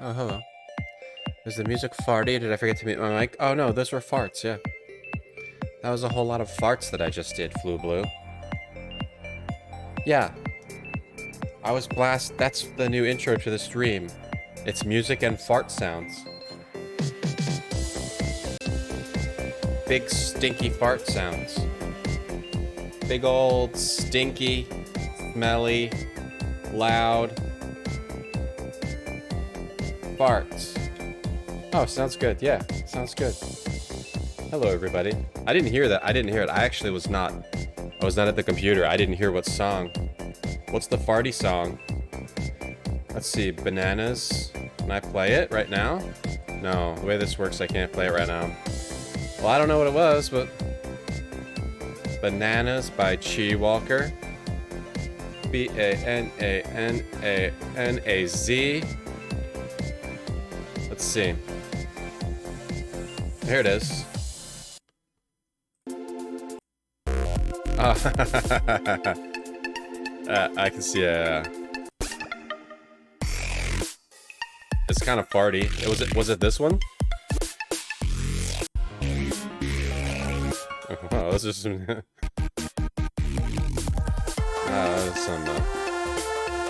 Oh, hello. Is the music farty? Did I forget to mute my mic? Oh no, those were farts, yeah. That was a whole lot of farts that I just did, Flu Blue. Yeah. I was blast. That's the new intro to the stream. It's music and fart sounds. Big stinky fart sounds. Big old stinky, smelly, loud farts. Oh, sounds good. Yeah, sounds good. Hello, everybody. I didn't hear that. I didn't hear it. I actually was not. I was not at the computer. I didn't hear what song. What's the farty song? Let's see. Bananas. Can I play it right now? No. The way this works, I can't play it right now. Well, I don't know what it was, but Bananas by Chi Walker. B-A-N-A-N-A-N-A-Z. Let's see. Here it is. I can see it's kind of farty. Was it this one? Oh, this is some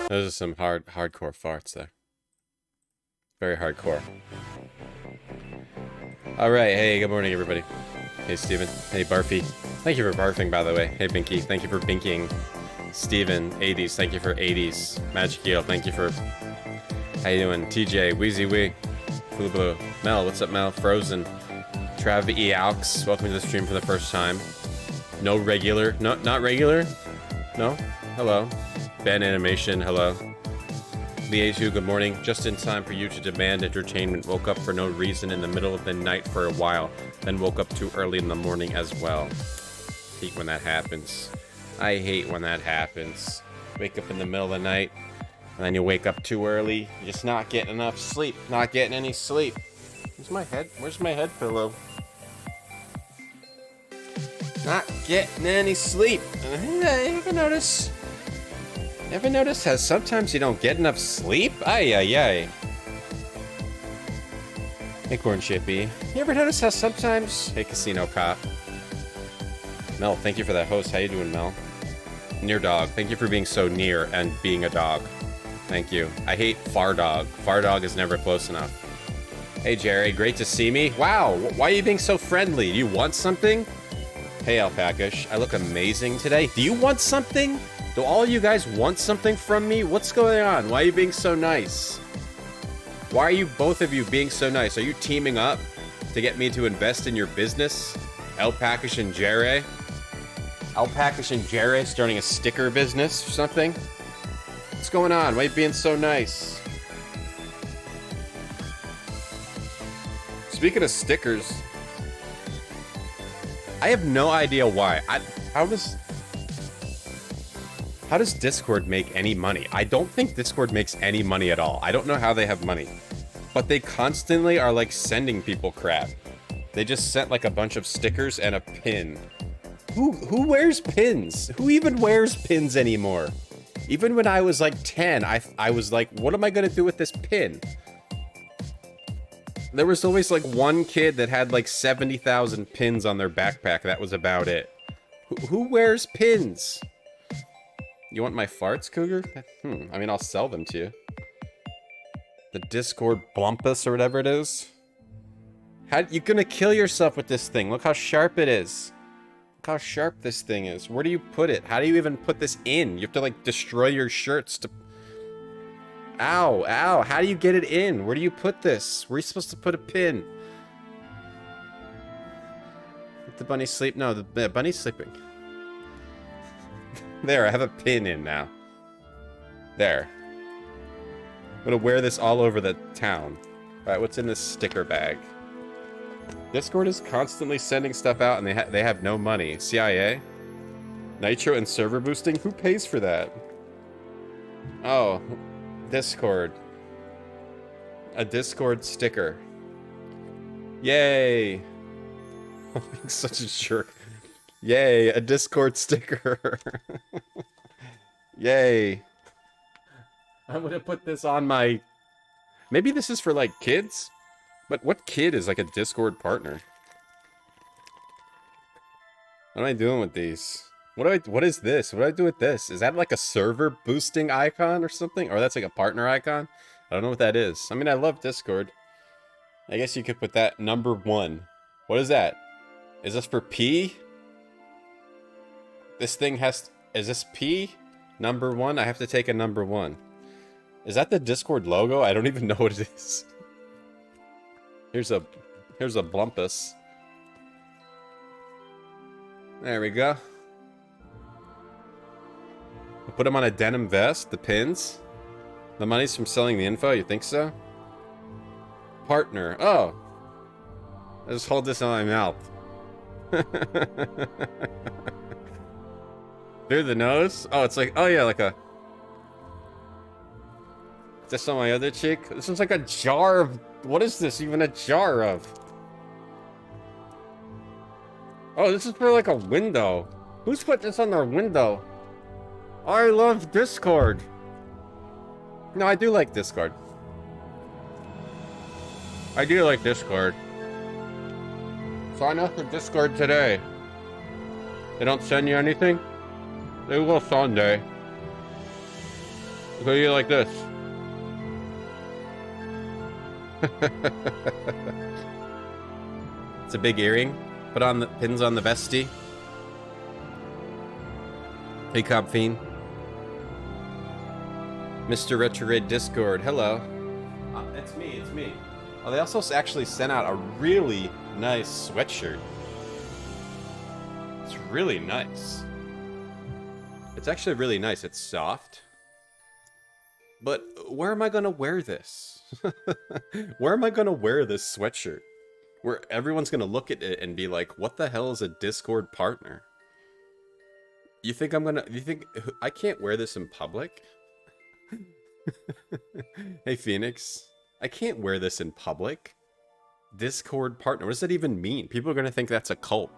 those are some hardcore farts there. Very hardcore. Alright, hey, good morning everybody. Hey Steven. Hey Barfy. Thank you for barfing, by the way. Hey Binky, thank you for binking. Steven, 80s, thank you for 80s. Magic Eel, thank you for... How you doing? TJ, Wheezy Wee, Blue Blue. Mel, what's up Mel? Frozen. Trav E. Aux, welcome to the stream for the first time. No regular. No, not regular? No? Hello. Ben Animation, hello. Liezu, good morning. Just in time for you to demand entertainment. Woke up for no reason in the middle of the night for a while. Then woke up too early in the morning as well. Hate when that happens. I hate when that happens. Wake up in the middle of the night, and then you wake up too early. You're just not getting enough sleep. Not getting any sleep. Where's my head? Where's my head pillow? Not getting any sleep. Ever notice how sometimes you don't get enough sleep? Ay, ay, ay. Hey, Corn Chippy. You ever notice how sometimes... Hey, Casino Cop. Mel, thank you for that host. How you doing, Mel? Near dog. Thank you for being so near and being a dog. Thank you. I hate far dog. Far dog is never close enough. Hey, Jerry. Great to see me. Wow. Why are you being so friendly? Do you want something? Hey, Alpacash. I look amazing today. Do you want something? Do all you guys want something from me? What's going on? Why are you being so nice? Why are you, both of you, being so nice? Are you teaming up to get me to invest in your business? Alpacash and Jerry? Alpacash and Jerry starting a sticker business or something? What's going on? Why are you being so nice? Speaking of stickers, I have no idea why. How does Discord make any money? I don't think Discord makes any money at all. I don't know how they have money. But they constantly are like sending people crap. They just sent like a bunch of stickers and a pin. Who wears pins? Who even wears pins anymore? Even when I was like 10, I was like, what am I gonna do with this pin? There was always like one kid that had like 70,000 pins on their backpack. That was about it. Who wears pins? You want my farts, Cougar? I mean, I'll sell them to you. The Discord Blumpus or whatever it is. You're gonna kill yourself with this thing. Look how sharp it is. Look how sharp this thing is. Where do you put it? How do you even put this in? You have to like destroy your shirts to... Ow, ow. How do you get it in? Where do you put this? Where are you supposed to put a pin? Let the bunny sleep? No, the bunny's sleeping. There, I have a pin in now. There. I'm gonna wear this all over the town. Alright, what's in this sticker bag? Discord is constantly sending stuff out and they have no money. CIA? Nitro and server boosting? Who pays for that? Oh, Discord. A Discord sticker. Yay! I'm being such a jerk. Yay, a Discord sticker. Yay. I'm gonna put this on my... Maybe this is for, like, kids? But what kid is, like, a Discord partner? What am I doing with these? What is this? What do I do with this? Is that, like, a server boosting icon or something? Or that's, like, a partner icon? I don't know what that is. I mean, I love Discord. I guess you could put that number 1. What is that? Is this for P? This thing has... Is this P? Number 1? I have to take a number 1. Is that the Discord logo? I don't even know what it is. Here's a Blumpus. There we go. I'll put them on a denim vest, the pins. The money's from selling the info, you think so? Partner. Oh. I just hold this in my mouth. Through the nose? Oh, it's like, oh yeah, like a... This on my other cheek? This is like a jar of... What is this even a jar of? Oh, this is for like a window. Who's put this on their window? I love Discord. No, I do like Discord. I do like Discord. Sign up for Discord today. They don't send you anything? They will someday. Look at you like this. It's a big earring. Put on the pins on the vestie. Hey, Cop Fiend. Mr. Retrograde Discord, hello. It's me, it's me. Oh, they also actually sent out a really nice sweatshirt. It's really nice. It's actually really nice. It's soft. But where am I gonna wear this? Where am I gonna wear this sweatshirt? Where everyone's gonna look at it and be like, what the hell is a Discord partner? You think I can't wear this in public? Hey, Phoenix. I can't wear this in public. Discord partner. What does that even mean? People are gonna think that's a cult.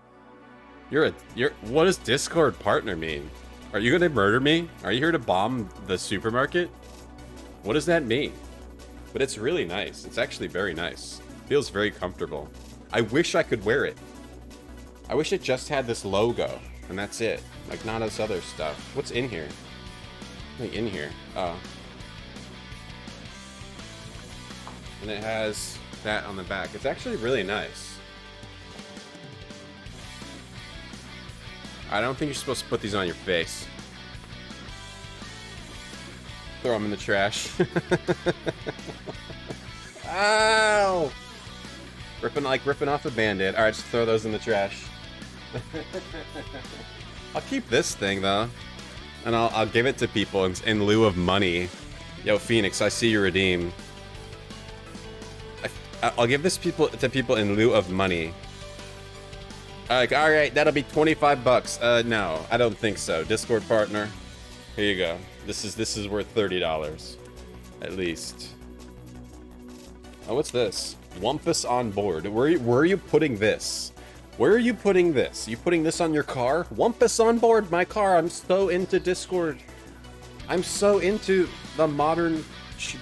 What does Discord partner mean? Are you gonna murder me? Are you here to bomb the supermarket? What does that mean? But it's really nice. It's actually very nice. Feels very comfortable. I wish I could wear it. I wish it just had this logo, and that's it. Like, not this other stuff. What's in here? Like, in here. Oh. And it has that on the back. It's actually really nice. I don't think you're supposed to put these on your face. Throw them in the trash. Ow! Ripping off a Band-Aid. Alright, just throw those in the trash. I'll keep this thing, though. And I'll give it to people in lieu of money. Yo, Phoenix, I see you redeem. I'll give this to people in lieu of money. Like, alright, that'll be 25 bucks. No, I don't think so. Discord partner. Here you go. This is worth $30. At least. Oh, what's this? Wumpus on board. Where are you putting this? Where are you putting this? You putting this on your car? Wumpus on board my car. I'm so into Discord. I'm so into the modern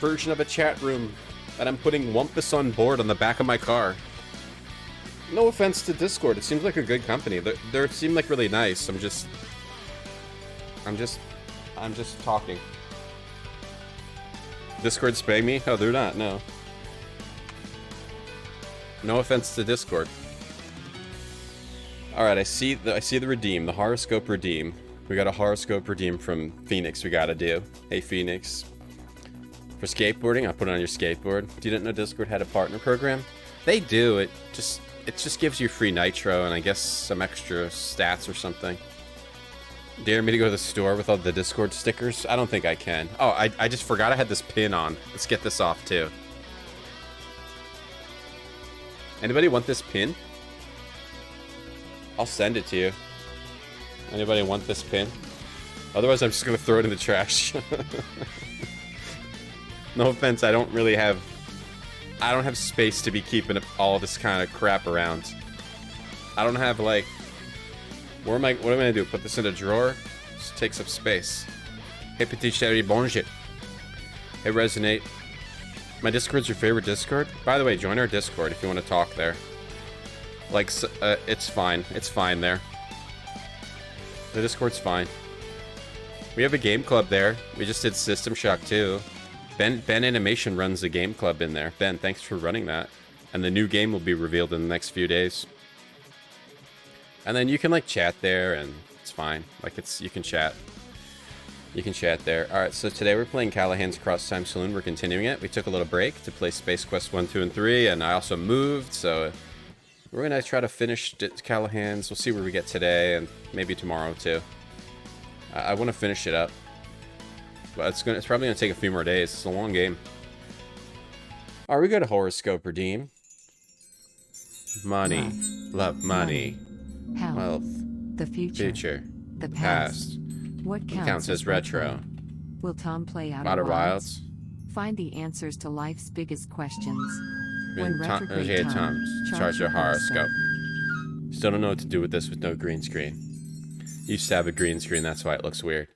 version of a chat room that I'm putting Wumpus on board on the back of my car. No offense to Discord. It seems like a good company. They seem like really nice. I'm just talking. Discord spam me? Oh, they're not. No. No offense to Discord. All right, I see the redeem, the horoscope redeem. We got a horoscope redeem from Phoenix. We gotta do. Hey, Phoenix. For skateboarding, I'll put it on your skateboard. You didn't know Discord had a partner program? They do. It just gives you free nitro and I guess some extra stats or something. Dare me to go to the store with all the Discord stickers? I don't think I can. Oh, I just forgot I had this pin on. Let's get this off too. Anybody want this pin? I'll send it to you. Anybody want this pin? Otherwise, I'm just gonna throw it in the trash. No offense, I don't have space to be keeping all this kind of crap around. I don't have, like... what am I gonna do? Put this in a drawer? Just takes up space. Hey, Petit Chéri, bonjour. Hey, Resonate. My Discord's your favorite Discord? By the way, join our Discord if you want to talk there. Like, it's fine. It's fine there. The Discord's fine. We have a game club there. We just did System Shock 2. Ben Animation runs a game club in there. Ben, thanks for running that. And the new game will be revealed in the next few days. And then you can, like, chat there, and it's fine. Like, you can chat. You can chat there. Alright, so today we're playing Callahan's Crosstime Saloon. We're continuing it. We took a little break to play Space Quest 1, 2, and 3, and I also moved, so... we're gonna try to finish Callahan's. We'll see where we get today, and maybe tomorrow, too. I want to finish it up. But it's probably gonna take a few more days. It's a long game. Alright, we got a horoscope redeem. Money. Love money. Health. Wealth. The future. The past. What Counts as retro. Will Tom play Outer Wilds. Find the answers to life's biggest questions. When retrograde times. Chart your horoscope. Still don't know what to do with this with no green screen. Used to have a green screen, that's why it looks weird.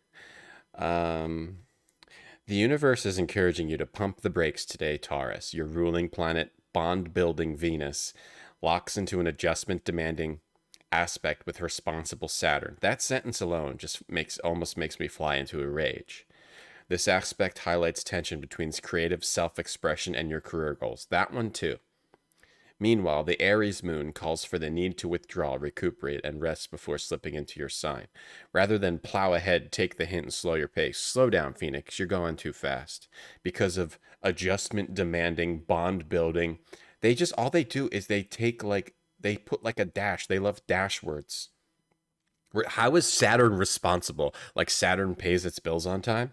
The universe is encouraging you to pump the brakes today, Taurus. Your ruling planet, bond-building Venus, locks into an adjustment-demanding aspect with responsible Saturn. That sentence alone just almost makes me fly into a rage. This aspect highlights tension between creative self-expression and your career goals. That one too. Meanwhile, the Aries moon calls for the need to withdraw, recuperate, and rest before slipping into your sign. Rather than plow ahead, take the hint and slow your pace. Slow down, Phoenix. You're going too fast. Because of adjustment demanding, bond building, all they do is they put like a dash. They love dash words. How is Saturn responsible? Like Saturn pays its bills on time?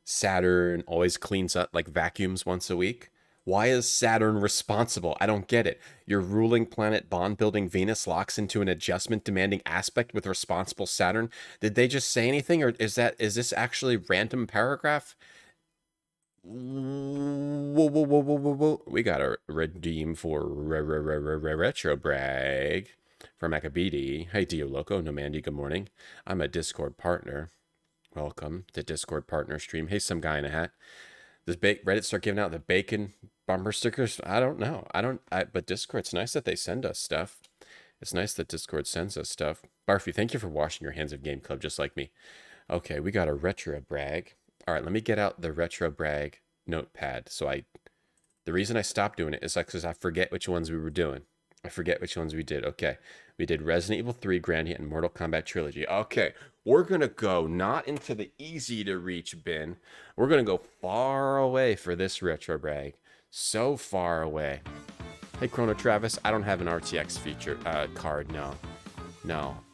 Saturn always cleans up, like vacuums once a week? Why is Saturn responsible? I don't get it. Your ruling planet bond-building Venus locks into an adjustment-demanding aspect with responsible Saturn. Did they just say anything, or is this actually random paragraph? Whoa. We got a redeem for retro brag from Macabidi. Hey, Dio Loco, Nomandi, good morning. I'm a Discord partner. Welcome to Discord partner stream. Hey, some guy in a hat. Does Reddit start giving out the bacon Bumper stickers? I don't know. But Discord's nice that they send us stuff. It's nice that Discord sends us stuff. Barfy, thank you for washing your hands of Game Club just like me. Okay, we got a retro brag. All right, let me get out the retro brag notepad. The reason I stopped doing it is because I forget which ones we were doing. I forget which ones we did. Okay, we did Resident Evil 3, Grand Hit, and Mortal Kombat Trilogy. Okay, we're going to go not into the easy to reach bin. We're going to go far away for this retro brag. So far away. Hey, Chrono Travis, I don't have an RTX feature card, no.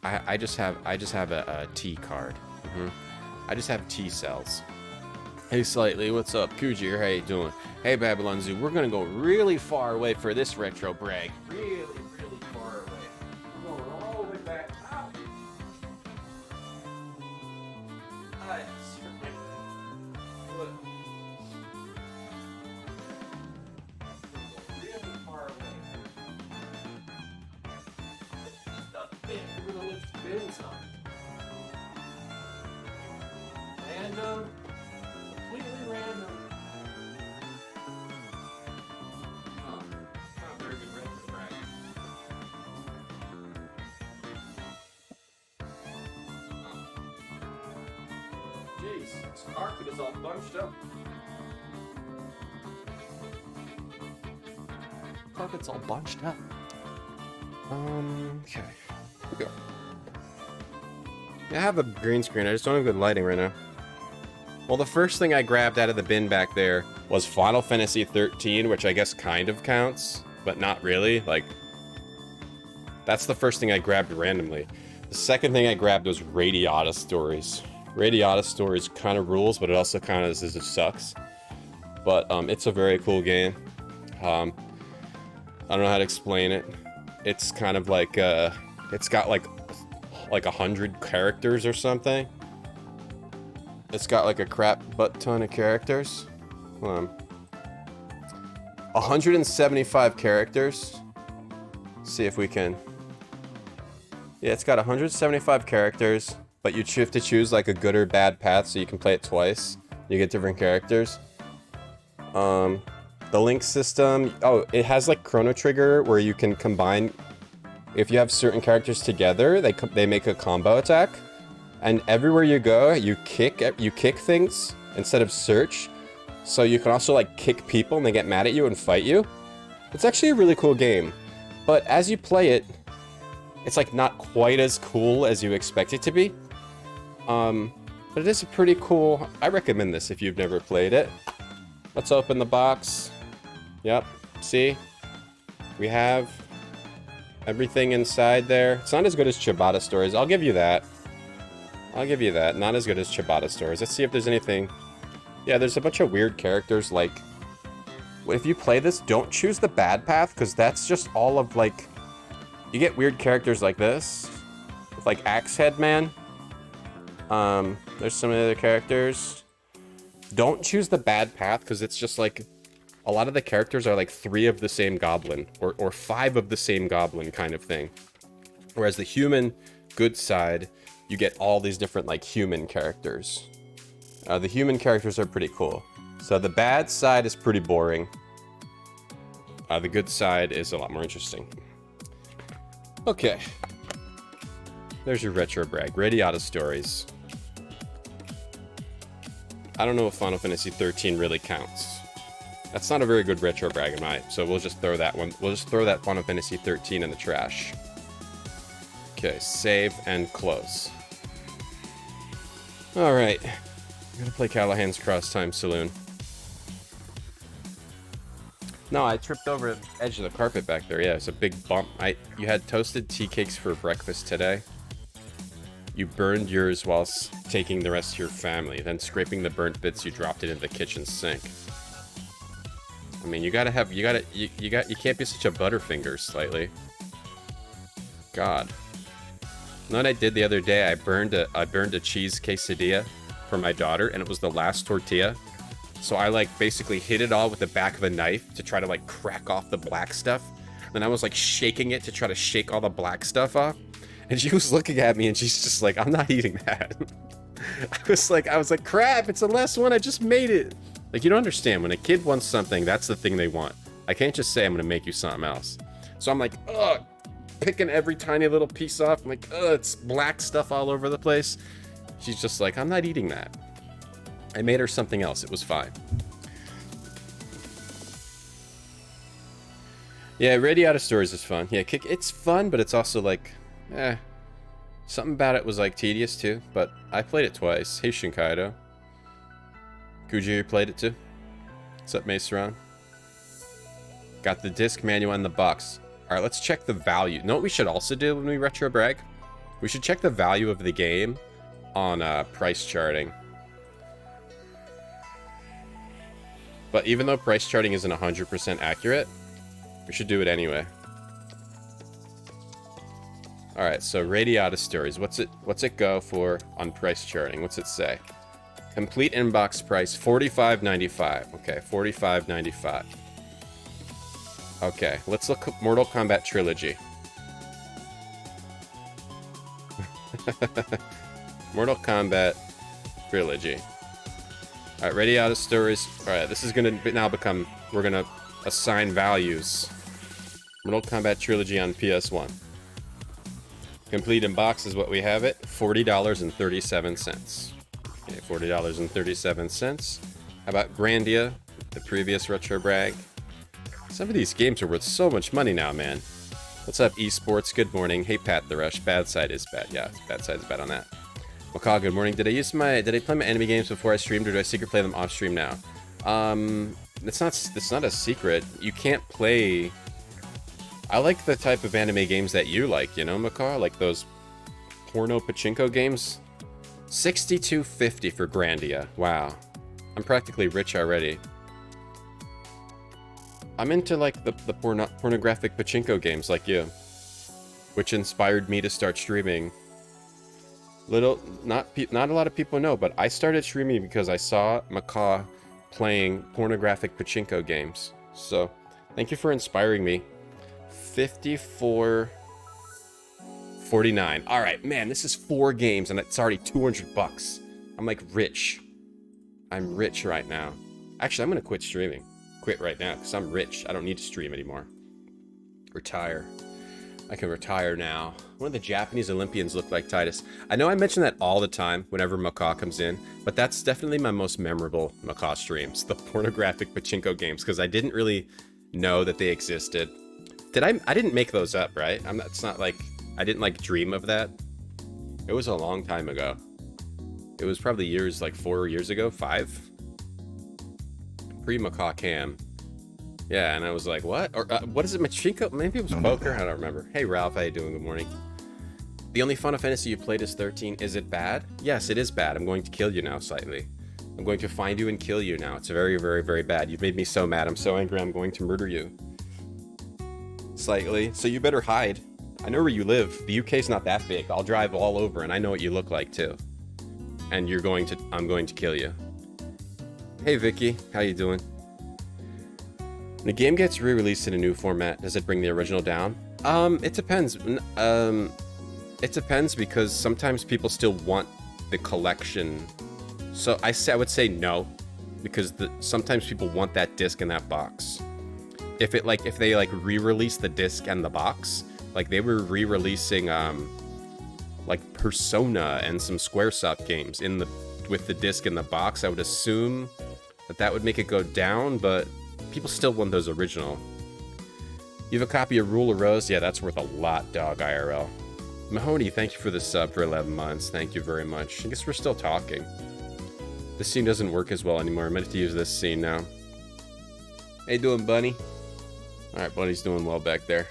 I just have a T card. I just have T cells. Hey, Slightly, what's up? Kuji, how you doing? Hey, Babylon Zoo, we're gonna go really far away for this retro brag. Really far away. We're going all the way back out. Look. Really far away. We're gonna lift bins on. Random. Completely random. Not very good retro brag. Jeez, this carpet is all bunched up. Carpet's all bunched up. Okay. Here we go. I have a green screen, I just don't have good lighting right now. Well, the first thing I grabbed out of the bin back there was Final Fantasy 13, which I guess kind of counts, but not really. Like, that's the first thing I grabbed randomly. The second thing I grabbed was Radiata Stories. Radiata Stories kind of rules, but it also kind of sucks. But it's a very cool game. I don't know how to explain it. It's kind of like it's got like 100 characters or something. It's got like a crap butt ton of characters. 175 characters. See if we can. Yeah, it's got 175 characters, but you have to choose like a good or bad path so you can play it twice. You get different characters. The link system. Oh, it has like Chrono Trigger where you can combine. If you have certain characters together, they make a combo attack. And everywhere you go, you kick things instead of search. So you can also like kick people and they get mad at you and fight you. It's actually a really cool game. But as you play it, it's like not quite as cool as you expect it to be. But it is a pretty cool. I recommend this if you've never played it. Let's open the box. Yep, see? We have everything inside there. It's not as good as Ciabatta Stories, I'll give you that. Not as good as Ciabatta Stories. Let's see if there's anything. Yeah, there's a bunch of weird characters, like... If you play this, don't choose the bad path, because that's just all of, like... You get weird characters like this. With, like, Axehead Man. There's some other characters. Don't choose the bad path, because it's just, like... A lot of the characters are, like, 3 of the same goblin. Or 5 of the same goblin kind of thing. Whereas the human, good side... You get all these different, like, human characters. The human characters are pretty cool. So the bad side is pretty boring. The good side is a lot more interesting. Okay. There's your retro brag. Radiata Stories. I don't know if Final Fantasy 13 really counts. That's not a very good retro brag in my... So we'll just throw that one. We'll just throw that Final Fantasy 13 in the trash. Okay, save and close. Alright. I'm gonna play Callahan's Crosstime Saloon. No, I tripped over the edge of the carpet back there. Yeah, it's a big bump. You had toasted tea cakes for breakfast today. You burned yours whilst taking the rest of your family. Then scraping the burnt bits, you dropped it in the kitchen sink. I mean, you can't be such a butterfinger, Slightly. God. You know what I did the other day? I burned a cheese quesadilla for my daughter, and it was the last tortilla. So I like basically hit it all with the back of a knife to try to like crack off the black stuff. And I was like shaking it to try to shake all the black stuff off. And she was looking at me and she's just like, I'm not eating that. I was like, crap, it's the last one, I just made it. Like, you don't understand. When a kid wants something, that's the thing they want. I can't just say I'm going to make you something else. So I'm like, ugh, picking every tiny little piece off. I'm like, ugh, it's black stuff all over the place. She's just like, I'm not eating that. I made her something else. It was fine. Yeah, Radiata Stories is fun. Yeah, it's fun, but it's also like, something about it was like tedious too. But I played it twice. Hey, Shinkaido. Guji, you played it too? What's up, Maceron? Got the disc manual in the box. Alright, let's check the value. Know what we should also do when we retro brag? We should check the value of the game on price charting. But even though price charting isn't 100% accurate, we should do it anyway. Alright, so Radiata Stories. What's it go for on price charting? What's it say? Complete inbox price $45.95. Okay, $45.95. Okay, let's look at Mortal Kombat Trilogy. Mortal Kombat Trilogy. Alright, Radiata Stories. Alright, this is gonna now become, we're gonna assign values. Mortal Kombat Trilogy on PS1. Complete in box is what we have it. $40.37. Okay, $40.37. How about Grandia, the previous retro brag? Some of these games are worth so much money now, man. What's up, esports? Good morning. Hey, Pat the Rush. Bad side is bad. Yeah, bad side is bad on that. Macaw, good morning. Did I play my anime games before I streamed, or do I secret play them off stream now? It's not a secret. You can't play. I like the type of anime games that you like, you know, Macaw? Like those porno pachinko games. $62.50 for Grandia. Wow. I'm practically rich already. I'm into like the pornographic pachinko games like you, which inspired me to start streaming. Not a lot of people know, but I started streaming because I saw Macaw playing pornographic pachinko games. So, thank you for inspiring me. $54.49. All right, man, this is 4 games and it's already $200. I'm like rich. I'm rich right now. Actually, I'm gonna quit streaming. Quit right now because I'm rich. I don't need to stream anymore. Retire. I can retire now. One of the Japanese Olympians looked like Titus. I know I mention that all the time whenever Macaw comes in, but that's definitely my most memorable Macaw streams, the pornographic pachinko games, because I didn't really know that they existed. I didn't make those up, right? It's not like I didn't like dream of that. It was a long time ago. It was probably years, like 4 years ago, 5. Pre-Macaw Cam. Yeah, and I was like, what? Or what is it, Machinko? Maybe it was poker? I don't remember. Hey, Ralph, how you doing? Good morning. The only Final Fantasy you played is 13. Is it bad? Yes, it is bad. I'm going to kill you now, slightly. I'm going to find you and kill you now. It's very, very, very bad. You've made me so mad. I'm so angry. I'm going to murder you. Slightly. So you better hide. I know where you live. The UK's not that big. I'll drive all over, and I know what you look like, too. And I'm going to kill you. Hey, Vicky. How you doing? When a game gets re-released in a new format, does it bring the original down? It depends. It depends because sometimes people still want the collection. So I would say no, because sometimes people want that disc in that box. If they re-release the disc and the box, like they were re-releasing like Persona and some Squaresoft games with the disc in the box, I would assume that would make it go down, but people still want those original. You have a copy of Rule of Rose? Yeah, that's worth a lot, dog IRL. Mahoney, thank you for the sub for 11 months. Thank you very much. I guess we're still talking. This scene doesn't work as well anymore. I meant to use this scene now. How you doing, Bunny? Alright, Bunny's doing well back there.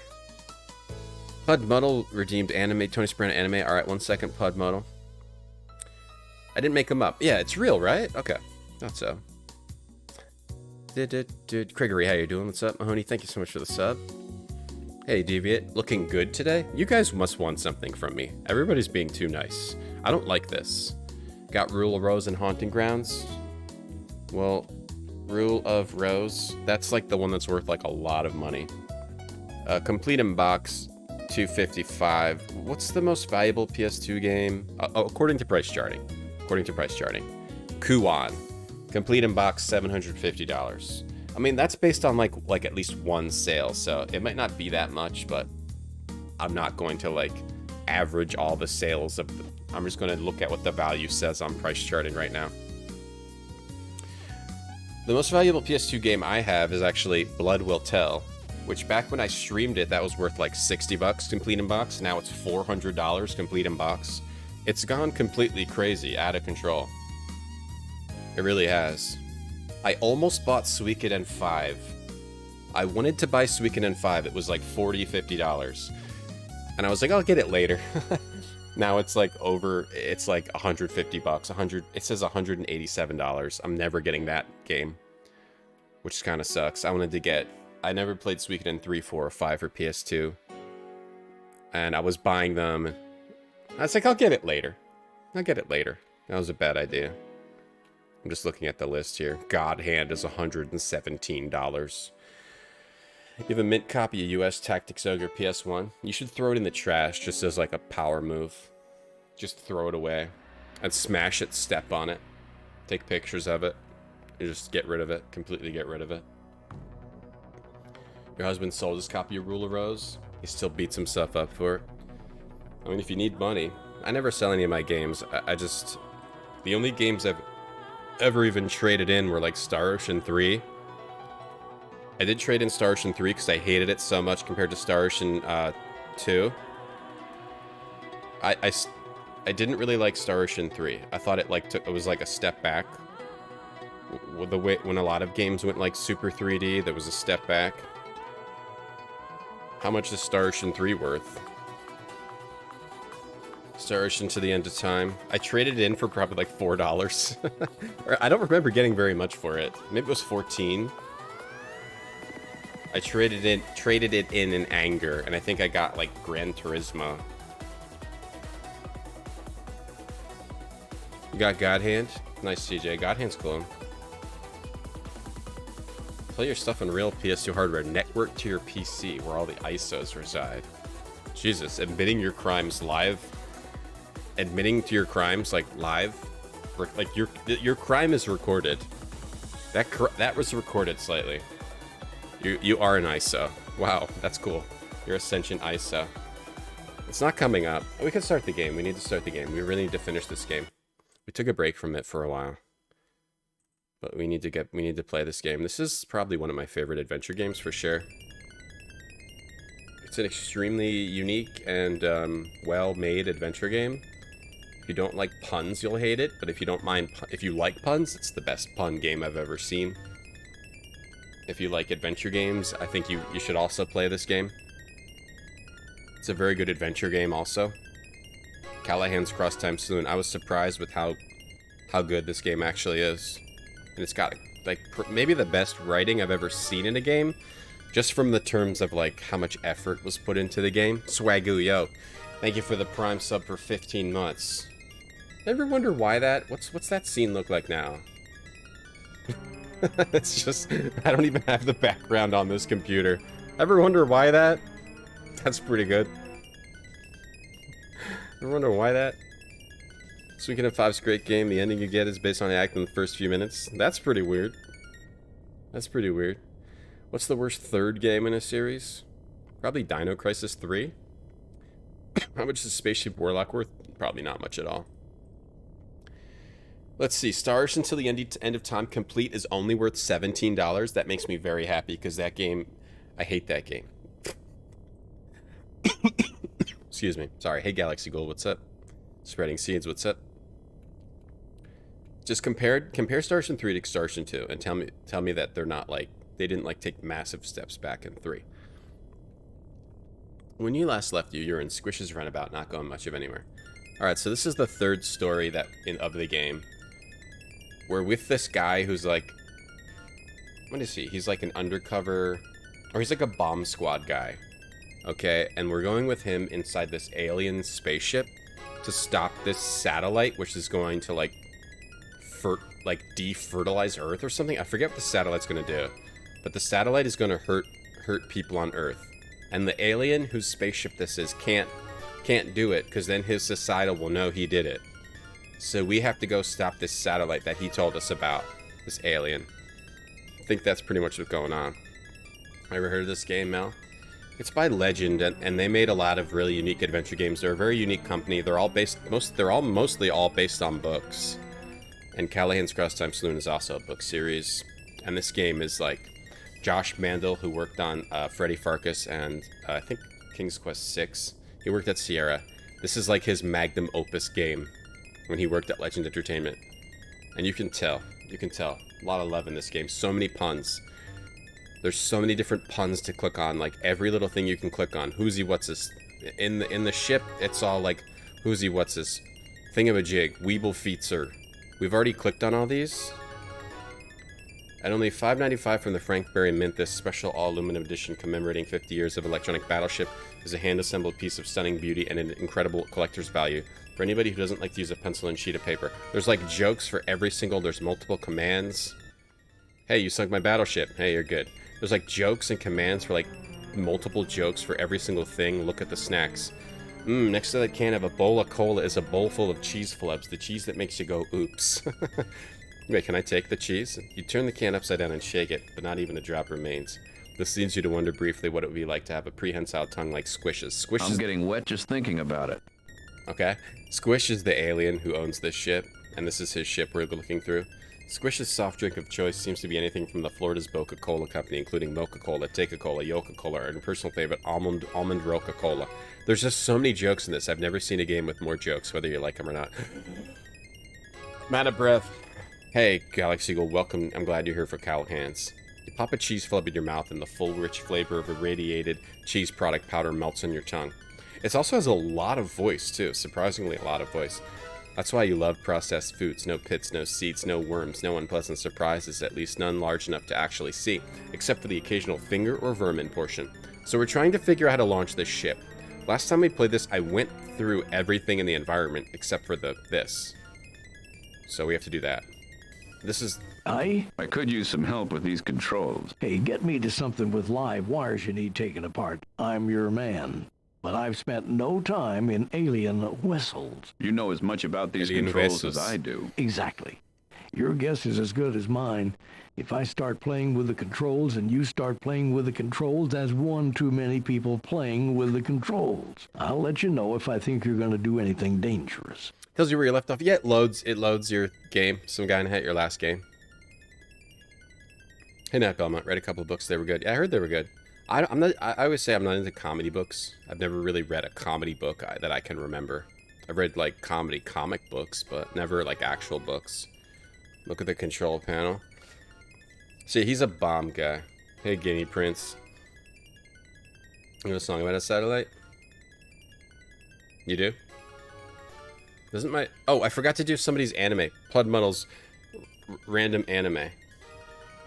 Pud Muddle redeemed anime. Tony Soprano anime. Alright, 1 second, Pud Muddle. I didn't make him up. Yeah, it's real, right? Okay. Thought so. Craigery, how you doing? What's up, Mahoney? Thank you so much for the sub. Hey, Deviant. Looking good today? You guys must want something from me. Everybody's being too nice. I don't like this. Got Rule of Rose and Haunting Grounds? Well, Rule of Rose, that's like the one that's worth like a lot of money. Complete in box, $255. What's the most valuable PS2 game? According to price charting. According to price charting. Kuon. Complete in box, $750. I mean, that's based on like at least one sale, so it might not be that much, but I'm not going to like average all the sales of the, I'm just going to look at what the value says on price charting right now. The most valuable PS2 game I have is actually Blood Will Tell, which back when I streamed it, that was worth like 60 bucks complete in box. Now it's $400 complete in box. It's gone completely crazy, out of control. It really has. I almost bought Suikoden 5. I wanted to buy Suikoden 5. It was like $40, $50. And I was like, I'll get it later. Now it's like it's like 150 bucks. It says $187. I'm never getting that game, which kind of sucks. I never played Suikoden 3, 4, or 5 for PS2. And I was buying them. I was like, I'll get it later. That was a bad idea. I'm just looking at the list here. God Hand is $117. You have a mint copy of US Tactics Ogre PS1. You should throw it in the trash just as like a power move. Just throw it away. And smash it, step on it. Take pictures of it. And just get rid of it. Completely get rid of it. Your husband sold his copy of Rule of Rose. He still beats himself up for it. I mean, if you need money. I never sell any of my games. The only games I've ever even traded in were like Star Ocean 3. I did trade in Star Ocean 3 because I hated it so much compared to Star Ocean 2. I didn't really like Star Ocean 3. I thought it was like a step back. The way when a lot of games went like super 3D, there was a step back. How much is Star Ocean 3 worth? Star Ocean to the End of Time. I traded it in for probably like $4. I don't remember getting very much for it. Maybe it was 14. I traded it in anger, and I think I got like Gran Turismo. You got God Hand? Nice, CJ. God Hand's cool. Play your stuff on real PS2 hardware. Network to your PC, where all the ISOs reside. Jesus, admitting your crimes live. Admitting to your crimes like live. Like your crime is recorded. That was recorded slightly. You are an ISO. Wow, that's cool. You're a sentient ISO. It's not coming up. We can start the game. We need to start the game. We really need to finish this game. We took a break from it for a while. But we need to play this game. This is probably one of my favorite adventure games for sure. It's an extremely unique and well-made adventure game. If you don't like puns, you'll hate it. But if you like puns, it's the best pun game I've ever seen. If you like adventure games, I think you should also play this game. It's a very good adventure game also. Callahan's Crosstime Saloon. I was surprised with how good this game actually is. And it's got like maybe the best writing I've ever seen in a game. Just from the terms of like how much effort was put into the game. Swagoo, yo. Thank you for the Prime sub for 15 months. Ever wonder why that? What's that scene look like now? It's just, I don't even have the background on this computer. Ever wonder why that? That's pretty good. Ever wonder why that? Suikoden 5's a great game. The ending you get is based on the act in the first few minutes. That's pretty weird. That's pretty weird. What's the worst third game in a series? Probably Dino Crisis 3. How much is Spaceship Warlock worth? Probably not much at all. Let's see. Star Ocean Until the End of Time Complete is only worth $17. That makes me very happy because that game, I hate that game. Excuse me. Sorry. Hey, Galaxy Gold, what's up? Spreading Seeds, what's up? Just compare Star Ocean 3 to Star Ocean 2 and tell me that they're not like, they didn't like take massive steps back in 3. When you last left, you were in Squish's Runabout, not going much of anywhere. Alright, so this is the third story of the game. We're with this guy who's like, what is he? He's like an undercover, or he's like a bomb squad guy. Okay, and we're going with him inside this alien spaceship to stop this satellite, which is going to like defertilize Earth or something. I forget what the satellite's gonna do, but the satellite is gonna hurt people on Earth, and the alien whose spaceship this is can't do it because then his societal will know he did it. So we have to go stop this satellite that he told us about. This alien. I think that's pretty much what's going on. Ever heard of this game, Mel? It's by Legend, and they made a lot of really unique adventure games. They're a very unique company. They're mostly all based on books. And Callahan's Crosstime Saloon is also a book series. And this game is like Josh Mandel, who worked on Freddy Farkas and I think King's Quest VI. He worked at Sierra. This is like his magnum opus game when he worked at Legend Entertainment. And you can tell. A lot of love in this game. So many puns. There's so many different puns to click on. Like every little thing you can click on. Who's what's this? In the ship, it's all like who's what's this? Thingamajig. Weeble Feetser. We've already clicked on all these. At only $5.95 from the Frank Berry Mint, this special all-aluminum edition commemorating 50 years of electronic battleship is a hand-assembled piece of stunning beauty and an incredible collector's value. For anybody who doesn't like to use a pencil and sheet of paper. There's like jokes for every single, there's multiple commands. Hey, you sunk my battleship. Hey, you're good. There's like jokes and commands for like multiple jokes for every single thing. Look at the snacks. Next to that can of a bowl of cola is a bowl full of cheese flubs. The cheese that makes you go, oops. Wait, can I take the cheese? You turn the can upside down and shake it, but not even a drop remains. This leads you to wonder briefly what it would be like to have a prehensile tongue like Squishes. Squish I'm getting wet just thinking about it. Okay. Squish is the alien who owns this ship, and this is his ship we're looking through. Squish's soft drink of choice seems to be anything from the Florida's Coca-Cola Company, including Mocha-Cola, Take-A-Cola, Yoka-Cola, and personal favorite, Almond Roca-Cola. There's just so many jokes in this. I've never seen a game with more jokes, whether you like them or not. I'm out of breath. Hey, Galaxy Eagle, welcome. I'm glad you're here for Callahan's. You pop a cheese flub in your mouth and the full, rich flavor of irradiated cheese product powder melts on your tongue. It also has a lot of voice, too. Surprisingly, a lot of voice. That's why you love processed foods. No pits, no seeds, no worms, no unpleasant surprises, at least none large enough to actually see, except for the occasional finger or vermin portion. So we're trying to figure out how to launch this ship. Last time we played this, I went through everything in the environment except for this. So we have to do that. This is... I could use some help with these controls. Hey, get me to something with live wires you need taken apart. I'm your man. But I've spent no time in alien whistles. You know as much about these Alien controls whistles. as I do. Exactly. Your guess is as good as mine. If I start playing with the controls and you start playing with the controls, that's one too many people playing with the controls. I'll let you know if I think you're going to do anything dangerous. Tells you where you left off. Yeah, it loads your game. Some guy in a hat, your last game. Hey, Nat Belmont, read a couple of books. They were good. Yeah, I heard they were good. I always say I'm not into comedy books. I've never really read a comedy book that I can remember. I've read like comedy comic books, but never like actual books. Look at the control panel. See, he's a bomb guy. Hey, Guinea Prince. You know a song about a satellite? You do? Doesn't my... Oh, I forgot to do somebody's anime. Plud Muddle's random anime.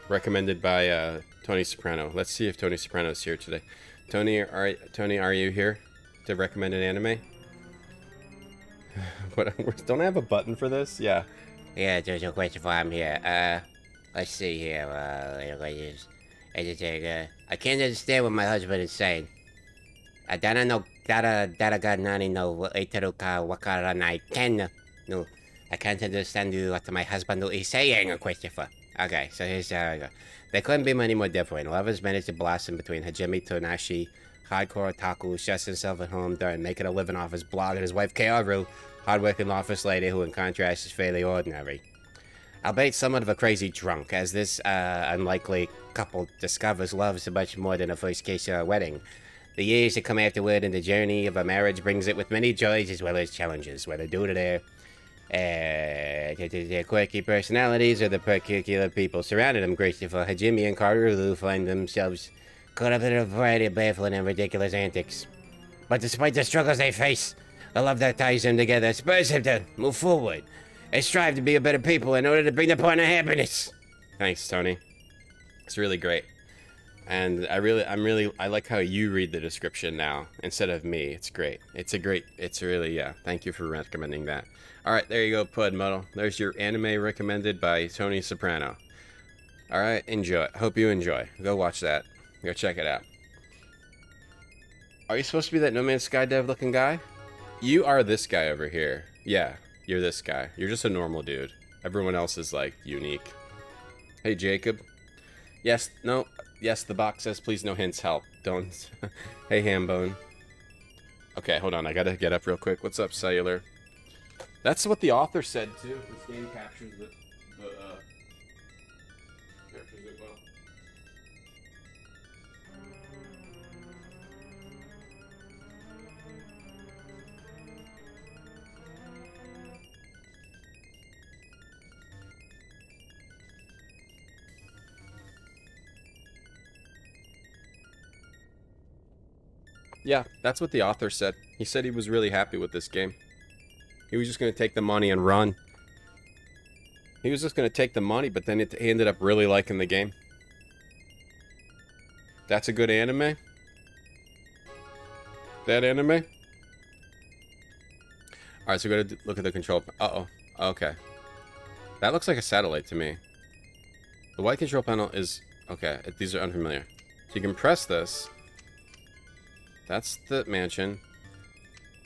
Recommended by Tony Soprano. Let's see if Tony Soprano is here today. Tony, are you here to recommend an anime? What? Don't I have a button for this? Yeah. Yeah, there's a question for I'm here. Let's see here. I can't understand what my husband is saying. Dara no ga nani no eiteru ka wakaranai ken. No, I can't understand what my husband is saying, Christopher. Okay, so here's they couldn't be many more different. Lovers managed to blossom between Hajime Tonashi, hardcore otaku who shuts himself at home during making a living off his blog, and his wife Kaoru, hardworking office lady who in contrast is fairly ordinary. Albeit somewhat of a crazy drunk, as this unlikely couple discovers love so much more than a first kiss or a wedding. The years that come afterward and the journey of a marriage brings it with many joys as well as challenges, whether due to their quirky personalities or the peculiar people surrounding them. Christopher, Hajime, and Kaoru find themselves caught up in a variety of baffling and ridiculous antics. But despite the struggles they face, the love that ties them together spurs them to move forward and strive to be a better people in order to bring their partner happiness. Thanks, Tony. It's really great. And I like how you read the description now instead of me. It's great. Yeah. Thank you for recommending that. All right, there you go, Pud Muddle. There's your anime recommended by Tony Soprano. All right, enjoy. Hope you enjoy. Go watch that. Go check it out. Are you supposed to be that No Man's Sky dev looking guy? You are this guy over here. Yeah, you're this guy. You're just a normal dude. Everyone else is like unique. Hey, Jacob. Yes, no, yes, the box says please no hints, help. Don't. Hey, Hambone. Okay, hold on, I gotta get up real quick. What's up, Cellular? That's what the author said, too. This game captures captures it well. Yeah, that's what the author said. He said he was really happy with this game. He was just going to take the money and run. He was just going to take the money, but then he ended up really liking the game. That's a good anime? That anime? Alright, so we gotta look at the control. Uh-oh. Okay. That looks like a satellite to me. The white control panel is... Okay, these are unfamiliar. So you can press this. That's the mansion.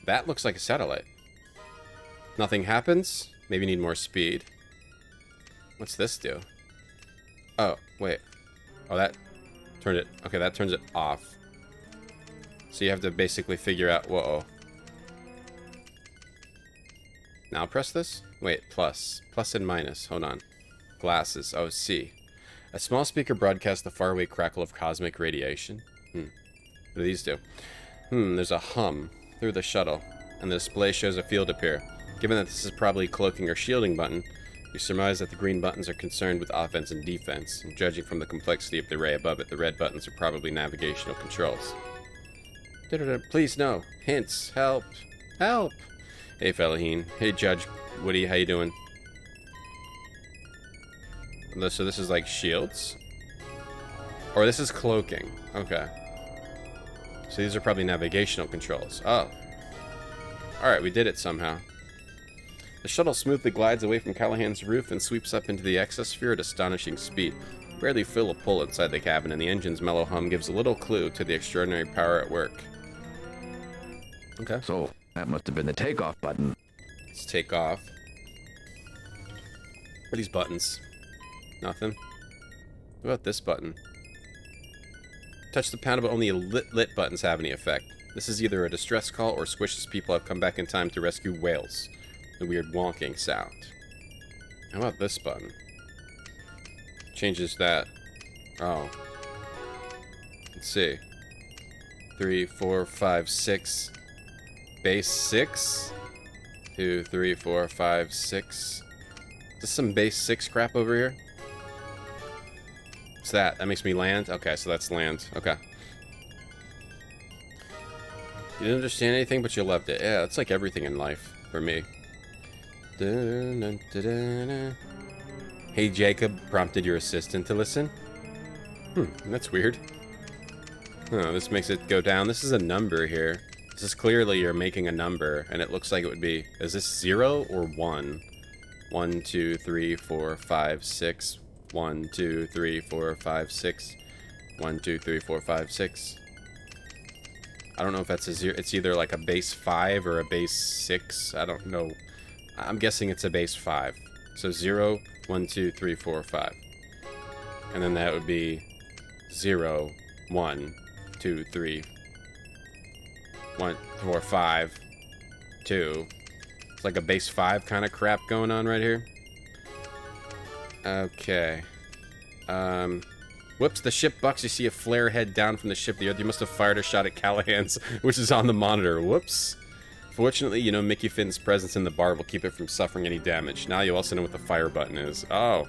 That looks like a satellite. Nothing happens. Maybe need more speed. What's this do? Oh, wait. Oh, that turned it... Okay, that turns it off. So you have to basically figure out... Whoa. Now press this? Wait, plus. Plus and minus. Hold on. Glasses. Oh, C. A small speaker broadcasts the faraway crackle of cosmic radiation. What do these do? There's a hum through the shuttle, and the display shows a field appear. Given that this is probably a cloaking or shielding button, you surmise that the green buttons are concerned with offense and defense, and judging from the complexity of the array above it, the red buttons are probably navigational controls. Please no. Hints. Help. Help. Hey, Callahan. Hey, Judge Woody. How you doing? So this is like shields? Or this is cloaking. Okay. So these are probably navigational controls. Oh. Alright, we did it somehow. The shuttle smoothly glides away from Callahan's roof and sweeps up into the exosphere at astonishing speed. Barely feel a pull inside the cabin, and the engine's mellow hum gives a little clue to the extraordinary power at work. Okay. So, that must have been the takeoff button. Let's take off. What are these buttons? Nothing. What about this button? Touch the panel, but only lit buttons have any effect. This is either a distress call or Squish's people have come back in time to rescue whales. The weird wonking sound. How about this button? Changes that. Oh. Let's see. 3, 4, 5, 6. Base 6? 2, 3, 4, 5, 6. Is this some base 6 crap over here? What's that? That makes me land? Okay, so that's land. Okay. You didn't understand anything, but you loved it. Yeah, it's like everything in life, for me. Hey, Jacob, prompted your assistant to listen? That's weird. Oh, this makes it go down. This is a number here. This is clearly you're making a number, and it looks like it would be... Is this 0 or 1? 1, 2, 3, 4, 5, 6. 1, 2, 3, 4, 5, 6. 1, 2, 3, 4, 5, 6. I don't know if that's a 0. It's either like a base 5 or a base 6. I don't know. I'm guessing it's a base 5. So 0, 1, 2, 3, 4, 5. And then that would be 0, 1, 2, 3, 1, 4, 5, 2. It's like a base 5 kind of crap going on right here. Okay. Whoops, the ship bucks. You see a flare head down from the ship. The Earth. You must have fired a shot at Callahan's, which is on the monitor. Whoops. Fortunately, you know Mickey Finn's presence in the bar will keep it from suffering any damage. Now you also know what the fire button is. Oh.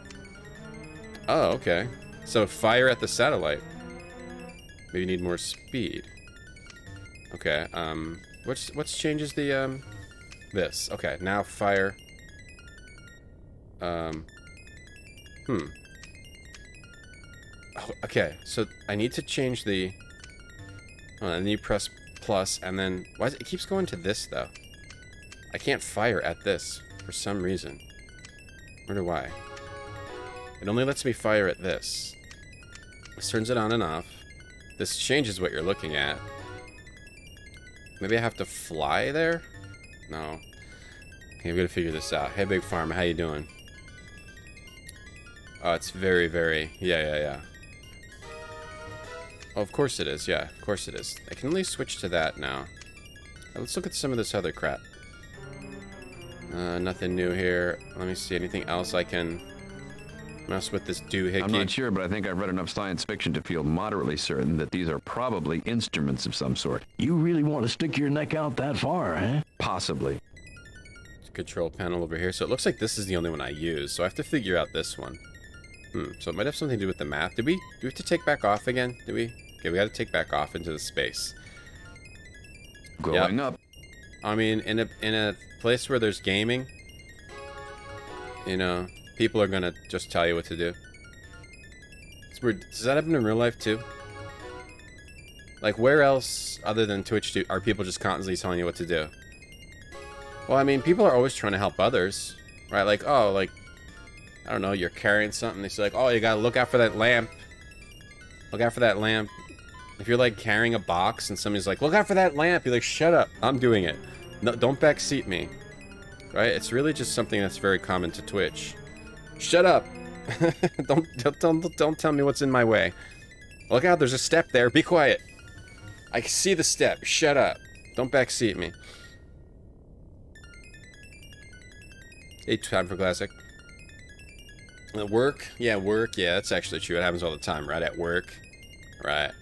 Oh, okay. So fire at the satellite. Maybe you need more speed. Okay, what's changes the, this. Okay, now fire. Oh, okay, so I need to change the... Oh, and then you press plus, and then... Why is it keeps going to this, though? I can't fire at this, for some reason. Wonder why. It only lets me fire at this. This turns it on and off. This changes what you're looking at. Maybe I have to fly there? No. Okay, we gotta figure this out. Hey, Big Pharma, how you doing? Oh, it's very, very... Yeah. Oh, of course it is. Yeah, of course it is. I can only switch to that now. Let's look at some of this other crap. Nothing new here. Let me see. Anything else I can mess with this doohickey? I'm not sure, but I think I've read enough science fiction to feel moderately certain that these are probably instruments of some sort. You really want to stick your neck out that far, eh? Possibly. Control panel over here. So it looks like this is the only one I use. So I have to figure out this one. So it might have something to do with the math. Do we have to take back off again? Do we? Okay, we got to take back off into the space. Going up. I mean, in a place where there's gaming, you know, people are gonna just tell you what to do. It's weird. Does that happen in real life too? Like, where else other than Twitch are people just constantly telling you what to do? Well, I mean, people are always trying to help others, right? Like, oh, like, I don't know, you're carrying something. They say like, oh, you gotta look out for that lamp. Look out for that lamp. If you're like carrying a box and somebody's like, look out for that lamp, you're like, shut up, I'm doing it. No, don't backseat me. Right? It's really just something that's very common to Twitch. Shut up. don't tell me what's in my way. Look out, there's a step there. Be quiet. I can see the step. Shut up. Don't backseat me. Hey, time for classic. Work? Yeah, work. Yeah, that's actually true. It happens all the time, right? At work. Right.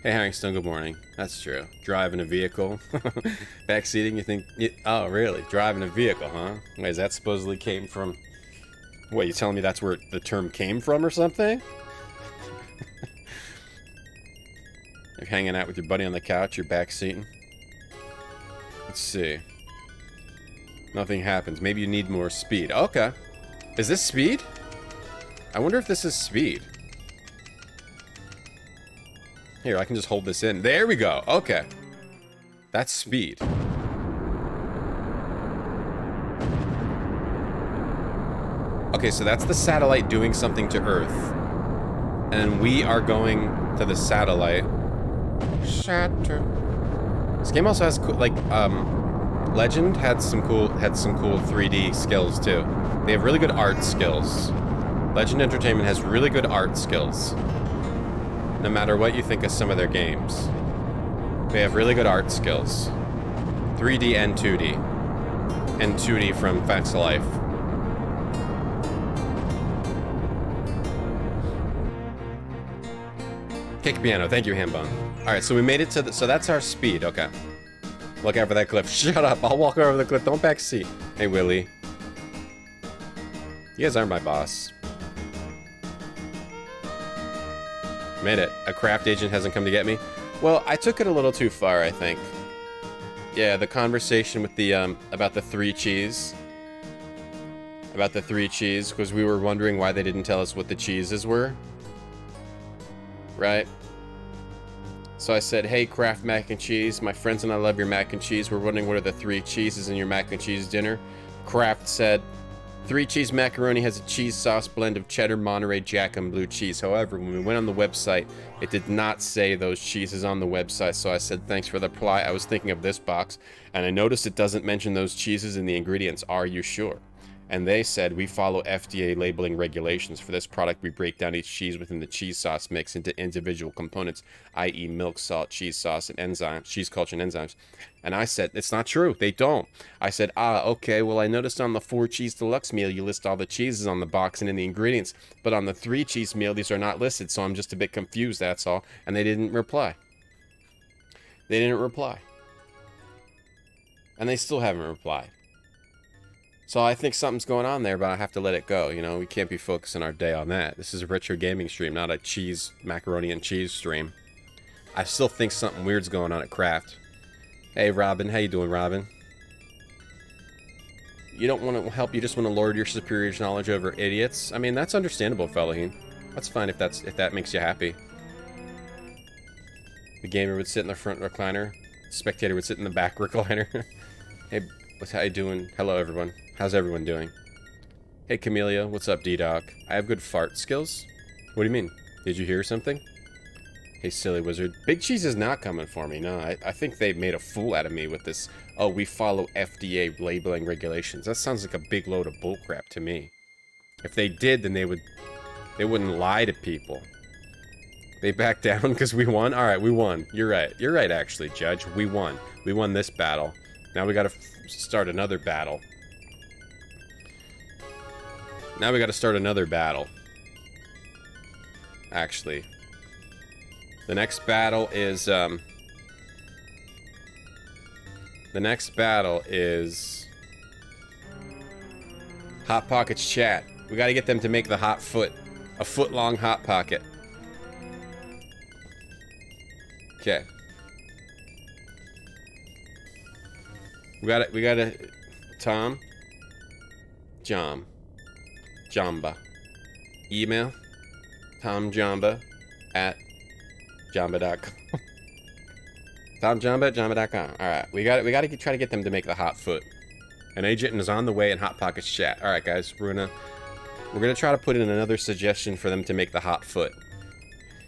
Hey, Harrington, good morning. That's true. Driving a vehicle. Backseating, you think... Oh, really? Driving a vehicle, huh? Wait, is that supposedly came from... What, you telling me that's where the term came from or something? You're hanging out with your buddy on the couch, you're backseating. Let's see. Nothing happens. Maybe you need more speed. Okay. Is this speed? I wonder if this is speed. Here, I can just hold this in. There we go. Okay. That's speed. Okay, so that's the satellite doing something to Earth. And we are going to the satellite. Shatter. This game also has cool, like, Legend had some cool 3D skills too. They have really good art skills. Legend Entertainment has really good art skills. No matter what you think of some of their games. They have really good art skills. 3D and 2D. And 2D from Facts of Life. Kick piano, thank you, Hambone. Alright, so we made it to the... So that's our speed, okay. Look out for that cliff. Shut up, I'll walk over the cliff. Don't backseat. Hey, Willie. You guys aren't my boss. Made it. A craft agent hasn't come to get me. Well, I took it a little too far, I think. Yeah, the conversation with the, about the 3 cheese. About the 3 cheese, because we were wondering why they didn't tell us what the cheeses were. Right? So I said, hey, Kraft mac and cheese, my friends and I love your mac and cheese. We're wondering what are the 3 cheeses in your mac and cheese dinner. Kraft said, 3 cheese macaroni has a cheese sauce blend of cheddar, Monterey Jack, and blue cheese. However, when we went on the website, it did not say those cheeses on the website. So I said, thanks for the reply. I was thinking of this box, and I noticed it doesn't mention those cheeses in the ingredients. Are you sure? And they said, we follow FDA labeling regulations. For this product, we break down each cheese within the cheese sauce mix into individual components, i.e. milk, salt, cheese sauce, and enzymes, cheese culture and enzymes. And I said, it's not true. They don't. I said, okay, well, I noticed on the 4 cheese deluxe meal, you list all the cheeses on the box and in the ingredients. But on the 3 cheese meal, these are not listed, so I'm just a bit confused, that's all. And they didn't reply. They didn't reply. And they still haven't replied. So I think something's going on there, but I have to let it go. You know, we can't be focusing our day on that. This is a retro gaming stream, not a cheese, macaroni and cheese stream. I still think something weird's going on at Craft. Hey, Robin. How you doing, Robin? You don't want to help, you just want to lord your superior's knowledge over idiots? I mean, that's understandable, Fellaheen. That's fine if that makes you happy. The gamer would sit in the front recliner. The spectator would sit in the back recliner. Hey, how you doing? Hello, everyone. How's everyone doing? Hey, Camellia. What's up, D-Doc? I have good fart skills? What do you mean? Did you hear something? Hey, silly wizard. Big Cheese is not coming for me, no. I think they made a fool out of me with this, oh, we follow FDA labeling regulations. That sounds like a big load of bullcrap to me. If they did, then they would They wouldn't lie to people. They backed down because we won? Alright, we won. You're right. You're right, actually, Judge. We won. We won this battle. Now we gotta start another battle. Now we gotta start another battle. Actually. The next battle is, The next battle is... Hot Pockets chat. We gotta get them to make the hot foot. A foot-long Hot Pocket. Okay. We gotta... Tom? Jamba. Email? TomJamba at jamba.com. TomJamba at jamba.com. Alright, we gotta try to get them to make the hot foot. An agent is on the way in Hot Pockets chat. Alright guys, we're gonna try to put in another suggestion for them to make the hot foot.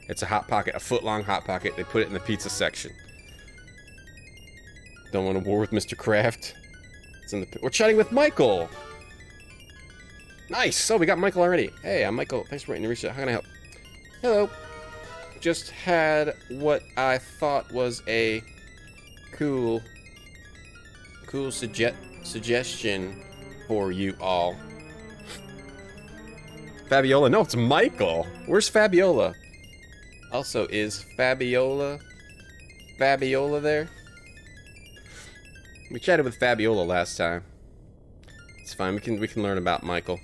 It's a hot pocket, a foot-long hot pocket. They put it in the pizza section. Don't want to war with Mr. Kraft. It's in the. We're chatting with Michael. Nice. So we got Michael already. Hey, I'm Michael. Thanks for waiting to reach out. How can I help? Hello. Just had what I thought was a cool suggestion for you all. Fabiola. No, it's Michael. Where's Fabiola? Also, is Fabiola there? We chatted with Fabiola last time. It's fine. We can learn about Michael.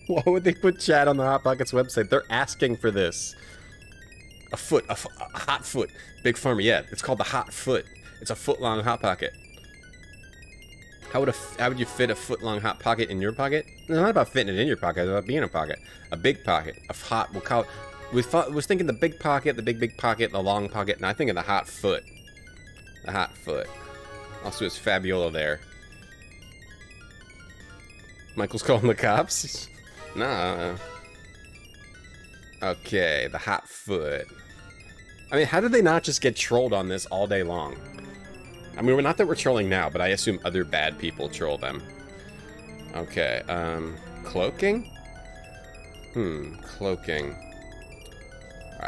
Why would they put chat on the Hot Pockets website? They're asking for this. A hot foot. Big Pharma. Yeah, it's called the hot foot. It's a foot-long Hot Pocket. How would you fit a foot-long Hot Pocket in your pocket? It's not about fitting it in your pocket. It's about being a pocket. A big pocket. We'll call it. Was thinking the big pocket, the big pocket, the long pocket, and I think of the hot foot. The hot foot. Also, is Fabiola there? Michael's calling the cops? Nah. Okay, the hot foot. I mean, how did they not just get trolled on this all day long? I mean, not that we're trolling now, but I assume other bad people troll them. Okay, cloaking? Cloaking.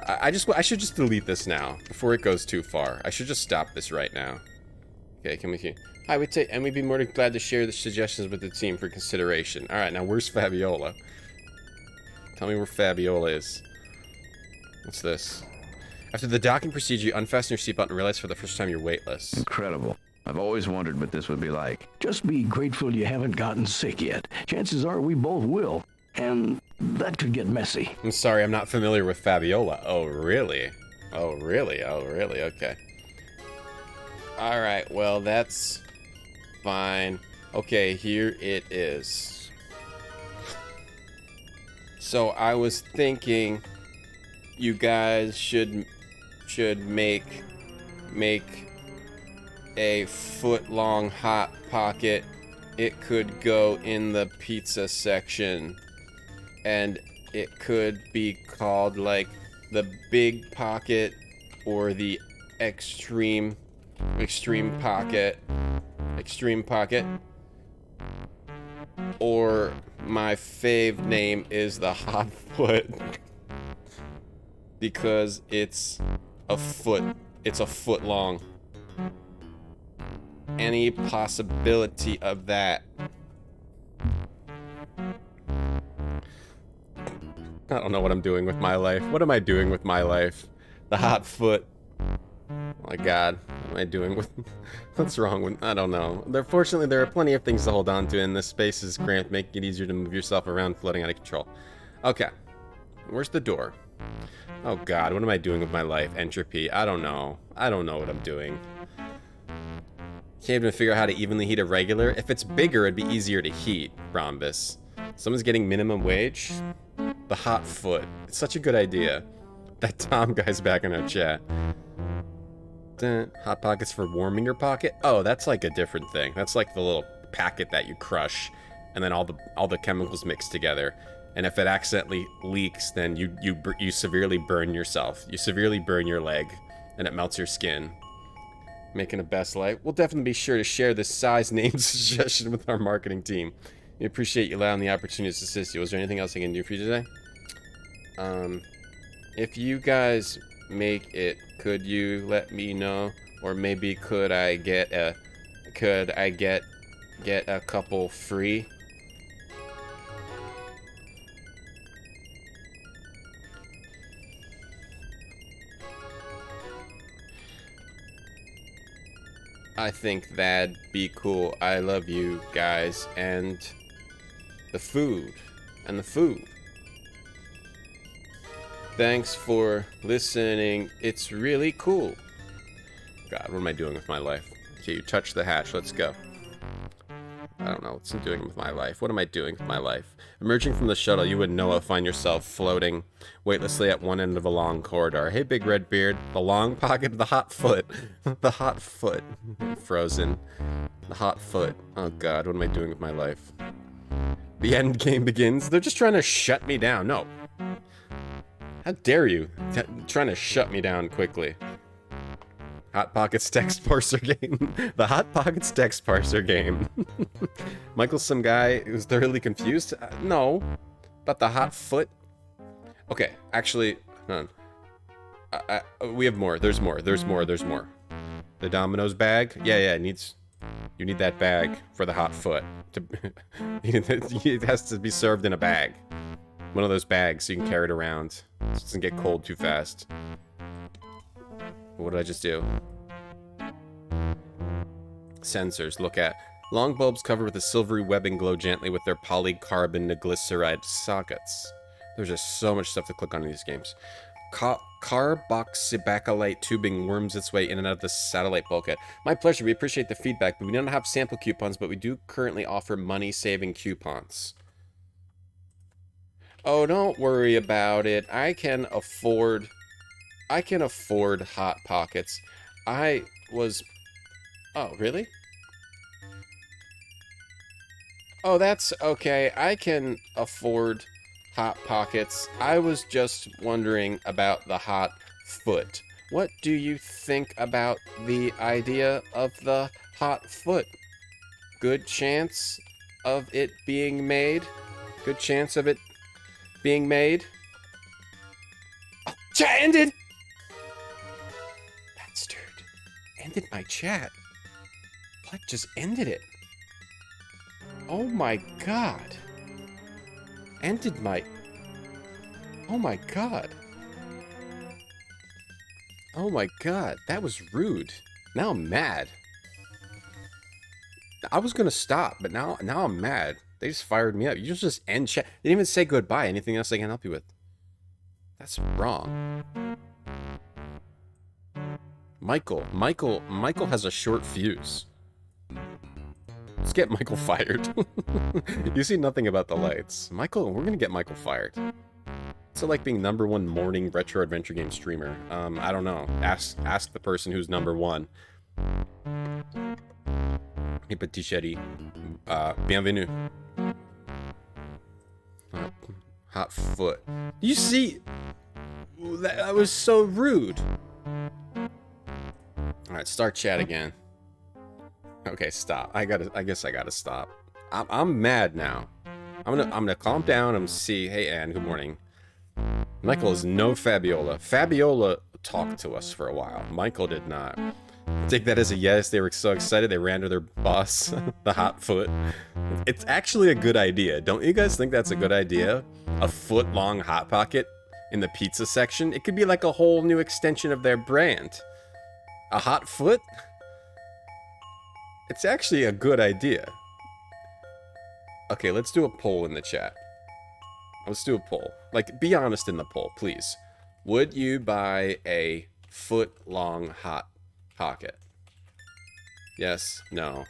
I should just delete this now before it goes too far. I should just stop this right now. Okay, can we see? Hi, we'd be more than glad to share the suggestions with the team for consideration. All right, now where's Fabiola? Tell me where Fabiola is. What's this? After the docking procedure, you unfasten your seatbelt and realize for the first time you're weightless. Incredible. I've always wondered what this would be like. Just be grateful you haven't gotten sick yet. Chances are we both will. And that could get messy. I'm sorry, I'm not familiar with Fabiola. Oh, really? Oh, really? Oh, really? Okay. Alright, well, that's fine. Okay, here it is. So, I was thinking you guys should make a foot-long Hot Pocket. It could go in the pizza section. And it could be called, like, the Big Pocket or the Extreme Pocket. Extreme Pocket. Or my fave name is the Hot Foot. Because it's a foot. It's a foot long. Any possibility of that? I don't know what I'm doing with my life. What am I doing with my life? The hot foot. Oh my god. What am I doing with... What's wrong with... I don't know. Fortunately, there are plenty of things to hold on to, and this space is cramped, making it easier to move yourself around, floating out of control. Okay. Where's the door? Oh god, what am I doing with my life? Entropy. I don't know. I don't know what I'm doing. Can't even figure out how to evenly heat a regular. If it's bigger, it'd be easier to heat. Rhombus. Someone's getting minimum wage? The hot foot. It's such a good idea. That Tom guy's back in our chat. Hot pockets for warming your pocket? Oh, that's like a different thing. That's like the little packet that you crush, and then all the chemicals mix together. And if it accidentally leaks, then you severely burn yourself. You severely burn your leg, and it melts your skin. Making a best life. We'll definitely be sure to share this size name suggestion with our marketing team. We appreciate you allowing the opportunity to assist you. Was there anything else I can do for you today? If you guys make it, could you let me know? Or maybe could I get a couple free? I think that'd be cool. I love you guys and the food. Thanks for listening. It's really cool. God, what am I doing with my life? Okay, you touch the hatch. Let's go. I don't know what's I'm doing with my life. What am I doing with my life? Emerging from the shuttle, you and Noah find yourself floating weightlessly at one end of a long corridor. Hey, Big Red Beard. The long pocket of the hot foot. The hot foot. Frozen. The hot foot. Oh, God, what am I doing with my life? The end game begins. They're just trying to shut me down. No. How dare you? Trying to shut me down quickly. Hot Pockets text parser game. The Hot Pockets text parser game. Michael's some guy who's thoroughly confused? No. About the hot foot? Okay, actually, no. We have more. There's more. The Domino's bag? Yeah, it needs... You need that bag for the hot foot. It has to be served in a bag. One of those bags so you can carry it around. So it doesn't get cold too fast. What did I just do? Sensors. Look at. Long bulbs covered with a silvery webbing glow gently with their polycarbon glyceride sockets. There's just so much stuff to click on in these games. Carboxybacolite tubing worms its way in and out of the satellite bulkhead. My pleasure. We appreciate the feedback, but we don't have sample coupons, but we do currently offer money-saving coupons. Oh, don't worry about it. I can afford Hot Pockets. Oh, really? Oh, that's okay. I can afford Hot Pockets. I was just wondering about the hot foot. What do you think about the idea of the hot foot? Good chance of it being made? Good chance of it being made? Oh, chat ended! Bastard. Ended my chat. What just ended it? Oh my god. Ended my... Oh my god. Oh my god. That was rude. Now I'm mad. I was gonna stop, but now I'm mad. They just fired me up. You just end chat. They didn't even say goodbye. Anything else I can help you with? That's wrong. Michael has a short fuse. Let's get Michael fired. You see nothing about the lights. Michael, we're gonna get Michael fired. What's it like being #1 morning retro adventure game streamer? I don't know. Ask the person who's #1. Hey, petit chéri. Bienvenue. Hot foot. You see? That was so rude. Alright, start chat again. Okay, stop. I guess I gotta stop. I'm mad now. I'm gonna calm down and see. Hey, Anne, good morning. Michael is no Fabiola. Fabiola talked to us for a while. Michael did not. Take that as a yes. They were so excited they ran to their boss, the hot foot. It's actually a good idea. Don't you guys think that's a good idea? A foot-long Hot Pocket in the pizza section? It could be like a whole new extension of their brand. A hot foot? It's actually a good idea. Okay, let's do a poll in the chat. Let's do a poll. Like, be honest in the poll, please. Would you buy a foot-long Hot Pocket? Yes, no.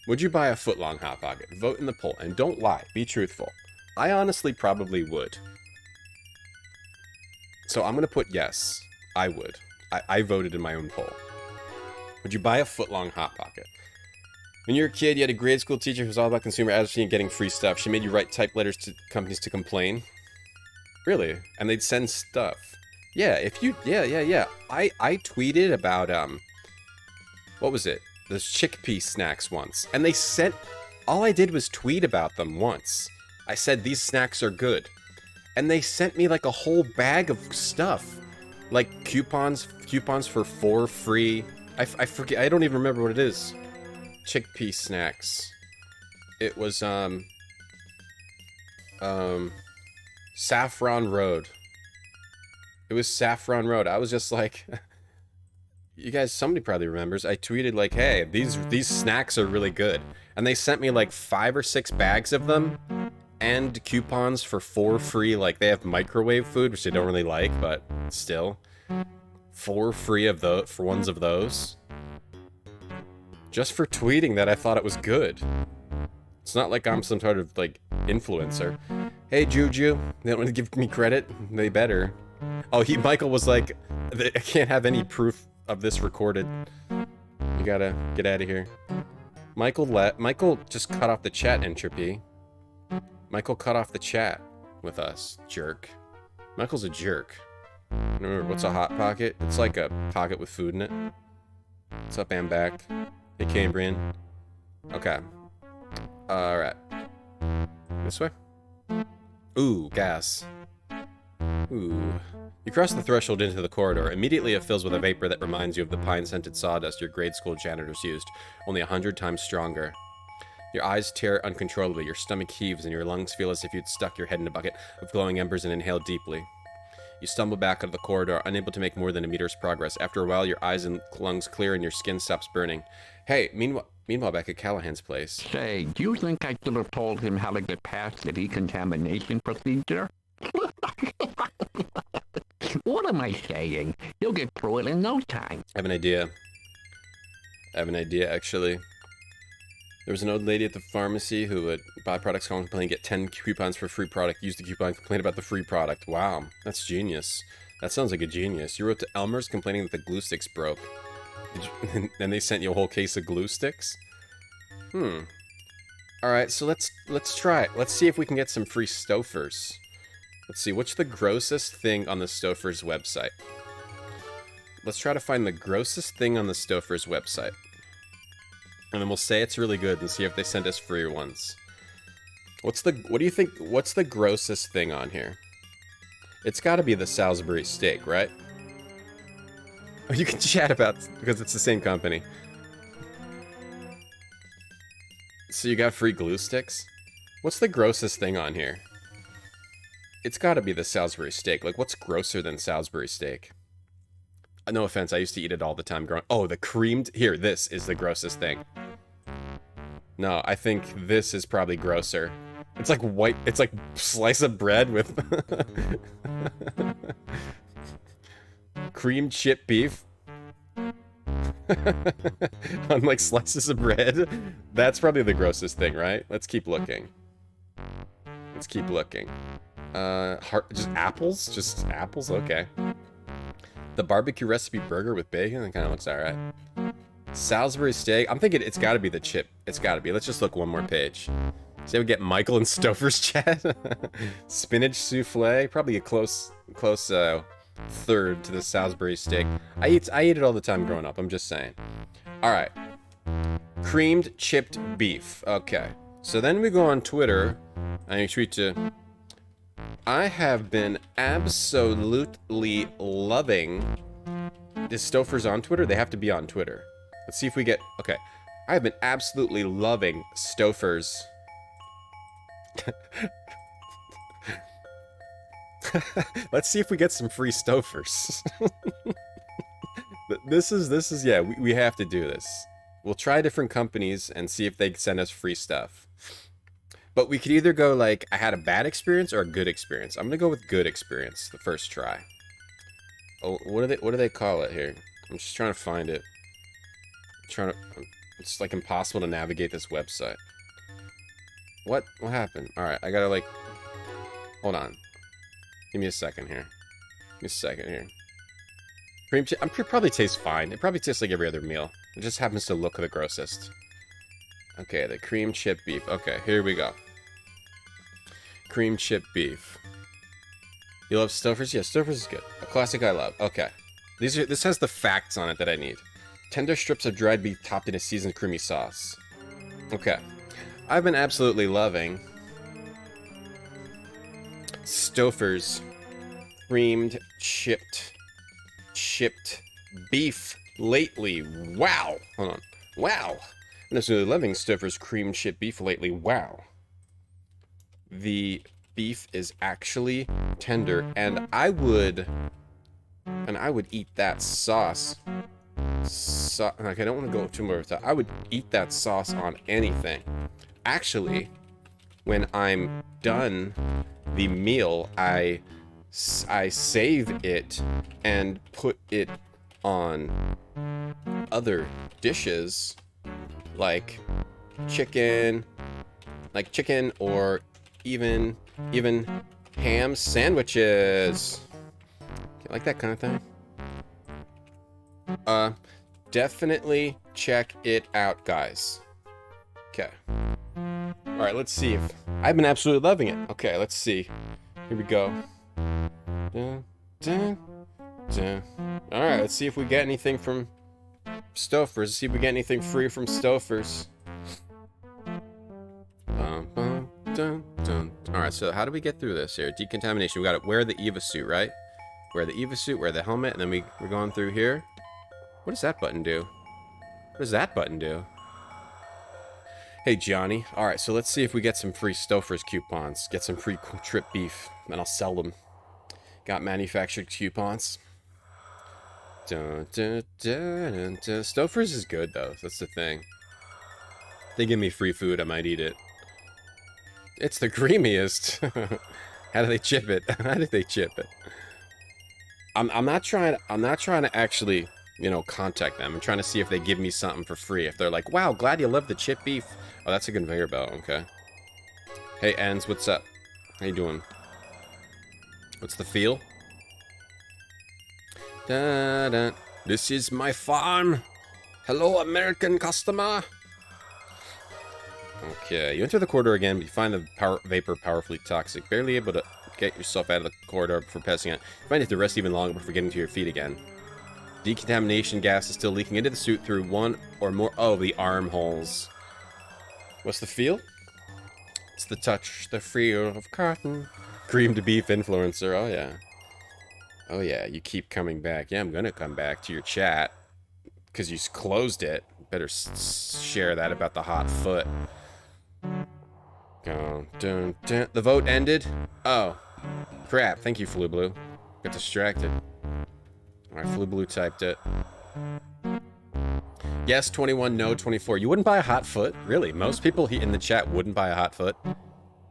Would you buy a foot-long Hot Pocket? Vote in the poll, and don't lie. Be truthful. I honestly probably would. So I'm gonna put yes. I would. I voted in my own poll. Would you buy a foot-long Hot Pocket? When you were a kid, you had a grade school teacher who was all about consumer advocacy and getting free stuff. She made you write type letters to companies to complain. Really? And they'd send stuff. Yeah, if you... Yeah. I tweeted about, what was it? Those chickpea snacks once. And they sent All I did was tweet about them once. I said these snacks are good. And they sent me like a whole bag of stuff. Like coupons for 4 free. I forget, I don't even remember what it is. Chickpea snacks. It was, Saffron Road. It was Saffron Road. I was just like, you guys, somebody probably remembers. I tweeted like, hey, these snacks are really good. And they sent me like 5 or 6 bags of them. And coupons for 4 free, like they have microwave food, which I don't really like, but still. 4 free of those, for ones of those. Just for tweeting that I thought it was good. It's not like I'm some sort of, like, influencer. Hey, Juju, they don't want to give me credit? They better. Oh, Michael was like, I can't have any proof of this recorded. You gotta get out of here. Michael just cut off the chat entropy. Michael cut off the chat with us, jerk. Michael's a jerk. Remember, what's a Hot Pocket? It's like a pocket with food in it. What's up, I'm back. Hey, Cambrian. Okay. Alright. This way? Ooh, gas. Ooh. You cross the threshold into the corridor. Immediately it fills with a vapor that reminds you of the pine-scented sawdust your grade school janitors used, only 100 times stronger. Your eyes tear uncontrollably, your stomach heaves, and your lungs feel as if you'd stuck your head in a bucket of glowing embers and inhaled deeply. You stumble back out of the corridor, unable to make more than a meter's progress. After a while, your eyes and lungs clear and your skin stops burning. Hey, meanwhile back at Callahan's place. Say, do you think I should have told him how to get past the decontamination procedure? What am I saying? He'll get through it in no time. I have an idea. Actually. There was an old lady at the pharmacy who would buy products, call and complain, get 10 coupons for free product, use the coupon, complain about the free product. Wow, that's genius. That sounds like a genius. You wrote to Elmer's complaining that the glue sticks broke. Then they sent you a whole case of glue sticks? Alright, so let's try it. Let's see if we can get some free Stofers. Let's see, what's the grossest thing on the Stofers website? Let's try to find the grossest thing on the Stofers website. And then we'll say it's really good and see if they send us free ones. What do you think, what's the grossest thing on here? It's gotta be the Salisbury steak, right? Oh, you can chat about, because it's the same company. So you got free glue sticks? What's the grossest thing on here? It's gotta be the Salisbury steak. Like, what's grosser than Salisbury steak? No offense, I used to eat it all the time growing. Oh, the creamed... Here, this is the grossest thing. No, I think this is probably grosser. It's like white... It's like slice of bread with... creamed chip beef. On like slices of bread. That's probably the grossest thing, right? Let's keep looking. Just apples? Just apples? Okay. The barbecue recipe burger with bacon? That kind of looks alright. Salisbury steak? I'm thinking it's gotta be the chip. It's gotta be. Let's just look one more page. See if we get Michael and Stouffer's chat. Spinach souffle? Probably a close third to the Salisbury steak. I eat it all the time growing up. I'm just saying. Alright. Creamed chipped beef. Okay. So then we go on Twitter and you tweet to... I have been absolutely loving... Is Stouffer's on Twitter? They have to be on Twitter. Let's see if we get... Okay. I have been absolutely loving Stouffer's... Let's see if we get some free Stouffer's. This is yeah, we have to do this. We'll try different companies and see if they send us free stuff. But we could either go like, I had a bad experience or a good experience. I'm gonna go with good experience the first try. Oh, what do they call it here? I'm just trying to find it. It's like impossible to navigate this website. What happened? Alright, I gotta like, hold on. Give me a second here. Cream chip, probably tastes fine. It probably tastes like every other meal. It just happens to look the grossest. Okay, the cream chip beef. Okay, here we go. Cream chip beef. You love Stouffer's? Yeah, Stouffer's is good. A classic I love. Okay. This has the facts on it that I need. Tender strips of dried beef topped in a seasoned creamy sauce. Okay. I've been absolutely loving Stouffer's creamed chipped beef lately. Wow. Hold on. Wow. I'm absolutely loving Stouffer's creamed chipped beef lately. Wow. The beef is actually tender, and I would eat that sauce. Okay, I don't want to go too much with that. I would eat that sauce on anything. Actually, when I'm done the meal, I save it and put it on other dishes like chicken or even ham sandwiches. You like that kind of thing? Definitely check it out, guys. Okay. Alright, let's see if... I've been absolutely loving it. Okay, let's see. Here we go. Dun, dun, dun. Alright, let's see if we get anything from Stouffer's. Let's see if we get anything free from Stouffer's. Alright, so how do we get through this here? Decontamination. We gotta wear the Eva suit, right? Wear the Eva suit, wear the helmet, and then we're going through here. What does that button do? What does that button do? Hey, Johnny. Alright, so let's see if we get some free Stouffer's coupons. Get some free trip beef, and I'll sell them. Got manufactured coupons. Dun, dun, dun, dun, dun. Stouffer's is good, though. That's the thing. They give me free food, I might eat it. It's the creamiest. How do they chip it? How do they chip it? I'm not trying to actually, you know, contact them. I'm trying to see if they give me something for free. If they're like, wow, glad you love the chip beef. Oh, that's a conveyor belt, okay. Hey, Enz, what's up? How you doing? What's the feel? Da, da. This is my farm. Hello, American customer. Okay, you enter the corridor again, but you find the vapor powerfully toxic. Barely able to get yourself out of the corridor before passing out. You find you have to rest even longer before getting to your feet again. Decontamination gas is still leaking into the suit through one or more of the armholes. What's the feel? It's the touch, the feel of cotton. Creamed beef influencer, oh yeah. Oh yeah, you keep coming back. Yeah, I'm gonna come back to your chat. Because you closed it. Better share that about the hot foot. Dun, dun, dun. The vote ended? Oh. Crap, thank you, Flu Blue. Got distracted. Alright, Flu Blue typed it. Yes, 21, no, 24. You wouldn't buy a hot foot? Really? Most people in the chat wouldn't buy a hot foot?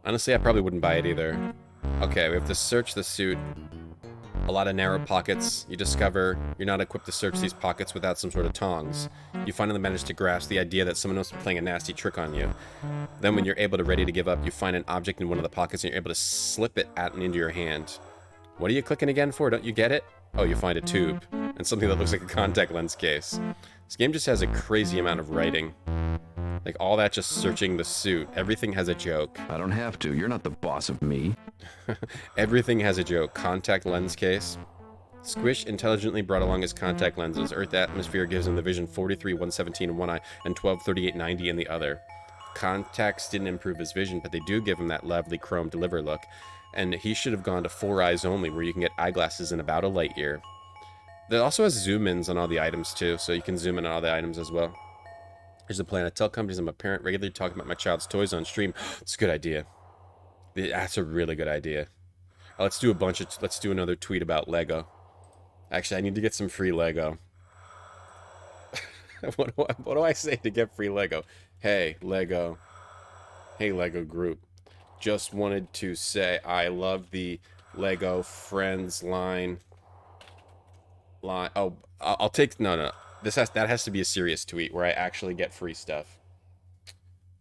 Honestly, I probably wouldn't buy it either. Okay, we have to search the suit. A lot of narrow pockets. You discover you're not equipped to search these pockets without some sort of tongs. You finally manage to grasp the idea that someone else is playing a nasty trick on you. Then when you're ready to give up, you find an object in one of the pockets and you're able to slip it out and into your hand. What are you clicking again for? Don't you get it? Oh, you find a tube. And something that looks like a contact lens case. This game just has a crazy amount of writing. Like, all that just searching the suit. Everything has a joke. I don't have to. You're not the boss of me. Everything has a joke. Contact lens case. Squish intelligently brought along his contact lenses. Earth atmosphere gives him the vision 43, 117 in one eye, and 12, 38, 90 in the other. Contacts didn't improve his vision, but they do give him that lovely chrome deliver look. And he should have gone to 4 eyes only, where you can get eyeglasses in about a light year. It also has zoom-ins on all the items, too, so you can zoom in on all the items as well. Here's a plan. I tell companies I'm a parent, regularly talking about my child's toys on stream. It's a good idea. That's a really good idea. Let's do let's do another tweet about Lego. Actually, I need to get some free Lego. What do I say to get free Lego? Hey, Lego. Hey, Lego group. Just wanted to say I love the Lego Friends line. Oh, I'll take... No. That has to be a serious tweet where I actually get free stuff.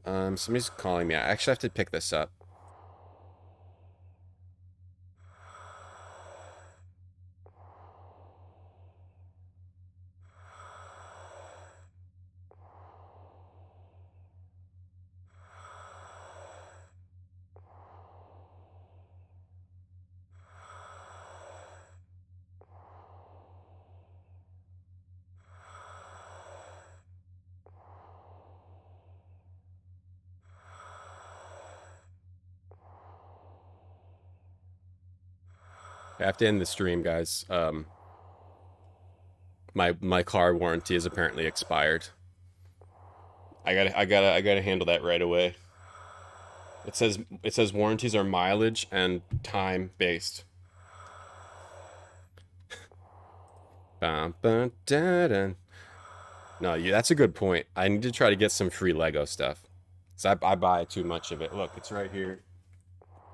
Somebody's calling me. I actually have to pick this up. I have to end the stream, guys. My car warranty is apparently expired. I gotta handle that right away. It says warranties are mileage and time based. No, that's a good point. I need to try to get some free Lego stuff. So I buy too much of it. Look, it's right here.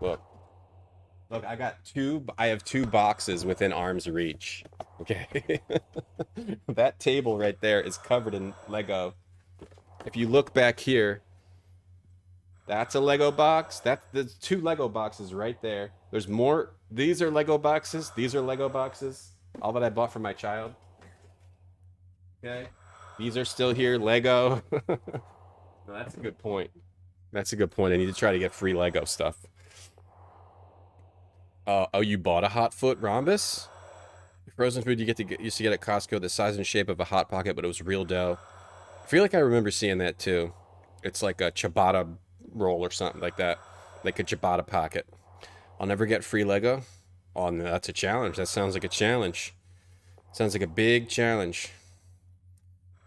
Look, I have 2 boxes within arm's reach. Okay, that table right there is covered in Lego. If you look back here, that's a Lego box. There's 2 Lego boxes right there. There's more. These are Lego boxes. These are Lego boxes. All that I bought for my child. Okay. These are still here. Lego. No, that's a good point. That's a good point. I need to try to get free Lego stuff. Oh, you bought a Hot Foot rhombus? Frozen food you used to get at Costco, the size and shape of a Hot Pocket, but it was real dough. I feel like I remember seeing that too. It's like a ciabatta roll or something like that. Like a ciabatta pocket. I'll never get free Lego. Oh, no, that's a challenge. That sounds like a challenge. Sounds like a big challenge.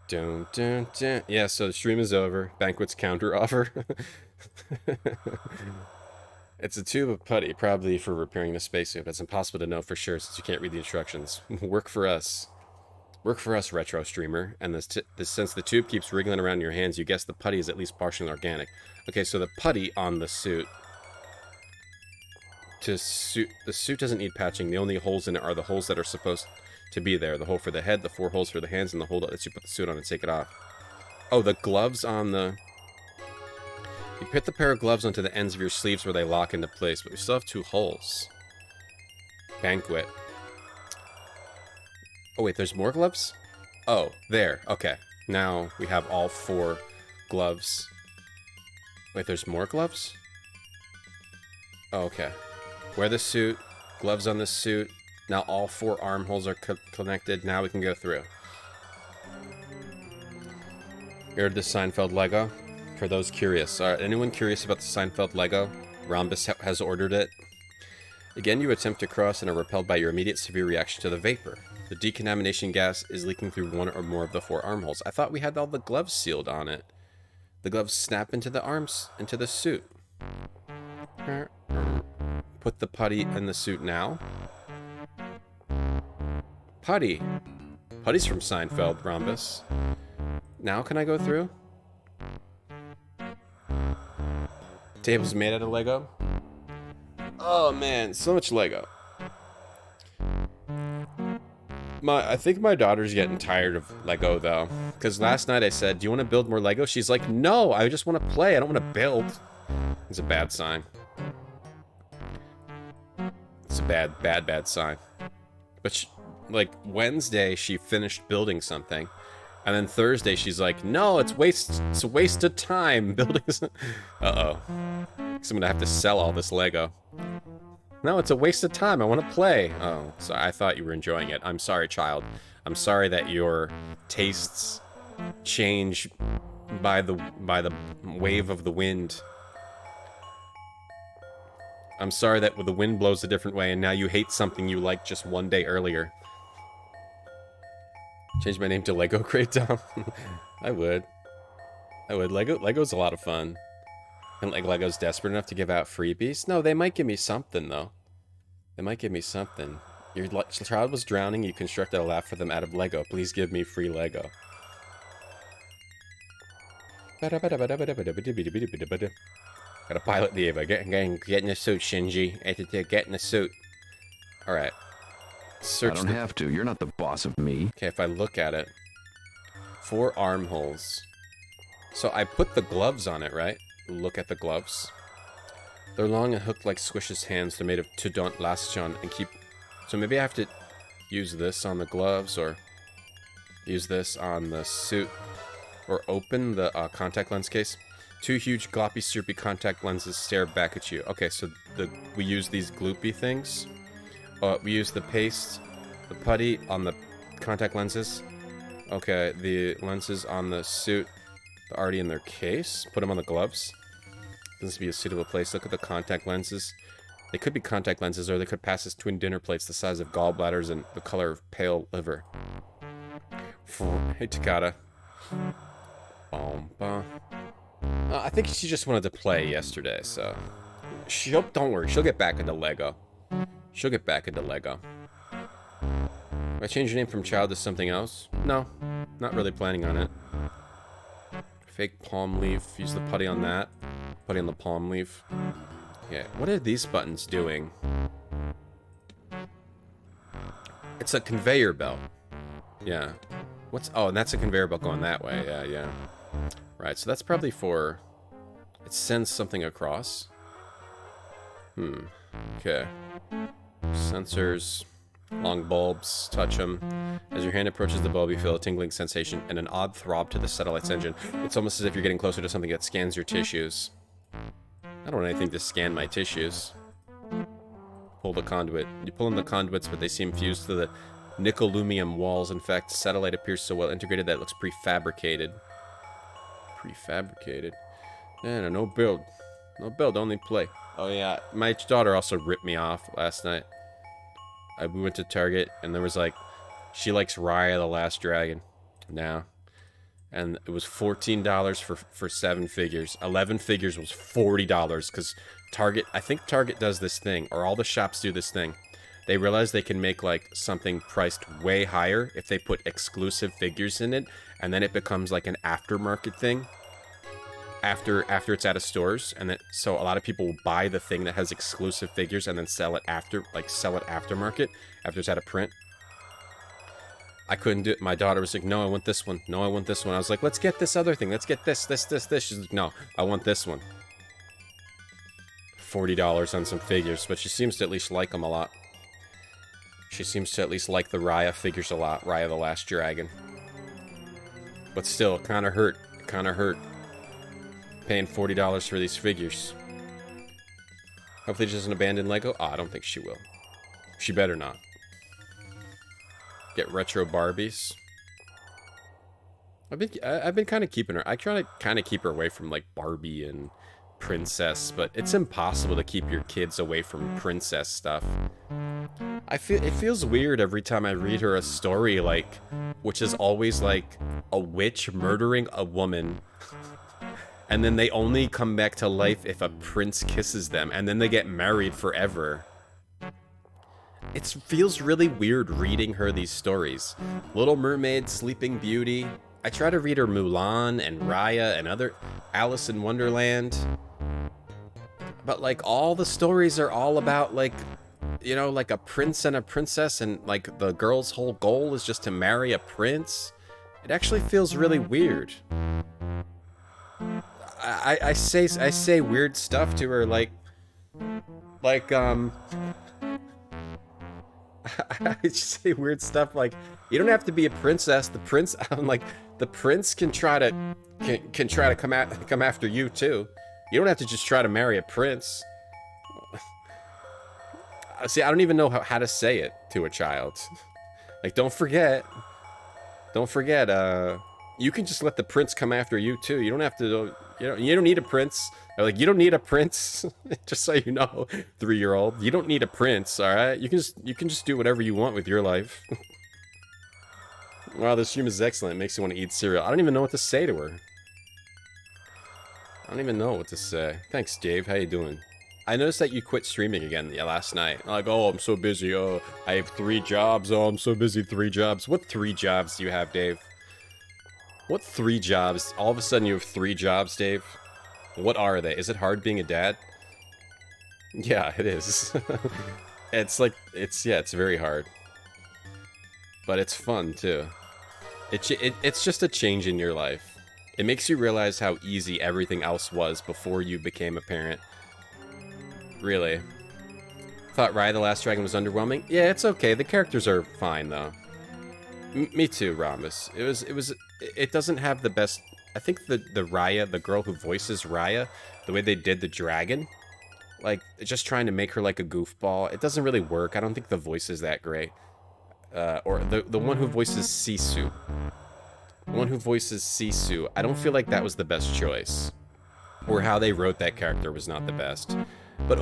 Dun, dun, dun. Yeah, so the stream is over. Banquet's counter offer. It's a tube of putty, probably for repairing the spacesuit. It's impossible to know for sure since you can't read the instructions. Work for us. Work for us, retro streamer. And since the tube keeps wriggling around in your hands, you guess the putty is at least partially organic. Okay, so the putty on the suit. The suit doesn't need patching. The only holes in it are the holes that are supposed to be there. The hole for the head, the 4 holes for the hands, and the hole that lets you put the suit on and take it off. Oh, the gloves on the... You put the pair of gloves onto the ends of your sleeves where they lock into place, but we still have 2 holes. Banquet. Oh, wait, there's more gloves? Oh, there. Okay. Now we have all 4 gloves. Wait, there's more gloves? Oh, okay. Wear the suit. Gloves on the suit. Now all 4 armholes are connected. Now we can go through. Here, the Seinfeld Lego. For those curious. Anyone curious about the Seinfeld Lego? Rhombus has ordered it. Again, you attempt to cross and are repelled by your immediate severe reaction to the vapor. The decontamination gas is leaking through 1 or more of the 4 armholes. I thought we had all the gloves sealed on it. The gloves snap into the arms, into the suit. Put the putty in the suit now. Putty. Putty's from Seinfeld, Rhombus. Now can I go through? Table's made out of Lego. Oh man, so much Lego. I think my daughter's getting tired of Lego though. Because last night I said, do you want to build more Lego? She's like, no, I just want to play. I don't want to build. It's a bad sign. It's a bad sign. But like Wednesday, she finished building something. And then Thursday, she's like, no, it's a waste of time building something. Uh-oh. So I'm gonna have to sell all this Lego. No, it's a waste of time. I want to play. Oh, so I thought you were enjoying it. I'm sorry, child. I'm sorry that your tastes change by the wave of the wind. I'm sorry that the wind blows a different way and now you hate something you liked just 1 day earlier. Change my name to Lego Crate Tom. I would. Lego's a lot of fun. And like Lego's desperate enough to give out freebies? No, they might give me something though. They might give me something. Your child was drowning, you constructed a laugh for them out of Lego. Please give me free Lego. Gotta pilot the Ava. Get in the suit, Shinji. Get in the suit. Alright. I don't have to. You're not the boss of me. Okay, if I look at it. 4 armholes. So I put the gloves on it, right? Look at the gloves. They're long and hooked like Squish's hands. They're made of Tudont Lastion and keep... So maybe I have to use this on the gloves or use this on the suit. Or open the contact lens case. 2 huge gloppy syrupy contact lenses stare back at you. Okay, so we use these gloopy things. We use the paste, the putty on the contact lenses. Okay, the lenses on the suit are already in their case. Put them on the gloves. This would be a suitable place. Look at the contact lenses. They could be contact lenses, or they could pass as twin dinner plates the size of gallbladders and the color of pale liver. Hey, Takata. I think she just wanted to play yesterday, so... Don't worry, she'll get back into Lego. She'll get back into Lego. Will I change your name from child to something else? No, not really planning on it. Fake palm leaf, use the putty on that. Putty on the palm leaf. Okay, what are these buttons doing? It's a conveyor belt. Yeah. Oh, and that's a conveyor belt going that way. Yeah. Right, so that's probably for... It sends something across. Okay. Sensors. Long bulbs. Touch them. As your hand approaches the bulb, you feel a tingling sensation and an odd throb to the satellite's engine. It's almost as if you're getting closer to something that scans your tissues. I don't want anything to scan my tissues. Pull the conduit. You pull in the conduits, but they seem fused to the nickelumium walls. In fact, the satellite appears so well integrated that it looks prefabricated. Prefabricated? Yeah, no build. No build, only play. Oh yeah, my daughter also ripped me off last night. We went to Target, and there was like... She likes Raya the Last Dragon now. And it was $14 for 7 figures. 11 figures was $40, because Target... I think Target does this thing, or all the shops do this thing. They realize they can make like something priced way higher if they put exclusive figures in it, and then it becomes like an aftermarket thing after it's out of stores. And then so a lot of people will buy the thing that has exclusive figures and then sell it aftermarket after it's out of print. I couldn't do it. My daughter was like, no, I want this one. No, I want this one. I was like, let's get this other thing. Let's get this. She's like, no, I want this one. $40 on some figures, but she seems to at least like them a lot. She seems to at least like the Raya figures a lot. Raya the Last Dragon. But still, it kind of hurt. Paying $40 for these figures. Hopefully she doesn't abandon Lego. Oh, I don't think she will. She better not. Get retro Barbies. I've been kind of keeping her. I try to kind of keep her away from like Barbie and princess, but it's impossible to keep your kids away from princess stuff. It feels weird every time I read her a story, like, which is always like a witch murdering a woman, and then they only come back to life if a prince kisses them, and then they get married forever. It feels really weird reading her these stories. Little Mermaid, Sleeping Beauty. I try to read her Mulan and Raya and other Alice in Wonderland. But like all the stories are all about like, you know, like a prince and a princess, and like the girl's whole goal is just to marry a prince. It actually feels really weird. I say weird stuff to her like I just say weird stuff like, you don't have to be a princess. The prince, I'm like, the prince can try to come after you too. You don't have to just try to marry a prince. See, I don't even know how to say it to a child. Like, don't forget, you can just let the prince come after you too. You don't have to, you don't need a prince. They're like, you don't need a prince. Just so you know, 3-year-old, you don't need a prince. All right, you can just do whatever you want with your life. Wow, this stream is excellent. It makes you want to eat cereal. I don't even know what to say to her. I don't even know what to say. Thanks, Dave. How you doing? I noticed that you quit streaming again last night. Like, oh, I'm so busy. Oh, I have 3 jobs. Oh, I'm so busy. 3 jobs. What 3 jobs do you have, Dave? What 3 jobs? All of a sudden you have 3 jobs, Dave? What are they? Is it hard being a dad? Yeah, it is. It's very hard. But it's fun, too. It's just a change in your life. It makes you realize how easy everything else was before you became a parent. Really. Thought Raya the Last Dragon was underwhelming? Yeah, it's okay. The characters are fine, though. Me too, Rhombus. It doesn't have the best... I think the Raya, the girl who voices Raya, the way they did the dragon, like, just trying to make her like a goofball, it doesn't really work. I don't think the voice is that great. Or the one who voices Sisu. The one who voices Sisu, I don't feel like that was the best choice. Or how they wrote that character was not the best. But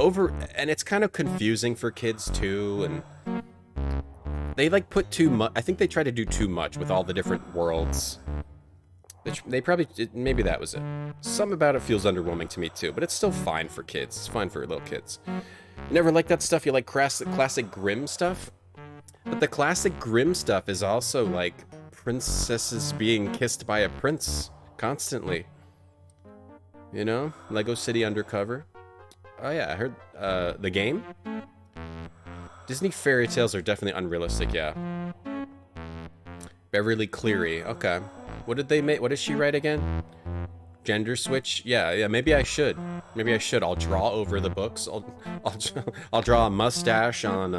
and it's kind of confusing for kids too, and they like put too much. I think they try to do too much with all the different worlds. They probably, maybe that was it. Something about it feels underwhelming to me too, but it's still fine for kids. It's fine for little kids. You never like that stuff? You like classic Grimm stuff? But the classic Grimm stuff is also like princesses being kissed by a prince constantly. You know? Lego City Undercover. Oh yeah, I heard the game? Disney fairy tales are definitely unrealistic, yeah. Beverly Cleary, okay. What did they make? What did she write again? Gender switch? Yeah, maybe I should. Maybe I should. I'll draw over the books. I'll draw a mustache on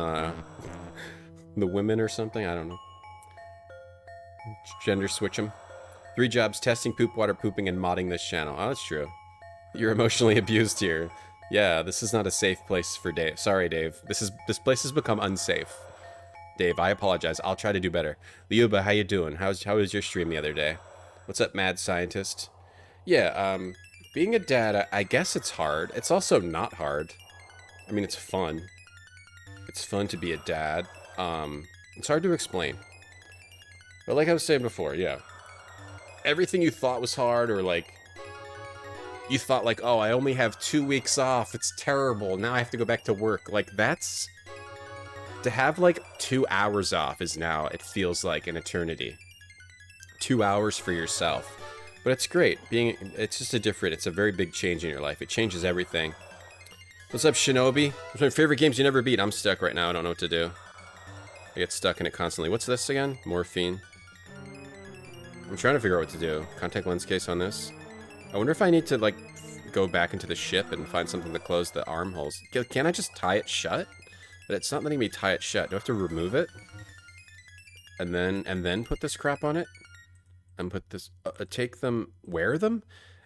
the women or something. I don't know. Gender switch them. 3 jobs: testing, poop, water, pooping, and modding this channel. Oh, that's true. You're emotionally abused here. Yeah, this is not a safe place for Dave. Sorry, Dave. This place has become unsafe. Dave, I apologize. I'll try to do better. Liuba, how you doing? How was your stream the other day? What's up, mad scientist? Yeah, being a dad, I guess it's hard. It's also not hard. I mean, it's fun. It's fun to be a dad. It's hard to explain. But like I was saying before, yeah. Everything you thought was hard, or like, you thought like, oh, I only have 2 weeks off. It's terrible. Now I have to go back to work. Like, that's... To have like 2 hours off is now, it feels like an eternity. 2 hours for yourself. But it's great. It's just it's a very big change in your life. It changes everything. What's up, Shinobi? What's my favorite games you never beat? I'm stuck right now. I don't know what to do. I get stuck in it constantly. What's this again? Morphine. I'm trying to figure out what to do. Contact lens case on this. I wonder if I need to, like, go back into the ship and find something to close the armholes. Can't I just tie it shut? But it's not letting me tie it shut. Do I have to remove it? And then put this crap on it? And put this... take them... Wear them?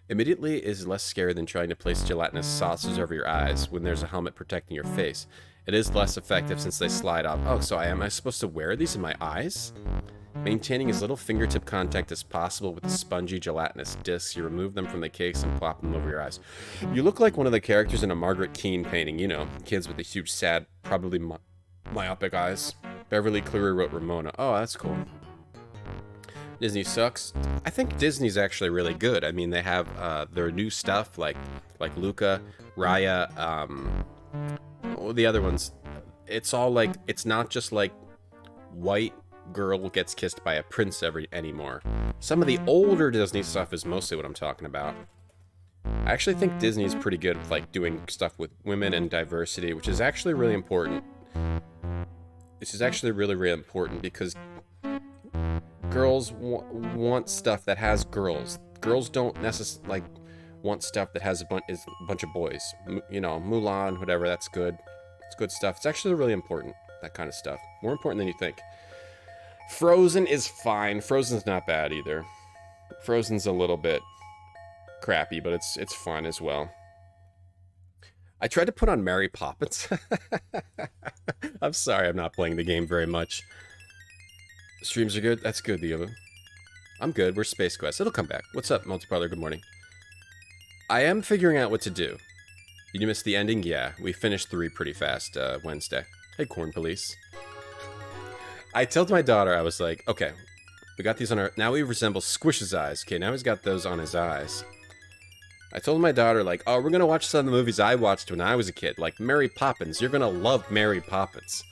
Immediately is less scary than trying to place gelatinous saucers over your eyes when there's a helmet protecting your face. It is less effective since they slide off. Oh, so am I supposed to wear these in my eyes? Maintaining as little fingertip contact as possible with the spongy gelatinous discs, you remove them from the case and plop them over your eyes. You look like one of the characters in a Margaret Keane painting, you know, kids with the huge, sad, probably myopic eyes. Beverly Cleary wrote Ramona. Oh, that's cool. Disney sucks. I think Disney's actually really good. I mean, they have their new stuff like Luca, Raya, the other ones. It's all like, it's not just like white girl gets kissed by a prince anymore. Some of the older Disney stuff is mostly what I'm talking about. I actually think Disney's pretty good with like doing stuff with women and diversity, which is actually really important. This is actually really, really important because girls want stuff that has girls. Girls don't necessarily like want stuff that has a bunch of boys. You know, Mulan, whatever, that's good. It's good stuff. It's actually really important, that kind of stuff. More important than you think. Frozen is fine. Frozen's not bad either. Frozen's a little bit crappy, but it's fun as well. I tried to put on Mary Poppins. I'm sorry, I'm not playing the game very much. Streams are good? That's good, Diego. I'm good. We're Space Quest. It'll come back. What's up, Multiparler? Good morning. I am figuring out what to do. Did you miss the ending? Yeah, we finished 3 pretty fast Wednesday. Hey, Corn Police. I told my daughter, I was like, okay, we got these on our... Now we resemble Squish's eyes. Okay, now he's got those on his eyes. I told my daughter, like, oh, we're going to watch some of the movies I watched when I was a kid. Like Mary Poppins. You're going to love Mary Poppins.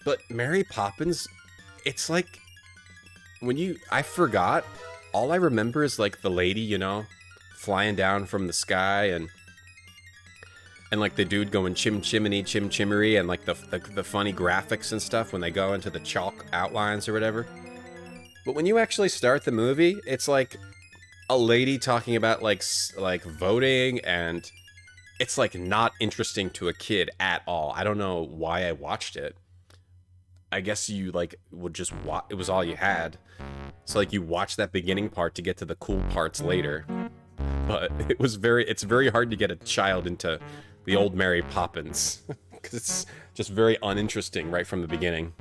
But Mary Poppins, it's like... I forgot. All I remember is, like, the lady, you know, flying down from the sky and like the dude going chim chimney, chim chimmery, and like the funny graphics and stuff when they go into the chalk outlines or whatever. But when you actually start the movie, it's like a lady talking about like voting, and it's like not interesting to a kid at all. I don't know why I watched it. I guess you like would just watch. It was all you had. So like you watch that beginning part to get to the cool parts later. But it's very hard to get a child into the old Mary Poppins, because it's just very uninteresting right from the beginning.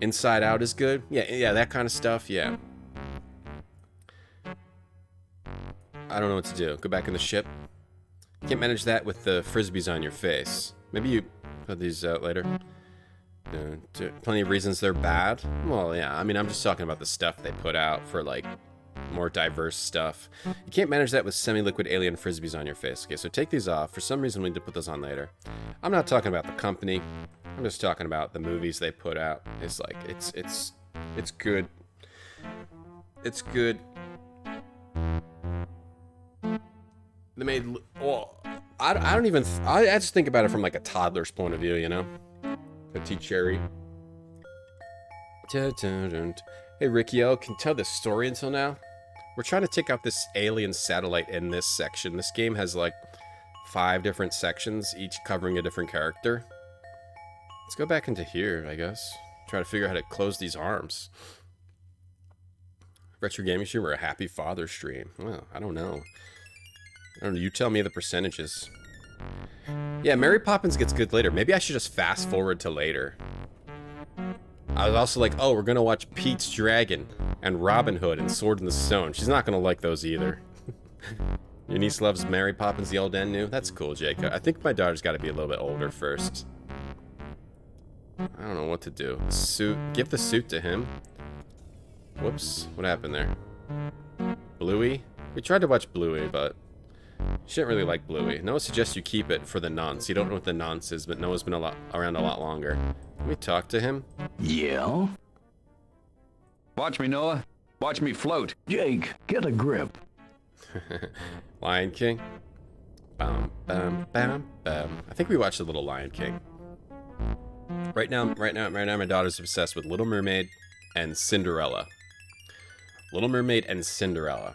Inside Out is good. Yeah, that kind of stuff, yeah. I don't know what to do. Go back in the ship. Can't manage that with the frisbees on your face. Maybe you put these out later. Plenty of reasons they're bad. Well, yeah, I mean, I'm just talking about the stuff they put out for, like, more diverse stuff. You can't manage that with semi-liquid alien frisbees on your face. Okay, so take these off. For some reason, we need to put those on later. I'm not talking about the company. I'm just talking about the movies they put out. It's like, it's good. It's good. They made, well, I don't even, I just think about it from like a toddler's point of view, you know? Petite cherry. Hey, Riccio, can you tell this story until now? We're trying to take out this alien satellite in this section. This game has like 5 different sections, each covering a different character. Let's go back into here, I guess. Try to figure out how to close these arms. Retro gaming stream or a happy father stream? Well, I don't know. I don't know, you tell me the percentages. Yeah, Mary Poppins gets good later. Maybe I should just fast forward to later. I was also like, oh, we're gonna watch Pete's Dragon and Robin Hood and Sword in the Stone. She's not gonna like those either. Your niece loves Mary Poppins the Old and New? That's cool, Jacob. I think my daughter's gotta be a little bit older first. I don't know what to do. Suit. Give the suit to him. Whoops. What happened there? Bluey? We tried to watch Bluey, but she didn't really like Bluey. Noah suggests you keep it for the nonce. You don't know what the nonce is, but Noah's been around a lot longer. Can we talk to him? Yeah? Watch me, Noah. Watch me float. Jake, get a grip. Lion King? Bum, bum, bum, bum. I think we watched a little Lion King. Right now, my daughter's obsessed with Little Mermaid and Cinderella. Little Mermaid and Cinderella,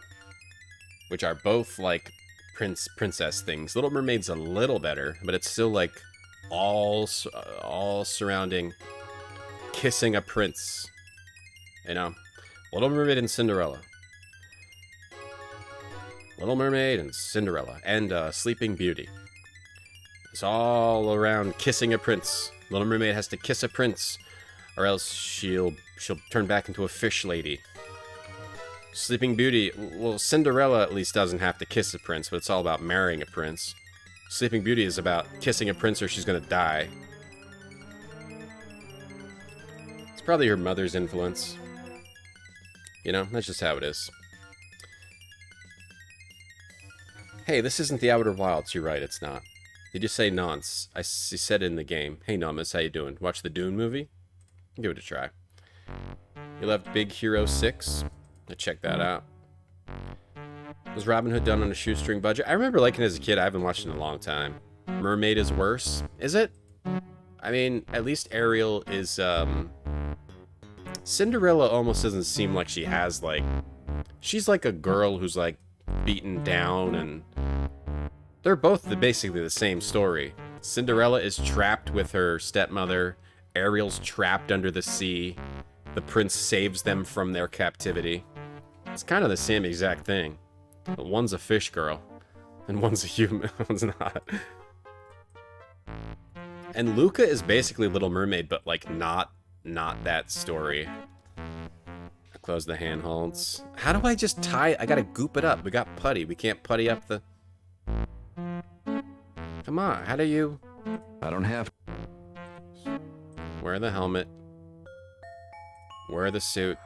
which are both like princess things. Little Mermaid's a little better, but it's still like all surrounding kissing a prince. You know, Little Mermaid and Cinderella. Little Mermaid and Cinderella and Sleeping Beauty. It's all around kissing a prince. Little Mermaid has to kiss a prince, or else she'll turn back into a fish lady. Sleeping Beauty, well, Cinderella at least doesn't have to kiss a prince, but it's all about marrying a prince. Sleeping Beauty is about kissing a prince or she's gonna die. It's probably her mother's influence. You know, that's just how it is. Hey, this isn't the Outer Wilds. You're right, it's not. Did you say nonce? I said in the game. Hey, Nomus, how you doing? Watch the Dune movie? Give it a try. You left Big Hero 6? Check that out. Was Robin Hood done on a shoestring budget? I remember liking it as a kid. I haven't watched it in a long time. Mermaid is worse. Is it? I mean, at least Ariel is, Cinderella almost doesn't seem like she has, like... She's like a girl who's, like, beaten down, and... They're both basically the same story. Cinderella is trapped with her stepmother. Ariel's trapped under the sea. The prince saves them from their captivity. It's kind of the same exact thing. But one's a fish girl, and one's a human. One's not. And Luca is basically Little Mermaid, but like not that story. Close the handholds. How do I just tie? I gotta goop it up. We got putty. We can't putty up the... Come on, how do you... I don't have... Wear the helmet. Wear the suit.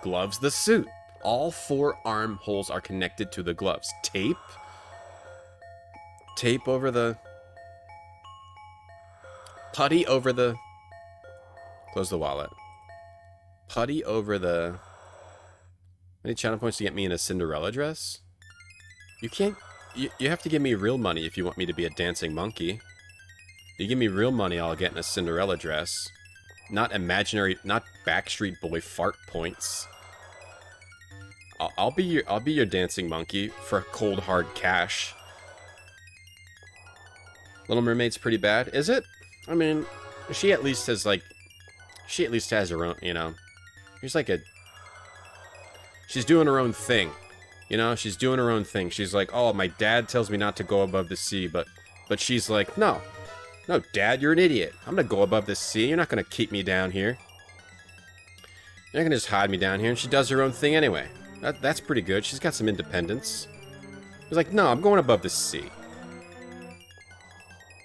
Gloves the suit. All 4 armholes are connected to the gloves. Tape? Tape over the... Putty over the... Close the wallet. Putty over the... Any channel points to get me in a Cinderella dress? You can't... You have to give me real money if you want me to be a dancing monkey. You give me real money, I'll get in a Cinderella dress. Not imaginary... Not Backstreet Boy fart points. I'll be your dancing monkey for cold hard cash. Little Mermaid's pretty bad, is it? I mean, she at least has like, she at least has her own, you know. She's like a, she's doing her own thing, you know. She's doing her own thing. She's like, oh, my dad tells me not to go above the sea, but she's like, no, Dad, you're an idiot. I'm gonna go above the sea. You're not gonna keep me down here. You're not gonna just hide me down here. And she does her own thing anyway. That's pretty good. She's got some independence. He's like, no, I'm going above the sea.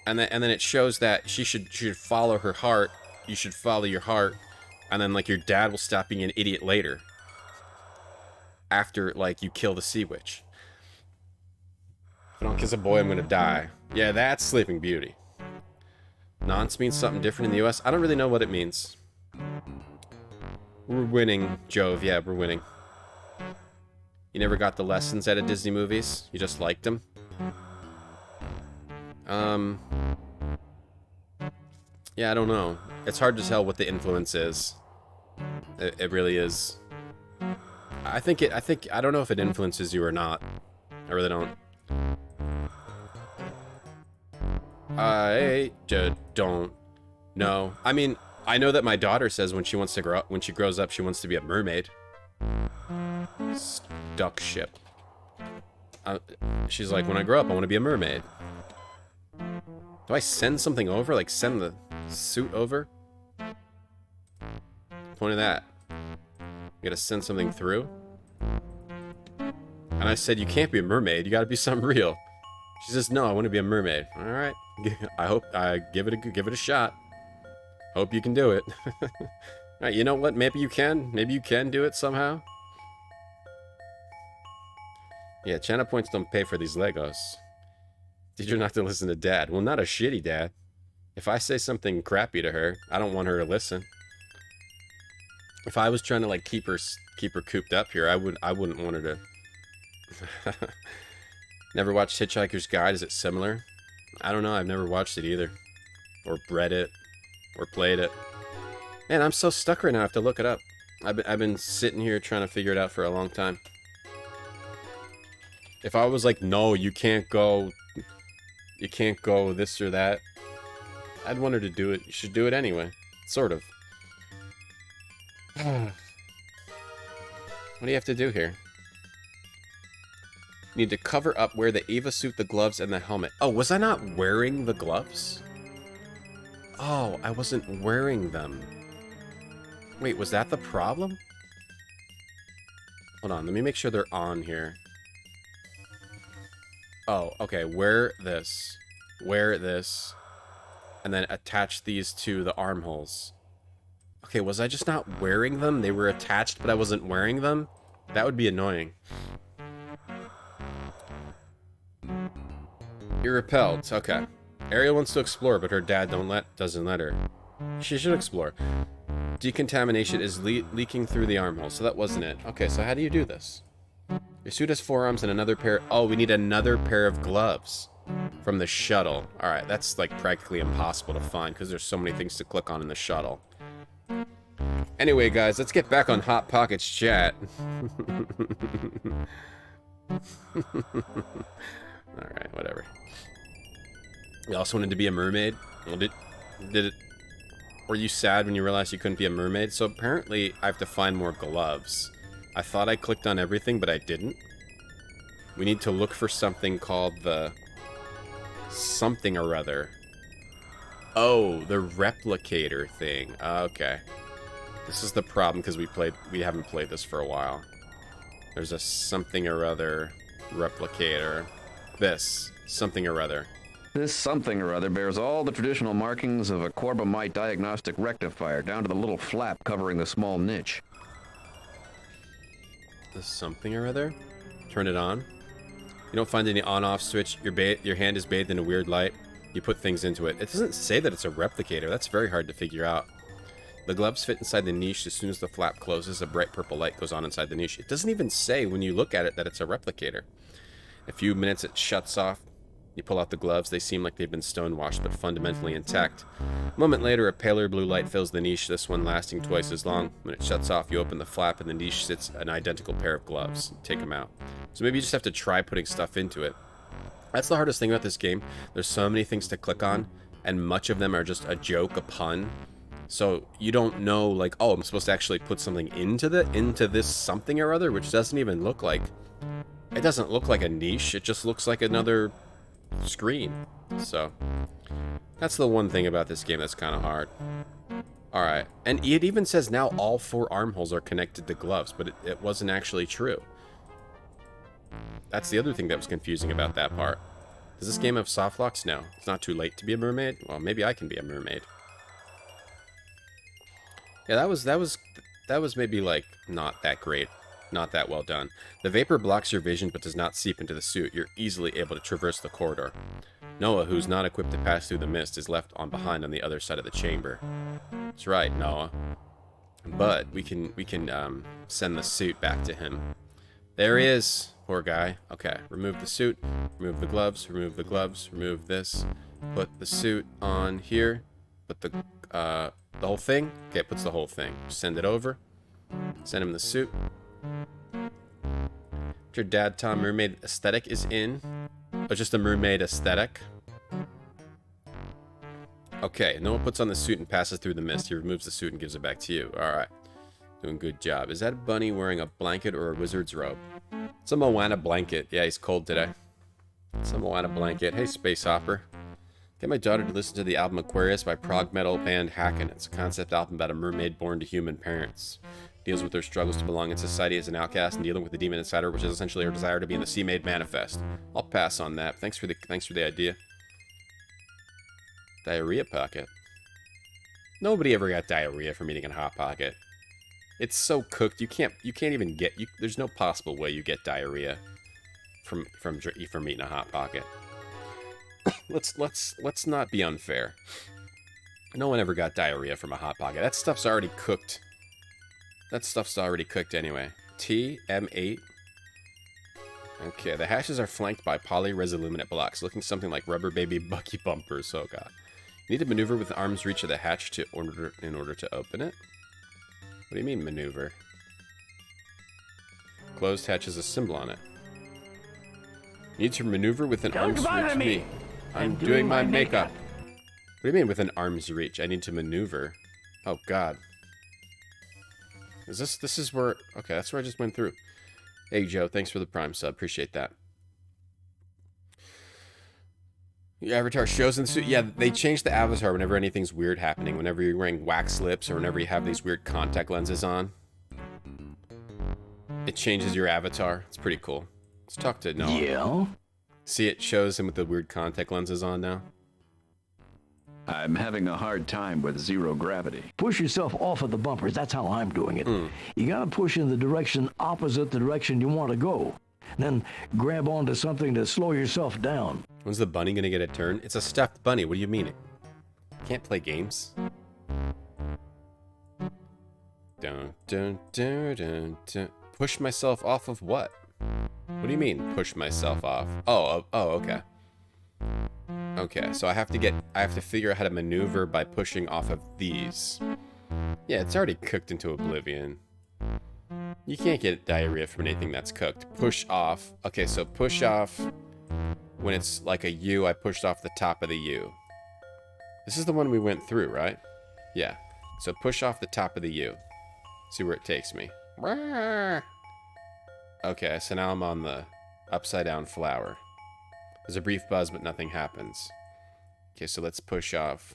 and then it shows that she should follow her heart. You should follow your heart, and then like your dad will stop being an idiot later. After like you kill the sea witch. If I don't kiss a boy, I'm gonna die. Yeah, that's Sleeping Beauty. Nonce means something different in the U.S. I don't really know what it means. We're winning, Jove. Yeah, we're winning. You never got the lessons out of Disney movies? You just liked them? Yeah, I don't know. It's hard to tell what the influence is. It really is. I don't know if it influences you or not. I really don't. I don't know. I mean, I know that my daughter says when she grows up, she wants to be a mermaid. Stuck ship. She's like, when I grow up, I want to be a mermaid. Do I send something over? Like, send the suit over? Point of that. You gotta send something through? And I said, you can't be a mermaid. You gotta be something real. She says, no, I want to be a mermaid. All right. I hope give it a shot. Hope you can do it. All right, you know what? Maybe you can. Maybe you can do it somehow. Yeah, China points don't pay for these Legos. Did you not to listen to Dad? Well, not a shitty dad. If I say something crappy to her, I don't want her to listen. If I was trying to like keep her cooped up here, I wouldn't want her to. Never watched Hitchhiker's Guide. Is it similar? I don't know. I've never watched it either, or read it, or played it. Man, I'm so stuck right now. I have to look it up. I've been sitting here trying to figure it out for a long time. If I was like, no, you can't go this or that, I'd want her to do it. You should do it anyway. Sort of. What do you have to do here? You need to cover up wear the Eva suit, the gloves, and the helmet. Oh, was I not wearing the gloves? Oh, I wasn't wearing them. Wait, was that the problem? Hold on, let me make sure they're on here. Oh, okay, wear this, and then attach these to the armholes. Okay, was I just not wearing them? They were attached, but I wasn't wearing them? That would be annoying. You're repelled. Okay. Ariel wants to explore, but her dad doesn't let her. She should explore. Decontamination is leaking through the armhole, so that wasn't it. Okay, so how do you do this? Your suit has 4 arms and another pair. Oh, we need another pair of gloves from the shuttle. All right, that's like practically impossible to find because there's so many things to click on in the shuttle. Anyway, guys, let's get back on Hot Pockets chat. All right, whatever. You also wanted to be a mermaid? Well, did it? Were you sad when you realized you couldn't be a mermaid? So apparently, I have to find more gloves. I thought I clicked on everything, but I didn't. We need to look for something called the something or other. Oh, the replicator thing. Okay. This is the problem because we haven't played this for a while. There's a something or other replicator. This something or other. This something or other bears all the traditional markings of a Corbomite diagnostic rectifier, down to the little flap covering the small niche. The something or other? Turn it on. You don't find any on-off switch. Your hand is bathed in a weird light. You put things into it. It doesn't say that it's a replicator. That's very hard to figure out. The gloves fit inside the niche. As soon as the flap closes, a bright purple light goes on inside the niche. It doesn't even say when you look at it that it's a replicator. In a few minutes, it shuts off. You pull out the gloves. They seem like they've been stonewashed, but fundamentally intact. A moment later, a paler blue light fills the niche, this one lasting twice as long. When it shuts off, you open the flap, and the niche sits an identical pair of gloves. Take them out. So maybe you just have to try putting stuff into it. That's the hardest thing about this game. There's so many things to click on, and much of them are just a joke, a pun. So you don't know, like, oh, I'm supposed to actually put something into this something or other, which doesn't even look like... It doesn't look like a niche. It just looks like another screen. So that's the one thing about this game that's kind of hard. Alright, and it even says now all 4 armholes are connected to gloves, but it wasn't actually true. That's the other thing that was confusing about that part. Does this game have soft locks? No. It's not too late to be a mermaid. Well, maybe I can be a mermaid. Yeah, that was maybe like not that great. Not that well done. The vapor blocks your vision but does not seep into the suit. You're easily able to traverse the corridor. Noah, who's not equipped to pass through the mist, is left on behind on the other side of the chamber. That's right, Noah. But we can send the suit back to him. There he is. Poor guy. Okay, remove the suit, remove the gloves, remove the gloves, remove this. Put the suit on here. Put the whole thing. Okay, it puts the whole thing. Send it over. Send him the suit. Your dad, Tom, mermaid aesthetic is in. Or just a mermaid aesthetic. Okay, Noah puts on the suit and passes through the mist. He removes the suit and gives it back to you. Alright. Doing good job. Is that a bunny wearing a blanket or a wizard's robe? It's a Moana blanket. Yeah, he's cold today. It's a Moana blanket. Hey, Space Hopper. Get my daughter to listen to the album Aquarius by prog metal band Hacken. It's a concept album about a mermaid born to human parents. Deals with her struggles to belong in society as an outcast and dealing with the demon inside her, which is essentially her desire to be in the Sea Maid Manifest. I'll pass on that. Thanks for the idea. Diarrhea pocket. Nobody ever got diarrhea from eating a hot pocket. It's so cooked you can't even get there's no possible way you get diarrhea from eating a hot pocket. let's not be unfair. No one ever got diarrhea from a hot pocket. That stuff's already cooked. That stuff's already cooked anyway. TM8. Okay, the hashes are flanked by poly-resilluminate blocks, looking something like rubber baby Bucky bumpers. Oh god. You need to maneuver with the arm's reach of the hatch in order to open it. What do you mean, maneuver? Closed hatch has a symbol on it. You need to maneuver with an arm's reach. Me. I'm doing my makeup. What do you mean with an arm's reach? I need to maneuver. Oh god. This is where... Okay, that's where I just went through. Hey, Joe, thanks for the Prime sub. Appreciate that. Your avatar shows in the suit. Yeah, they changed the avatar whenever anything's weird happening. Whenever you're wearing wax lips or whenever you have these weird contact lenses on. It changes your avatar. It's pretty cool. Let's talk to Noah. Yeah? See, it shows him with the weird contact lenses on now. I'm having a hard time with zero gravity. Push yourself off of the bumpers. That's how I'm doing it. You gotta push in the direction opposite the direction you want to go. Then grab onto something to slow yourself down. When's the bunny gonna get a turn? It's a stuffed bunny. What do you mean? Can't play games. Dun, dun, dun, dun, dun. Push myself off of what? What do you mean, push myself off? Oh, okay. Okay, so I have to figure out how to maneuver by pushing off of these. Yeah, it's already cooked into oblivion. You can't get diarrhea from anything that's cooked. Push off. Okay, so push off. When it's like a U, I pushed off the top of the U. This is the one we went through, right? Yeah. So push off the top of the U. See where it takes me. Okay, so now I'm on the upside down flower. There's a brief buzz, but nothing happens. Okay, so let's push off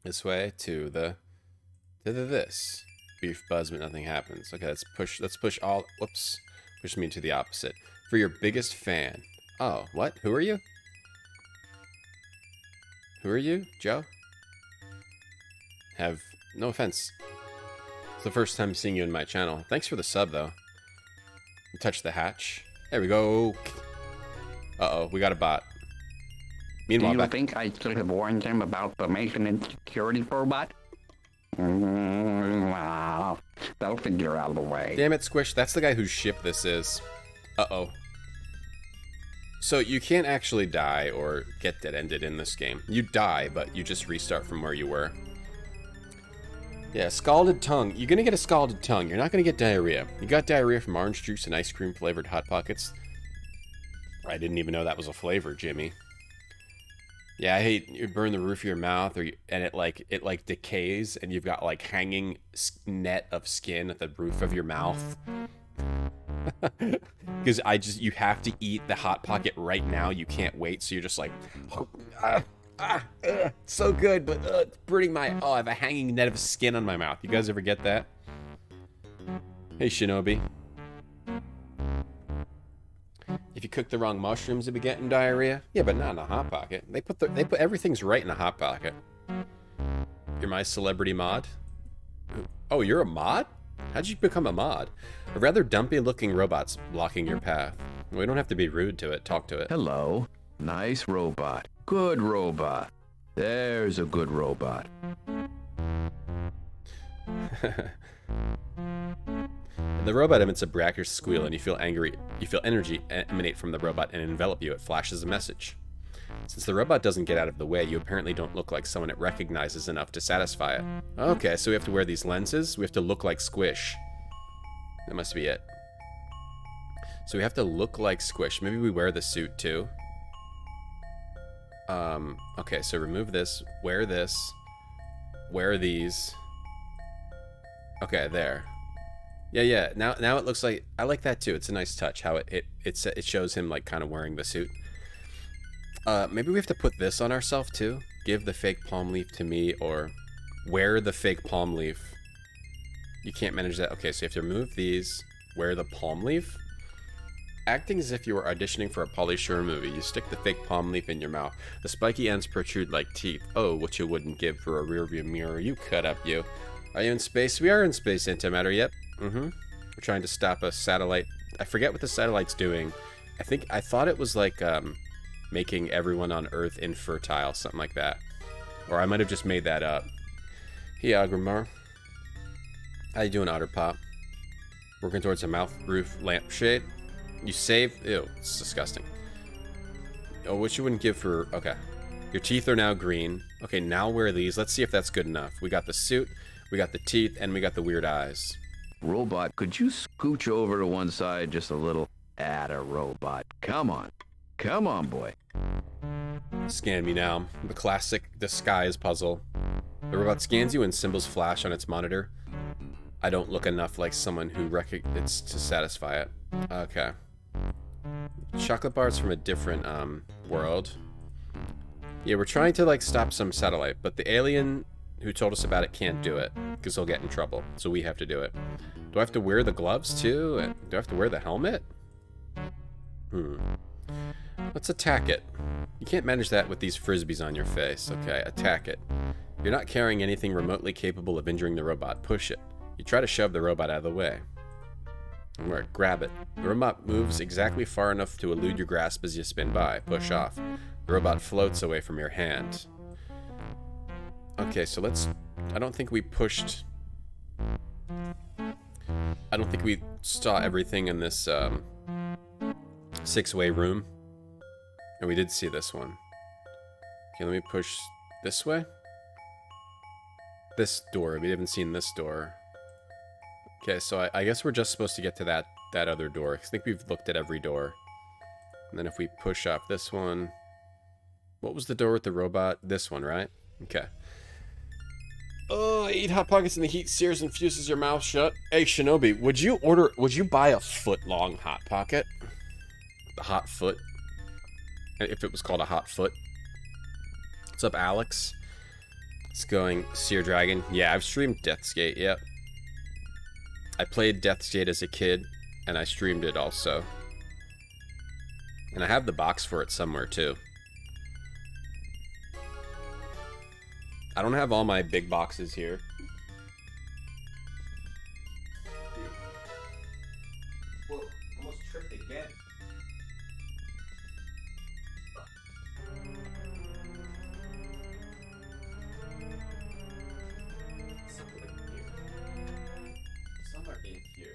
this way to this. Brief buzz, but nothing happens. Okay, let's push all, whoops. Push me to the opposite. For your biggest fan. Oh, what? Who are you? Who are you, Joe? Have no offense. It's the first time seeing you in my channel. Thanks for the sub, though. Touch the hatch. There we go. Uh-oh, we got a bot. Meanwhile, Do you think I should have warned him about the maintenance security robot? Wow. They'll figure out a way. Damn it, Squish. That's the guy whose ship this is. Uh-oh. So you can't actually die or get dead-ended in this game. You die, but you just restart from where you were. Yeah, scalded tongue. You're gonna get a scalded tongue. You're not gonna get diarrhea. You got diarrhea from orange juice and ice cream flavored Hot Pockets. I didn't even know that was a flavor, Jimmy. Yeah, I hate you burn the roof of your mouth, and it like decays, and you've got like hanging net of skin at the roof of your mouth. Because you have to eat the Hot Pocket right now. You can't wait, so you're just like, so good, but it's burning my. Oh, I have a hanging net of skin on my mouth. You guys ever get that? Hey, Shinobi. If you cook the wrong mushrooms, you'll be getting diarrhea. Yeah, but not in a hot pocket. They put everything's right in a hot pocket. You're my celebrity mod. Oh, you're a mod? How'd you become a mod? A rather dumpy-looking robot's blocking your path. We don't have to be rude to it. Talk to it. Hello. Nice robot. Good robot. There's a good robot. The robot emits a brackish squeal, and you feel angry. You feel energy emanate from the robot and envelop you. It flashes a message. Since the robot doesn't get out of the way, you apparently don't look like someone it recognizes enough to satisfy it. Okay, so we have to wear these lenses. We have to look like Squish. That must be it. So we have to look like Squish. Maybe we wear the suit too. Okay, so remove this. Wear this. Wear these. Okay, there. Yeah. Now it looks like, I like that too. It's a nice touch how it shows him like kind of wearing the suit. Maybe we have to put this on ourselves too. Give the fake palm leaf to me, or wear the fake palm leaf. You can't manage that. Okay, so you have to remove these. Wear the palm leaf. Acting as if you were auditioning for a Pauly Shore movie, you stick the fake palm leaf in your mouth. The spiky ends protrude like teeth. Oh, what you wouldn't give for a rearview mirror. You cut up, you. Are you in space? We are in space, antimatter. Yep. We're trying to stop a satellite. I forget what the satellite's doing. I thought it was like making everyone on Earth infertile, something like that. Or I might have just made that up. Hey, Agrimar. How you doing, Otterpop? Working towards a mouth roof lampshade. You save. Ew, it's disgusting. Oh, what you wouldn't give for. Okay. Your teeth are now green. Okay, now wear these. Let's see if that's good enough. We got the suit, we got the teeth, and we got the weird eyes. Robot, could you scooch over to one side just a little? Atta robot. Come on. Come on, boy. Scan me now. The classic disguise puzzle. The robot scans you and symbols flash on its monitor. I don't look enough like someone who it's to satisfy it. Okay. Chocolate bars from a different world. Yeah, we're trying to like stop some satellite, but the alien who told us about it can't do it because he'll get in trouble. So we have to do it. Do I have to wear the gloves too? And do I have to wear the helmet? Let's attack it. You can't manage that with these frisbees on your face. Okay, attack it. You're not carrying anything remotely capable of injuring the robot. Push it. You try to shove the robot out of the way. Alright, grab it. The robot moves exactly far enough to elude your grasp as you spin by. Push off. The robot floats away from your hand. Okay, so let's... I don't think we pushed... I don't think we saw everything in this six-way room. And we did see this one. Okay, let me push this way. This door. We haven't seen this door. Okay, so I guess we're just supposed to get to that other door. I think we've looked at every door. And then if we push up this one... What was the door with the robot? This one, right? Okay. Oh, 8 Hot Pockets in the heat sears and fuses your mouth shut. Hey, Shinobi, would you buy a foot-long Hot Pocket? The Hot Foot. If it was called a Hot Foot. What's up, Alex? It's going Seer Dragon. Yeah, I've streamed Death's Gate, yep. I played Death's Gate as a kid, and I streamed it also. And I have the box for it somewhere, too. I don't have all my big boxes here. Whoa, almost tripped again. Somewhere in here.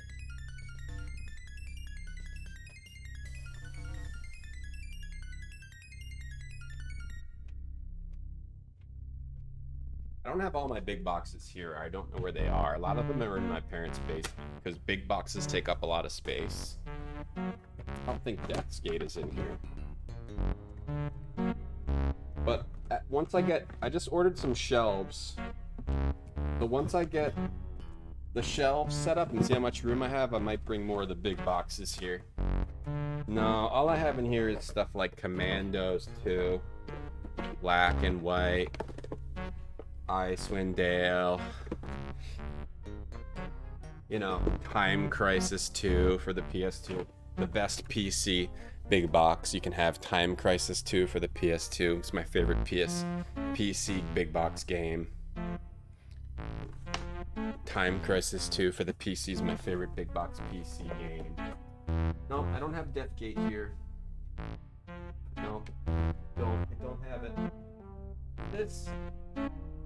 I don't have all my big boxes here. I don't know where they are. A lot of them are in my parents' basement because big boxes take up a lot of space. I don't think Death's Gate is in here. But once I just ordered some shelves. But once I get the shelves set up and see how much room I have, I might bring more of the big boxes here. No, all I have in here is stuff like Commandos 2, Black and White, Icewind Dale, you know, Time Crisis 2 for the PS2, the best PC big box. You can have Time Crisis 2 for the PS2. It's my favorite PC big box game. Time Crisis 2 for the PC is my favorite big box PC game. No, I don't have Deathgate here. No, I don't have it. This.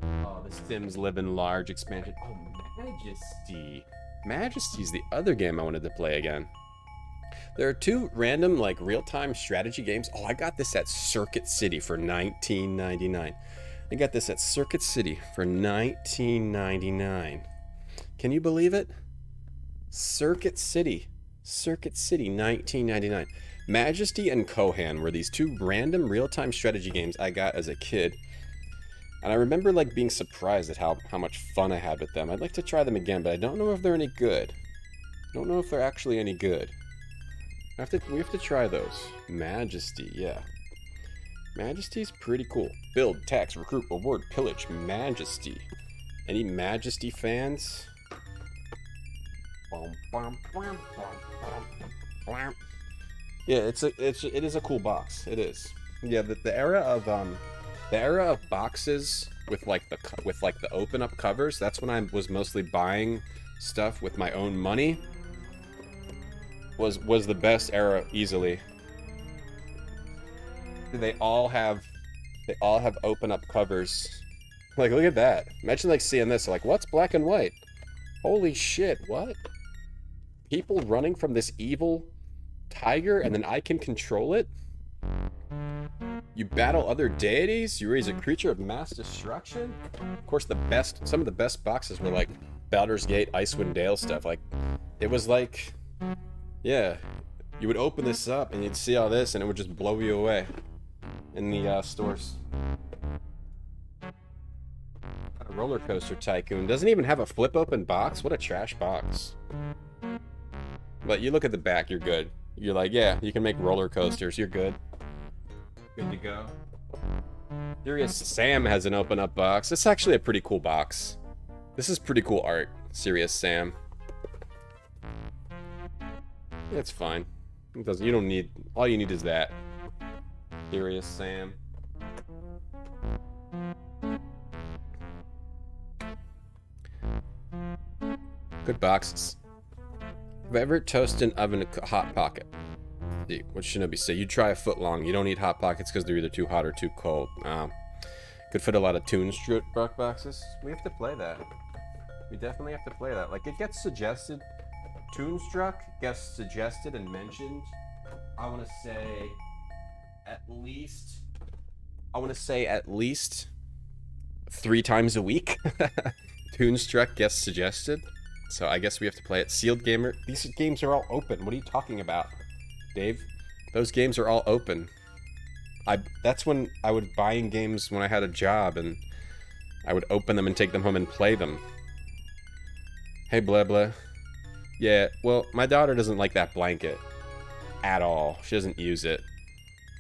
Oh, the Sims Live in Large expansion. Oh, Majesty. Majesty's the other game I wanted to play again. There are two random, like, real-time strategy games. Oh, I got this at Circuit City for $19.99. I got this at Circuit City for $19.99. Can you believe it? Circuit City, $19.99. Majesty and Callahan were these two random real-time strategy games I got as a kid. And I remember, like, being surprised at how much fun I had with them. I'd like to try them again, but I don't know if they're any good. I don't know if they're actually any good. We have to try those. Majesty, yeah. Majesty's pretty cool. Build, tax, recruit, reward, pillage, Majesty. Any Majesty fans? Yeah, it is a cool box. It is. Yeah, the era of boxes with the open up covers. That's when I was mostly buying stuff with my own money. Was the best era easily. They all have open up covers. Like, look at that. Imagine like seeing this, like, what's black and white? Holy shit, what? People running from this evil tiger and then I can control it? You battle other deities? You raise a creature of mass destruction? Of course, some of the best boxes were like Baldur's Gate, Icewind Dale stuff. Like, it was like, yeah, you would open this up and you'd see all this and it would just blow you away in the stores. A Roller Coaster Tycoon doesn't even have a flip open box. What a trash box. But you look at the back, you're good. You're like, yeah, you can make roller coasters. You're good. Good to go. Serious Sam has an open up box. It's actually a pretty cool box. This is pretty cool art. Serious Sam. It's fine. It doesn't. You don't need. All you need is that. Serious Sam. Good boxes. Have I ever toasted an oven a hot pocket? See, what Shinobi say? You try a foot long. You don't need hot pockets because they're either too hot or too cold. Could fit a lot of Toonstruck boxes. We have to play that. We definitely have to play that. Like, it gets suggested. Toonstruck gets suggested and mentioned. I want to say at least 3 times a week. Toonstruck gets suggested. So I guess we have to play it. Sealed Gamer. These games are all open. What are you talking about, Dave? Those games are all open. That's when I would buying games when I had a job, and I would open them and take them home and play them. Hey, blah blah. Yeah, well, my daughter doesn't like that blanket at all. She doesn't use it.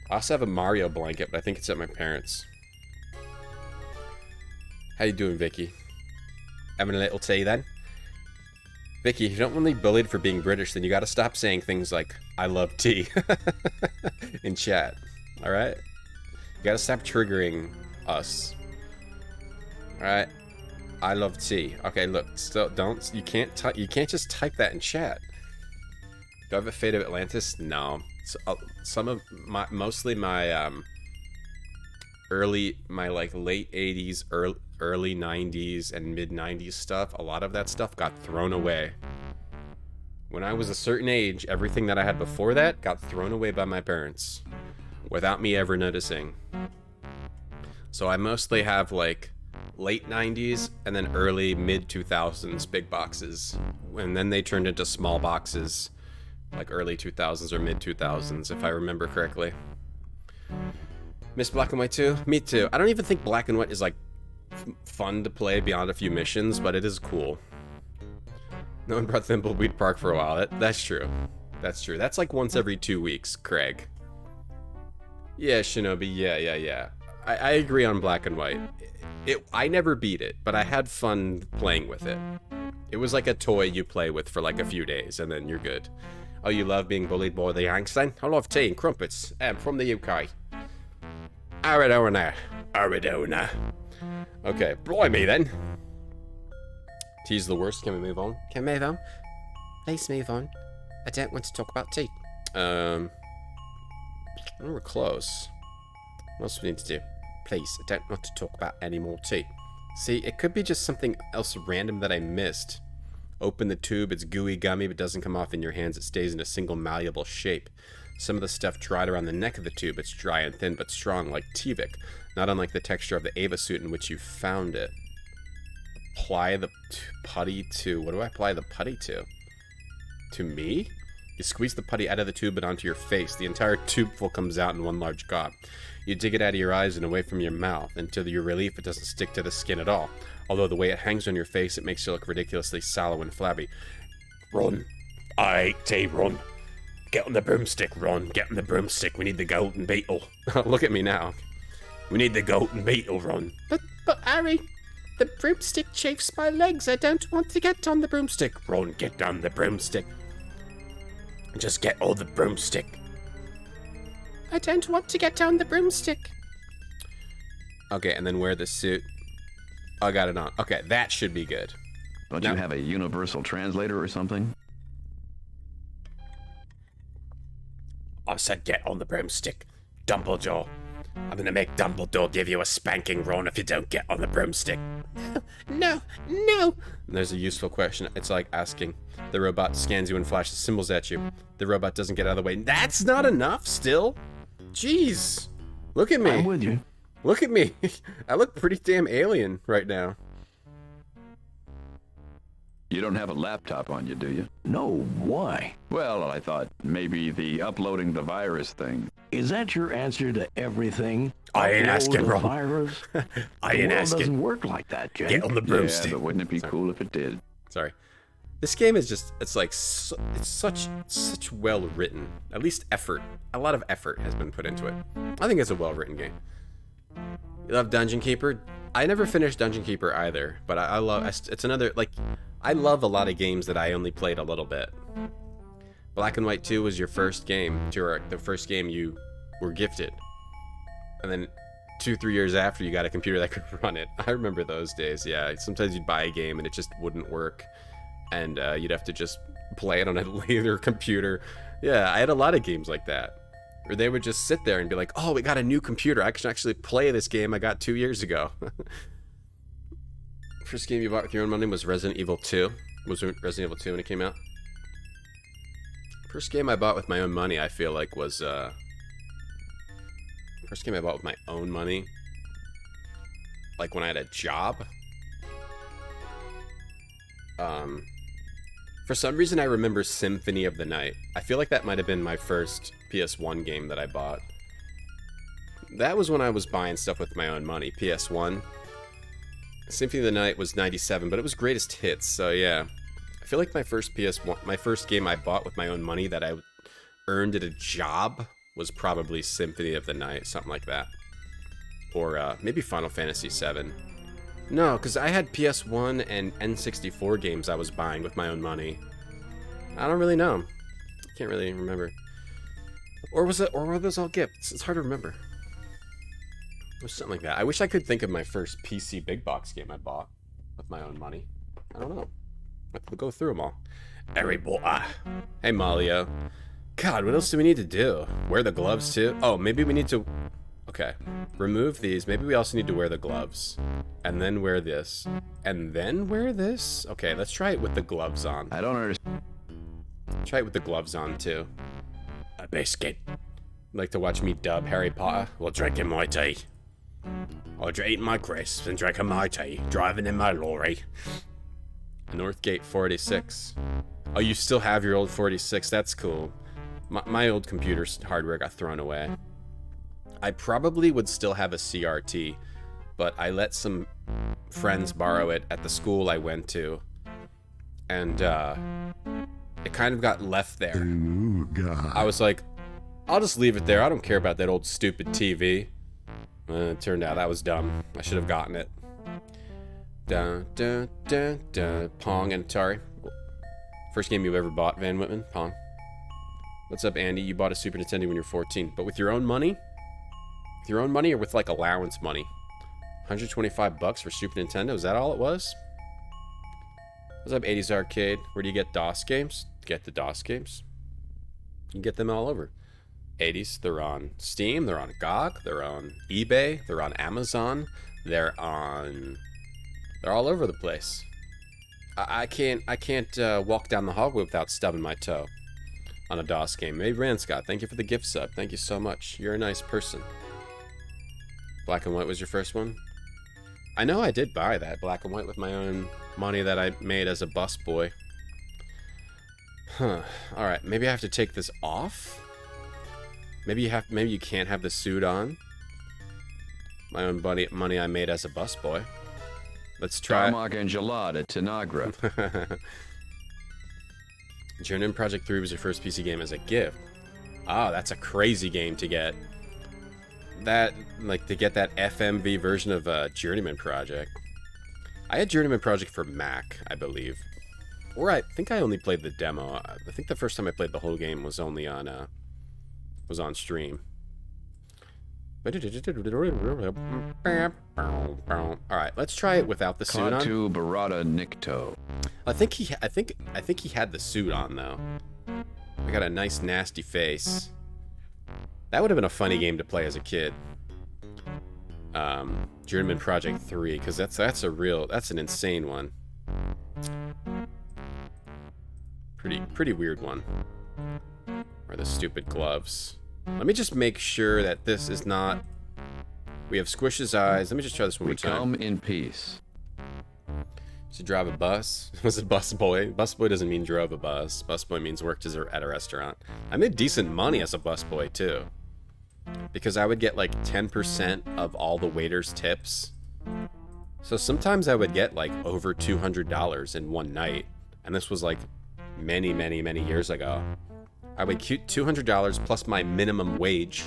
I also have a Mario blanket, but I think it's at my parents'. How you doing, Vicky? Having a little tea then? Vicky, if you don't want to be bullied for being British, then you gotta stop saying things like, I love tea, in chat, alright? You gotta stop triggering us. Alright? I love tea. Okay, look, still you can't just type that in chat. Do I have a Fate of Atlantis? No. So, mostly my, late 80s, early 90s and mid 90s stuff, a lot of that stuff got thrown away. When I was a certain age, everything that I had before that got thrown away by my parents without me ever noticing. So I mostly have like late 90s and then early mid 2000s big boxes, and then they turned into small boxes like early 2000s or mid 2000s if I remember correctly. Miss Black and White too? Me too. I don't even think Black and White is like fun to play beyond a few missions, but it is cool. No one brought Thimbleweed Park for a while. That's true. That's true. That's like once every 2 weeks, Craig. Yeah, Shinobi. Yeah. I agree on Black and White. I never beat it, but I had fun playing with it. It was like a toy you play with for like a few days, and then you're good. Oh, you love being bullied by the Yanks then? I love tea and crumpets. From the UK. Arizona. Arizona. Okay, blimey then. Tea's the worst. Can we move on? Can we move on? Please move on. I don't want to talk about tea. We're close. What else do we need to do? Please, I don't want to talk about Any more tea? See, it could be just something else random that I missed. Open the tube, it's gooey gummy, but doesn't come off in your hands. It stays in a single malleable shape. Some of the stuff dried around the neck of the tube. It's dry and thin, but strong, like Tvik. Not unlike the texture of the Ava suit in which you found it. Apply the putty to... What do I apply the putty to? To me? You squeeze the putty out of the tube and onto your face. The entire tubeful comes out in one large gob. You dig it out of your eyes and away from your mouth. And to your relief, it doesn't stick to the skin at all. Although the way it hangs on your face, it makes you look ridiculously sallow and flabby. Run. I say run. Get on the broomstick, Ron. Get on the broomstick. We need the golden beetle. Look at me now. We need the golden beetle, Ron. But Harry, the broomstick chafes my legs. I don't want to get on the broomstick. Ron, get on the broomstick. Just get on the broomstick. I don't want to get on the broomstick. Okay, and then wear the suit. I got it on. Okay, that should be good. Don't Now- you have a universal translator or something? I said get on the broomstick. Dumbledore. I'm gonna make Dumbledore give you a spanking, Ron, if you don't get on the broomstick. No. And there's a useful question. It's like asking. The robot scans you and flashes symbols at you. The robot doesn't get out of the way. That's not enough still? Jeez. Look at I'm me. with you. Look at me. I look pretty damn alien right now. You don't have a laptop on you, do you? No, why? Well, I thought maybe the uploading the virus thing. Is that your answer to everything? I ain't Upload asking, the Ron. virus? I The ain't world asking. doesn't work like that, Jay. Get on the Yeah, broomstick. but wouldn't it be cool if it did? Sorry. This game is just, it's like, it's such well written. At least effort. A lot of effort has been put into it. I think it's a well written game. You love Dungeon Keeper? I never finished Dungeon Keeper either, but I love, it's another, like, I love a lot of games that I only played a little bit. Black and White 2 was your first game, the first game you were gifted. And then 2-3 years after, you got a computer that could run it. I remember those days, yeah. Sometimes you'd buy a game and it just wouldn't work. And you'd have to just play it on a later computer. Yeah, I had a lot of games like that. Or they would just sit there and be like, oh, we got a new computer. I can actually play this game I got 2 years ago. First game you bought with your own money was Resident Evil 2. Was Resident Evil 2 when it came out? First game I bought with my own money, I feel like, was... First game I bought with my own money, like when I had a job. For some reason I remember Symphony of the Night. I feel like that might have been my first PS1 game that I bought. That was when I was buying stuff with my own money, PS1. Symphony of the Night was 97, but it was greatest hits, so yeah. I feel like my first game I bought with my own money that I earned at a job was probably Symphony of the Night, something like that. Or maybe Final Fantasy VII. No, because I had PS1 and N64 games I was buying with my own money. I don't really know. Can't really remember. Or were those all gifts? It's hard to remember. It was something like that. I wish I could think of my first PC big box game I bought with my own money. I don't know. I have to go through them all. Harry Potter. Hey, Malio. God, what else do we need to do? Wear the gloves too? Oh, maybe we need to... Okay. Remove these. Maybe we also need to wear the gloves. And then wear this. And then wear this? Okay, let's try it with the gloves on. I don't understand. Try it with the gloves on, too. A biscuit. Like to watch me dub Harry Potter while drinking my tea. Or eating my crisps and drinking my tea. Driving in my lorry. Northgate 486. Oh, you still have your old 46? That's cool. My old computer's hardware got thrown away. I probably would still have a CRT, but I let some friends borrow it at the school I went to. And it kind of got left there. Ooh, God. I was like, I'll just leave it there. I don't care about that old stupid TV. It turned out that was dumb. I should have gotten it. Dun, dun, dun, dun. Pong and Atari. First game you ever bought, Van Whitman? Pong. What's up, Andy? You bought a Super Nintendo when you were 14, but with your own money? With your own money or with like allowance money? 125 bucks for Super Nintendo? Is that all it was? What's up, 80s Arcade? Where do you get DOS games? Get the DOS games. You can get them all over. 80s, they're on Steam, they're on GOG, they're on eBay, they're on Amazon, they're all over the place. I can't walk down the hallway without stubbing my toe on a DOS game. Maybe Ranscott, thank you for the gift sub. Thank you so much. You're a nice person. Black and White was your first one? I know I did buy that Black and White with my own money that I made as a busboy. Huh. Alright, maybe I have to take this off? Maybe you can't have the suit on. My own money I made as a busboy. Let's try. Tarmac and Gelada, Tanagra. Journeyman Project 3 was your first PC game as a gift. Oh, that's a crazy game to get. That, like, to get that FMV version of Journeyman Project. I had Journeyman Project for Mac, I believe. Or I think I only played the demo. I think the first time I played the whole game was only on, stream. Alright, let's try it without the suit on. Katu Barada Nikto. I think he had the suit on though. I got a nice nasty face. That would have been a funny game to play as a kid. Journeyman Project 3, because that's an insane one. Pretty weird one. Or the stupid gloves. Let me just make sure that this is not. We have Squish's eyes. Let me just try this one more time. Come in peace. To drive a bus? Was it busboy? Busboy doesn't mean drove a bus. Busboy means worked at a restaurant. I made decent money as a busboy too, because I would get like 10% of all the waiters' tips. So sometimes I would get like over $200 in one night, and this was like many years ago. I would get $200 plus my minimum wage.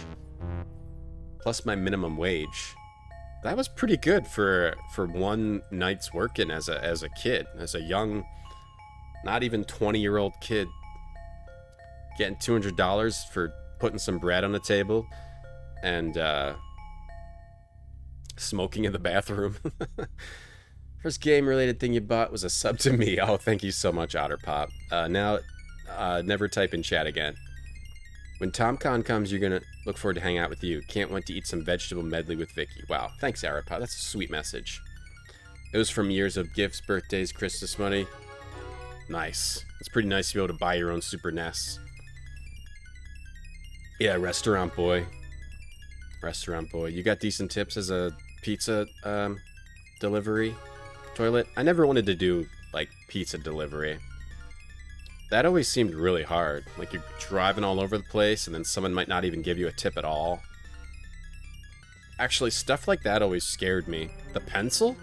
That was pretty good for one night's working as a kid, as a young, not even 20-year-old kid, getting $200 for putting some bread on the table and smoking in the bathroom. First game-related thing you bought was a sub to me. Oh, thank you so much, Otterpop. Now, never type in chat again. When TomCon comes, you're gonna look forward to hang out with you. Can't wait to eat some vegetable medley with Vicky. Wow, thanks, Arapod. That's a sweet message. It was from years of gifts, birthdays, Christmas money. Nice. It's pretty nice to be able to buy your own Super NES. Yeah, restaurant boy. Restaurant boy. You got decent tips as a pizza delivery toilet? I never wanted to do like pizza delivery. That always seemed really hard. Like you're driving all over the place and then someone might not even give you a tip at all. Actually, stuff like that always scared me. The pencil?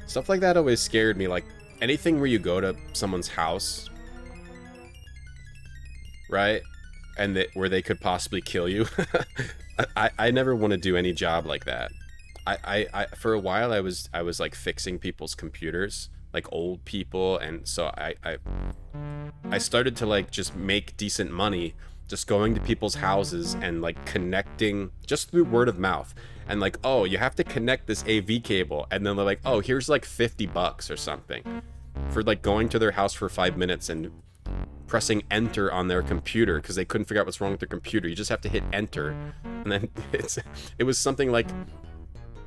Stuff like that always scared me. Like anything where you go to someone's house, right? And where they could possibly kill you. I never want to do any job like that. I for a while I was like fixing people's computers, like old people, and so I started to like just make decent money just going to people's houses and like connecting just through word of mouth, and like, oh, you have to connect this AV cable, and then they're like, oh, here's like $50 or something for like going to their house for 5 minutes and pressing enter on their computer because they couldn't figure out what's wrong with their computer. You just have to hit enter, and then it was something like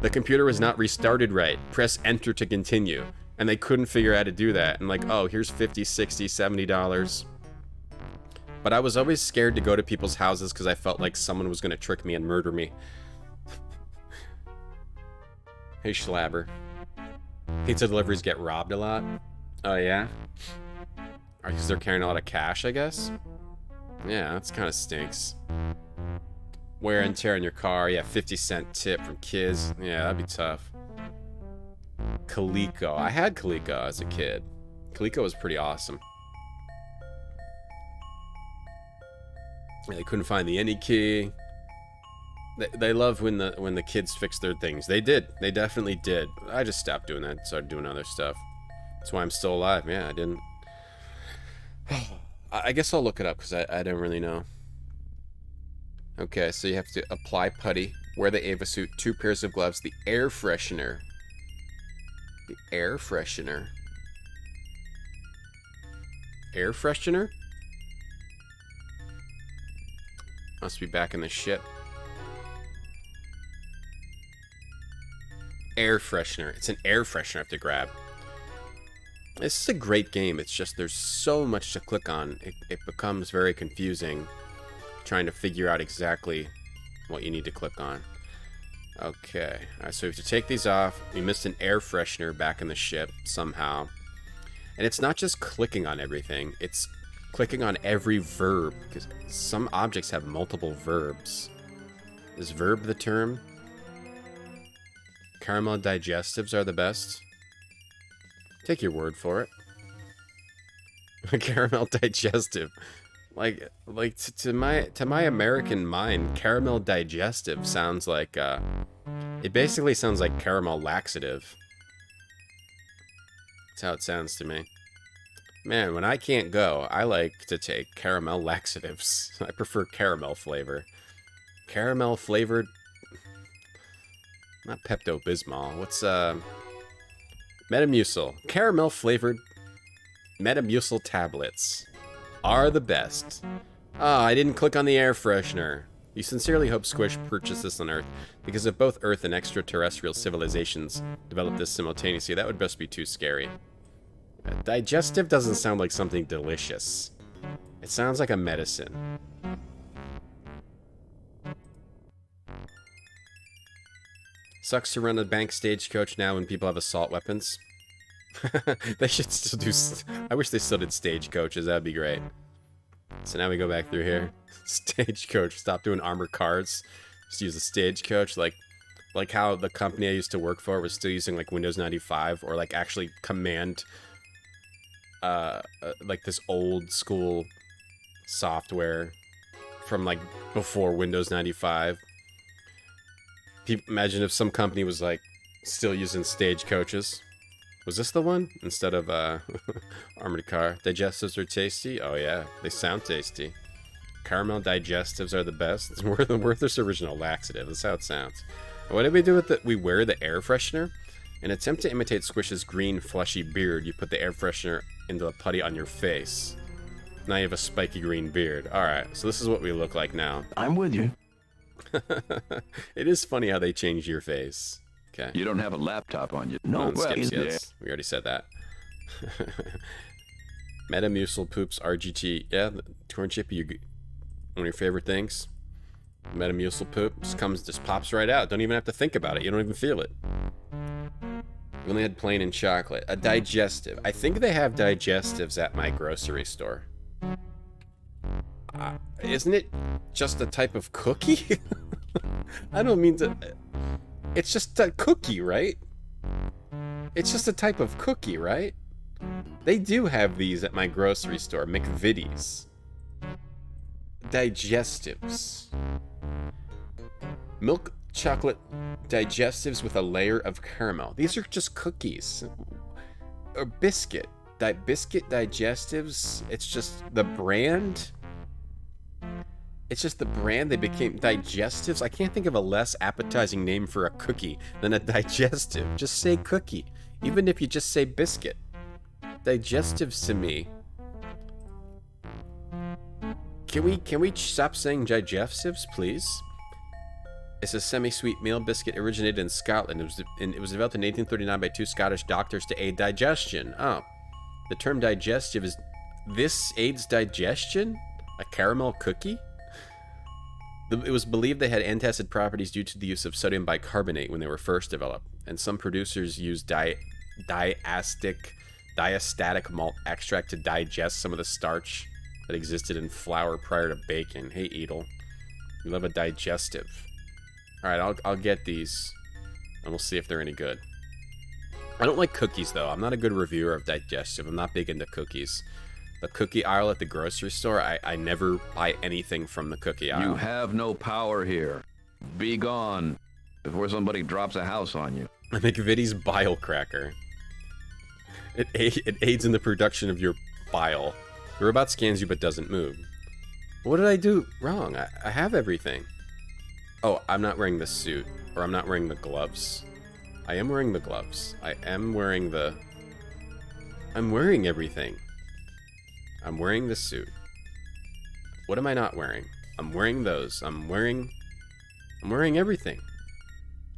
the computer was not restarted right, press enter to continue, and they couldn't figure out how to do that, and like, oh, here's $50, $60, $70. But I was always scared to go to people's houses because I felt like someone was going to trick me and murder me. Hey, Schlabber. Pizza deliveries get robbed a lot? Oh, yeah? Because they're carrying a lot of cash, I guess? Yeah, that's kind of stinks. Wear and tear in your car. Yeah, 50-cent tip from kids. Yeah, that'd be tough. Coleco. I had Coleco as a kid. Coleco was pretty awesome. They couldn't find the any key. They love when the kids fix their things. They did. They definitely did. I just stopped doing that. Started doing other stuff. That's why I'm still alive. Yeah, I didn't. I guess I'll look it up because I don't really know. Okay, so you have to apply putty, wear the Ava suit, 2 pairs of gloves, the air freshener. The air freshener. Air freshener? Must be back in the ship. Air freshener. It's an air freshener I have to grab. This is a great game. It's just there's so much to click on. It becomes very confusing trying to figure out exactly what you need to click on. Okay. Alright, so we have to take these off. We missed an air freshener back in the ship somehow. And it's not just clicking on everything. It's clicking on every verb, because some objects have multiple verbs. Is verb the term? Caramel digestives are the best. Take your word for it. Caramel digestive. Like to my American mind, caramel digestive sounds like it basically sounds like caramel laxative. That's how it sounds to me. Man, when I can't go, I like to take caramel laxatives. I prefer caramel flavor. Caramel flavored, not Pepto-Bismol. What's Metamucil. Caramel flavored Metamucil tablets are the best. Ah, I didn't click on the air freshener. You sincerely hope Squish purchased this on Earth, because if both Earth and extraterrestrial civilizations developed this simultaneously, that would just be too scary. Digestive doesn't sound like something delicious. It sounds like a medicine. Sucks to run a bank stagecoach now when people have assault weapons. They should still do... I wish they still did stagecoaches. That'd be great. So now we go back through here. Stagecoach. Stop doing armored cars. Just use a stagecoach. Like how the company I used to work for was still using like Windows 95, or like actually command like this old school software from like before Windows 95. Imagine if some company was like still using stagecoaches. Was this the one? Instead of armored car. Digestives are tasty? Oh yeah, they sound tasty. Caramel digestives are the best. It's worth this original laxative. That's how it sounds. What did we do with it? We wear the air freshener. In an attempt to imitate Squish's green, fleshy beard, you put the air freshener into the putty on your face. Now you have a spiky green beard. Alright, so this is what we look like now. I'm with you. It is funny how they changed your face. Okay. You don't have a laptop on you. No, Skips, well, yes. We already said that. Metamucil poops RGT. Yeah, the corn chip, one of your favorite things. Metamucil poop just pops right out. Don't even have to think about it. You don't even feel it. We only had plain and chocolate. A digestive. I think they have digestives at my grocery store. Isn't it just a type of cookie? I don't mean to... It's just a cookie, right? It's just a type of cookie, right? They do have these at my grocery store. McVitie's. Digestives. Milk chocolate digestives with a layer of caramel. These are just cookies. Or biscuit. Biscuit digestives. It's just the brand. It's just the brand. They became digestives. I can't think of a less appetizing name for a cookie than a digestive. Just say cookie. Even if you just say biscuit. Digestives to me. Can we stop saying digestives, please? It's a semi-sweet meal biscuit originated in Scotland. It was developed in 1839 by 2 Scottish doctors to aid digestion. Oh. The term digestive is... This aids digestion? A caramel cookie? It was believed they had antacid properties due to the use of sodium bicarbonate when they were first developed, and some producers used diastatic malt extract to digest some of the starch that existed in flour prior to baking. Hey, Edel. You love a digestive. Alright, I'll get these, and we'll see if they're any good. I don't like cookies, though. I'm not a good reviewer of digestive. I'm not big into cookies. The cookie aisle at the grocery store, I never buy anything from the cookie aisle. You have no power here. Be gone before somebody drops a house on you. I make McVitie's bile cracker. It aids in the production of your bile. The robot scans you but doesn't move. What did I do wrong? I have everything. Oh, I'm not wearing the suit. Or I'm not wearing the gloves. I am wearing the gloves. I am wearing the... I'm wearing everything. I'm wearing the suit. What am I not wearing? I'm wearing those. I'm wearing everything.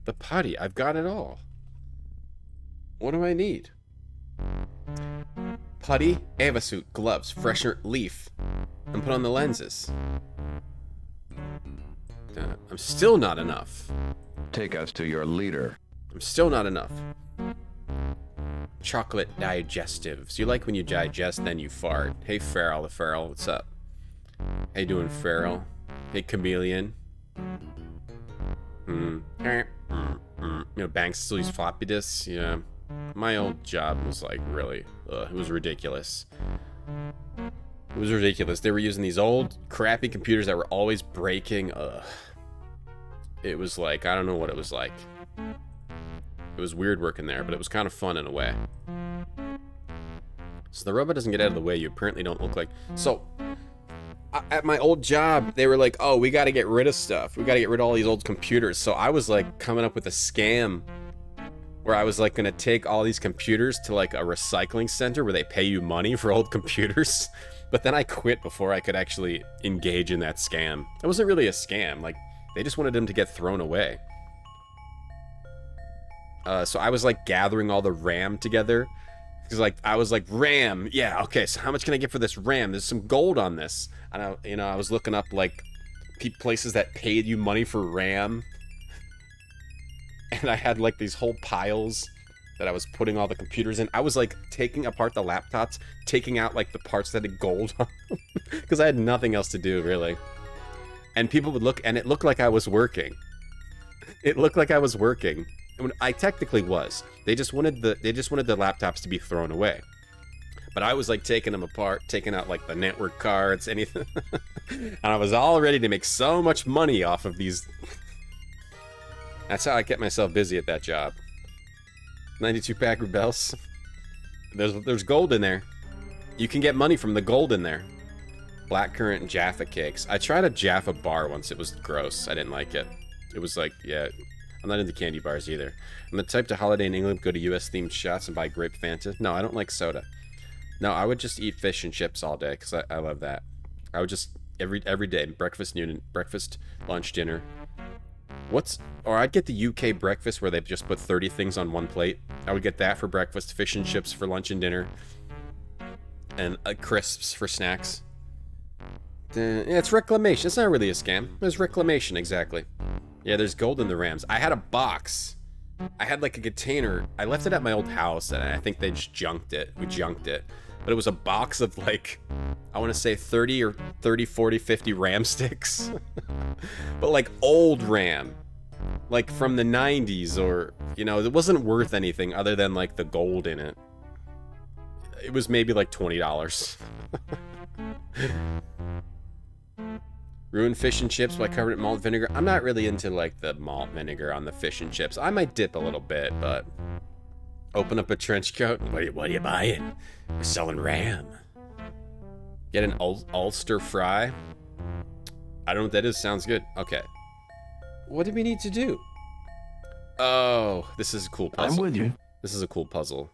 The putty. I've got it all. What do I need? Putty, Ava suit, gloves, freshener, leaf, and put on the lenses. I'm still not enough. Take us to your leader. I'm still not enough. Chocolate digestives. You like when you digest, then you fart. Hey, Farrell, the Farrell, what's up? How you doing, Farrell? Hey, Chameleon. You know, Banks still use floppy disks. Yeah. My old job was like really, it was ridiculous. It was ridiculous. They were using these old, crappy computers that were always breaking. It was like, I don't know what it was like. It was weird working there, but it was kind of fun in a way. So the robot doesn't get out of the way. You apparently don't look like... So, at my old job, they were like, oh, we got to get rid of stuff. We got to get rid of all these old computers. So I was like coming up with a scam where I was like going to take all these computers to like a recycling center where they pay you money for old computers. But then I quit before I could actually engage in that scam. It wasn't really a scam. Like, they just wanted them to get thrown away. So I was like gathering all the RAM together. Because like, I was like, RAM, yeah, okay, so how much can I get for this RAM? There's some gold on this. And I was looking up like places that paid you money for RAM. And I had like these whole piles that I was putting all the computers in. I was like taking apart the laptops, taking out like the parts that had gold on them. Because I had nothing else to do, really. And people would look, and it looked like I was working. It looked like I was working. When I technically was. They just wanted the laptops to be thrown away. But I was like taking them apart, taking out like the network cards, anything. And I was all ready to make so much money off of these. That's how I kept myself busy at that job. 92 pack rebels. There's gold in there. You can get money from the gold in there. Blackcurrant and Jaffa cakes. I tried a Jaffa bar once. It was gross. I didn't like it. It was like, yeah... I'm not into candy bars either. I'm the type to holiday in England, go to US-themed shots and buy grape Fanta. No, I don't like soda. No, I would just eat fish and chips all day, because I love that. I would just, every day, breakfast, noon, breakfast, lunch, dinner. Or I'd get the UK breakfast where they just put 30 things on one plate. I would get that for breakfast, fish and chips for lunch and dinner, and crisps for snacks. Yeah, it's reclamation. It's not really a scam. It's reclamation, exactly. Yeah, there's gold in the RAMs. I had a box. I had like a container. I left it at my old house, and I think they just junked it. We junked it. But it was a box of like, I want to say 30 or 30, 40, 50 RAM sticks. But like old RAM. Like from the 90s, or, you know, it wasn't worth anything other than like the gold in it. It was maybe like $20. Ruined fish and chips, but I covered it in malt vinegar. I'm not really into like the malt vinegar on the fish and chips. I might dip a little bit, but open up a trench coat. What are you buying? We're selling RAM. Get an Ulster fry. I don't know what that is. Sounds good. Okay. What do we need to do? Oh, this is a cool puzzle. I'm with you. This is a cool puzzle.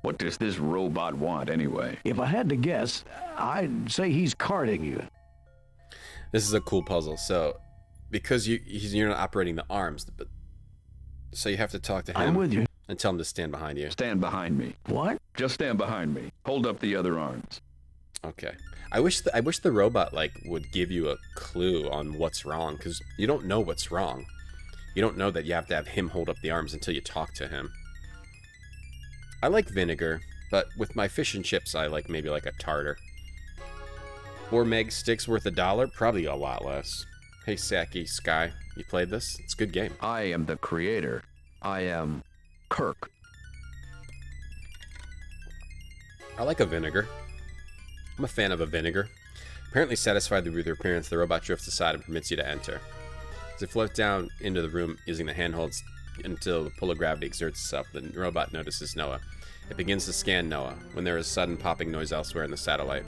What does this robot want anyway? If I had to guess, I'd say he's carding you. This is a cool puzzle. So, because you're not operating the arms, but so you have to talk to him. I'm with you. And tell him to stand behind you. Stand behind me. What? Just stand behind me. Hold up the other arms. Okay. I wish the robot like would give you a clue on what's wrong, because you don't know what's wrong. You don't know that you have to have him hold up the arms until you talk to him. I like vinegar, but with my fish and chips, I like maybe like a tartar. 4 meg sticks worth $1? Probably a lot less. Hey, Saki Sky, you played this? It's a good game. I am the creator. I am Kirk. I like a vinegar. I'm a fan of a vinegar. Apparently satisfied with your appearance, the robot drifts aside and permits you to enter. As it floats down into the room using the handholds until the pull of gravity exerts itself, the robot notices Noah. It begins to scan Noah when there is sudden popping noise elsewhere in the satellite.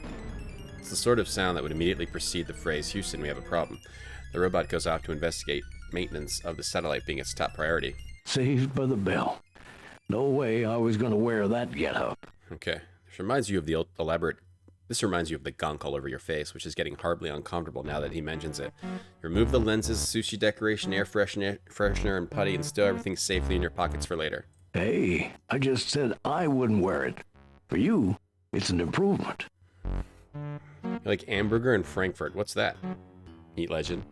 It's the sort of sound that would immediately precede the phrase, "Houston, we have a problem." The robot goes off to investigate maintenance of the satellite being its top priority. Saved by the bell. No way I was going to wear that get-up. Okay. This reminds you of the This reminds you of the gunk all over your face, which is getting horribly uncomfortable now that he mentions it. Remove the lenses, sushi decoration, air freshener, and putty, and stow everything safely in your pockets for later. Hey, I just said I wouldn't wear it. For you, it's an improvement. You like hamburger and Frankfurt. What's that? Eat legend.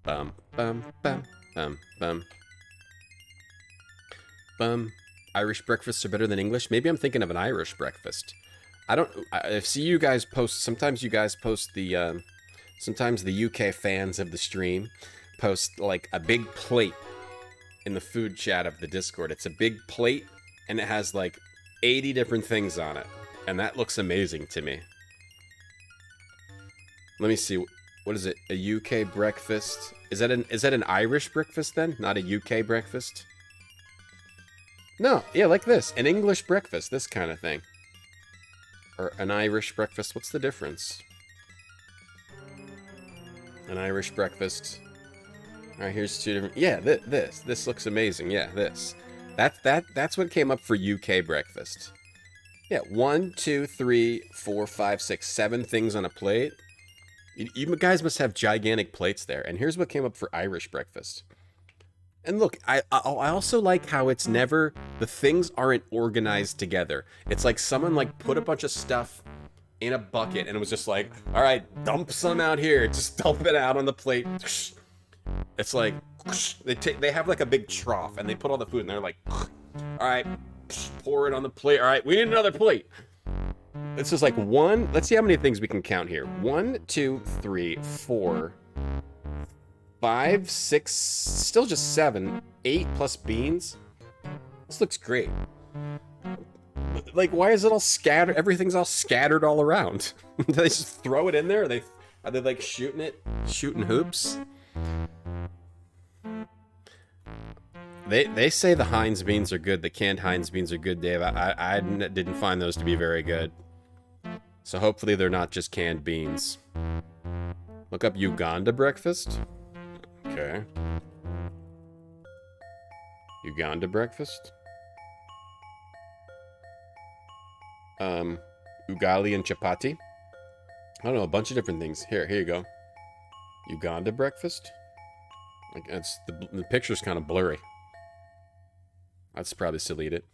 Bum, bum, bum, bum, bum. Bum. Irish breakfasts are better than English. Maybe I'm thinking of an Irish breakfast. I see you guys post, sometimes you guys post the, sometimes the UK fans of the stream post like a big plate in the food chat of the Discord. It's a big plate and it has like 80 different things on it. And that looks amazing to me. Let me see. What is it? A UK breakfast? Is that an Irish breakfast then? Not a UK breakfast? No, yeah, like this. An English breakfast, this kind of thing. Or an Irish breakfast. What's the difference? An Irish breakfast. All right, here's two different. Yeah, this looks amazing. Yeah, this. That's what came up for UK breakfast. Yeah, 1, 2, 3, 4, 5, 6, 7 things on a plate. You guys must have gigantic plates there. And here's what came up for Irish breakfast. And look, I also like how it's never, the things aren't organized together. It's like someone like put a bunch of stuff in a bucket and it was just like, all right, dump some out here. Just dump it out on the plate. It's like, they have like a big trough and they put all the food and they're like, all right, pour it on the plate. All right, we need another plate. It's just like one, let's see how many things we can count here. 1, 2, 3, 4, 5, 6, still just 7, 8 plus beans. This looks great. Like, why is it all scattered? Everything's all scattered all around. Do they just throw it in there? Are they like shooting hoops? They say the Heinz beans are good. The canned Heinz beans are good, Dave. I didn't find those to be very good. So hopefully they're not just canned beans. Look up Uganda breakfast. Okay. Uganda breakfast. Ugali and chapati. I don't know, a bunch of different things. Here you go. Uganda breakfast. Like it's the picture's kind of blurry. I'd probably still eat it.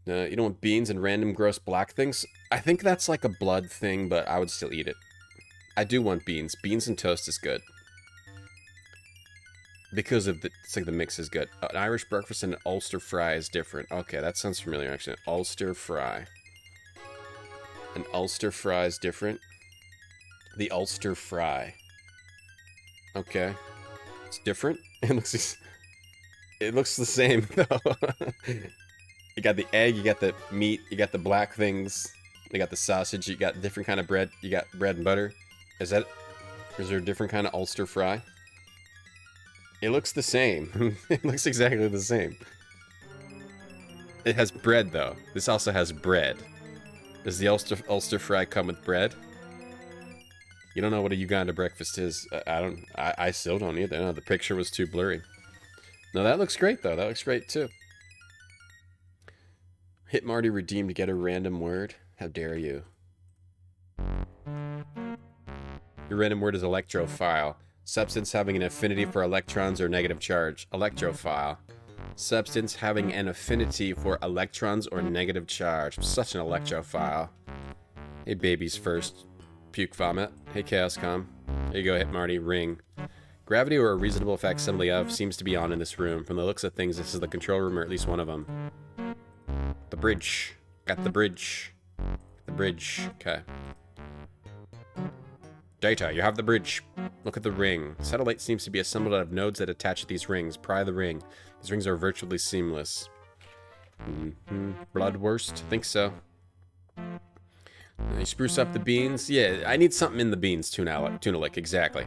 You don't want beans and random gross black things? I think that's like a blood thing, but I would still eat it. I do want beans. Beans and toast is good. Because of it's like the mix is good. An Irish breakfast and an Ulster fry is different. Okay, that sounds familiar actually. An Ulster fry. An Ulster fry is different. The Ulster fry. Okay. It's different. It looks the same though. You got the egg, you got the meat, you got the black things, you got the sausage, you got different kind of bread, you got bread and butter. Is there a different kind of Ulster fry? It looks the same. It looks exactly the same. It has bread though. This also has bread. Does the Ulster fry come with bread? You don't know what a Uganda breakfast is. I still don't either. No, the picture was too blurry. No, that looks great though. That looks great too. Hit Marty redeemed to get a random word. How dare you? Your random word is electrophile. Substance having an affinity for electrons or negative charge. Electrophile. Substance having an affinity for electrons or negative charge. I'm such an electrophile. Hey, babies first. Puke vomit. Hey, Chaoscom. There you go, Hit Marty. Ring. Gravity or a reasonable facsimile of seems to be on in this room. From the looks of things, this is the control room or at least one of them. The bridge. Got the bridge. The bridge. Okay. Data, you have the bridge. Look at the ring. Satellite seems to be assembled out of nodes that attach to these rings. Pry the ring. These rings are virtually seamless. Bloodwurst? Think so. You spruce up the beans? Yeah, I need something in the beans, Tunalik. Exactly.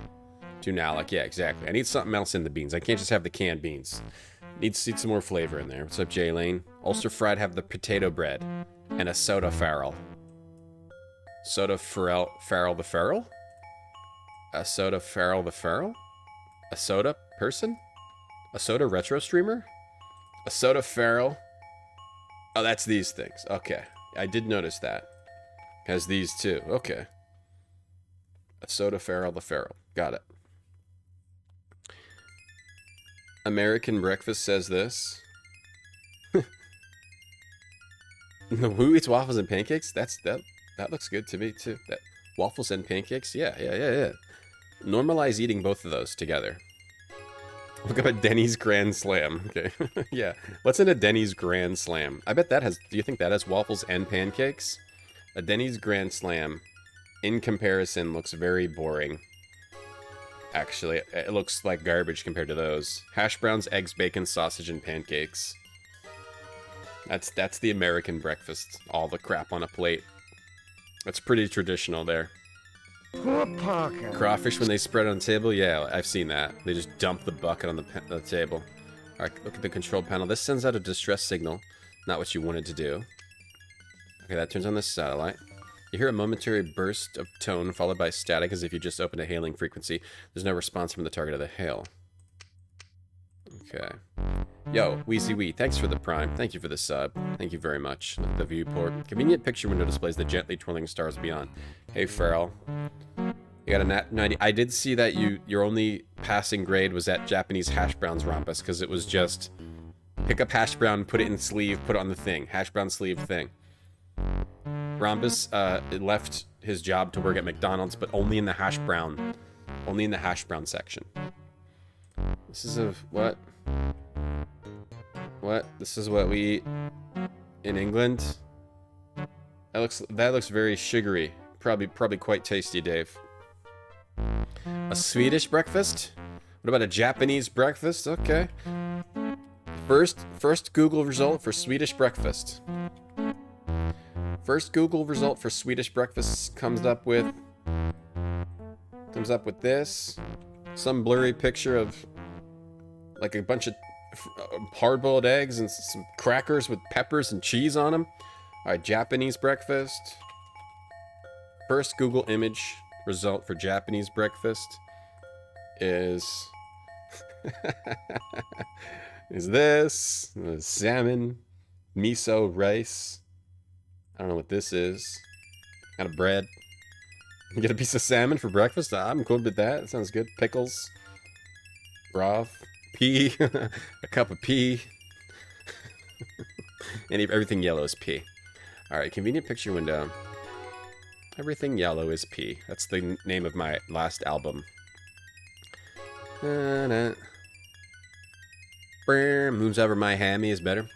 Tunalik, yeah, exactly. I need something else in the beans. I can't just have the canned beans. Needs some more flavor in there. What's up, Jay Lane? Ulster Fried have the potato bread and a soda farrell. Soda farrell the farrell? A soda farrell the farrell? A soda person? A soda retro streamer? A soda farrell? Oh, that's these things. Okay. I did notice that. Has these too. Okay. A soda farrell the farrell. Got it. American Breakfast says this. Who eats waffles and pancakes? That looks good to me too. That waffles and pancakes? Yeah. Normalize eating both of those together. Look up a Denny's Grand Slam. Okay. Yeah. What's in a Denny's Grand Slam? I bet that has... Do you think that has waffles and pancakes? A Denny's Grand Slam, in comparison, looks very boring. Actually, it looks like garbage compared to those. Hash browns, eggs, bacon, sausage, and pancakes. That's the American breakfast. All the crap on a plate. That's pretty traditional there. Crawfish when they spread on the table? Yeah, I've seen that. They just dump the bucket on the table. Alright, look at the control panel. This sends out a distress signal. Not what you wanted to do. Okay, that turns on the satellite. You hear a momentary burst of tone followed by static as if you just opened a hailing frequency. There's no response from the target of the hail. Okay. Yo, Weezy Wee, thanks for the prime. Thank you for the sub. Thank you very much. The viewport. Convenient picture window displays the gently twirling stars beyond. Hey, Farrell. You got a nat 90. I did see that your only passing grade was at Japanese hash browns Rompus, because it was just pick up hash brown, put it in sleeve, put it on the thing. Hash brown sleeve thing. Rhombus left his job to work at McDonald's, but only in the hash brown section. This is a what? What? This is what we eat in England? That looks very sugary. Probably quite tasty, Dave. A Swedish breakfast? What about a Japanese breakfast? Okay. First Google result for Swedish breakfast. First Google result for Swedish breakfast comes up with this. Some blurry picture of like a bunch of hard-boiled eggs and some crackers with peppers and cheese on them. Alright, Japanese breakfast. First Google image result for Japanese breakfast is this. Salmon, miso, rice. I don't know what this is. Got a bread. You get a piece of salmon for breakfast? I'm cool with that. That sounds good. Pickles. Broth. Pea. A cup of pea. And everything yellow is pea. Alright, convenient picture window. Everything yellow is pea. That's the name of my last album. Moons over my hammy is better.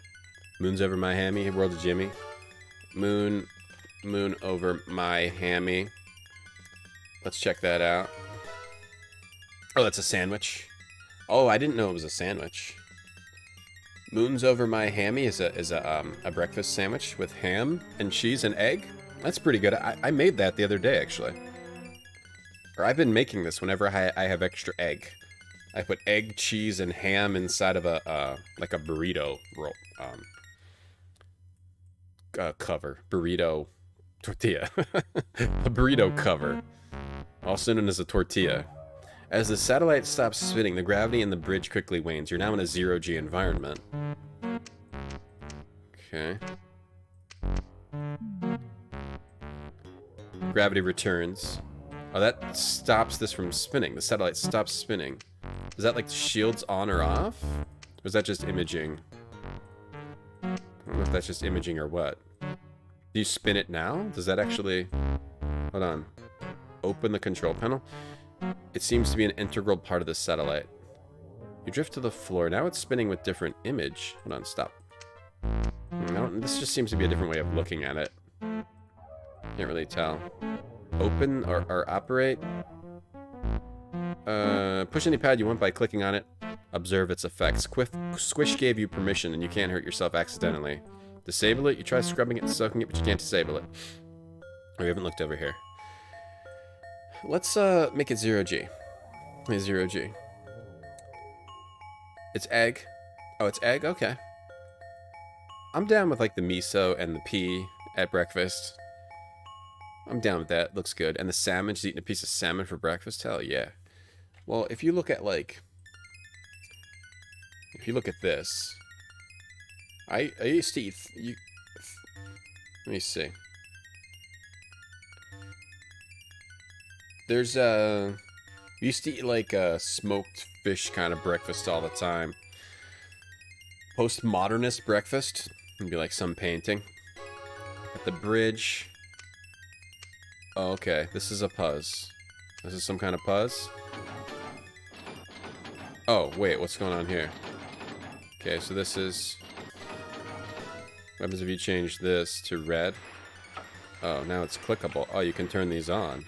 Moons over my hammy. World of Jimmy. Moon over my hammy. Let's check that out. Oh, that's a sandwich. Oh, I didn't know it was a sandwich. Moons over my hammy is a breakfast sandwich with ham and cheese and egg. That's pretty good. I made that the other day, actually. Or I've been making this whenever I have extra egg. I put egg, cheese, and ham inside of a like a burrito roll. Cover. Burrito tortilla. A burrito cover. Also known as a tortilla. As the satellite stops spinning, the gravity in the bridge quickly wanes. You're now in a zero-G environment. Okay. Gravity returns. Oh, that stops this from spinning. The satellite stops spinning. Is that like shields on or off? Or is that just imaging? I don't know if that's just imaging or what. Do you spin it now? Does that actually... Hold on. Open the control panel. It seems to be an integral part of the satellite. You drift to the floor. Now it's spinning with different image. Hold on, stop. No, this just seems to be a different way of looking at it. Can't really tell. Open or operate. Push any pad you want by clicking on it. Observe its effects. Squish gave you permission and you can't hurt yourself accidentally. Disable it. You try scrubbing it and soaking it, but you can't disable it. Oh, we haven't looked over here. Let's make it 0G. 0G. It's egg, Oh, it's egg? Okay. I'm down with like the miso and the pea at breakfast. I'm down with that. Looks good. And the salmon, just eating a piece of salmon for breakfast? Hell yeah. Well, if you look at like... If you look at this... I used to eat... Let me see. There's we used to eat like a smoked fish kind of breakfast all the time. Postmodernist breakfast. It'd be like some painting. At the bridge. Oh, okay. This is a puzz. This is some kind of puzz. Oh, wait. What's going on here? Okay, so this is... What happens if you change this to red? Oh, now it's clickable. Oh, you can turn these on.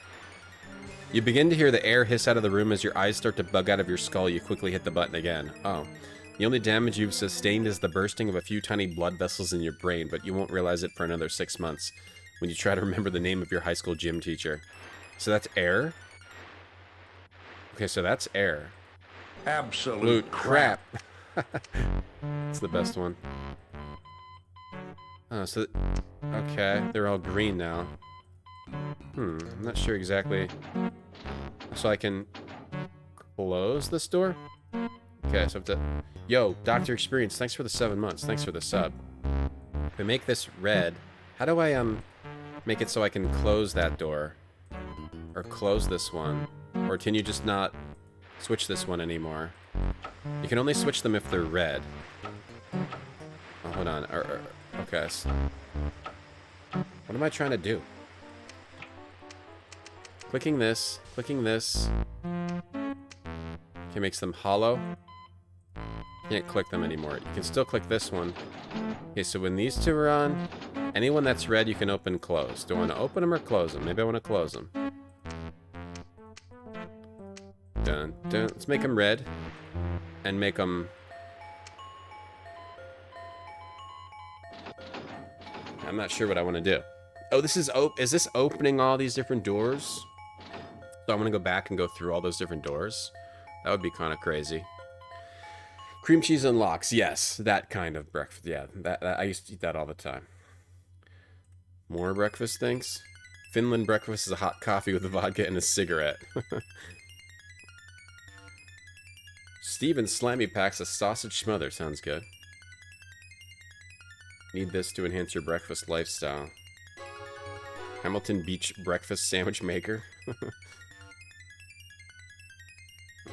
You begin to hear the air hiss out of the room as your eyes start to bug out of your skull. You quickly hit the button again. Oh. The only damage you've sustained is the bursting of a few tiny blood vessels in your brain, but you won't realize it for another 6 months when you try to remember the name of your high school gym teacher. So that's air? Okay, so that's air. Absolute crap. It's the best one. Oh, so... Okay, they're all green now. I'm not sure exactly. So I can close this door? Okay, so I have to... Yo, Dr. Experience, thanks for the 7 months. Thanks for the sub. If I make this red, how do I, make it so I can close that door? Or close this one? Or can you just not switch this one anymore? You can only switch them if they're red. Oh, hold on. Okay. What am I trying to do? Clicking this. Okay, makes them hollow. Can't click them anymore. You can still click this one. Okay, so when these two are on, anyone that's red you can open and close. Do I want to open them or close them? Maybe I want to close them. Dun, dun. Let's make them red. And make them... I'm not sure what I want to do. Oh, this is... Is this opening all these different doors? So I want to go back and go through all those different doors? That would be kind of crazy. Cream cheese unlocks. Yes, that kind of breakfast. Yeah, that I used to eat that all the time. More breakfast things? Finland breakfast is a hot coffee with a vodka and a cigarette. Steven Slammy packs a sausage smother. Sounds good. Need this to enhance your breakfast lifestyle. Hamilton Beach breakfast sandwich maker.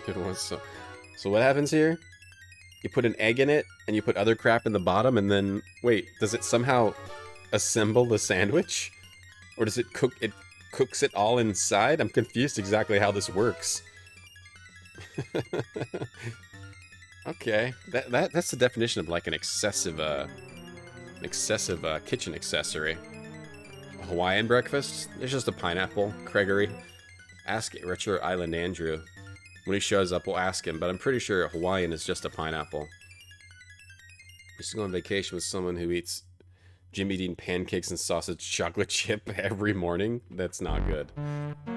It was so what happens here? You put an egg in it, and you put other crap in the bottom, and then... Wait, does it somehow assemble the sandwich? Or does it cook... It cooks it all inside? I'm confused exactly how this works. Okay. That's the definition of, like, an excessive kitchen accessory. A Hawaiian breakfast? There's just a pineapple. Gregory. Ask Retro Island Andrew. When he shows up, we'll ask him, but I'm pretty sure Hawaiian is just a pineapple. Used to go on vacation with someone who eats Jimmy Dean pancakes and sausage chocolate chip every morning. That's not good.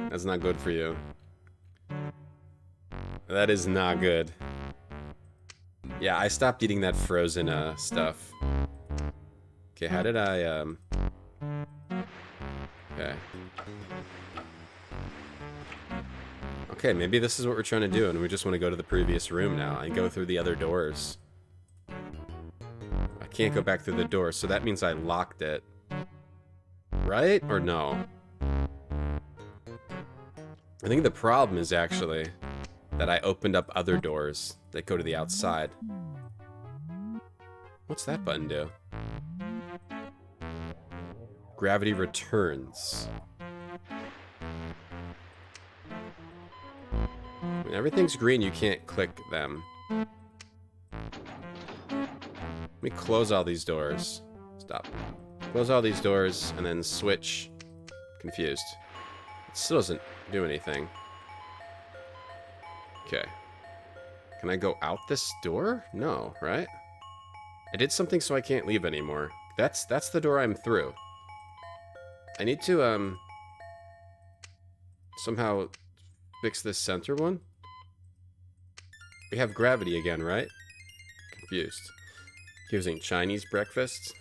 That's not good for you. That is not good. Yeah, I stopped eating that frozen stuff. Okay, how did I Okay. Okay, maybe this is what we're trying to do, and we just want to go to the previous room now and go through the other doors. I can't go back through the door, so that means I locked it. Right? Or no? I think the problem is actually that I opened up other doors that go to the outside. What's that button do? Gravity returns. When everything's green, you can't click them. Let me close all these doors. Stop. Close all these doors, and then switch. Confused. It still doesn't do anything. Okay. Can I go out this door? No, right? I did something so I can't leave anymore. That's the door I'm through. I need to, somehow fix this center one. We have gravity again, right? confused. Using Chinese breakfast?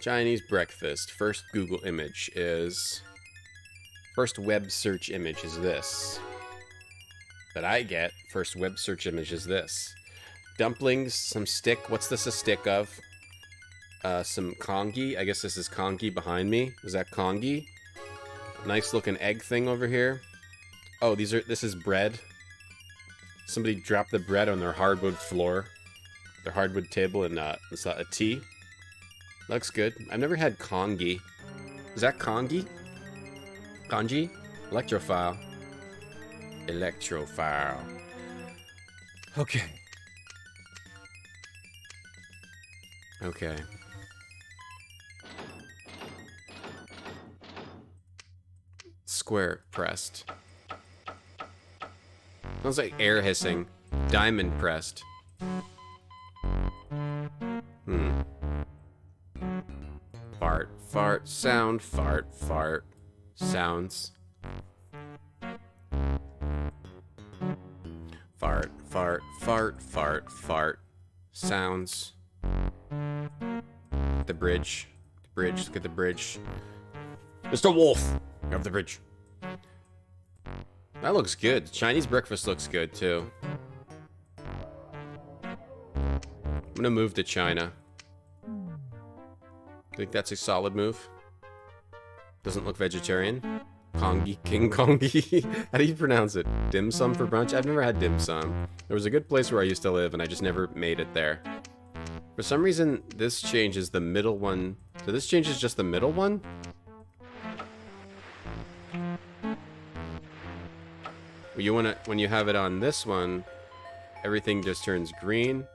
Chinese breakfast. First Google image is... First web search image is this. That I get, first web search image is this. Dumplings, some stick. What's this a stick of? Some congee. I guess this is congee behind me. Is that congee? Nice looking egg thing over here. Oh, this is bread. Somebody dropped the bread on their hardwood floor. Their hardwood table, and it's a tea. Looks good. I've never had congee. Is that congee? Congee? Electrophile. Electrophile. Okay. Okay. Square pressed. Sounds like air hissing. Diamond pressed. Fart, fart, sound, fart, fart, sounds. Fart, fart, fart, fart, fart, sounds. The bridge. The bridge, look at the bridge. Mr. Wolf! You have the bridge. That looks good. Chinese breakfast looks good, too. I'm gonna move to China. Think that's a solid move. Doesn't look vegetarian. Congee, King Congee. How do you pronounce it? Dim sum for brunch? I've never had dim sum. There was a good place where I used to live, and I just never made it there. For some reason, this changes the middle one. So this changes just the middle one? When you have it on this one, everything just turns green.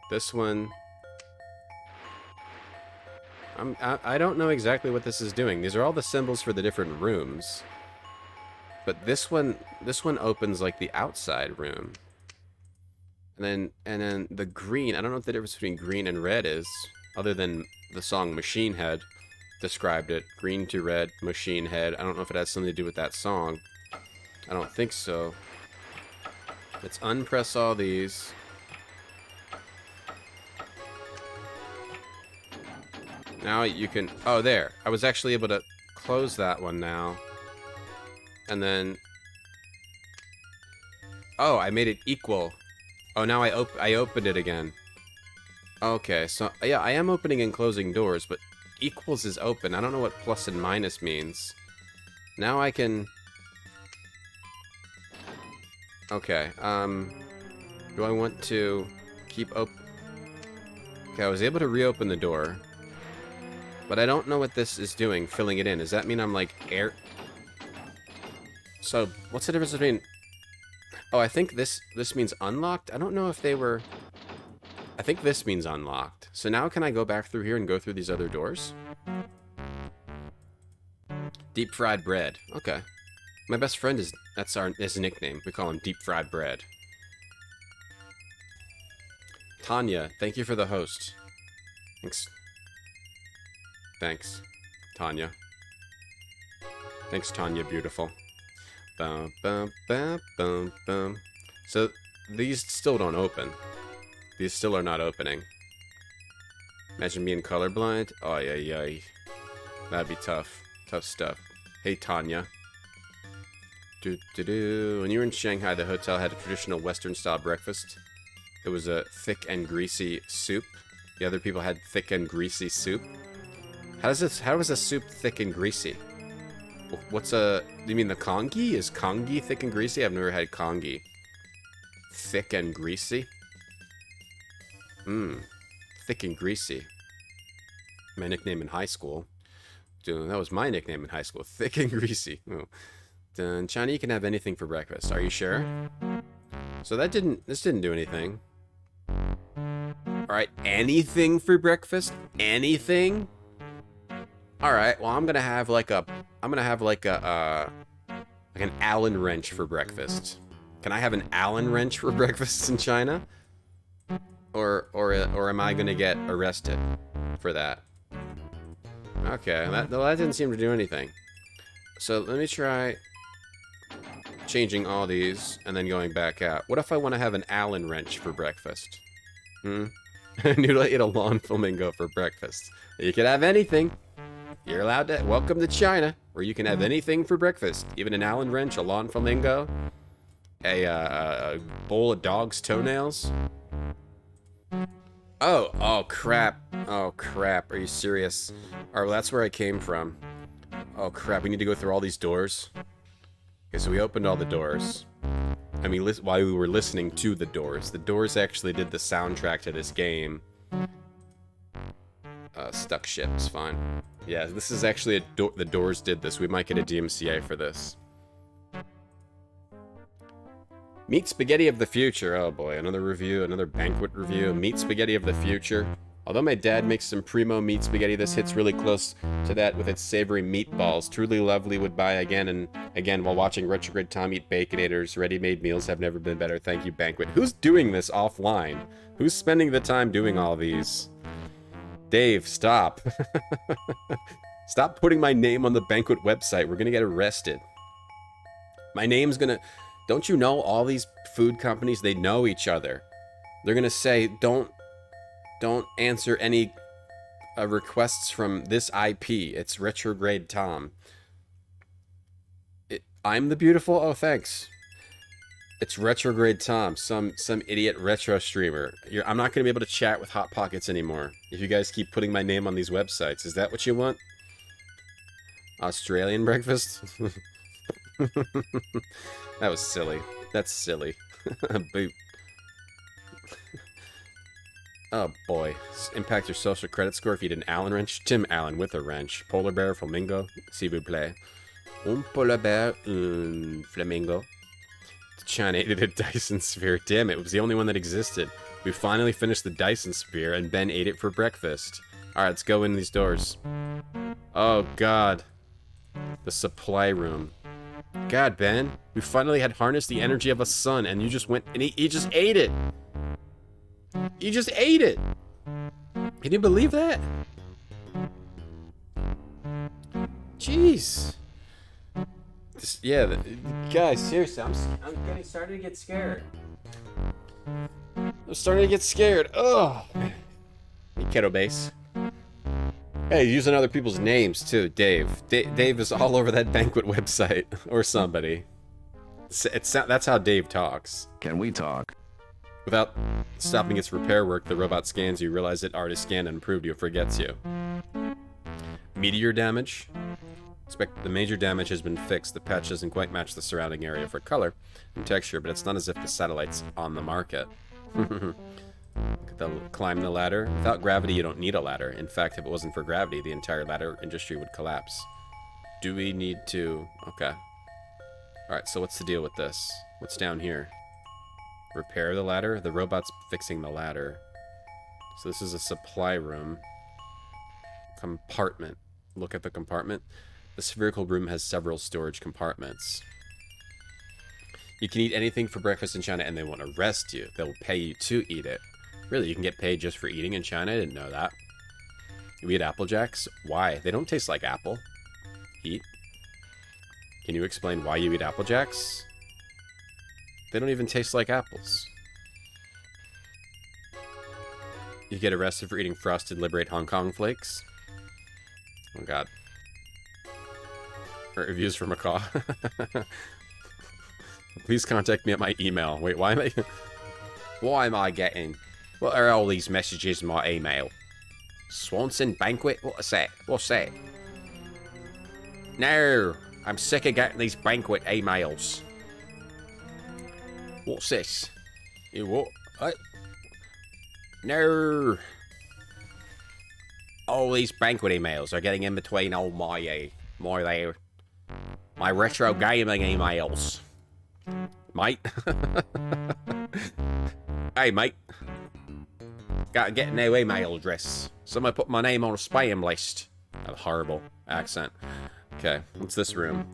This one... I don't know exactly what this is doing. These are all the symbols for the different rooms. But this one opens like the outside room. And then the green, I don't know what the difference between green and red is, other than the song Machine Head described it. Green to red, Machine Head. I don't know if it has something to do with that song. I don't think so. Let's unpress all these. Now you can... Oh, there. I was actually able to close that one now. And then... Oh, I made it equal. Oh, now I opened it again. Okay, so... Yeah, I am opening and closing doors, but equals is open. I don't know what plus and minus means. Now I can... Okay, do I want to keep open... Okay, I was able to reopen the door. But I don't know what this is doing, filling it in. Does that mean I'm like air... So, what's the difference between... Oh, I think this means unlocked? I don't know if they were... I think this means unlocked. So now can I go back through here and go through these other doors? Deep fried bread. Okay. My best friend is... That's his nickname. We call him Deep Fried Bread. Tanya, thank you for the host. Thanks. Thanks, Tanya. Thanks, Tanya, beautiful. Bum, bum, bum, bum, bum. So, these still don't open. These still are not opening. Imagine being colorblind. Oh, yeah. That'd be tough. Tough stuff. Hey, Tanya. When you were in Shanghai, the hotel had a traditional Western-style breakfast. It was a thick and greasy soup. The other people had thick and greasy soup. How is a soup thick and greasy? Do you mean the congee? Is congee thick and greasy? I've never had congee. Thick and greasy? Thick and greasy. My nickname in high school. Dude, that was my nickname in high school. Thick and greasy. Oh. In China, you can have anything for breakfast. Are you sure? So this didn't do anything. Alright, anything for breakfast? Anything? Alright, well I'm gonna have like an Allen wrench for breakfast. Can I have an Allen wrench for breakfast in China? Or am I gonna get arrested for that? Okay, that didn't seem to do anything. So let me try... changing all these, and then going back out. What if I want to have an Allen wrench for breakfast? Noodle ate a lawn flamingo for breakfast. You can have anything. You're allowed to. Welcome to China, where you can have anything for breakfast. Even an Allen wrench, a lawn flamingo, a bowl of dog's toenails. Oh crap. Oh crap. Are you serious? Alright, well, that's where I came from. Oh crap, we need to go through all these doors. Okay, so we opened all the doors. I mean, while we were listening to the doors actually did the soundtrack to this game. Stuck ship is fine. Yeah, this is actually the doors did this. We might get a DMCA for this. Meat Spaghetti of the Future. Oh boy, another review, another banquet review. Meat Spaghetti of the Future. Although my dad makes some primo meat spaghetti, this hits really close to that with its savory meatballs. Truly lovely, would buy again and again while watching Retrograde Tom eat Baconators. Ready-made meals have never been better. Thank you, Banquet. Who's doing this offline? Who's spending the time doing all these? Dave, stop. Stop putting my name on the Banquet website. We're gonna get arrested. My name's gonna... Don't you know all these food companies, they know each other. They're gonna say, don't answer any requests from this IP. It's Retrograde Tom. I'm the beautiful? Oh, thanks. It's Retrograde Tom, some idiot retro streamer. I'm not going to be able to chat with Hot Pockets anymore if you guys keep putting my name on these websites. Is that what you want? Australian breakfast? That was silly. That's silly. Boop. Oh boy. Impact your social credit score if you eat an Allen wrench. Tim Allen with a wrench. Polar bear, flamingo, s'il vous plaît. Un polar bear, un flamingo. China ate a Dyson sphere. Damn it was the only one that existed. We finally finished the Dyson sphere and Ben ate it for breakfast. Alright, let's go in these doors. Oh god. The supply room. God, Ben. We finally had harnessed the energy of a sun and you just went and he just ate it. You just ate it! Can you believe that? Jeez. Guys, seriously, I'm getting starting to get scared. I'm starting to get scared. Ugh. Hey, Keto Base. Hey, using other people's names too, Dave. Dave is all over that Banquet website, or somebody. That's how Dave talks. Can we talk? Without stopping its repair work, the robot scans you, realize it already scanned and improved you, forgets you. Meteor damage. Expect the major damage has been fixed. The patch doesn't quite match the surrounding area for color and texture, but it's not as if the satellite's on the market. Climb the ladder. Without gravity, you don't need a ladder. In fact, if it wasn't for gravity, the entire ladder industry would collapse. Do we need to... Okay. Alright, so what's the deal with this? What's down here? Repair the ladder? The robot's fixing the ladder. So this is a supply room. Compartment. Look at the compartment. The spherical room has several storage compartments. You can eat anything for breakfast in China and they won't arrest you. They'll pay you to eat it. Really, you can get paid just for eating in China? I didn't know that. You eat Apple Jacks? Why? They don't taste like apple. Eat. Can you explain why you eat Apple Jacks? They don't even taste like apples. You get arrested for eating frosted Liberate Hong Kong flakes? Oh god. Reviews for Macaw. Please contact me at my email. Wait, why am I getting... What are all these messages in my email? Swanson Banquet? What's that? What's that? No! I'm sick of getting these Banquet emails. What's this? You what? What? No! All these Banquet emails are getting in between all my retro gaming emails. Mate. Hey, mate. Gotta get a new email address. Somebody put my name on a spam list. A horrible accent. Okay, what's this room?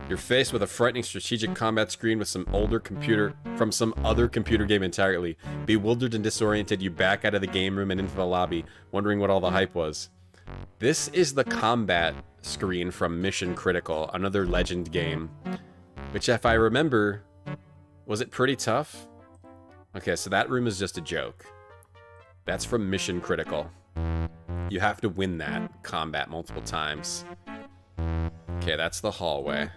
You're faced with a frightening strategic combat screen with some older computer from some other computer game entirely. Bewildered and disoriented, you back out of the game room and into the lobby, wondering what all the hype was. This is the combat screen from Mission Critical, another Legend game, which, if I remember, was it pretty tough? Okay, so that room is just a joke. That's from Mission Critical. You have to win that combat multiple times. Okay, that's the hallway.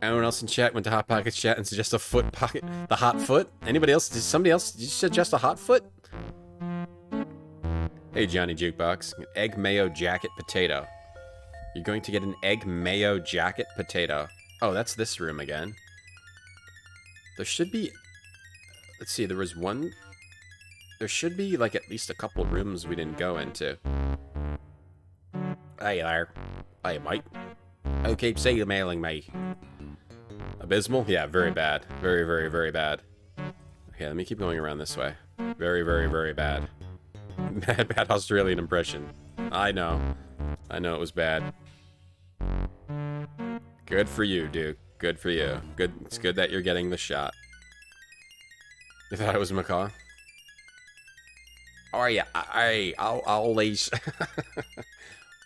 Anyone else in chat went to Hot Pockets chat and suggest a foot pocket? The hot foot? Anybody else? Did somebody else did you suggest a hot foot? Hey, Johnny Jukebox. Egg mayo jacket potato. You're going to get an egg mayo jacket potato. Oh, that's this room again. There should be... Let's see, there was one... There should be, like, at least a couple rooms we didn't go into. Hey there. Hey, mate. Who keeps emailing me? Abysmal? Yeah, very bad. Very, very, very bad. Okay, let me keep going around this way. Very, very, very bad. Bad Australian impression. I know. I know it was bad. Good for you, dude. Good for you. Good. It's good that you're getting the shot. You thought it was Macaw? Oh yeah, I always.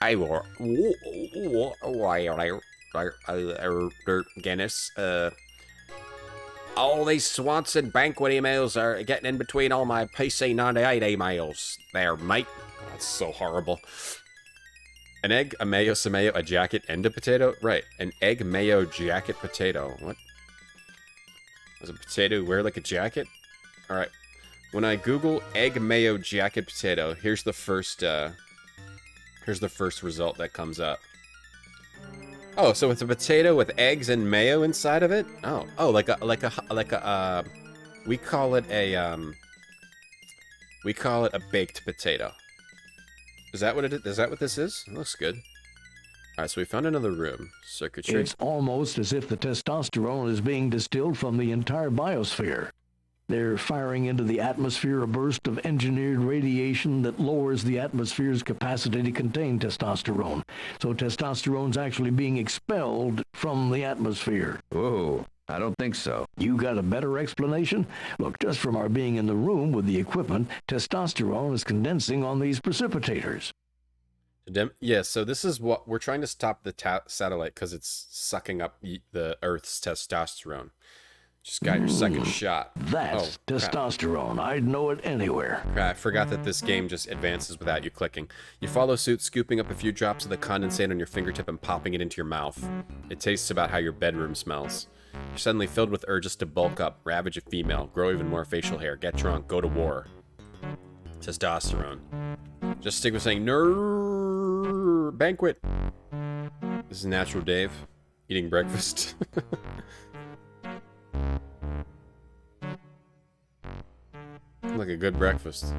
I were. Guinness. All these Swanson banquet emails are getting in between all my PC98 emails. There, mate. That's so horrible. An egg, a mayo, some mayo, a jacket, and a potato? Right, an egg, mayo, jacket, potato. What? Does a potato wear like a jacket? Alright. When I Google egg, mayo, jacket, potato, here's the first result that comes up. Oh, so it's a potato with eggs and mayo inside of it? Oh, like a we call it a baked potato. Is that what it is? Is that what this is? It looks good. Alright, so we found another room. Circuitry. It's almost as if the testosterone is being distilled from the entire biosphere. They're firing into the atmosphere a burst of engineered radiation that lowers the atmosphere's capacity to contain testosterone. So testosterone's actually being expelled from the atmosphere. Whoa, I don't think so. You got a better explanation? Look, just from our being in the room with the equipment, testosterone is condensing on these precipitators. Yeah, so this is what we're trying to stop the satellite because it's sucking up the Earth's testosterone. Just got your second shot. That's testosterone. I'd know it anywhere. I forgot that this game just advances without you clicking. You follow suit, scooping up a few drops of the condensate on your fingertip and popping it into your mouth. It tastes about how your bedroom smells. You're suddenly filled with urges to bulk up, ravage a female, grow even more facial hair, get drunk, go to war. Testosterone. Just stick with saying, "Nerd banquet." This is Natural Dave, eating breakfast. Like a good breakfast.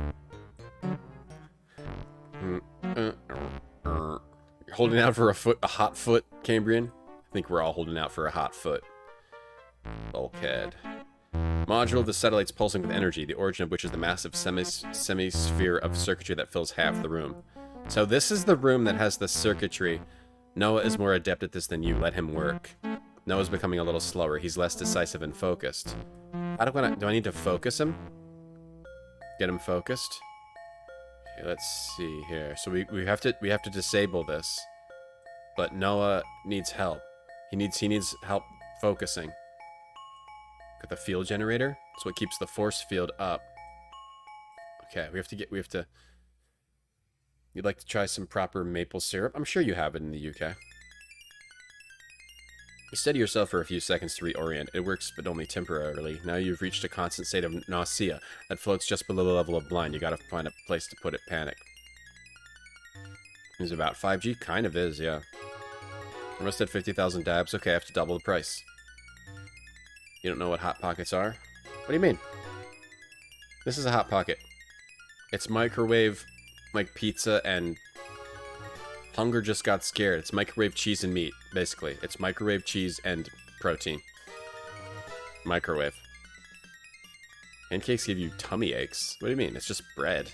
Holding out for a hot foot, Cambrian? I think we're all holding out for a hot foot. Bulkhead. Module of the satellite's pulsing with energy, the origin of which is the massive semi-sphere of circuitry that fills half the room. So this is the room that has the circuitry. Noah is more adept at this than you. Let him work. Noah's becoming a little slower. He's less decisive and focused. Do I need to focus him? Get him focused. Okay, let's see here. So we have to disable this. But Noah needs help. He needs help focusing. Got the field generator. That's what keeps the force field up. Okay, we have to You'd like to try some proper maple syrup? I'm sure you have it in the UK. You steady yourself for a few seconds to reorient. It works, but only temporarily. Now you've reached a constant state of nausea that floats just below the level of blind. You gotta find a place to put it. Panic. Is it about 5G? Kind of is, yeah. I must have 50,000 dabs. Okay, I have to double the price. You don't know what Hot Pockets are? What do you mean? This is a Hot Pocket. It's microwave, like pizza, and hunger just got scared. It's microwave cheese and meat, basically. It's microwave cheese and protein. Microwave. Pancakes give you tummy aches. What do you mean? It's just bread.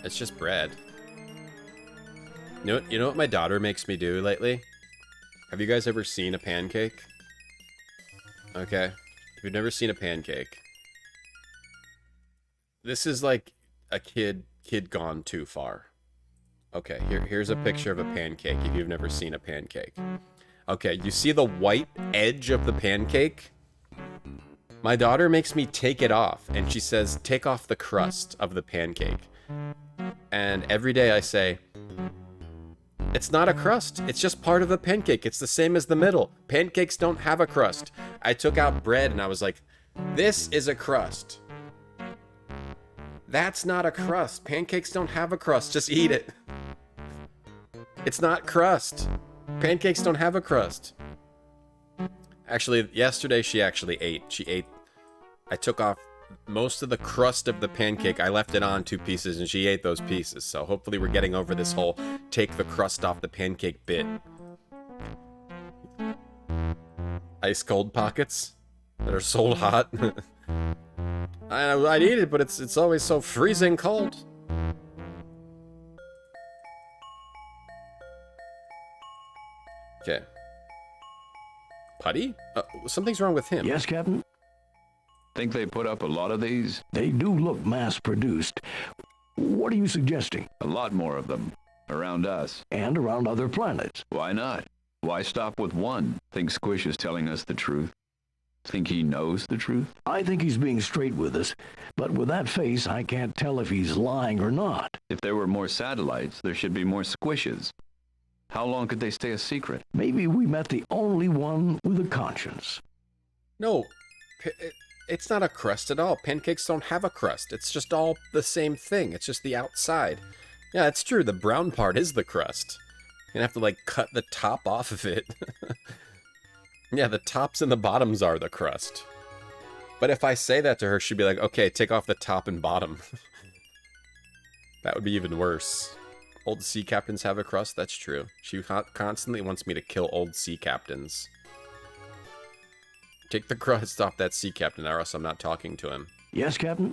It's just bread. You know what my daughter makes me do lately? Have you guys ever seen a pancake? Okay. If you've never seen a pancake, This is like a kid gone too far. Okay, here's a picture of a pancake if you've never seen a pancake. Okay, you see the white edge of the pancake? My daughter makes me take it off, and she says, take off the crust of the pancake. And every day I say, it's not a crust. It's just part of the pancake. It's the same as the middle. Pancakes don't have a crust. I took out bread and I was like, this is a crust. That's not a crust. Pancakes don't have a crust. Just eat it. It's not crust. Pancakes don't have a crust. Actually, yesterday she actually ate. She ate. I took off most of the crust of the pancake. I left it on 2 pieces and she ate those pieces. So hopefully we're getting over this whole take the crust off the pancake bit. Ice cold pockets that are sold hot. I'd eat it, but it's always so freezing cold. Okay. Putty? Something's wrong with him. Yes, Captain? Think they put up a lot of these? They do look mass-produced. What are you suggesting? A lot more of them. Around us. And around other planets. Why not? Why stop with one? Think Squish is telling us the truth? Think he knows the truth? I think he's being straight with us, but with that face, I can't tell if he's lying or not. If there were more satellites, there should be more Squishes. How long could they stay a secret? Maybe we met the only one with a conscience. No, it's not a crust at all. Pancakes don't have a crust. It's just all the same thing. It's just the outside. Yeah, it's true. The brown part is the crust. You're gonna have to, like, cut the top off of it. Yeah, the tops and the bottoms are the crust. But if I say that to her, she'd be like, okay, take off the top and bottom. That would be even worse. Old sea captains have a crust? That's true. She constantly wants me to kill old sea captains. Take the crust off that sea captain, or else I'm not talking to him. Yes, Captain?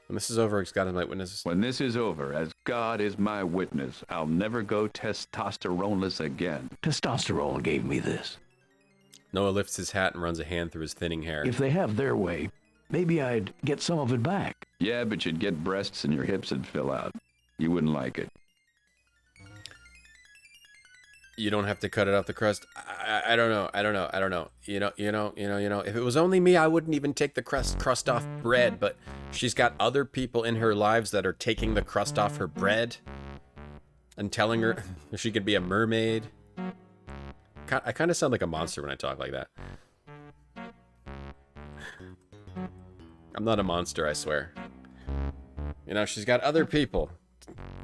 When this is over, God is my witness. When this is over, as God is my witness, I'll never go testosteroneless again. Testosterone gave me this. Noah lifts his hat and runs a hand through his thinning hair. If they have their way, maybe I'd get some of it back. Yeah, but you'd get breasts and your hips would fill out. You wouldn't like it. You don't have to cut it off the crust. I don't know. You know. If it was only me, I wouldn't even take the crust off bread. But she's got other people in her lives that are taking the crust off her bread and telling her she could be a mermaid. I kind of sound like a monster when I talk like that. I'm not a monster, I swear. You know, she's got other people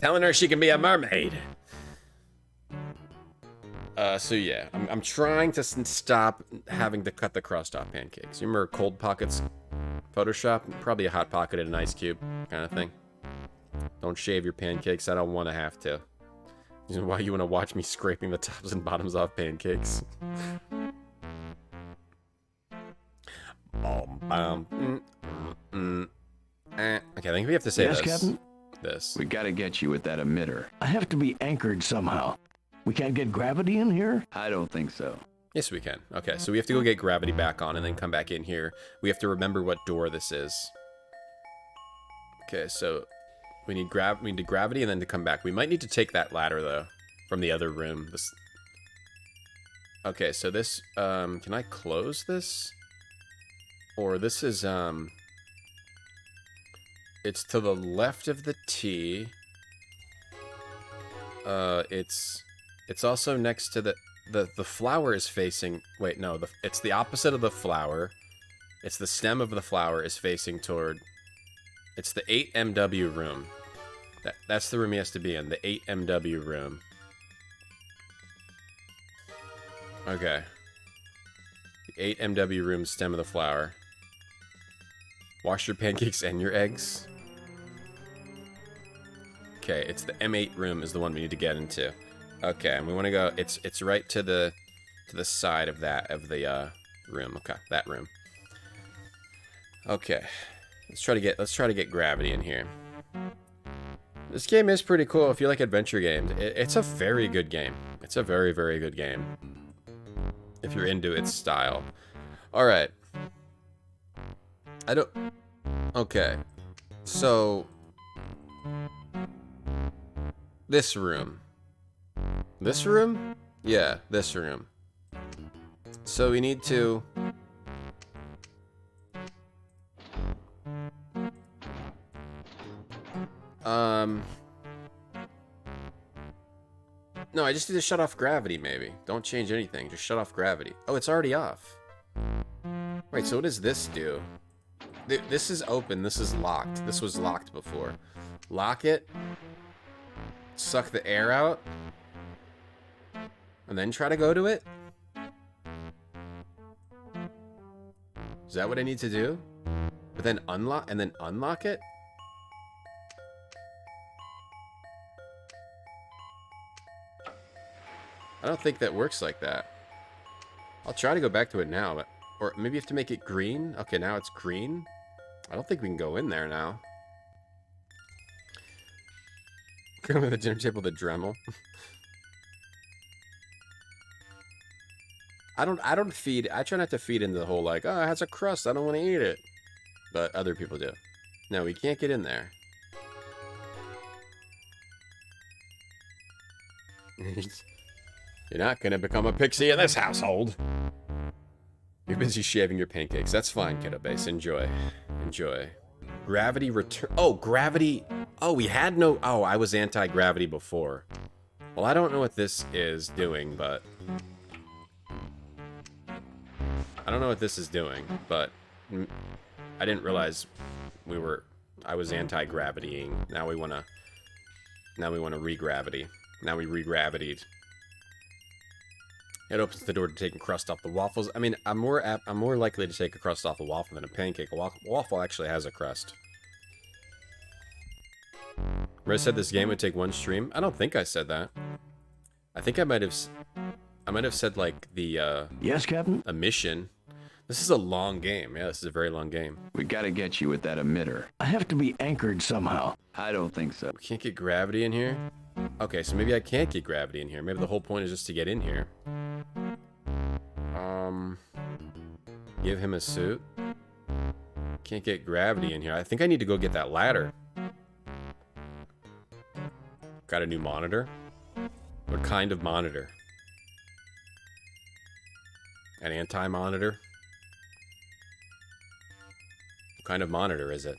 telling her she can be a mermaid. So yeah, I'm trying to stop having to cut the crust off pancakes. You remember Cold Pockets Photoshop? Probably a Hot Pocket and an ice cube kind of thing. Don't shave your pancakes. I don't want to have to. This is why you want to watch me scraping the tops and bottoms off pancakes. Okay, I think we have to say yes, this. Captain? We gotta get you with that emitter. I have to be anchored somehow. We can't get gravity in here? I don't think so. Yes, we can. Okay, so we have to go get gravity back on and then come back in here. We have to remember what door this is. Okay, so we need gravity and then to come back. We might need to take that ladder though from the other room. Okay, so this can I close this? Or this is it's to the left of the T. It's also next to the flower is facing, wait, no, it's the opposite of the flower. It's the stem of the flower is facing toward, it's the 8MW room. That's the room he has to be in, the 8MW room. Okay. The 8MW room, stem of the flower. Wash your pancakes and your eggs. Okay, it's the M8 room is the one we need to get into. Okay, and we want to go. It's right to the side of the room. Okay, that room. Okay, let's try to get gravity in here. This game is pretty cool if you like adventure games. It's a very good game. It's a very, very good game if you're into its style. All right. Okay. So this room. This room? Yeah, this room. So we need to no, I just need to shut off gravity, maybe. Don't change anything. Just shut off gravity. Oh, it's already off. Wait, so what does this do? This is open. This is locked. This was locked before. Lock it. Suck the air out. And then try to go to it? Is that what I need to do? But then unlock, and then unlock it? I don't think that works like that. I'll try to go back to it now, but, or maybe you have to make it green? Okay, now it's green. I don't think we can go in there now. Come to the dinner table, the Dremel. I try not to feed into the whole like, oh, it has a crust, I don't want to eat it. But other people do. No, we can't get in there. You're not gonna become a pixie in this household. You're busy shaving your pancakes. That's fine, Kiddo Base. Enjoy. Enjoy. Gravity return. Oh, gravity. Oh, we had no. Oh, I was anti-gravity before. Well, I don't know what this is doing, but. I don't know what this is doing, but I didn't realize I was anti-gravitying. Now we wanna re-gravity. Now we re-gravitied. It opens the door to taking crust off the waffles. I mean, I'm more likely to take a crust off a waffle than a pancake. A waffle actually has a crust. Remember I said this game would take one stream? I don't think I said that. I think I might have said like the Yes, Captain? a mission. This is a long game. Yeah, this is a very long game. We gotta get you with that emitter. I have to be anchored somehow. I don't think so. We can't get gravity in here? Okay, so maybe I can't get gravity in here. Maybe the whole point is just to get in here. Give him a suit. Can't get gravity in here. I think I need to go get that ladder. Got a new monitor. What kind of monitor? An anti-monitor? What kind of monitor is it?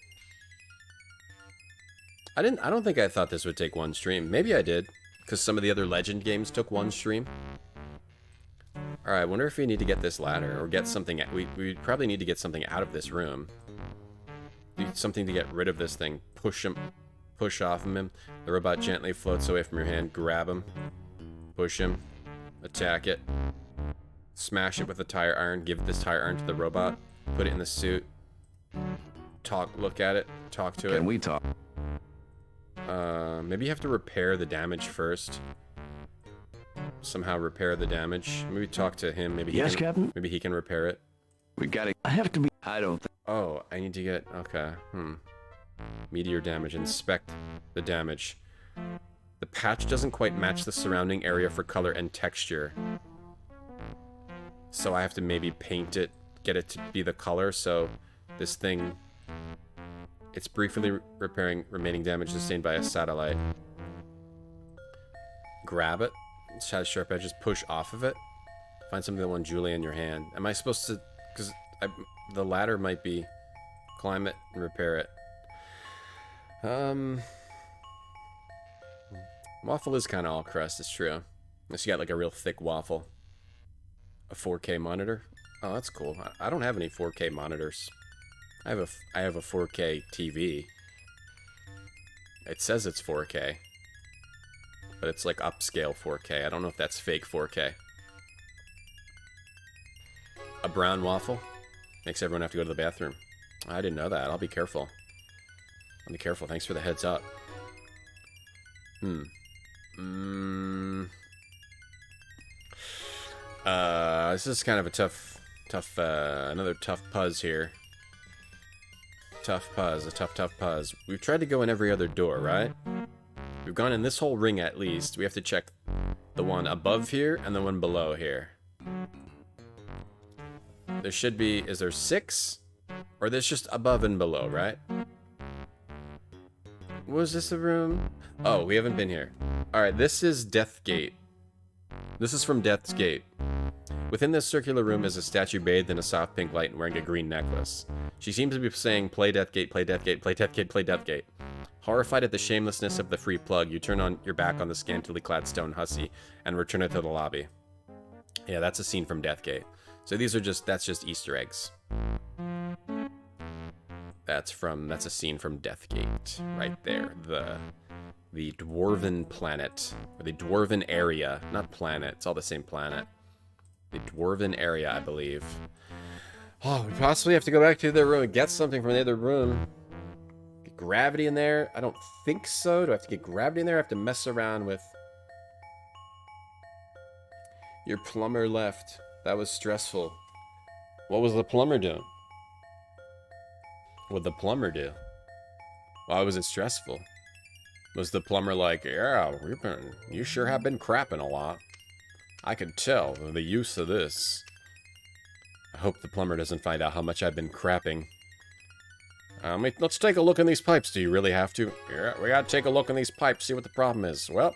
I don't think I thought this would take one stream. Maybe I did, because some of the other Legend games took one stream. Alright, I wonder if we need to get this ladder, or get something... We probably need to get something out of this room. Do something to get rid of this thing. Push off of him. The robot gently floats away from your hand. Grab him. Push him. Attack it. Smash it with a tire iron. Give this tire iron to the robot. Put it in the suit. Look at it. Talk to it. Can we talk? Maybe you have to repair the damage first. Somehow repair the damage. Maybe talk to him. Maybe Yes, Captain? Maybe he can repair it. We gotta... I have to be... I don't think... Oh, I need to get... Okay. Meteor damage. Inspect the damage. The patch doesn't quite match the surrounding area for color and texture. So I have to maybe paint it, get it to be the color, so this thing... It's briefly repairing remaining damage sustained by a satellite. Grab it. It has sharp edges. Push off of it. Find something that won't Julie in your hand. Am I supposed to... Because the ladder might be... Climb it and repair it. Waffle is kind of all crust, it's true. Unless you got like a real thick waffle. A 4K monitor. Oh, that's cool. I don't have any 4K monitors. I have a 4K TV. It says it's 4K. But it's like upscale 4K. I don't know if that's fake 4K. A brown waffle makes everyone have to go to the bathroom. I didn't know that. I'll be careful. I'll be careful. Thanks for the heads up. This is kind of a another tough puzz here. Tough puzz. We've tried to go in every other door, right? We've gone in this whole ring at least. We have to check the one above here and the one below here. There should be... Is there 6? Or there's just above and below, right? Was this a room? Oh, we haven't been here. Alright, this is Death Gate. This is from Death's Gate. Within this circular room is a statue bathed in a soft pink light and wearing a green necklace. She seems to be saying, play Death Gate, play Death Gate, play Death Gate, play Death Gate. Horrified at the shamelessness of the free plug, you turn on your back on the scantily clad stone hussy and return it to the lobby. Yeah, that's a scene from Death Gate. So these are that's just Easter eggs. That's a scene from Death Gate right there. The dwarven planet, or the dwarven area, not planet, it's all the same planet. The dwarven area, I believe. Oh, we possibly have to go back to the room and get something from the other room. Get gravity in there? I don't think so. Do I have to get gravity in there? I have to mess around with... Your plumber left. That was stressful. What was the plumber doing? What'd the plumber do? Why was it stressful? Was the plumber like, yeah, you sure have been crapping a lot. I could tell the use of this. I hope the plumber doesn't find out how much I've been crapping. Let's take a look in these pipes. Do you really have to? Yeah, we gotta take a look in these pipes, see what the problem is. Well,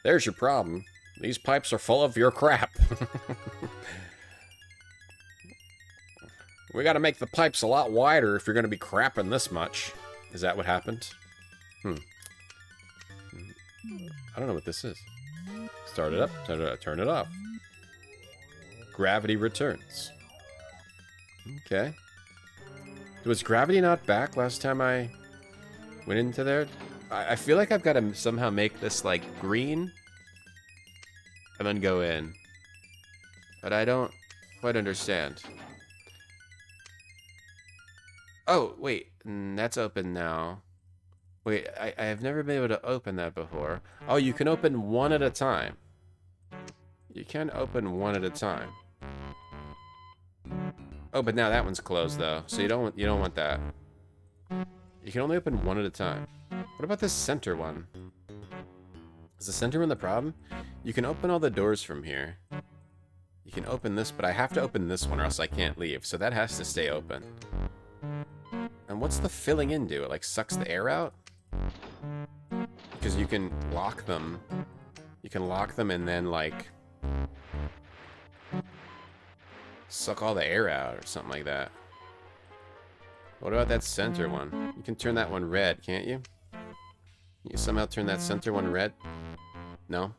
there's your problem. These pipes are full of your crap. We gotta make the pipes a lot wider if you're gonna be crapping this much. Is that what happened? I don't know what this is. Start it up, turn it off. Gravity returns. Okay. Was gravity not back last time I went into there? I feel like I've got to somehow make this like green and then go in. But I don't quite understand. Oh, wait. That's open now. Wait, I have never been able to open that before. Oh, you can open one at a time. You can open one at a time. Oh, but now that one's closed though, so you don't want that. You can only open one at a time. What about this center one? Is the center one the problem? You can open all the doors from here. You can open this, but I have to open this one or else I can't leave, so that has to stay open. And what's the filling in do? It like sucks the air out? Because you can lock them. You can lock them and then like suck all the air out or something like that. What about that center one? You can turn that one red, can't you? You somehow turn that center one red? No?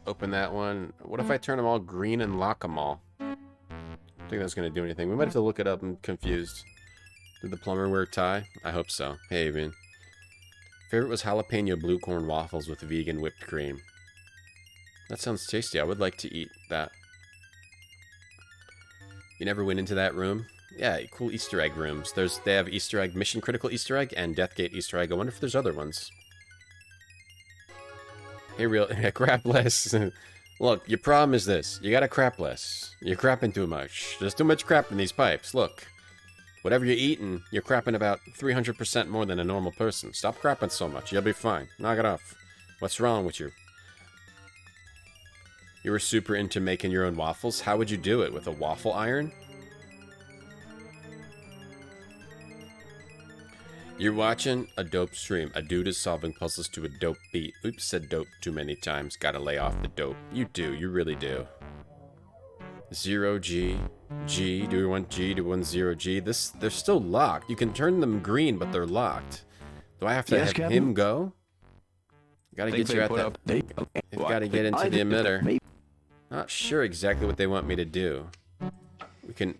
Open that one. What if I turn them all green and lock them all? I don't think that's going to do anything. We might have to look it up. I'm confused. Did the plumber wear a tie? I hope so. Hey, man. Favorite was jalapeno blue corn waffles with vegan whipped cream. That sounds tasty. I would like to eat that. You never went into that room? Yeah, cool Easter egg rooms. They have Easter egg, mission critical Easter egg, and Deathgate Easter egg. I wonder if there's other ones. Hey, crap less. Look, your problem is this. You gotta crap less. You're crapping too much. There's too much crap in these pipes. Look. Whatever you're eating, you're crapping about 300% more than a normal person. Stop crapping so much. You'll be fine. Knock it off. What's wrong with you? You were super into making your own waffles? How would you do it? With a waffle iron? You're watching a dope stream. A dude is solving puzzles to a dope beat. Oops, said dope too many times. Gotta lay off the dope. You do. You really do. 0G. G. Do we want G? Do we want 0G? They're still locked. You can turn them green, but they're locked. Do I have to have him go? Gotta get you at that. You've gotta get into the emitter. Not sure exactly what they want me to do. We can...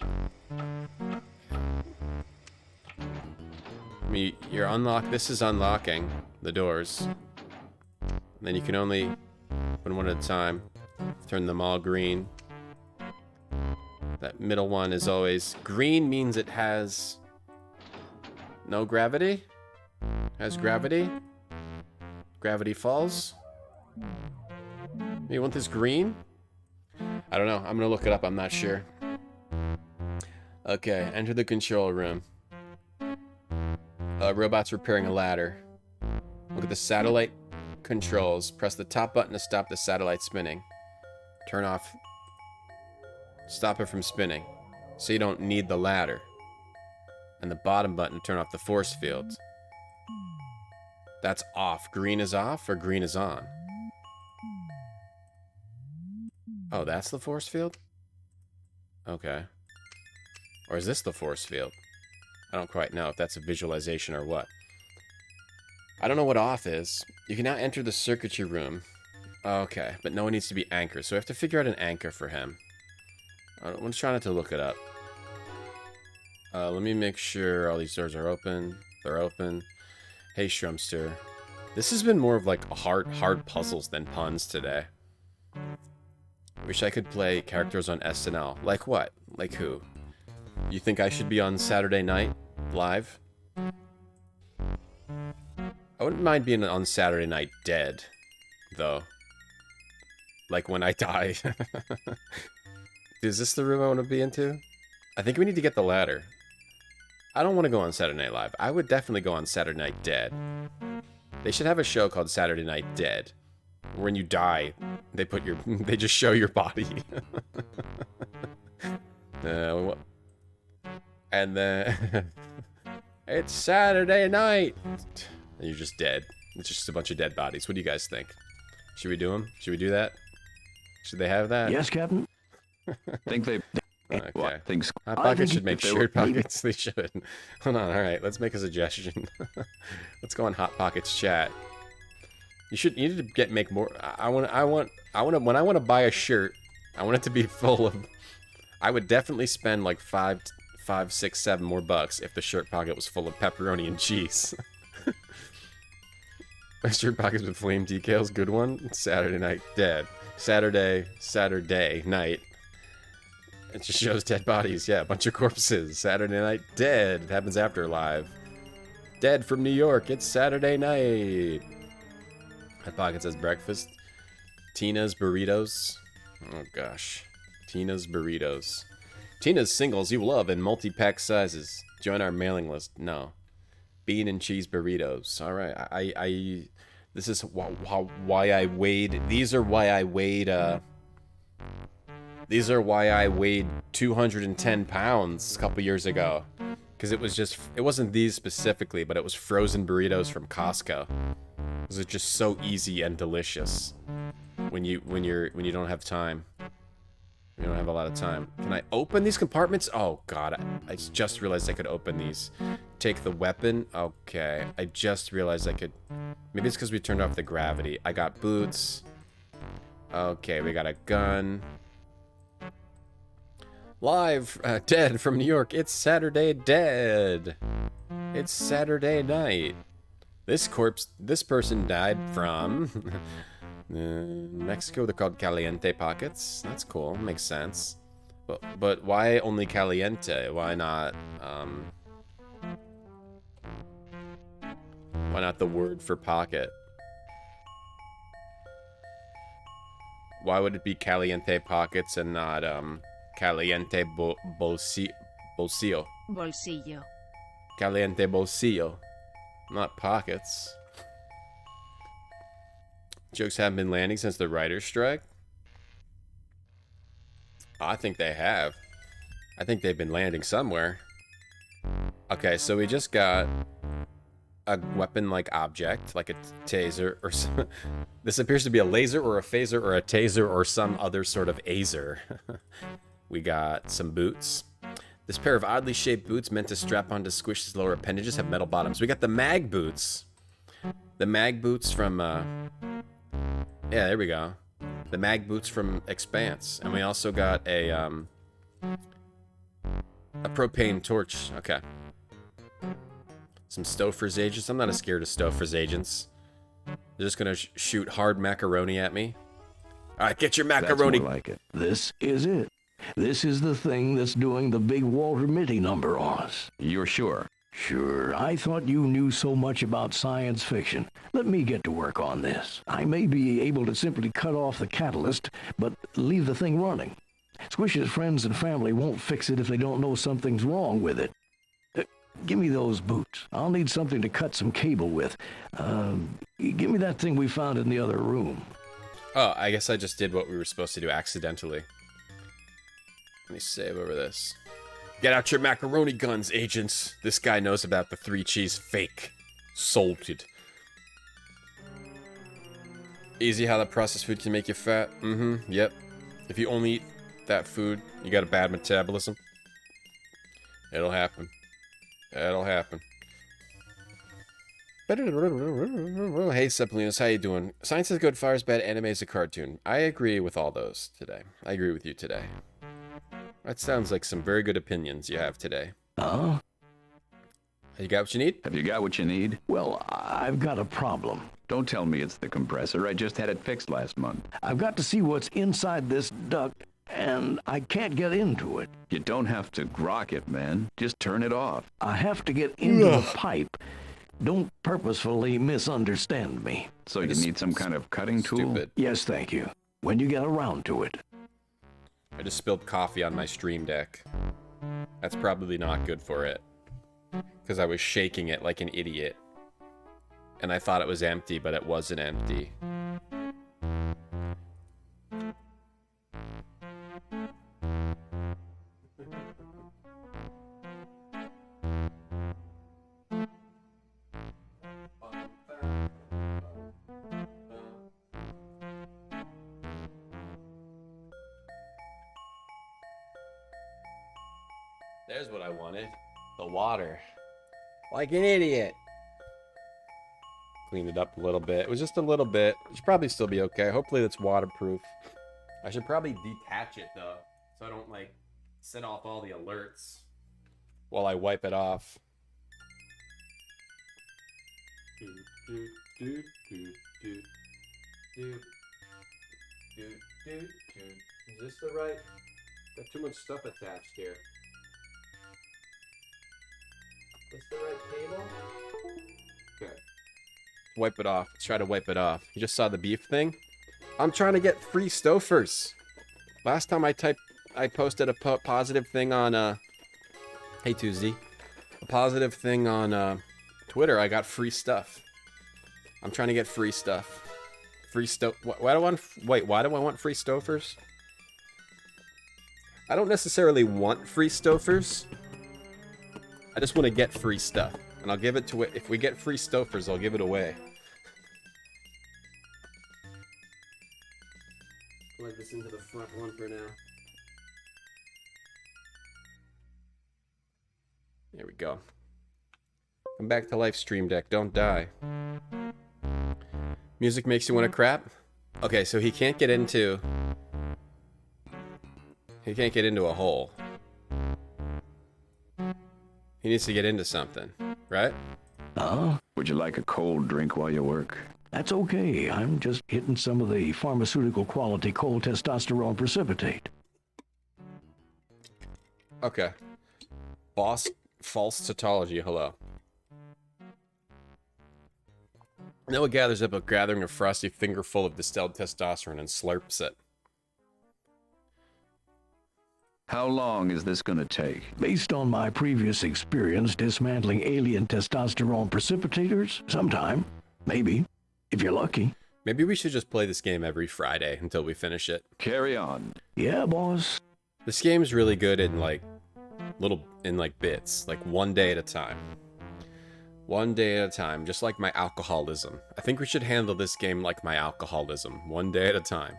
you're unlocked. This is unlocking the doors. And then you can only open one at a time. Turn them all green. That middle one is always... Green means it has... no gravity? Has gravity? Gravity falls? You want this green? I don't know. I'm gonna look it up. I'm not sure. Okay, enter the control room. Robot's repairing a ladder. Look at the satellite controls. Press the top button to stop the satellite spinning. Turn off... Stop it from spinning. So you don't need the ladder. And the bottom button to turn off the force field. That's off. Green is off or green is on? Oh, that's the force field? Okay. Or is this the force field? I don't quite know if that's a visualization or what. I don't know what off is. You can now enter the circuitry room. Okay, but no one needs to be anchored, so we have to figure out an anchor for him. I'm just trying not to look it up. Let me make sure all these doors are open. They're open. Hey, Shrumpster. This has been more of like hard puzzles than puns today. Wish I could play characters on SNL. Like what? Like who? You think I should be on Saturday night live? I wouldn't mind being on Saturday night dead, though. Like when I die. Is this the room I want to be into? I think we need to get the ladder. I don't want to go on Saturday Night Live. I would definitely go on Saturday Night Dead. They should have a show called Saturday Night Dead. When you die, they put your they just show your body. And then it's Saturday night. And you're just dead. It's just a bunch of dead bodies. What do you guys think? Should we do them? Should we do that? Should they have that? Yes, Captain. Think they... Okay. Well, think Hot Pockets should make if they were- shirt pockets. They should. Hold on. All right. Let's make a suggestion. Let's go on Hot Pockets chat. You need to make more. When I want to buy a shirt, I want it to be full of. I would definitely spend like $5, $6, $7 more bucks if the shirt pocket was full of pepperoni and cheese. My shirt pockets with flame decals. Good one. Saturday night dead. Saturday night. It just shows dead bodies. Yeah, a bunch of corpses. Saturday night dead. It happens after live. Dead from New York. It's Saturday night. Hot Pockets has breakfast. Tina's burritos. Oh gosh. Tina's burritos. Tina's singles you love in multi-pack sizes. Join our mailing list. No. Bean and cheese burritos. All right. This is why I weighed. These are why I weighed. These are why I weighed 210 pounds a couple years ago. Because it wasn't these specifically, but it was frozen burritos from Costco. Because it's just so easy and delicious when you don't have time. You don't have a lot of time. Can I open these compartments? Oh god, I just realized I could open these. Take the weapon. Okay, I just realized I could. Maybe it's because we turned off the gravity. I got boots. Okay, we got a gun. Live, dead from New York. It's Saturday dead. It's Saturday night. This person died from Mexico. They're called Caliente pockets. That's cool. Makes sense. But why only Caliente? Why not the word for pocket? Why would it be Caliente pockets and not Caliente bolsillo? Bolsillo. Caliente bolsillo. Not pockets. Jokes haven't been landing since the writer's strike? I think they have. I think they've been landing somewhere. Okay, so we just got a weapon-like object, like a taser, or some, this appears to be a laser or a phaser or a taser or some other sort of azer. We got some boots. This pair of oddly shaped boots meant to strap onto Squish's lower appendages have metal bottoms. We got the mag boots. The mag boots from, yeah, there we go. The mag boots from Expanse. And we also got a propane torch. Okay. Some Stouffer's agents. I'm not scared of Stouffer's agents. They're just gonna shoot hard macaroni at me. All right, get your macaroni. That's more like it. This is it. This is the thing that's doing the big Walter Mitty number on us. You're sure? Sure, I thought you knew so much about science fiction. Let me get to work on this. I may be able to simply cut off the catalyst, but leave the thing running. Squish's friends and family won't fix it if they don't know something's wrong with it. Give me those boots. I'll need something to cut some cable with. Give me that thing we found in the other room. Oh, I guess I just did what we were supposed to do accidentally. Let me save over this. Get out your macaroni guns, agents. This guy knows about the 3 cheese fake. Salted. Easy how that processed food can make you fat. Mm-hmm, yep. If you only eat that food, you got a bad metabolism. It'll happen. It'll happen. Hey, Sepalinos, how you doing? Science is good, fire is bad, anime is a cartoon. I agree with all those today. I agree with you today. That sounds like some very good opinions you have today. Huh? You got what you need? Have you got what you need? Well, I've got a problem. Don't tell me it's the compressor. I just had it fixed last month. I've got to see what's inside this duct, and I can't get into it. You don't have to grok it, man. Just turn it off. I have to get into the pipe. Don't purposefully misunderstand me. So you need some kind of cutting tool? Stupid. Yes, thank you. When you get around to it. I just spilled coffee on my stream deck. That's probably not good for it. Because I was shaking it like an idiot. And I thought it was empty, but it wasn't empty. There's what I wanted. The water. Like an idiot. Cleaned it up a little bit. It was just a little bit. It should probably still be okay. Hopefully that's waterproof. I should probably detach it though, so I don't like set off all the alerts while I wipe it off. Is this the right? Got too much stuff attached here. Is this the right cable? Okay. Wipe it off. Let's try to wipe it off. You just saw the beef thing? I'm trying to get free Stofers. Last time I posted a positive thing on, hey Tuesday. A positive thing on, Twitter. I got free stuff. I'm trying to get free stuff. Free why do I want, wait, why do I want free Stofers? I don't necessarily want free Stofers. I just want to get free stuff. And I'll give it to it. If we get free Stofers, I'll give it away. Plug this into the front one for now. There we go. Come back to life, stream deck. Don't die. Music makes you want to crap? Okay, so he can't get into... He can't get into a hole. He needs to get into something, right? Would you like a cold drink while you work? That's okay. I'm just hitting some of the pharmaceutical quality cold testosterone precipitate. Okay. Boss, false tautology, hello. Noah gathers up a gathering of frosty fingerful of distilled testosterone and slurps it. How long is this gonna take? Based on my previous experience dismantling alien testosterone precipitators, sometime. Maybe. If you're lucky. Maybe we should just play this game every Friday until we finish it. Carry on. Yeah, boss. This game's really good in like bits, like one day at a time. One day at a time, just like my alcoholism. I think we should handle this game like my alcoholism, one day at a time.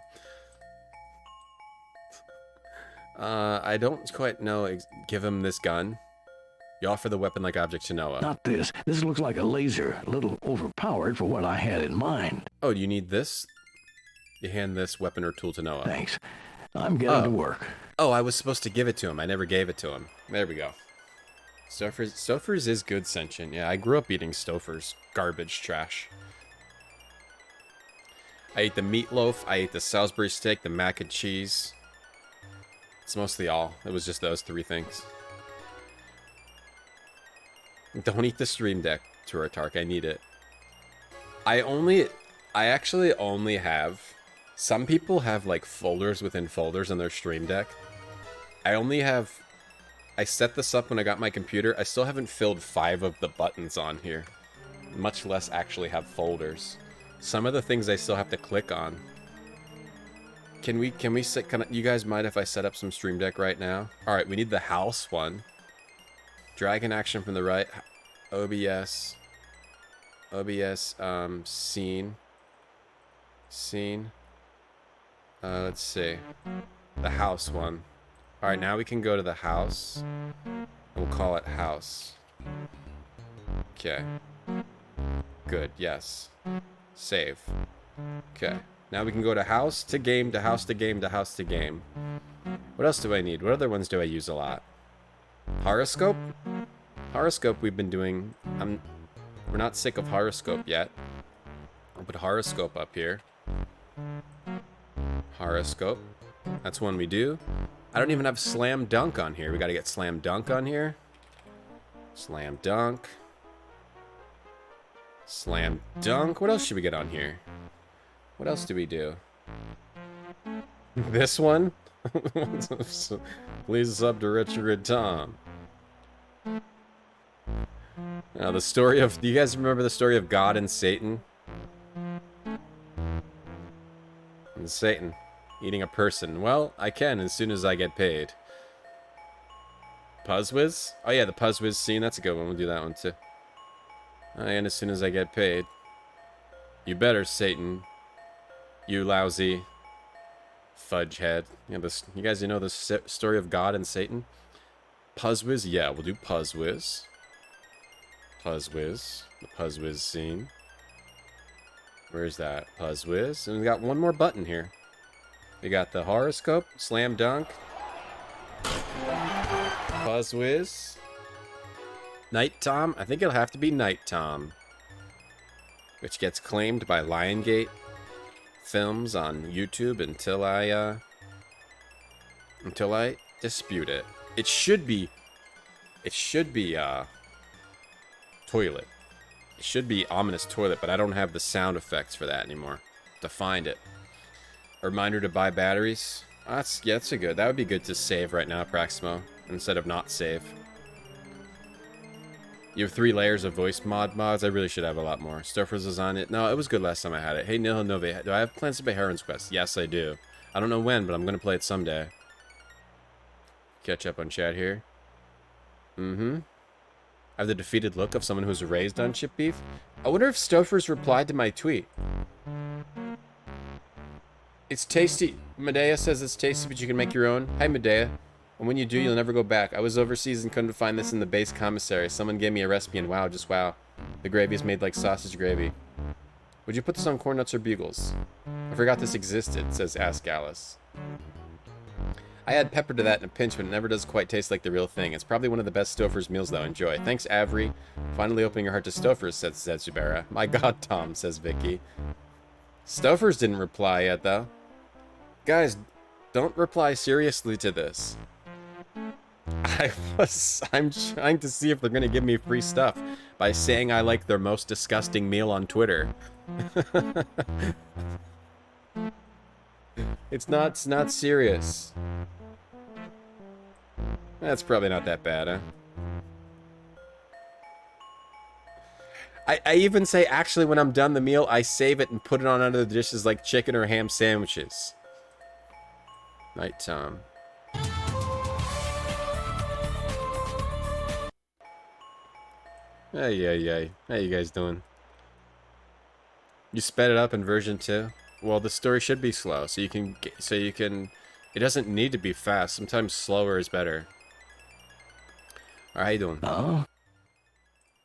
I don't quite know. Give him this gun. You offer the weapon-like object to Noah. Not this. This looks like a laser. A little overpowered for what I had in mind. Oh, do you need this? You hand this weapon or tool to Noah. Thanks. I'm getting to work. Oh, I was supposed to give it to him. I never gave it to him. There we go. Stofers is good, Sentient. Yeah, I grew up eating Stofers. Garbage trash. I ate the meatloaf. I ate the Salisbury steak, the mac and cheese. It's mostly all. It was just those 3 things. Don't eat the stream deck, Turatark. I need it. I actually only have... Some people have, like, folders within folders on their stream deck. I set this up when I got my computer. I still haven't filled 5 of the buttons on here. Much less actually have folders. Some of the things I still have to click on. Can you guys mind if I set up some stream deck right now? Alright, we need the house one. Dragon action from the right. OBS. Scene. Let's see. The house one. Alright, now we can go to the house. And we'll call it house. Okay. Good, yes. Save. Okay. Now we can go to house to game to house to game to house to game. What else do I need? What other ones do I use a lot? Horoscope? Horoscope we've been doing. We're not sick of horoscope yet. I'll put horoscope up here. Horoscope. That's one we do. I don't even have slam dunk on here. We gotta get slam dunk on here. Slam dunk. Slam dunk. What else should we get on here? What else do we do? This one? Please sub to Richard Tom. Now the story of... Do you guys remember the story of God and Satan? And Satan eating a person. Well, I can as soon as I get paid. Puzzwiz? Oh yeah, the Puzzwiz scene. That's a good one. We'll do that one too. And as soon as I get paid. You better, Satan. You lousy fudge head. Yeah, you guys know the story of God and Satan? Puzzwiz? Yeah, we'll do Puzzwiz. Puzzwiz. The Puzzwiz scene. Where's that? Puzzwiz. And we got one more button here. We got the horoscope, slam dunk, Puzzwiz, Night Tom. I think it'll have to be Night Tom, which gets claimed by Liongate Films on YouTube until I dispute it. It should be toilet. It should be ominous toilet, but I don't have the sound effects for that anymore to find it. A reminder to buy batteries. That's a good. That would be good to save right now, Praximo, instead of not save. You have 3 layers of voice mods. I really should have a lot more. Stouffer's is on it. No, it was good last time I had it. Hey, Nil Nove, do I have plans to play Heron's Quest? Yes, I do. I don't know when, but I'm going to play it someday. Catch up on chat here. I have the defeated look of someone who's raised on chip beef. I wonder if Stouffer's replied to my tweet. It's tasty. Medea says it's tasty, but you can make your own. Hi, Medea. And when you do, you'll never go back. I was overseas and couldn't find this in the base commissary. Someone gave me a recipe and wow, just wow. The gravy is made like sausage gravy. Would you put this on corn nuts or bugles? I forgot this existed, says Ask Alice. I add pepper to that in a pinch, but it never does quite taste like the real thing. It's probably one of the best Stouffer's meals, though. Enjoy. Thanks, Avery. Finally opening your heart to Stouffer's, says Zetsubera. My god, Tom, says Vicky. Stouffer's didn't reply yet, though. Guys, don't reply seriously to this. I'm trying to see if they're gonna give me free stuff by saying I like their most disgusting meal on Twitter. It's not serious. That's probably not that bad, huh? I even say, actually, when I'm done the meal, I save it and put it on other dishes like chicken or ham sandwiches. Night Tom. Hey, how you guys doing? You sped it up in version 2? Well, the story should be slow, so you can it doesn't need to be fast. Sometimes slower is better. Alright, how you doing?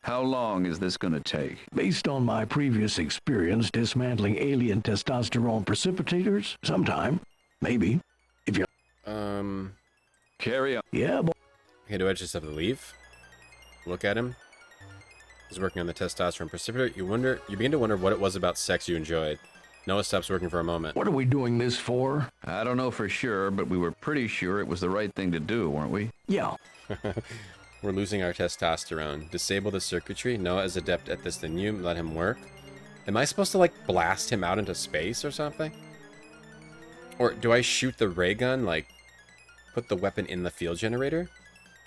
How long is this gonna take? Based on my previous experience dismantling alien testosterone precipitators, sometime. Maybe. If you're... Carry on. Yeah, boy. Okay, do I just have to leave? Look at him. He's working on the testosterone precipitator. You begin to wonder what it was about sex you enjoyed. Noah stops working for a moment. What are we doing this for? I don't know for sure, but we were pretty sure it was the right thing to do, weren't we? Yeah. We're losing our testosterone. Disable the circuitry. Noah is adept at this than you. Let him work. Am I supposed to, like, blast him out into space or something? Or do I shoot the ray gun, like, put the weapon in the field generator?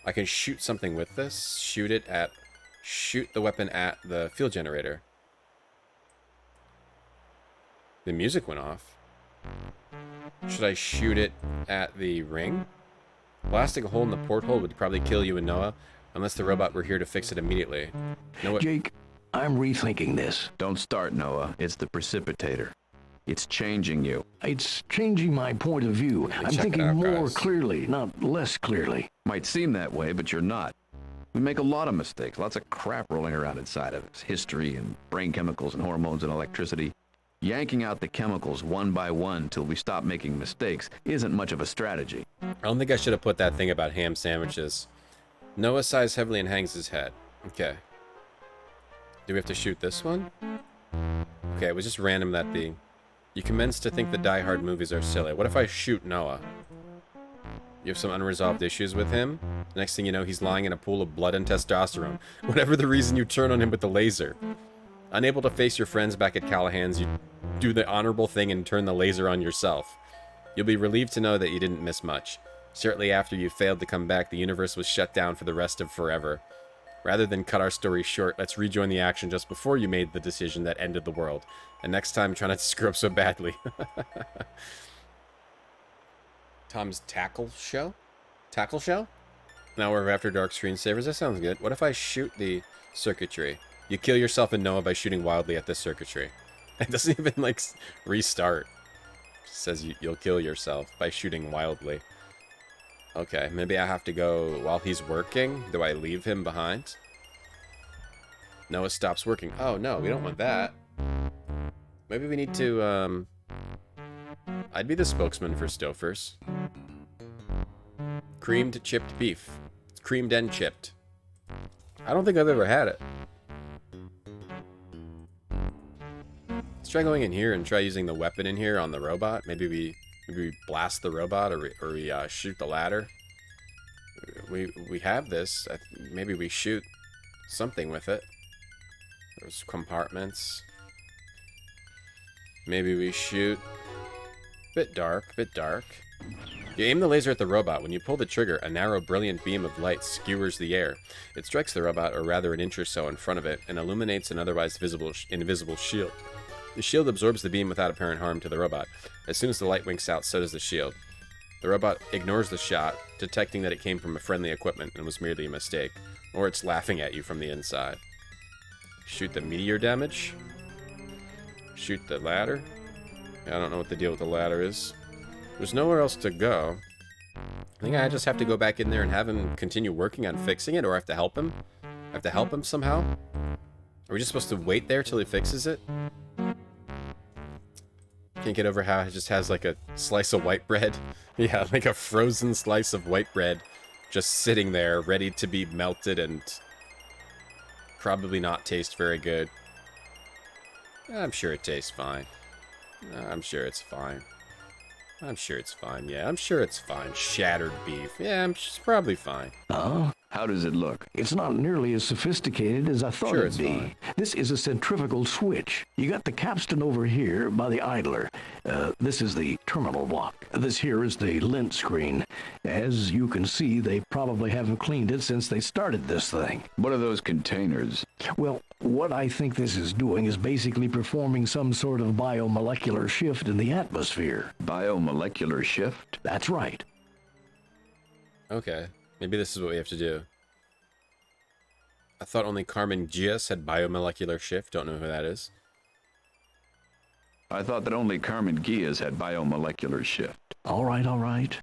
I can shoot something with this. Shoot the weapon at the field generator. The music went off. Should I shoot it at the ring? Blasting a hole in the porthole would probably kill you and Noah. Unless the robot were here to fix it immediately. No, Jake, I'm rethinking this. Don't start, Noah. It's the precipitator. It's changing you. It's changing my point of view. I'm check it thinking out, more guys. clearly, not less clearly. Might seem that way, but you're not. We make a lot of mistakes, lots of crap rolling around inside of us. History and brain chemicals and hormones and electricity. Yanking out the chemicals one by one till we stop making mistakes isn't much of a strategy. I don't think I should have put that thing about ham sandwiches. Noah sighs heavily and hangs his head. Okay. Do we have to shoot this one? Okay, it was just random that the... You commence to think the Die Hard movies are silly. What if I shoot Noah? You have some unresolved issues with him. Next thing you know, he's lying in a pool of blood and testosterone. Whatever the reason, you turn on him with the laser. Unable to face your friends back at Callahan's, you do the honorable thing and turn the laser on yourself. You'll be relieved to know that you didn't miss much. Shortly after you failed to come back, the universe was shut down for the rest of forever. Rather than cut our story short, let's rejoin the action just before you made the decision that ended the world. And next time, try not to screw up so badly. Tom's Tackle Show? Tackle Show? Now we're After Dark screensavers. That sounds good. What if I shoot the circuitry? You kill yourself and Noah by shooting wildly at this circuitry. It doesn't even, like, restart. It just says you'll kill yourself by shooting wildly. Okay, maybe I have to go while he's working. Do I leave him behind? Noah stops working. Oh, no, we don't want that. Maybe we need to, I'd be the spokesman for Stofers. Creamed chipped beef. It's creamed and chipped. I don't think I've ever had it. Let's try going in here and try using the weapon in here on the robot. Maybe we blast the robot, or we shoot the ladder. We have this. Maybe we shoot something with it. There's compartments. Maybe we shoot. Bit dark. You aim the laser at the robot. When you pull the trigger, a narrow, brilliant beam of light skewers the air. It strikes the robot, or rather an inch or so in front of it, and illuminates an otherwise invisible shield. The shield absorbs the beam without apparent harm to the robot. As soon as the light winks out, so does the shield. The robot ignores the shot, detecting that it came from a friendly equipment and was merely a mistake, or it's laughing at you from the inside. Shoot the meteor damage. Shoot the ladder. I don't know what the deal with the ladder is. There's nowhere else to go. I think I just have to go back in there and have him continue working on fixing it, or I have to help him. I have to help him somehow. Are we just supposed to wait there till he fixes it? Can't get over how it just has like a slice of white bread. Yeah, like a frozen slice of white bread just sitting there ready to be melted and probably not taste very good. I'm sure it tastes fine. I'm sure it's fine. I'm sure it's fine. Yeah, I'm sure it's fine. Shattered beef. Yeah, it's probably fine. How does it look? It's not nearly as sophisticated as I thought Sure, it'd it's be. fine. This is a centrifugal switch. You got the capstan over here by the idler. This is the terminal block. This here is the lint screen. As you can see, they probably haven't cleaned it since they started this thing. What are those containers? Well, what I think this is doing is basically performing some sort of biomolecular shift in the atmosphere. Biomolecular shift? That's right. Okay, maybe this is what we have to do. I thought only Carmen Gias had biomolecular shift. Don't know who that is. I thought that only Carmen Gias had biomolecular shift. All right, all right.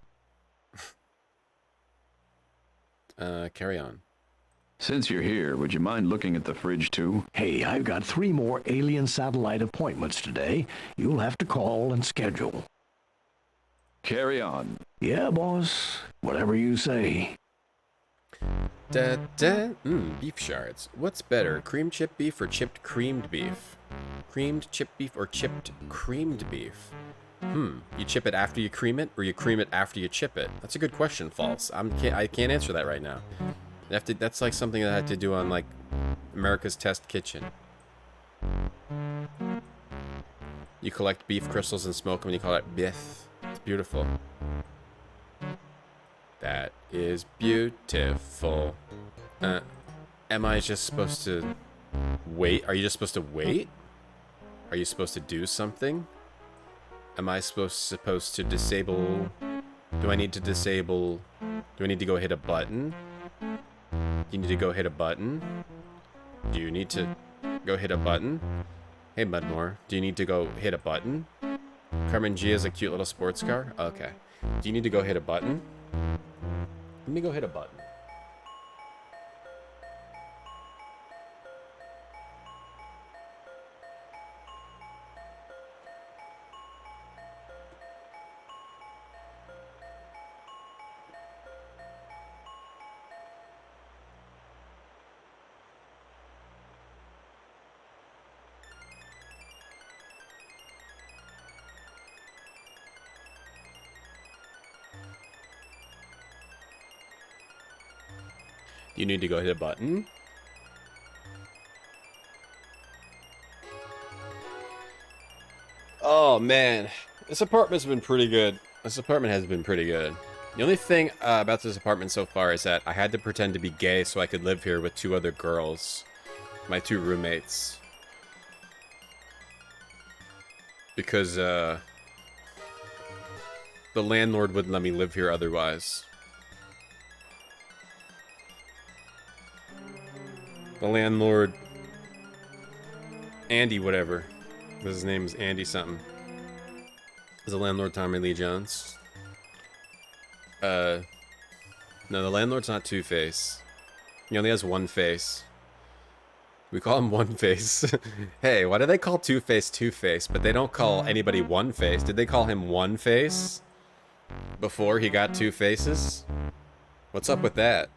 Carry on. Since you're here, would you mind looking at the fridge too? Hey, I've got 3 more alien satellite appointments today. You'll have to call and schedule. Carry on. Yeah, boss. Whatever you say. Beef shards. What's better, cream chip beef or chipped creamed beef? Creamed chipped beef or chipped creamed beef? You chip it after you cream it, or you cream it after you chip it? That's a good question, False. I can't answer that right now. That's like something that I had to do on, like, America's Test Kitchen. You collect beef crystals and smoke them and you call it beef. It's beautiful. That is beautiful. Am I just supposed to wait? Are you just supposed to wait? Are you supposed to do something? Am I supposed to disable? Do I need to disable? Do I need to go hit a button? You need to go hit a button? Do you need to go hit a button? Hey, Mudmore, do you need to go hit a button? Carmen G is a cute little sports car? Okay. Do you need to go hit a button? Let me go hit a button. You need to go hit a button. Oh man, this apartment's been pretty good. This apartment has been pretty good. The only thing about this apartment so far is that I had to pretend to be gay so I could live here with 2 other girls. My 2 roommates. Because the landlord wouldn't let me live here otherwise. The landlord, Andy whatever, his name is Andy something, is the landlord Tommy Lee Jones. No, the landlord's not Two-Face. He only has one face. We call him One Face. Hey, why do they call Two-Face Two-Face, but they don't call anybody One Face? Did they call him One Face before he got 2 faces? What's up with that?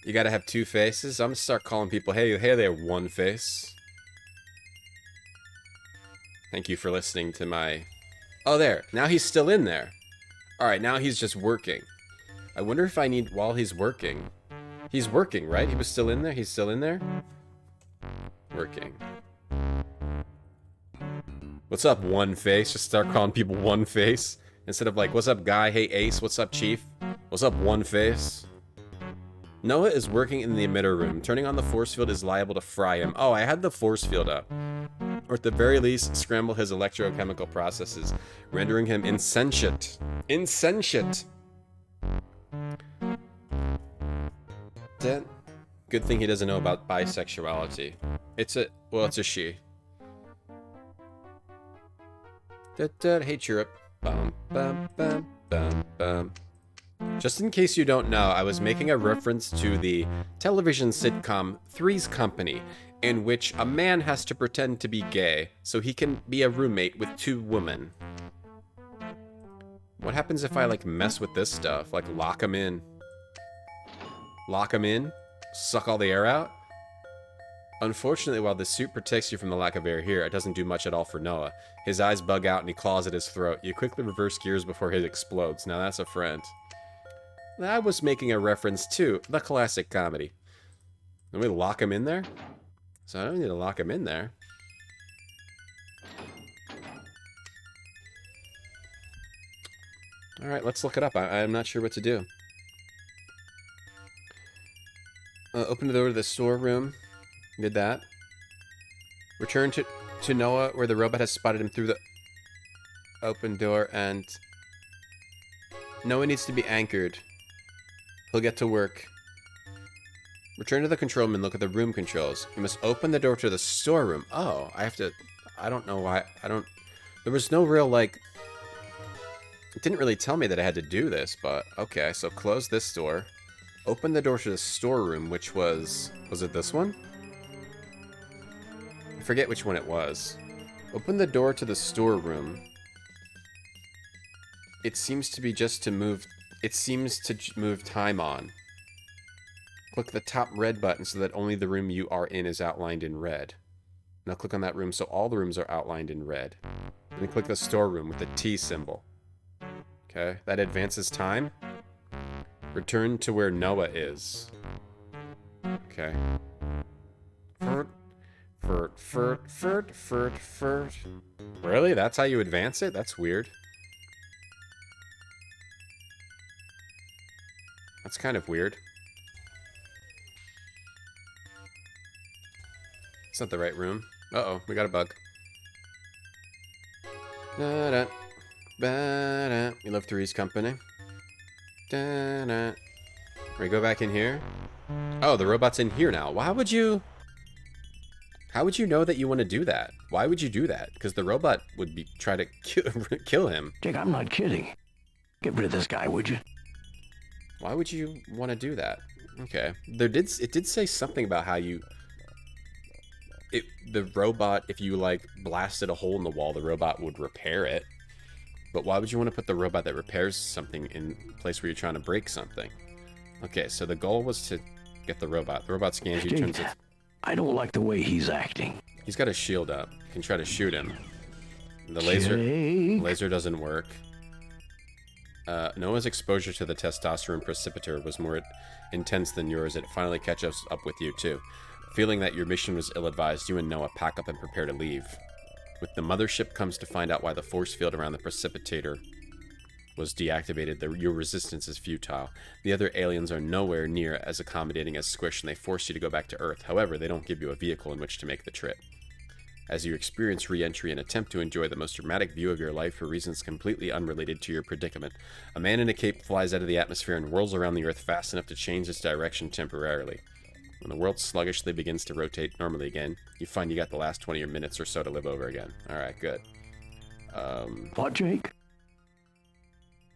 You gotta have 2 faces? I'm gonna start calling people, hey there, One Face. Thank you for listening to my... Oh, there. Now he's still in there. Alright, now he's just working. I wonder if I need... While he's working... He's working, right? He was still in there? He's still in there? Working. What's up, One Face? Just start calling people One Face. Instead of like, what's up, guy? Hey, Ace. What's up, Chief? What's up, One Face? Noah is working in the emitter room. Turning on the force field is liable to fry him. Oh, I had the force field up. Or at the very least, scramble his electrochemical processes, rendering him insentient. Insentient! Good thing he doesn't know about bisexuality. It's a she. Hey, Chirrup. Bum, bum, bum, bum, bum. Just in case you don't know, I was making a reference to the television sitcom Three's Company, in which a man has to pretend to be gay so he can be a roommate with 2 women. What happens if I, like, mess with this stuff? Like, lock him in? Lock him in? Suck all the air out? Unfortunately, while the suit protects you from the lack of air here, it doesn't do much at all for Noah. His eyes bug out and he claws at his throat. You quickly reverse gears before he explodes. Now that's a friend. I was making a reference to the classic comedy. Let me lock him in there? So I don't need to lock him in there. Alright, let's look it up. I'm not sure what to do. Open the door to the storeroom. Did that. Return to Noah, where the robot has spotted him through the open door, and Noah needs to be anchored. He'll get to work. Return to the control room and look at the room controls. You must open the door to the storeroom. Oh, I have to... I don't know why... There was no real, like... It didn't really tell me that I had to do this, but... Okay, so close this door. Open the door to the storeroom, which was... Was it this one? I forget which one it was. Open the door to the storeroom. It seems to be just to move... It seems to move time on. Click the top red button so that only the room you are in is outlined in red. Now click on that room so all the rooms are outlined in red. Then click the storeroom with the T symbol. Okay, that advances time. Return to where Noah is. Okay. Really? That's how you advance it? That's weird. That's kind of weird. It's not the right room. Uh-oh, we got a bug. Da-da, ba-da. We love Three's Company. Da-da. We go back in here. Oh, the robot's in here now. Why would you... How would you know that you want to do that? Why would you do that? Because the robot would be try to kill him. Jake, I'm not kidding. Get rid of this guy, would you? Why would you want to do that? Okay. It did say something about how you... the robot, if you, like, blasted a hole in the wall, the robot would repair it. But why would you want to put the robot that repairs something in a place where you're trying to break something? Okay, so the goal was to get the robot. The robot scans you, Jake, turns it... I don't like the way he's acting. He's got a shield up. You can try to shoot him. The laser doesn't work. Noah's exposure to the testosterone precipitator was more intense than yours. It finally catches up with you, too. Feeling that your mission was ill-advised, you and Noah pack up and prepare to leave. With the mothership comes to find out why the force field around the precipitator was deactivated, your resistance is futile. The other aliens are nowhere near as accommodating as Squish, and they force you to go back to Earth. However, they don't give you a vehicle in which to make the trip. As you experience re-entry and attempt to enjoy the most dramatic view of your life for reasons completely unrelated to your predicament, a man in a cape flies out of the atmosphere and whirls around the Earth fast enough to change its direction temporarily. When the world sluggishly begins to rotate normally again, you find you got the last 20 minutes or so to live over again. Alright, good. What, Jake?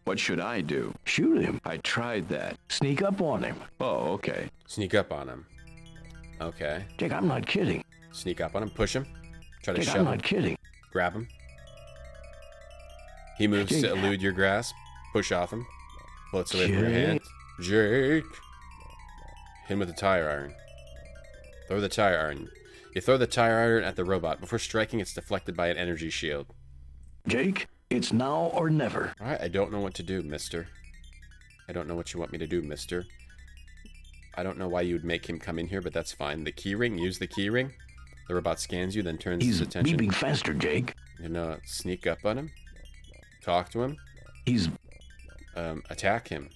What should I do? Shoot him. I tried that. Sneak up on him. Oh, okay. Sneak up on him. Okay. Jake, I'm not kidding. Sneak up on him, push him. Try to Jake, shove I'm him. not kidding. Grab him. He moves Jake. to elude your grasp. Push off him. Floats away from your hand. Jake! Hit him with the tire iron. Throw the tire iron. You throw the tire iron at the robot. Before striking, it's deflected by an energy shield. Jake, it's now or never. Alright, I don't know what to do, mister. I don't know what you want me to do, mister. I don't know why you would make him come in here, but that's fine. The keyring, use the keyring. The robot scans you, then turns his He's attention. beeping faster, Jake. You know, sneak up on him. Talk to him. He's... attack him.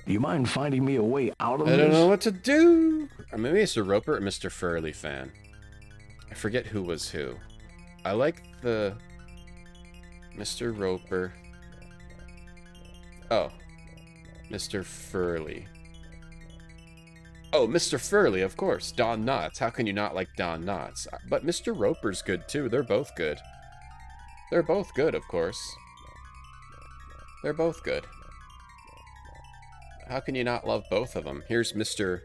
Do you mind finding me a way out of this? I don't know what to do. Maybe Mr. Roper or Mr. Furley fan. I forget who was who. I like the... Mr. Roper. Oh. Mr. Furley. Oh, Mr. Furley, of course. Don Knotts. How can you not like Don Knotts? But Mr. Roper's good, too. They're both good. They're both good, of course. They're both good. How can you not love both of them? Here's Mr.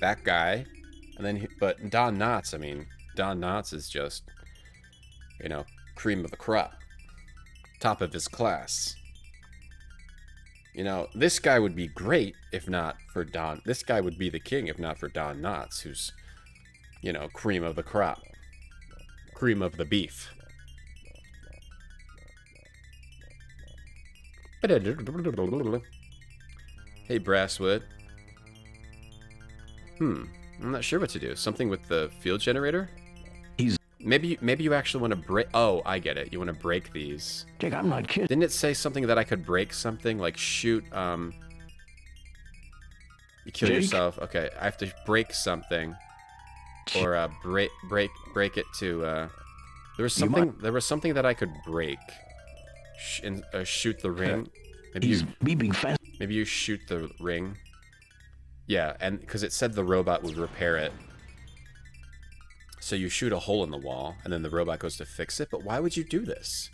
That guy. And then, but Don Knotts, I mean, Don Knotts is just, you know, cream of the crop. Top of his class. You know, this guy would be great if not for Don. This guy would be the king if not for Don Knotts, who's, you know, cream of the crop. Cream of the beef. Hey, Brasswood. I'm not sure what to do. Something with the field generator? Maybe you actually want to break... Oh, I get it. You want to break these. Jake, I'm not kidding. Didn't it say something that I could break something? Like shoot, You kill Jake? yourself. Okay, I have to break something. Or, break it to, There was something that I could break. Shoot the ring. He's beeping fast. Maybe you shoot the ring. Yeah, and because it said the robot would repair it. So you shoot a hole in the wall, and then the robot goes to fix it. But why would you do this?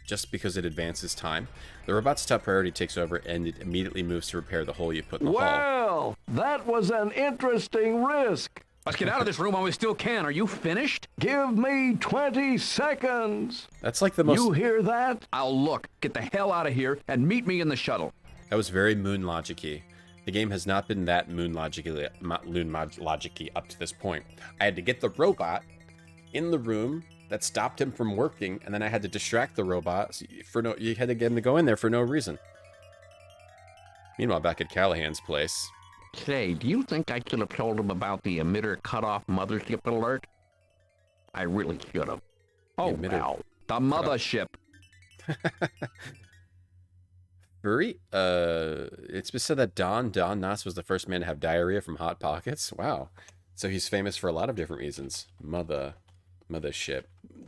Just because it advances time? The robot's top priority takes over, and it immediately moves to repair the hole you put in the hall. Well, that was an interesting risk. Let's get out of this room while we still can. Are you finished? Give me 20 seconds. That's like the most... You hear that? I'll look. Get the hell out of here and meet me in the shuttle. That was very Moon Logic-y. The game has not been that Moon Logic-y up to this point. I had to get the robot in the room that stopped him from working, and then I had to distract the robot you had to get him to go in there for no reason. Meanwhile, back at Callahan's place. Say, do you think I should have told him about the emitter cutoff mothership alert? I really should have. Oh, emitter wow. The mothership. Furry? It's been said that Don Knotts was the first man to have diarrhea from Hot Pockets. Wow. So he's famous for a lot of different reasons. Mothership.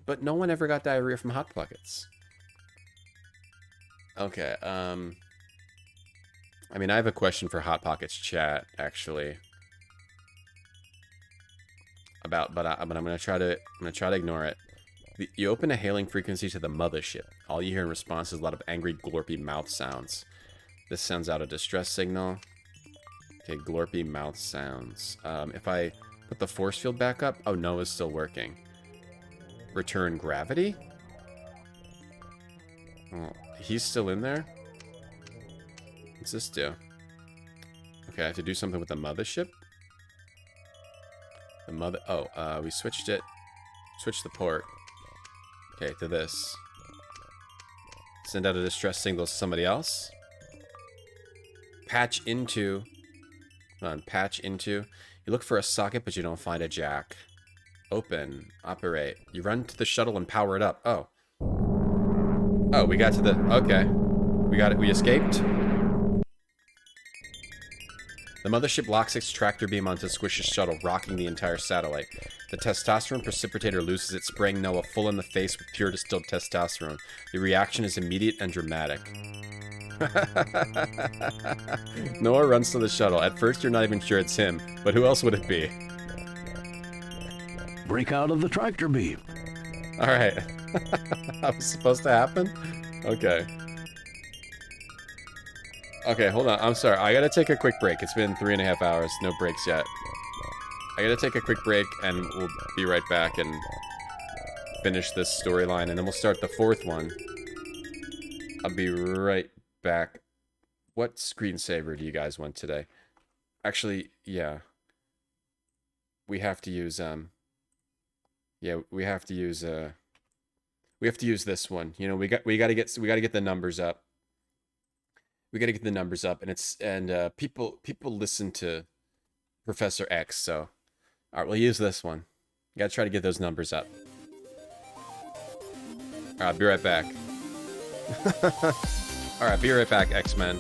But no one ever got diarrhea from Hot Pockets. Okay, I mean, I have a question for Hot Pockets chat, actually. But I'm gonna try to ignore it. You open a hailing frequency to the mothership. All you hear in response is a lot of angry, glorpy mouth sounds. This sends out a distress signal. Okay, glorpy mouth sounds. If I put the force field back up, oh, Noah's still working. Return gravity? Oh, he's still in there? What's this do? Okay, I have to do something with the mothership? We switched it. Switch the port. Okay, to this. Send out a distress signal to somebody else. Patch into. Hold on, patch into. You look for a socket, but you don't find a jack. Open. Operate. You run to the shuttle and power it up. Oh. Oh, we got to the... Okay. We got it. We escaped. The mothership locks its tractor beam onto Squish's shuttle, rocking the entire satellite. The testosterone precipitator loses it, spraying Noah full in the face with pure distilled testosterone. The reaction is immediate and dramatic. Noah runs to the shuttle. At first, you're not even sure it's him, but who else would it be? Break out of the tractor beam. Alright. That was supposed to happen? Okay. Okay, hold on. I'm sorry. I gotta take a quick break. It's been 3.5 hours. No breaks yet. I gotta take a quick break, and we'll be right back and finish this storyline, and then we'll start the 4th one. I'll be right back. What screensaver do you guys want today? Actually, yeah. We have to use, yeah, we have to use this one. You know, we gotta get the numbers up. We gotta get the numbers up, and people listen to Professor X, so alright, we'll use this one. Gotta try to get those numbers up. Alright, I'll be right back. Alright, be right back, X-Men.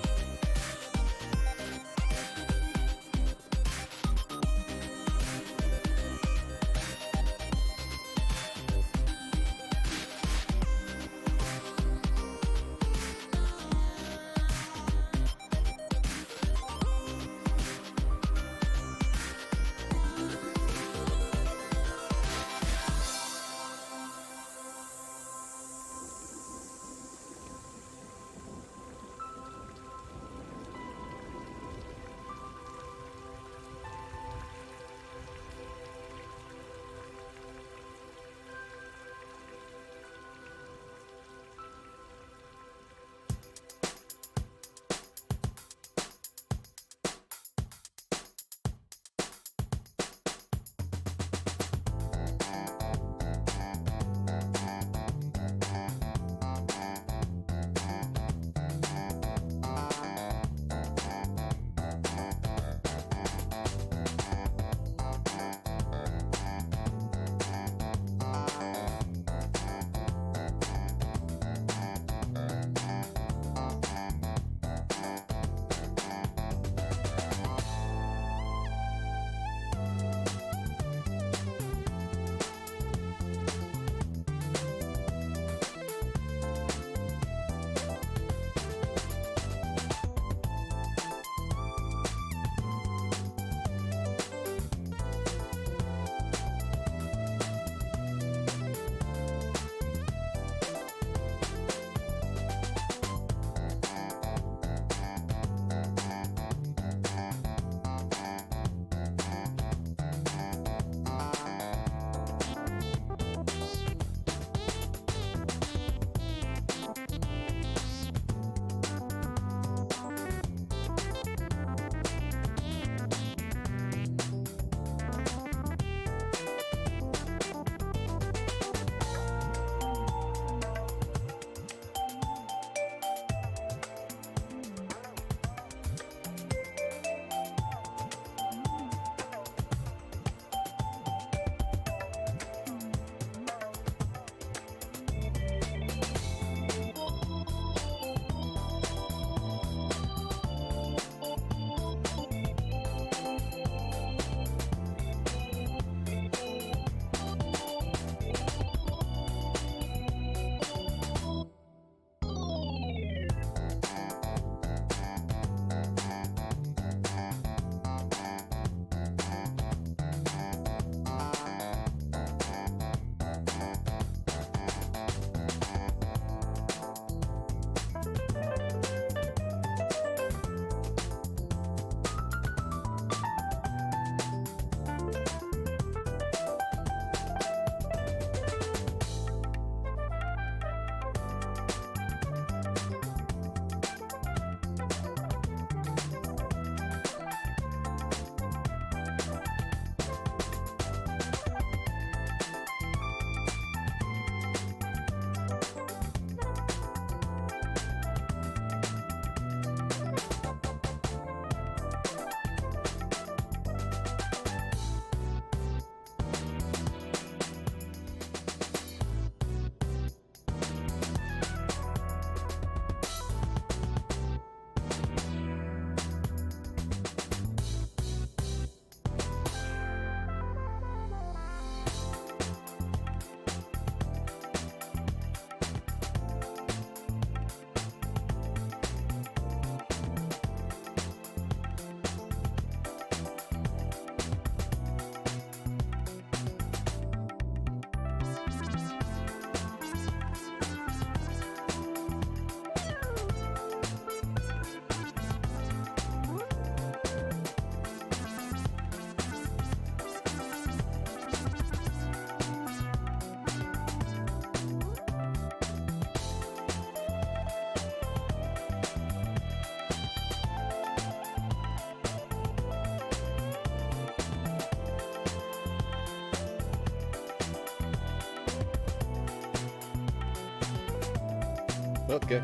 Okay.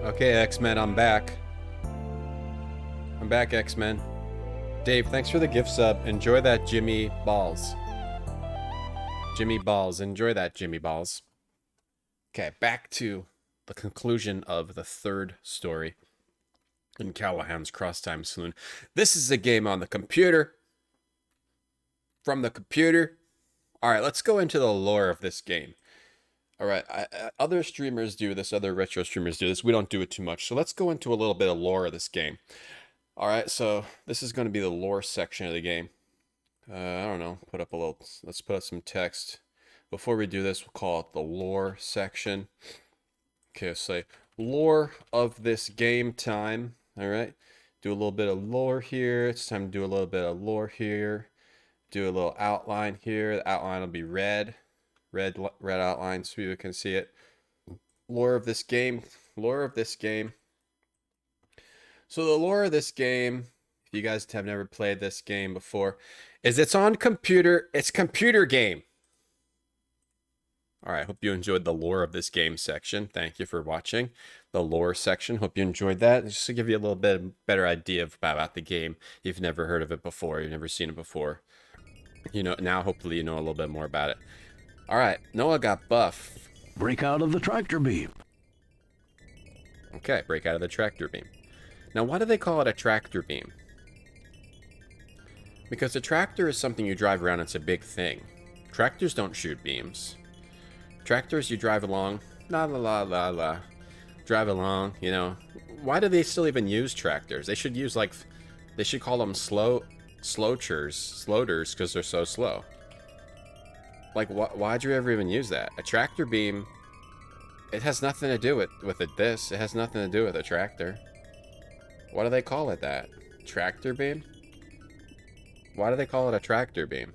Okay, X-Men, I'm back. I'm back, X-Men. Dave, thanks for the gift sub. Enjoy that, Jimmy Balls. Jimmy Balls. Enjoy that, Jimmy Balls. Okay, back to the conclusion of the third story in Callahan's Crosstime Saloon. This is a game on the computer. From the computer. All right, let's go into the lore of this game. All right, other streamers do this, other retro streamers do this. We don't do it too much. So let's go into a little bit of lore of this game. All right, so this is going to be the lore section of the game. I don't know, let's put up some text. Before we do this, we'll call it the lore section. Okay, let's say lore of this game time. All right, do a little bit of lore here. It's time to do a little bit of lore here. Do a little outline here. The outline will be red outline so you can see it. Lore of this game. Lore of this game. So the lore of this game, if you guys have never played this game before, is it's on computer. It's a computer game. All right, hope you enjoyed the lore of this game section. Thank you for watching the lore section. Hope you enjoyed that. Just to give you a little bit better idea about the game. You've never heard of it before. You've never seen it before. You know, now hopefully you know a little bit more about it. All right, Noah got buff. Break out of the tractor beam. Okay, break out of the tractor beam. Now, why do they call it a tractor beam? Because a tractor is something you drive around. It's a big thing. Tractors don't shoot beams. Tractors, you drive along. La la la la la. Drive along, you know. Why do they still even use tractors? They should use, like, they should call them slowders, because they're so slow. Like, why'd you ever even use that? A tractor beam, it has nothing to do with it. It has nothing to do with a tractor. Why do they call it that? Tractor beam? Why do they call it a tractor beam?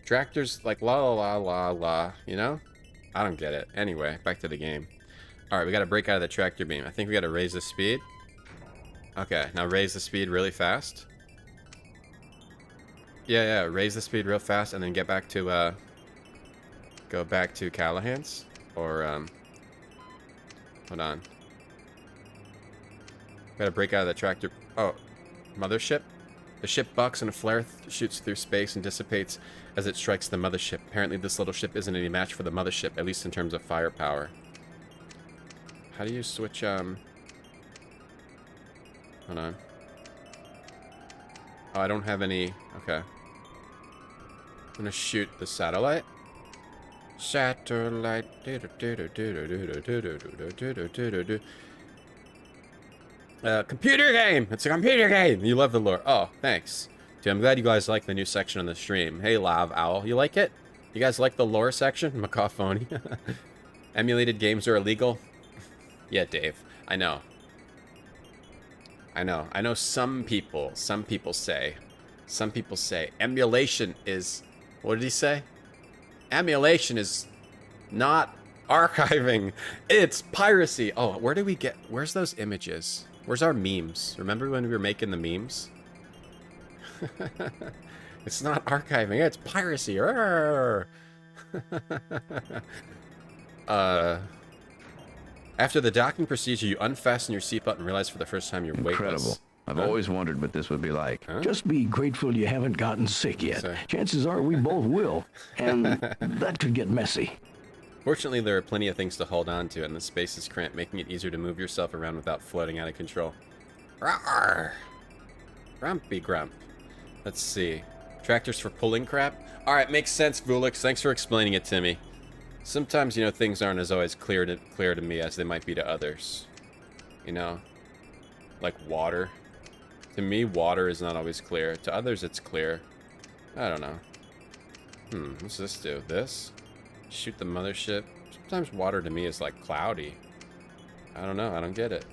Tractors, like, la la la la la, you know? I don't get it. Anyway, back to the game. Alright, we gotta break out of the tractor beam. I think we gotta raise the speed. Okay, now raise the speed really fast. Yeah, raise the speed real fast and then get back to, go back to Callahan's. Or, hold on. Gotta break out of the tractor. Oh, mothership? The ship bucks and a flare shoots through space and dissipates as it strikes the mothership. Apparently this little ship isn't any match for the mothership, at least in terms of firepower. How do you switch, hold on. Oh, I don't have any... Okay. I'm gonna shoot the satellite. Satellite. Computer game! It's a computer game! You love the lore. Oh, thanks. Dude, I'm glad you guys like the new section on the stream. Hey, Lav Owl. You like it? You guys like the lore section? Macaphony. Emulated games are illegal? Yeah, Dave. I know. I know some people say emulation is, what did he say? Emulation is not archiving, it's piracy. Oh, where's those images? Where's our memes? Remember when we were making the memes? It's not archiving, it's piracy. After the docking procedure, you unfasten your seatbelt and realize for the first time you're weightless. Incredible. I've always wondered what this would be like. Huh? Just be grateful you haven't gotten sick yet. Chances are we both will, and that could get messy. Fortunately, there are plenty of things to hold on to, and the space is cramped, making it easier to move yourself around without floating out of control. Rawr! Grumpy grump. Let's see. Tractors for pulling crap? Alright, makes sense, Vulix. Thanks for explaining it to me. Sometimes, you know, things aren't as always clear to me as they might be to others. You know? Like water. To me, water is not always clear. To others, it's clear. I don't know. What's this do? This? Shoot the mothership? Sometimes water to me is like cloudy. I don't know. I don't get it.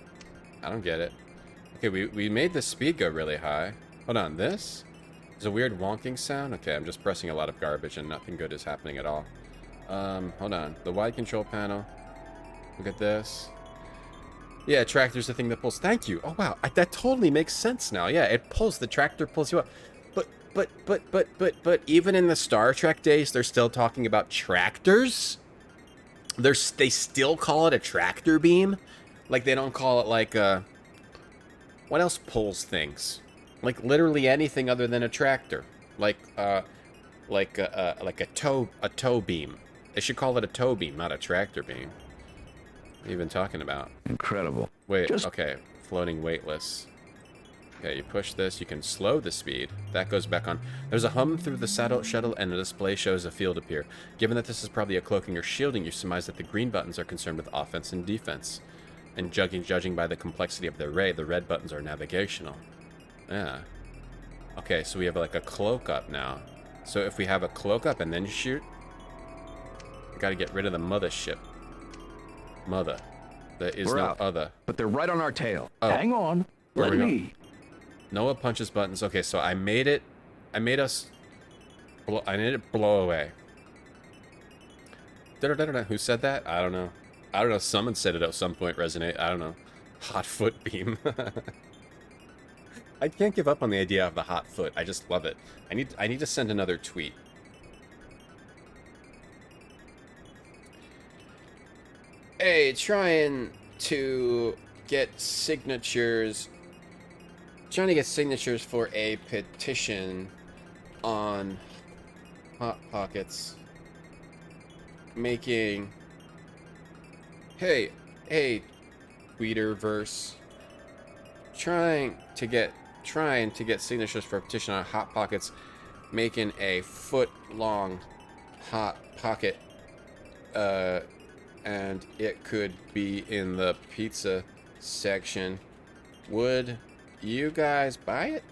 I don't get it. Okay, we made the speed go really high. Hold on, this? There's a weird wonking sound? Okay, I'm just pressing a lot of garbage and nothing good is happening at all. Hold on. The wide control panel. Look at this. Yeah, tractor's the thing that pulls. Thank you. Oh, wow. That totally makes sense now. Yeah, it pulls. The tractor pulls you up. But even in the Star Trek days, they're still talking about tractors? They still call it a tractor beam? Like, they don't call it, like, what else pulls things? Like, literally anything other than a tractor. Like a tow beam. They should call it a tow beam, not a tractor beam. What are you even talking about? Incredible. Wait, okay. Floating weightless. Okay, you push this, you can slow the speed. That goes back on. There's a hum through the shuttle, and a display shows a field appear. Given that this is probably a cloaking or shielding, you surmise that the green buttons are concerned with offense and defense. And judging by the complexity of the array, the red buttons are navigational. Yeah. Okay, so we have like a cloak up now. So if we have a cloak up and then shoot, we gotta get rid of the mothership. Mother. There is no other. But they're right on our tail. Oh. Hang on. Let me. Noah punches buttons. Okay, so I made it blow away. Who said that? I don't know. Someone said it at some point. Resonate. I don't know. Hot foot beam. I can't give up on the idea of the hot foot. I just love it. I need to send another tweet. Hey, trying to get signatures for a petition on Hot Pockets making hey Tweeterverse trying to get signatures for a petition on Hot Pockets making a foot-long Hot Pocket and it could be in the pizza section. Would you guys buy it?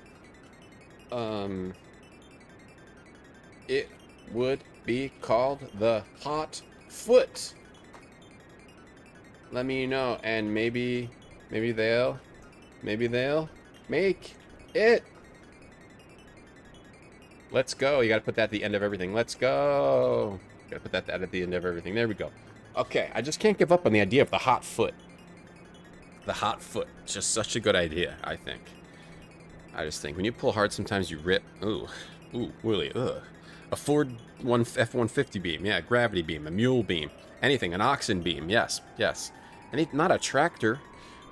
It would be called the Hot Foot. Let me know, and maybe they'll make it. Let's go. You gotta put that at the end of everything. Let's go. Gotta put that at the end of everything. There we go. Okay, I just can't give up on the idea of the hot foot. The hot foot. It's just such a good idea, I think. I just think when you pull hard, sometimes you rip. Ooh, really, ugh. A Ford F-150 beam, yeah, gravity beam, a mule beam, anything, an oxen beam, yes. Not a tractor.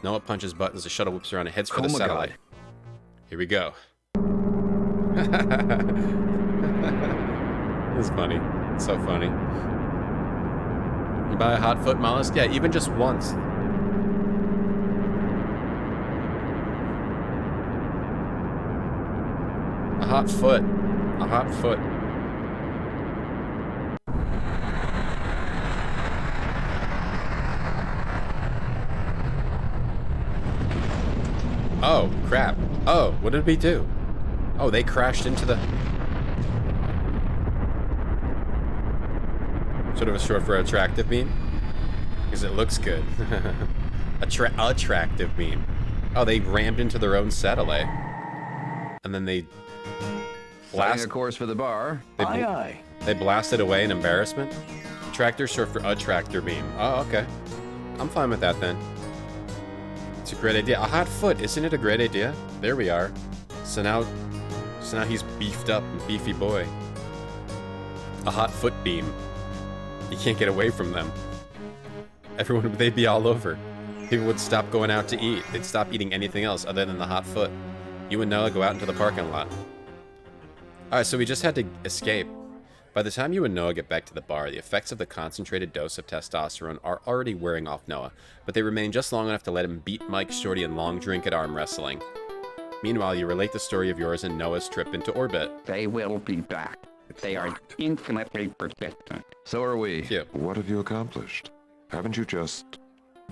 Noah punches buttons, the shuttle whips around and heads for the satellite. God. Here we go. It's funny. It's so funny. You buy a hot foot mollusk? Yeah, even just once. A hot foot. A hot foot. Oh, crap. Oh, what did we do? Oh, they crashed into the... Sort of a short for attractive beam? Because it looks good. Attractive beam. Oh, they rammed into their own satellite. And then they... Setting a course for the bar. Aye. They blasted away in embarrassment? Tractor short for attractor beam. Oh, okay. I'm fine with that then. It's a great idea. A hot foot, isn't it a great idea? There we are. So now he's beefed up, beefy boy. A hot foot beam. You can't get away from them. Everyone, they'd be all over. People would stop going out to eat. They'd stop eating anything else other than the hot foot. You and Noah go out into the parking lot. Alright, so we just had to escape. By the time you and Noah get back to the bar, the effects of the concentrated dose of testosterone are already wearing off Noah, but they remain just long enough to let him beat Mike Shorty and long drink at arm wrestling. Meanwhile, you relate the story of yours and Noah's trip into orbit. They will be back. They are infinitely persistent. So are we. Cute. What have you accomplished? Haven't you just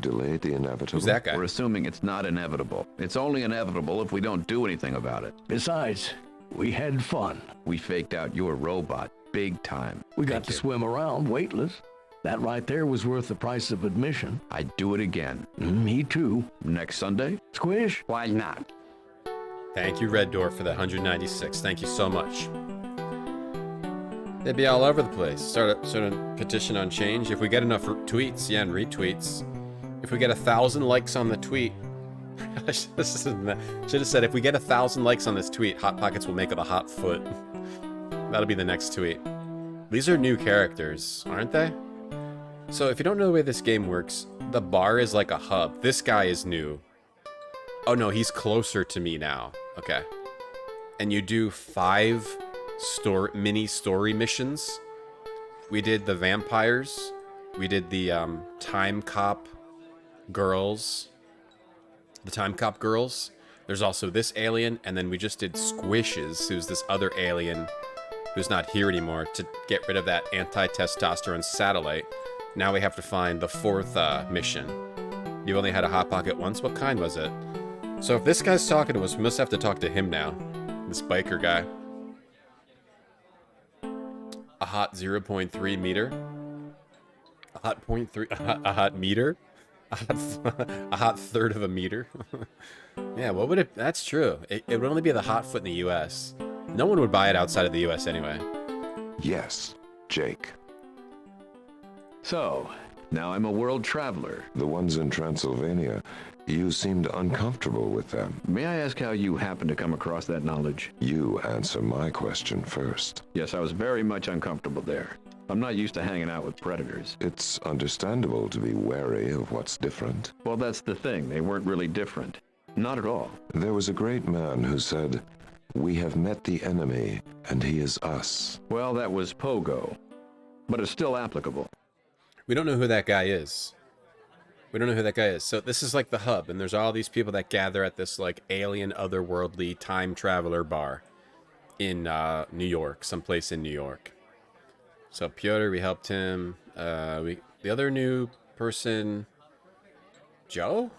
delayed the inevitable? Who's that guy? We're assuming it's not inevitable. It's only inevitable if we don't do anything about it. Besides, we had fun. We faked out your robot big time. We got to swim around weightless. That right there was worth the price of admission. I'd do it again. Me too. Next Sunday? Squish? Why not? Thank you, Red Door, for that 196. Thank you so much. They'd be all over the place. Start a petition on change. If we get enough tweets, yeah, and retweets. If we get 1,000 likes on the tweet. I should have said, if we get 1,000 likes on this tweet, Hot Pockets will make it a hot foot. That'll be the next tweet. These are new characters, aren't they? So if you don't know the way this game works, the bar is like a hub. This guy is new. Oh no, he's closer to me now. Okay. And you do 5 mini story missions. We did the vampires. We did the time cop girls. The time cop girls. There's also this alien, and then we just did Squishes, who's this other alien who's not here anymore, to get rid of that anti-testosterone satellite. Now we have to find the 4th mission. You only had a hot pocket once? What kind was it? So if this guy's talking to us, we must have to talk to him now. This biker guy. A hot 0.3 meter? A hot 0.3... A hot meter? A hot third of a meter? Yeah, what would it... That's true. It would only be the hot foot in the U.S. No one would buy it outside of the U.S. anyway. Yes, Jake. So, now I'm a world traveler. The ones in Transylvania, you seemed uncomfortable with them. May I ask how you happened to come across that knowledge? You answer my question first. Yes, I was very much uncomfortable there. I'm not used to hanging out with predators. It's understandable to be wary of what's different. Well, that's the thing. They weren't really different. Not at all. There was a great man who said, "We have met the enemy, and he is us." Well, that was Pogo. But it's still applicable. We don't know who that guy is. We don't know who that guy is. So this is like the hub, and there's all these people that gather at this like alien, otherworldly time traveler bar in New York, someplace in New York. So Piotr, we helped him. The other new person, Joe?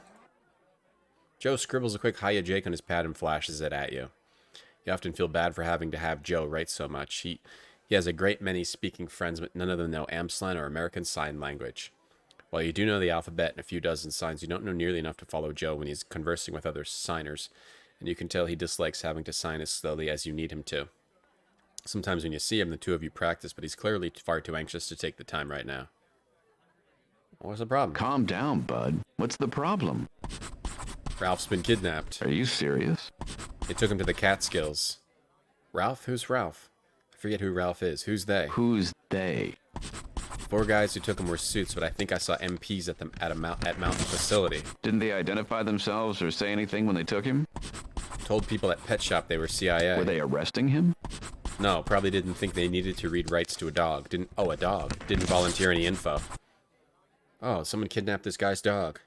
Joe scribbles a quick hiya Jake on his pad and flashes it at you. You often feel bad for having to have Joe write so much. He has a great many speaking friends, but none of them know Amslan or American Sign Language. While you do know the alphabet and a few dozen signs, you don't know nearly enough to follow Joe when he's conversing with other signers, and you can tell he dislikes having to sign as slowly as you need him to. Sometimes when you see him, the two of you practice, but he's clearly far too anxious to take the time right now. What's the problem? Calm down, bud. What's the problem? Ralph's been kidnapped. Are you serious? They took him to the Catskills. Ralph? Who's Ralph? I forget who Ralph is. Who's they? Who's they? 4 guys who took him were suits, but I think I saw MPs at Mountain Facility. Didn't they identify themselves or say anything when they took him? Told people at Pet Shop they were CIA. Were they arresting him? No, probably didn't think they needed to read rights to a dog. A dog. Didn't volunteer any info. Oh, someone kidnapped this guy's dog.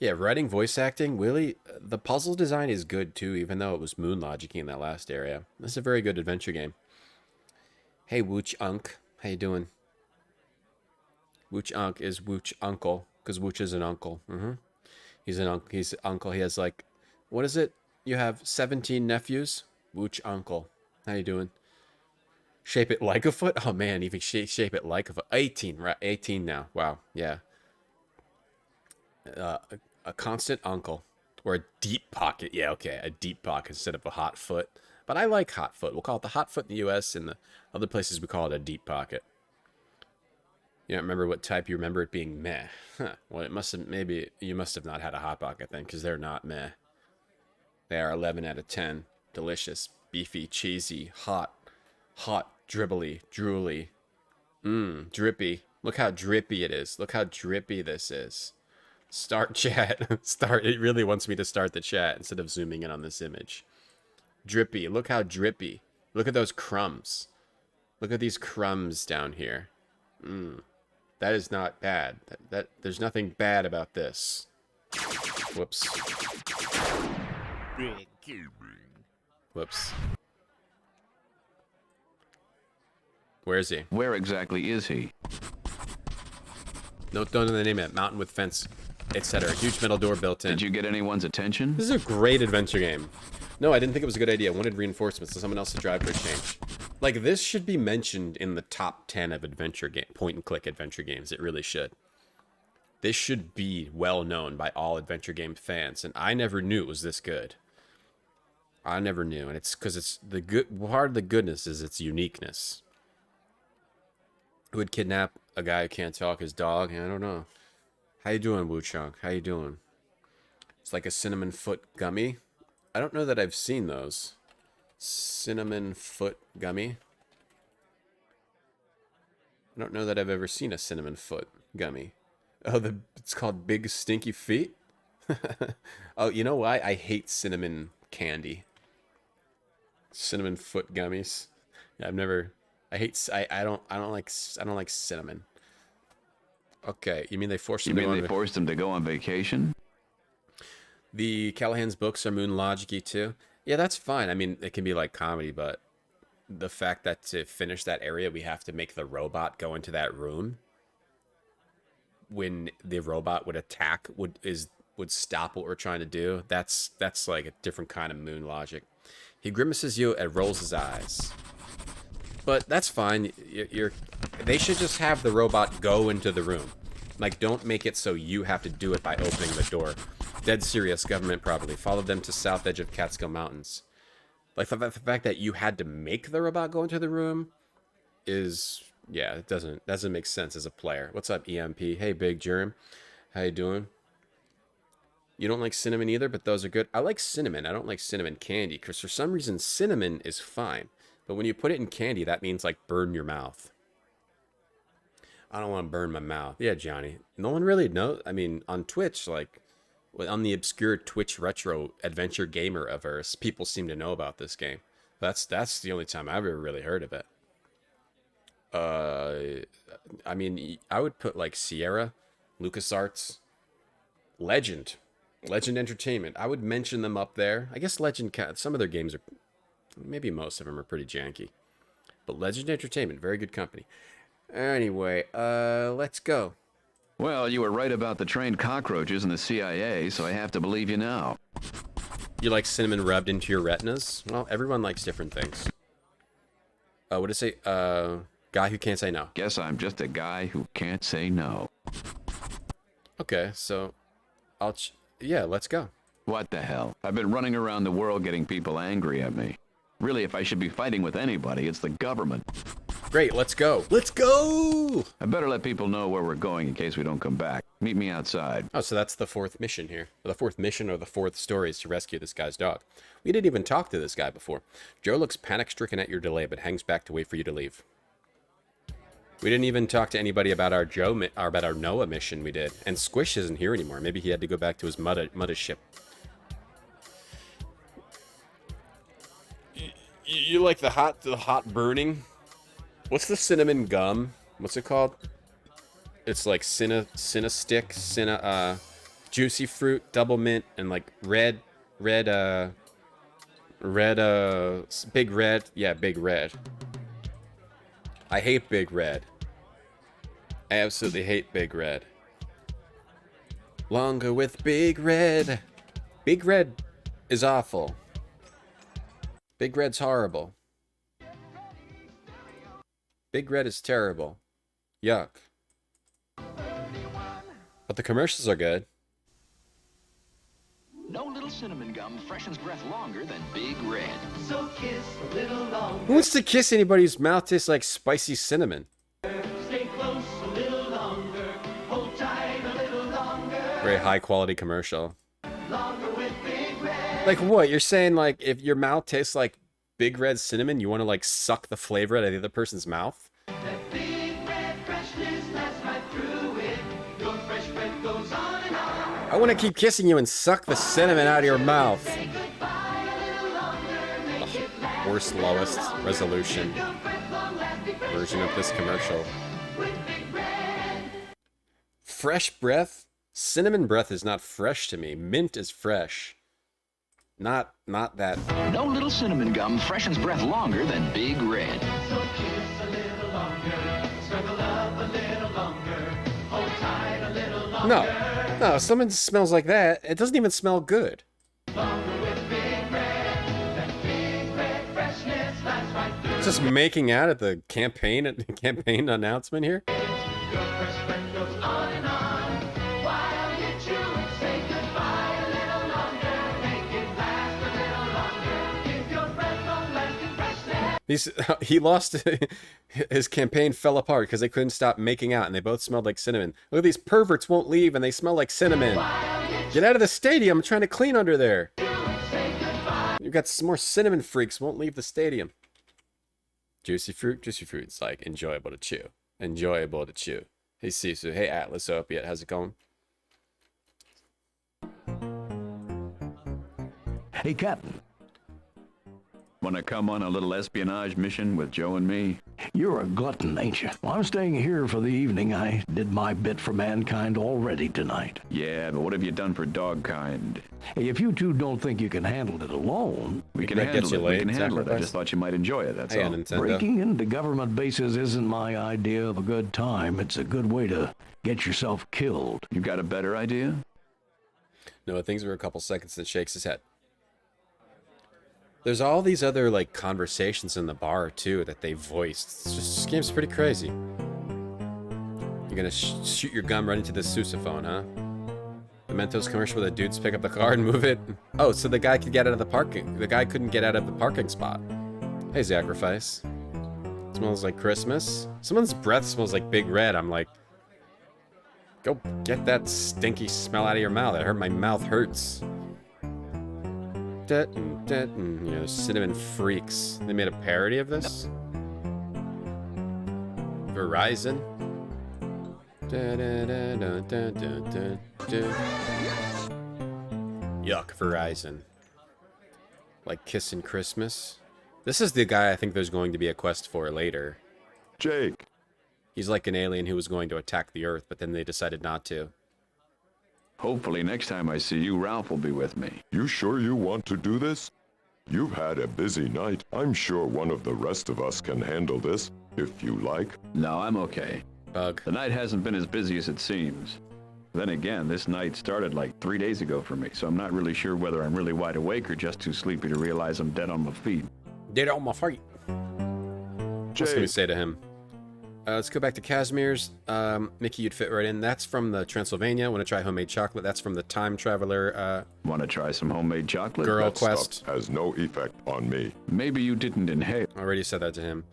Yeah, writing, voice acting, Willie, the puzzle design is good too, even though it was moon logic in that last area. This is a very good adventure game. Hey, Wooch Unk. How you doing? Wooch Unk is Wooch Uncle, because Wooch is an uncle. He's an uncle. He's uncle. He has like, what is it? You have 17 nephews? Wooch Uncle. How you doing? Shape it like a foot? Oh man, even shape it like a foot. 18, right? 18 now. Wow, yeah. A constant uncle. Or a deep pocket. Yeah, okay, a deep pocket instead of a hot foot. But I like hot foot. We'll call it the hot foot in the U.S. In the other places we call it a deep pocket. You don't remember what type? You remember it being meh. Huh. Well, it must have, maybe you must have not had a hot pocket then, because they're not meh. They are 11 out of 10. Delicious, beefy, cheesy, hot, dribbly, drooly. Drippy. Look how drippy it is. Look how drippy this is. Start chat. Start. It really wants me to start the chat instead of zooming in on this image. Drippy. Look how drippy. Look at those crumbs. Look at these crumbs down here. That is not bad. That there's nothing bad about this. Whoops. Whoops. Where is he? Where exactly is he? Don't know the name yet. Mountain with fence, etc. Huge metal door built in. Did you get anyone's attention? This is a great adventure game. No, I didn't think it was a good idea. I wanted reinforcements so someone else to drive for a change. Like, this should be mentioned in the top 10 of adventure game, point-and-click adventure games. It really should. This should be well known by all adventure game fans, and I never knew it was this good. I never knew, and it's because it's the good part of the goodness is its uniqueness. Who would kidnap a guy who can't talk, his dog? I don't know. How you doing, Wu Chunk? How you doing? It's like a cinnamon foot gummy. I don't know that I've seen those. Cinnamon foot gummy. I don't know that I've ever seen a cinnamon foot gummy. Oh, it's called Big Stinky Feet? Oh, you know why? I hate cinnamon candy. Cinnamon foot gummies. Yeah, I've never... I don't like cinnamon. Okay, you mean they forced them to go on vacation? The Callahan's books are moon logic-y too. Yeah, that's fine. I mean, it can be like comedy, but the fact that to finish that area, we have to make the robot go into that room when the robot would attack would stop what we're trying to do. That's like a different kind of moon logic. He grimaces you and rolls his eyes. But that's fine. They should just have the robot go into the room. Like, don't make it so you have to do it by opening the door. Dead serious, government property. Follow them to south edge of Catskill Mountains. Like, the fact that you had to make the robot go into the room is... Yeah, it doesn't make sense as a player. What's up, EMP? Hey, Big Germ. How you doing? You don't like cinnamon either, but those are good. I like cinnamon. I don't like cinnamon candy, because for some reason, cinnamon is fine. But when you put it in candy, that means, like, burn your mouth. I don't want to burn my mouth. Yeah, Johnny. No one really knows. I mean, on Twitch, like, on the obscure Twitch retro adventure gamer averse, people seem to know about this game. That's the only time I've ever really heard of it. I mean, I would put, like, Sierra, LucasArts, Legend Entertainment. I would mention them up there. I guess some of their games are... Maybe most of them are pretty janky. But Legend Entertainment, very good company. Anyway, let's go. Well, you were right about the trained cockroaches in the CIA, so I have to believe you now. You like cinnamon rubbed into your retinas? Well, everyone likes different things. What did it say? Guy who can't say no. Guess I'm just a guy who can't say no. Okay, so yeah, let's go. What the hell? I've been running around the world getting people angry at me. Really, if I should be fighting with anybody, it's the government. Great, let's go. Let's go! I better let people know where we're going in case we don't come back. Meet me outside. Oh, so that's the fourth mission here. The fourth mission or the fourth story is to rescue this guy's dog. We didn't even talk to this guy before. Joe looks panic-stricken at your delay, but hangs back to wait for you to leave. We didn't even talk to anybody about about our Noah mission we did. And Squish isn't here anymore. Maybe he had to go back to his Mudda ship. You like the hot burning? What's the cinnamon gum? What's it called? It's like Cinna Stick, Juicy Fruit, Double Mint, and like Big Red. Yeah, Big Red. I hate Big Red. I absolutely hate Big Red. Longer with Big Red. Big Red is awful. Big Red's horrible. Big Red is terrible. Yuck. But the commercials are good. No little cinnamon gum freshens breath longer than Big Red. So kiss a little longer. Who wants to kiss anybody whose mouth tastes like spicy cinnamon? Stay close a little longer. Hold tight a little longer. Very high quality commercial. Longer with Big Red. Like what? You're saying like if your mouth tastes like Big Red cinnamon, you want to like suck the flavor out of the other person's mouth? That Big Red freshness lasts right through it. Your fresh breath goes on and on. I want to keep kissing you and suck the cinnamon out of your mouth. Say goodbye a little longer. Make it last Worst, lowest resolution Your breath long lasting version of this commercial. with Big Red. Fresh breath? Cinnamon breath is not fresh to me. Mint is fresh. Not that. No little cinnamon gum freshens breath longer than Big Red. So kiss a little longer. Snuggle up a little longer. Hold tight a little longer. No, someone smells like that. It doesn't even smell good. Longer with Big Red. That Big Red freshness lasts right through. Just making out at the campaign announcement here. Your fresh breath goes on and on. While you chew it, say goodbye a little longer. Make it last a little longer. Give your breath long lasting freshness. He lost his campaign fell apart because they couldn't stop making out and they both smelled like cinnamon. Look, these perverts won't leave and they smell like cinnamon. Get out of the stadium. I'm trying to clean under there. You've got some more cinnamon freaks won't leave the stadium. Juicy fruit. Juicy fruit's like enjoyable to chew. enjoyable to chew. Hey Sisu, hey Atlas Opiate, how's it going? Hey, Captain. Want to come on a little espionage mission with Joe and me? You're a glutton, ain't you? Well, I'm staying here for the evening. I did my bit for mankind already tonight. Yeah, but what have you done for dogkind? Hey, if you two don't think you can handle it alone... We can handle it. We can handle it. I just thought you might enjoy it, that's all. Breaking into government bases isn't my idea of a good time. It's a good way to get yourself killed. You got a better idea? No, things were a couple seconds and shakes his head. There's all these other, like, conversations in the bar, too, that they voiced. This game's pretty crazy. You're gonna shoot your gun right into the sousaphone, huh? The Mentos commercial where the dudes pick up the car and move it. Oh, so the guy could get out of the parking. The guy couldn't get out of the parking spot. Hey, Sacrifice. Smells like Christmas. Someone's breath smells like Big Red. I'm like, go get that stinky smell out of your mouth. My mouth hurts. You know, Cinnamon Freaks. They made a parody of this. Verizon. Yuck, Verizon. Like Kissing Christmas. This is the guy I think there's going to be a quest for later. Jake. He's like an alien who was going to attack the Earth, but then they decided not to. Hopefully next time I see you, Ralph will be with me. You sure you want to do this? You've had a busy night. I'm sure one of the rest of us can handle this, if you like. No, I'm okay. Bug. The night hasn't been as busy as it seems. Then again, this night started like 3 days ago for me, so I'm not really sure whether I'm really wide awake or just too sleepy to realize I'm dead on my feet. Dead on my feet. What's going to say to him? Let's go back to Casimir's. Mickey, you'd fit right in. That's from the Transylvania. Want to try homemade chocolate? That's from the Time Traveler. Want to try some homemade chocolate? Girl That quest. stuff has no effect on me. Maybe you didn't inhale. I already said that to him.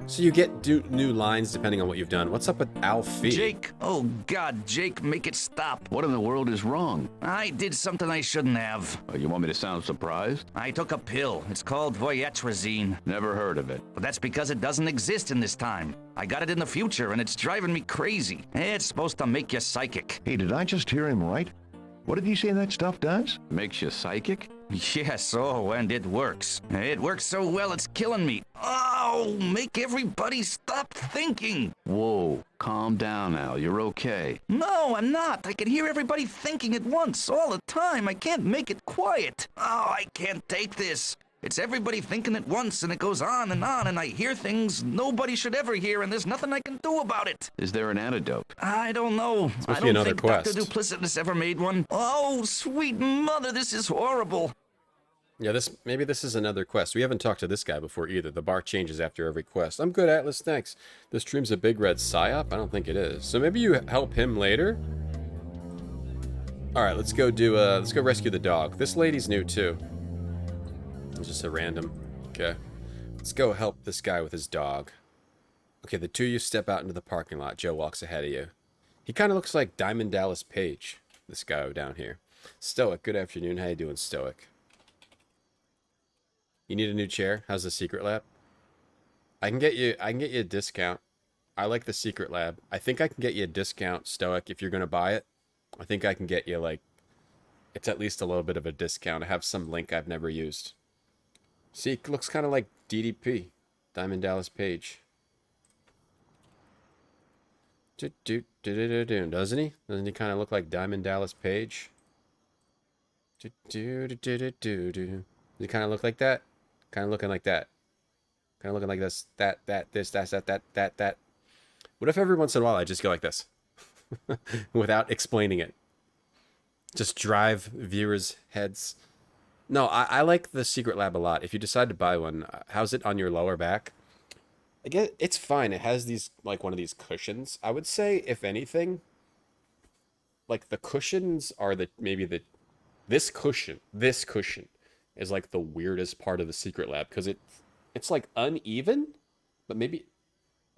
So you get new lines depending on what you've done. What's up with Alfie? Jake! Oh God, Jake, make it stop. What in the world is wrong? I did something I shouldn't have. You want me to sound surprised? I took a pill. It's called voyatrazine. Never heard of it. But that's because it doesn't exist in this time. I got it in the future, and it's driving me crazy. It's supposed to make you psychic. Hey, did I just hear him right? What did he say that stuff does? Makes you psychic? Yes, oh, and it works. It works so well, it's killing me. Oh, make everybody stop thinking. Whoa, calm down, Al. You're okay. No, I'm not. I can hear everybody thinking at once, all the time. I can't make it quiet. Oh, I can't take this. It's everybody thinking at once, and it goes on, and I hear things nobody should ever hear, and there's nothing I can do about it. Is there an antidote? I don't know. I don't think Dr. Duplicitous ever made one. Oh, sweet mother, this is horrible. Yeah, maybe this is another quest. We haven't talked to this guy before either. The bar changes after every quest. I'm good, Atlas, thanks. This stream's a big red psyop? I don't think it is. So maybe you help him later? Alright, let's go rescue the dog. This lady's new too. It's just a random. Okay. Let's go help this guy with his dog. Okay, the two of you step out into the parking lot. Joe walks ahead of you. He kind of looks like Diamond Dallas Page, this guy down here. Stoic, good afternoon. How you doing, Stoic? You need a new chair? How's the secret lab? I can get you a discount. I like the secret lab. I think I can get you a discount, Stoic, if you're gonna buy it. I think I can get you like it's at least a little bit of a discount. I have some link I've never used. See, it looks kind of like DDP, Diamond Dallas Page. Doesn't he? Doesn't he kind of look like Diamond Dallas Page? Does he kind of look like that? Kind of looking like that. Kind of looking like this, that. What if every once in a while I just go like this? Without explaining it. Just drive viewers' heads. No, I like the secret lab a lot. If you decide to buy one, how's it on your lower back? I guess it's fine. It has these, like, one of these cushions. I would say, if anything, like, the cushions are this cushion is, like, the weirdest part of the secret lab. Because it's, like, uneven, but maybe,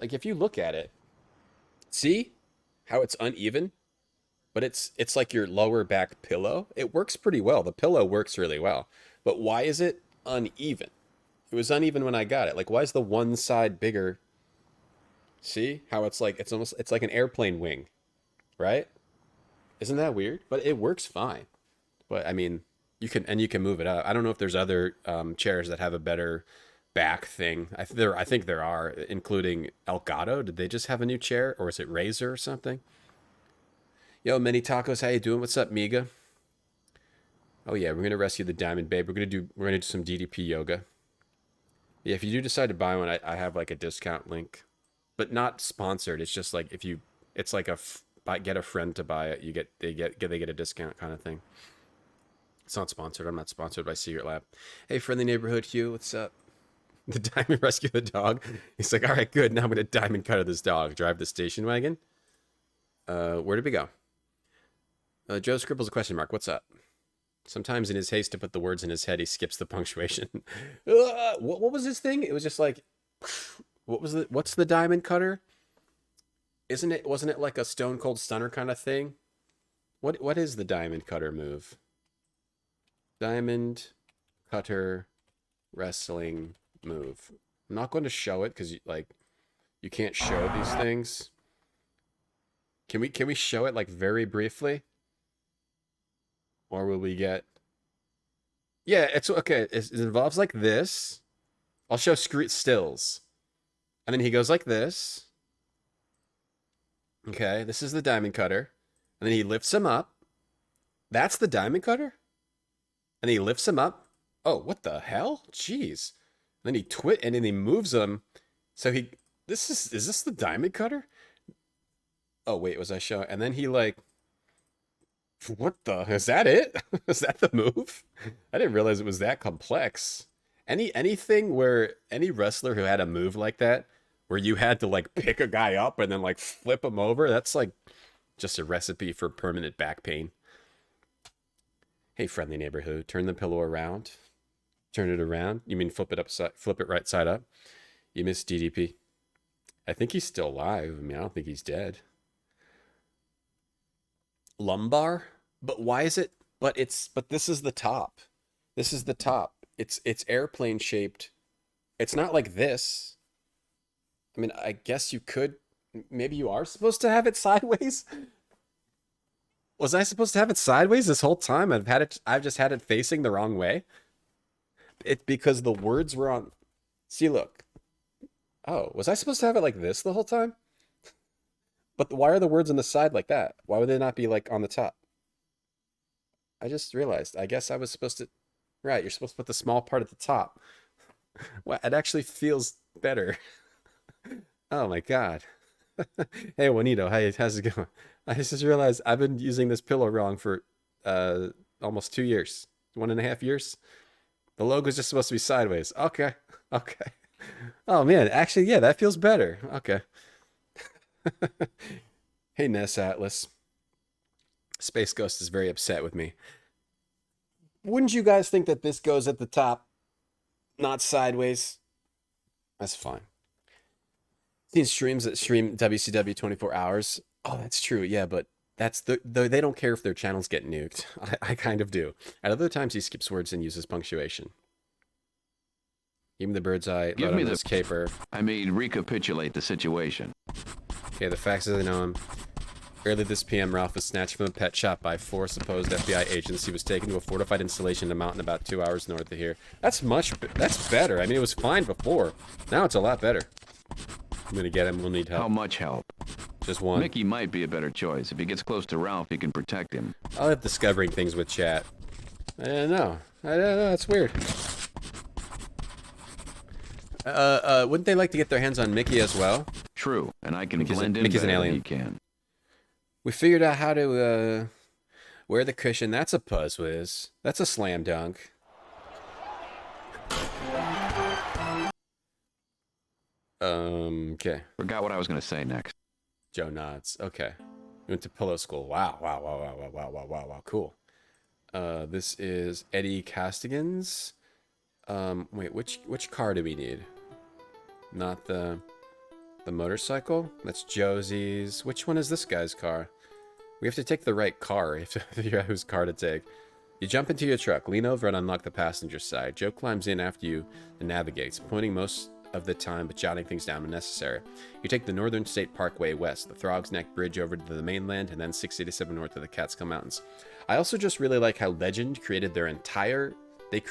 like, if you look at it, see how it's uneven? But it's like your lower back pillow. It works pretty well. The pillow works really well. But why is it uneven? It was uneven when I got it. Like, why is the one side bigger See how it's like, it's like an airplane wing, right? Isn't that weird? But it works fine. But I mean, you can move it up. I don't know if there's other chairs that have a better back thing. I think there are, including Elgato. Did they just have a new chair, or is it Razer or something? Yo, Mini Tacos, how you doing? What's up, Miga? Oh yeah, we're gonna rescue the Diamond Babe. We're gonna do some DDP yoga. Yeah, if you do decide to buy one, I have like a discount link, but not sponsored. It's just like it's like get a friend to buy it. They get a discount kind of thing. It's not sponsored. I'm not sponsored by Secret Lab. Hey, friendly neighborhood Hugh, what's up? The diamond rescue the dog. He's like, all right, good. Now I'm gonna diamond cutter this dog. Drive the station wagon. Where did we go? Joe Scribbles a question mark. What's up? Sometimes in his haste to put the words in his head, he skips the punctuation. What was his thing? It was just like, what's the diamond cutter? Wasn't it like a Stone Cold Stunner kind of thing? What is the diamond cutter move? Diamond cutter wrestling move. I'm not going to show it because you can't show these things. Can we show it like very briefly? Or will we get... Yeah, it's okay. It involves like this. I'll show stills. And then he goes like this. Okay, this is the diamond cutter. And then he lifts him up. That's the diamond cutter? And he lifts him up. Oh, what the hell? Jeez. And then and then he moves him. So is this the diamond cutter? Oh, wait, was I showing? And then he like... What the? Is that it? Is that the move? I didn't realize it was that complex. Anything where any wrestler who had a move like that, where you had to like pick a guy up and then like flip him over, that's like just a recipe for permanent back pain. Hey, friendly neighborhood, turn the pillow around. Turn it around. You mean flip it right side up? You missed DDP. I think he's still alive. I mean, I don't think he's dead. Lumbar? But why is it? But this is the top. This is the top. It's airplane shaped. It's not like this. I mean, I guess you could. Maybe you are supposed to have it sideways. Was I supposed to have it sideways this whole time? I've just had it facing the wrong way. It's because the words were on. See, look. Oh, was I supposed to have it like this the whole time? But why are the words on the side like that? Why would they not be like on the top? I just realized. I guess I was supposed to... Right, you're supposed to put the small part at the top. Well, it actually feels better. Oh my god. Hey, Juanito, how's it going? I just realized I've been using this pillow wrong for almost 2 years. 1.5 years. The logo's just supposed to be sideways. Okay. Oh man, actually, yeah, that feels better. Okay. Hey, Ness Atlas. Space Ghost is very upset with me. Wouldn't you guys think that this goes at the top, not sideways? That's fine. Seen streams that stream WCW 24 hours. Oh, that's true. Yeah, but that's they don't care if their channels get nuked. I kind of do. At other times, he skips words and uses punctuation. Give me the bird's eye. Give me this caper. I mean, recapitulate the situation. Okay, the facts as I know him. Early this PM, Ralph was snatched from a pet shop by 4 supposed FBI agents. He was taken to a fortified installation in a mountain about 2 hours north of here. That's better. I mean, it was fine before. Now it's a lot better. I'm gonna get him. We'll need help. How much help? Just one. Mickey might be a better choice. If he gets close to Ralph, he can protect him. I'll have discovering things with chat. I don't know. That's weird. Wouldn't they like to get their hands on Mickey as well? True, and I can blend in Mickey's better an alien. than he can. We figured out how to wear the cushion. That's a Puzzwiz. That's a slam dunk. Okay. Forgot what I was going to say next. Joe nods. Okay. We went to pillow school. Wow. Cool. This is Eddie Castigan's. Wait, which car do we need? Not the motorcycle? That's Josie's. Which one is this guy's car? We have to take the right car. You have to figure out whose car to take. You jump into your truck, lean over and unlock the passenger side. Joe climbs in after you and navigates, pointing most of the time, but jotting things down when necessary. You take the Northern State Parkway west, the Throg's Neck Bridge over to the mainland, and then 687 north to the Catskill Mountains. I also just really like how Legend created their entire... They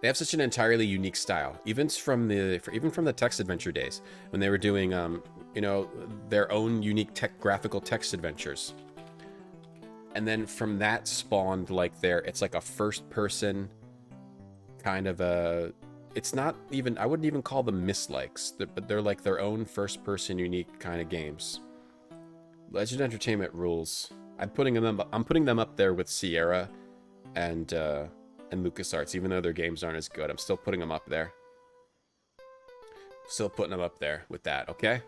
have such an entirely unique style, even from the text adventure days, when they were doing, you know, their own unique graphical text adventures. And then from that spawned like it's like a first person kind of a, it's not even, I wouldn't even call them mislikes, but they're like their own first person unique kind of games. Legend Entertainment rules. I'm putting them up there with Sierra and LucasArts, even though their games aren't as good. I'm still putting them up there. Still putting them up there with that, okay?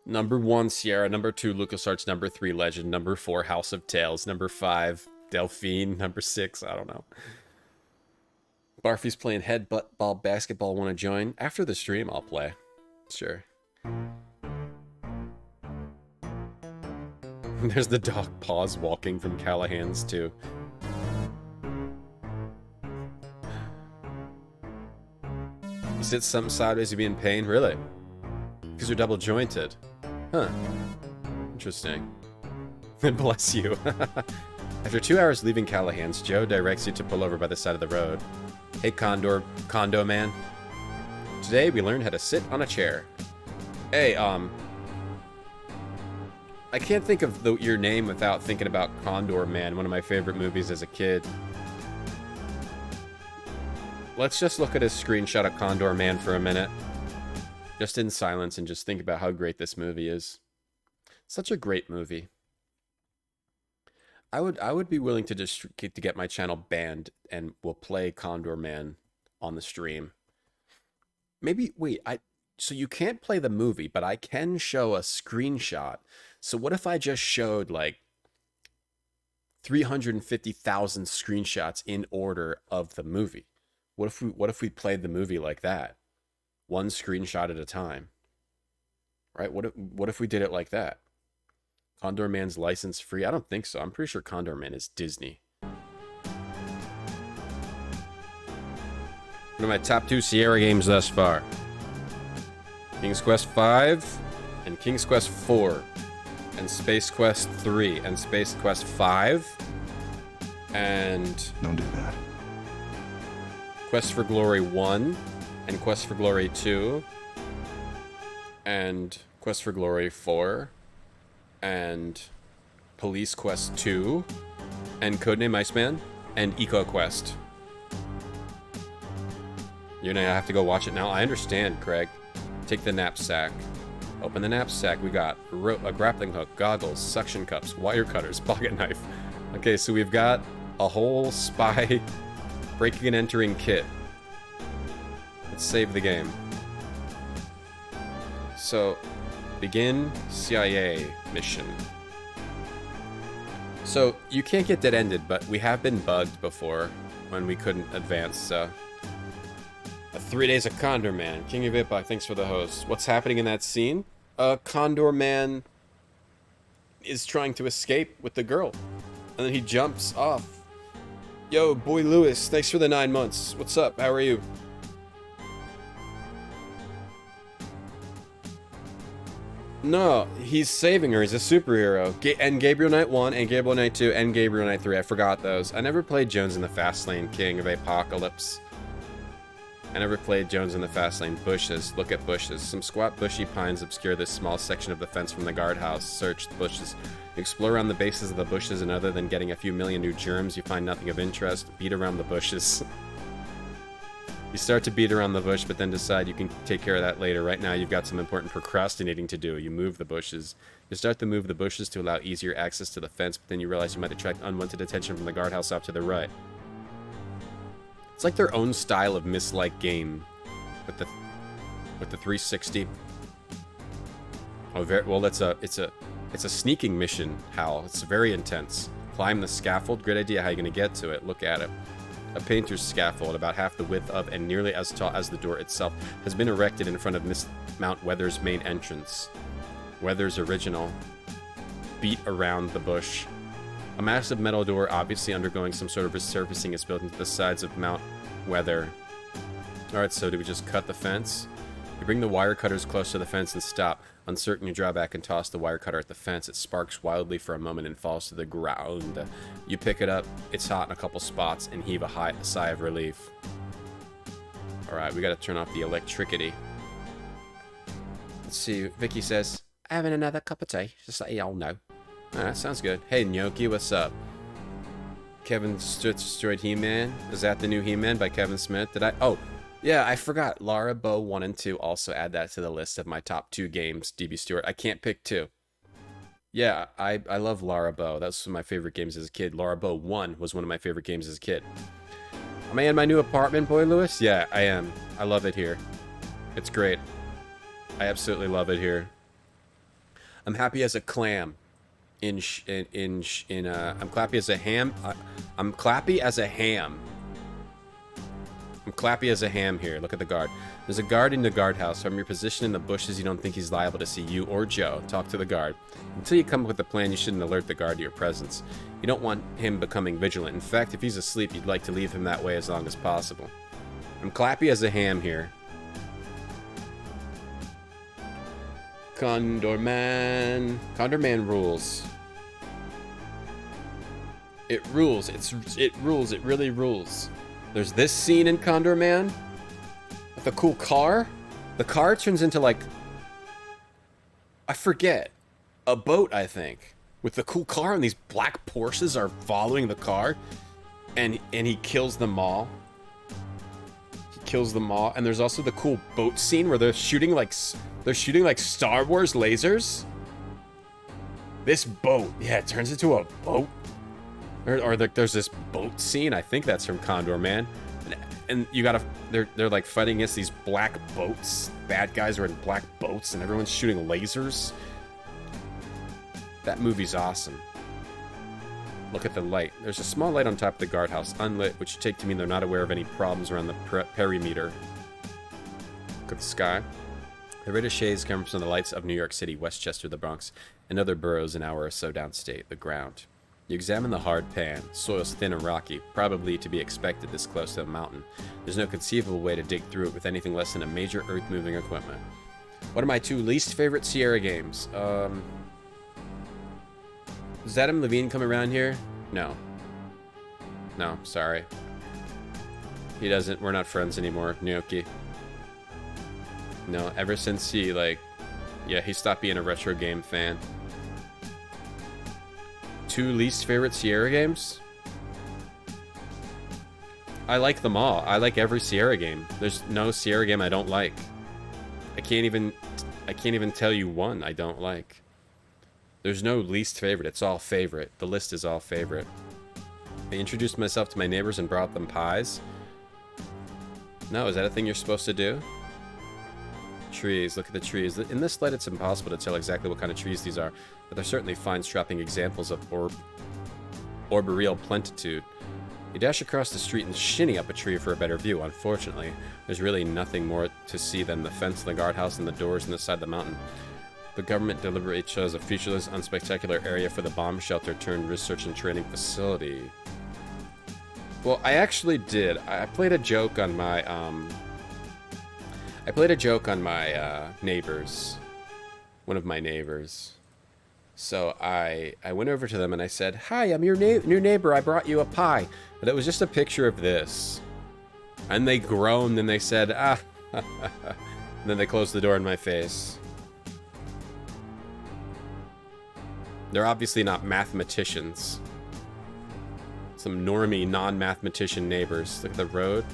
Number 1, Sierra. Number 2, LucasArts. Number 3, Legend. Number 4, House of Tales. Number 5, Delphine. Number 6, I don't know. Barfy's playing headbutt ball basketball. Want to join? After the stream, I'll play. Sure. There's the dog paws walking from Callahan's, too. You sit something sideways, you be in pain? Really? Because you're double jointed. Huh. Interesting. Bless you. After 2 hours leaving Callahan's, Joe directs you to pull over by the side of the road. Hey, Condo Man. Today we learned how to sit on a chair. Hey, I can't think of your name without thinking about Condor Man, one of my favorite movies as a kid. Let's just look at a screenshot of Condor Man for a minute. Just in silence and just think about how great this movie is. Such a great movie. I would be willing to just to get my channel banned and we'll play Condor Man on the stream. Maybe wait, so you can't play the movie, but I can show a screenshot. So what if I just showed like 350,000 screenshots in order of the movie? What if we played the movie like that? One screenshot at a time. Right? What if we did it like that? Condor Man's license free? I don't think so. I'm pretty sure Condor Man is Disney. One of my top 2 Sierra games thus far. King's Quest V and King's Quest IV and Space Quest 3 and Space Quest 5 and... Don't do that. Quest for Glory 1 and Quest for Glory 2 and Quest for Glory 4 and Police Quest 2 and Codename Iceman and Eco Quest. You're gonna have to go watch it now. I understand, Craig. Take the knapsack. Open the knapsack. We got a grappling hook, goggles, suction cups, wire cutters, pocket knife. Okay, so we've got a whole spy breaking and entering kit. Let's save the game. So, begin CIA mission. So, you can't get dead-ended, but we have been bugged before when we couldn't advance, so... 3 days of Condor Man. King of Ipok, thanks for the host. What's happening in that scene? Condor Man is trying to escape with the girl. And then he jumps off. Yo, boy Lewis, thanks for the 9 months. What's up? How are you? No, he's saving her. He's a superhero. And Gabriel Knight 1, and Gabriel Knight 2, and Gabriel Knight 3. I forgot those. I never played Jones in the Fast Lane, King of Apocalypse. I never played Jones in the Fast Lane. Bushes. Look at bushes. Some squat bushy pines obscure this small section of the fence from the guardhouse. Search the bushes. Explore around the bases of the bushes, and other than getting a few million new germs, you find nothing of interest. Beat around the bushes. You start to beat around the bush, but then decide you can take care of that later. Right now, you've got some important procrastinating to do. You move the bushes. You start to move the bushes to allow easier access to the fence, but then you realize you might attract unwanted attention from the guardhouse off to the right. It's like their own style of mislike game with the 360. Oh, well, it's a sneaking mission, Hal. It's very intense. Climb the scaffold. Great idea how you're gonna get to it. Look at it. A painter's scaffold, about half the width of and nearly as tall as the door itself, has been erected in front of Miss Mount Weather's main entrance. Weather's original. Beat around the bush. A massive metal door, obviously undergoing some sort of resurfacing, is built into the sides of Mount Weather. Alright, so do we just cut the fence? You bring the wire cutters close to the fence and stop. Uncertain, you draw back and toss the wire cutter at the fence. It sparks wildly for a moment and falls to the ground. You pick it up, it's hot in a couple spots, and heave a sigh of relief. Alright, we gotta turn off the electricity. Let's see, Vicky says, having another cup of tea, just let y'all know. Alright, sounds good. Hey, Gnocchi, what's up? Kevin destroyed He-Man. Is that the new He-Man by Kevin Smith? Did I? Oh, yeah, I forgot. Lara Bow 1 and 2. Also add that to the list of my top 2 games. DB Stewart. I can't pick 2. Yeah, I love Lara Bow. That's one of my favorite games as a kid. Lara Bow 1 was one of my favorite games as a kid. Am I in my new apartment, Boy Lewis? Yeah, I am. I love it here. It's great. I absolutely love it here. I'm happy as a clam. I'm clappy as a ham. I'm clappy as a ham. I'm clappy as a ham here. Look at the guard. There's a guard in the guardhouse. From your position in the bushes, you don't think he's liable to see you or Joe. Talk to the guard. Until you come up with a plan, you shouldn't alert the guard to your presence. You don't want him becoming vigilant. In fact, if he's asleep, you'd like to leave him that way as long as possible. I'm clappy as a ham here. Condor Man. Condor Man rules. It rules. It rules. It really rules. There's this scene in Condor Man with the cool car. The car turns into like, I forget, a boat, I think, with the cool car, and these black Porsches are following the car, and he kills them all. He kills them all, and there's also the cool boat scene where they're shooting like Star Wars lasers. This boat, yeah, it turns into a boat. Or there's this boat scene. I think that's from Condor Man, and you gotta. They're like fighting against these black boats. Bad guys are in black boats, and everyone's shooting lasers. That movie's awesome. Look at the light. There's a small light on top of the guardhouse, unlit, which you take to mean they're not aware of any problems around the perimeter. Look at the sky. The rate of shades comes from the lights of New York City, Westchester, the Bronx, and other boroughs an hour or so downstate. The ground. You examine the hard pan. Soil's thin and rocky, probably to be expected this close to a mountain. There's no conceivable way to dig through it with anything less than a major earth-moving equipment. What are my 2 least favorite Sierra games? Does Adam Levine come around here? No. No, sorry. He doesn't. We're not friends anymore, Gnocchi. No, ever since he, he stopped being a retro game fan. 2 least favorite Sierra games? I like them all. I like every Sierra game. There's no Sierra game I don't like. I can't even tell you one I don't like. There's no least favorite. It's all favorite. The list is all favorite. I introduced myself to my neighbors and brought them pies. No, is that a thing you're supposed to do? Trees. Look at the trees. In this light, it's impossible to tell exactly what kind of trees these are, but they're certainly fine, strapping examples of arboreal plentitude. You dash across the street and shinny up a tree for a better view. Unfortunately, there's really nothing more to see than the fence, the guardhouse, and the doors on the side of the mountain. The government deliberately chose a featureless, unspectacular area for the bomb shelter turned research and training facility. Well, I actually did. I played a joke on my, neighbors. One of my neighbors. So I went over to them and I said, "Hi, I'm your new neighbor. I brought you a pie." But it was just a picture of this. And they groaned and they said, "Ah." And then they closed the door in my face. They're obviously not mathematicians. Some normie, non-mathematician neighbors. Look at the road.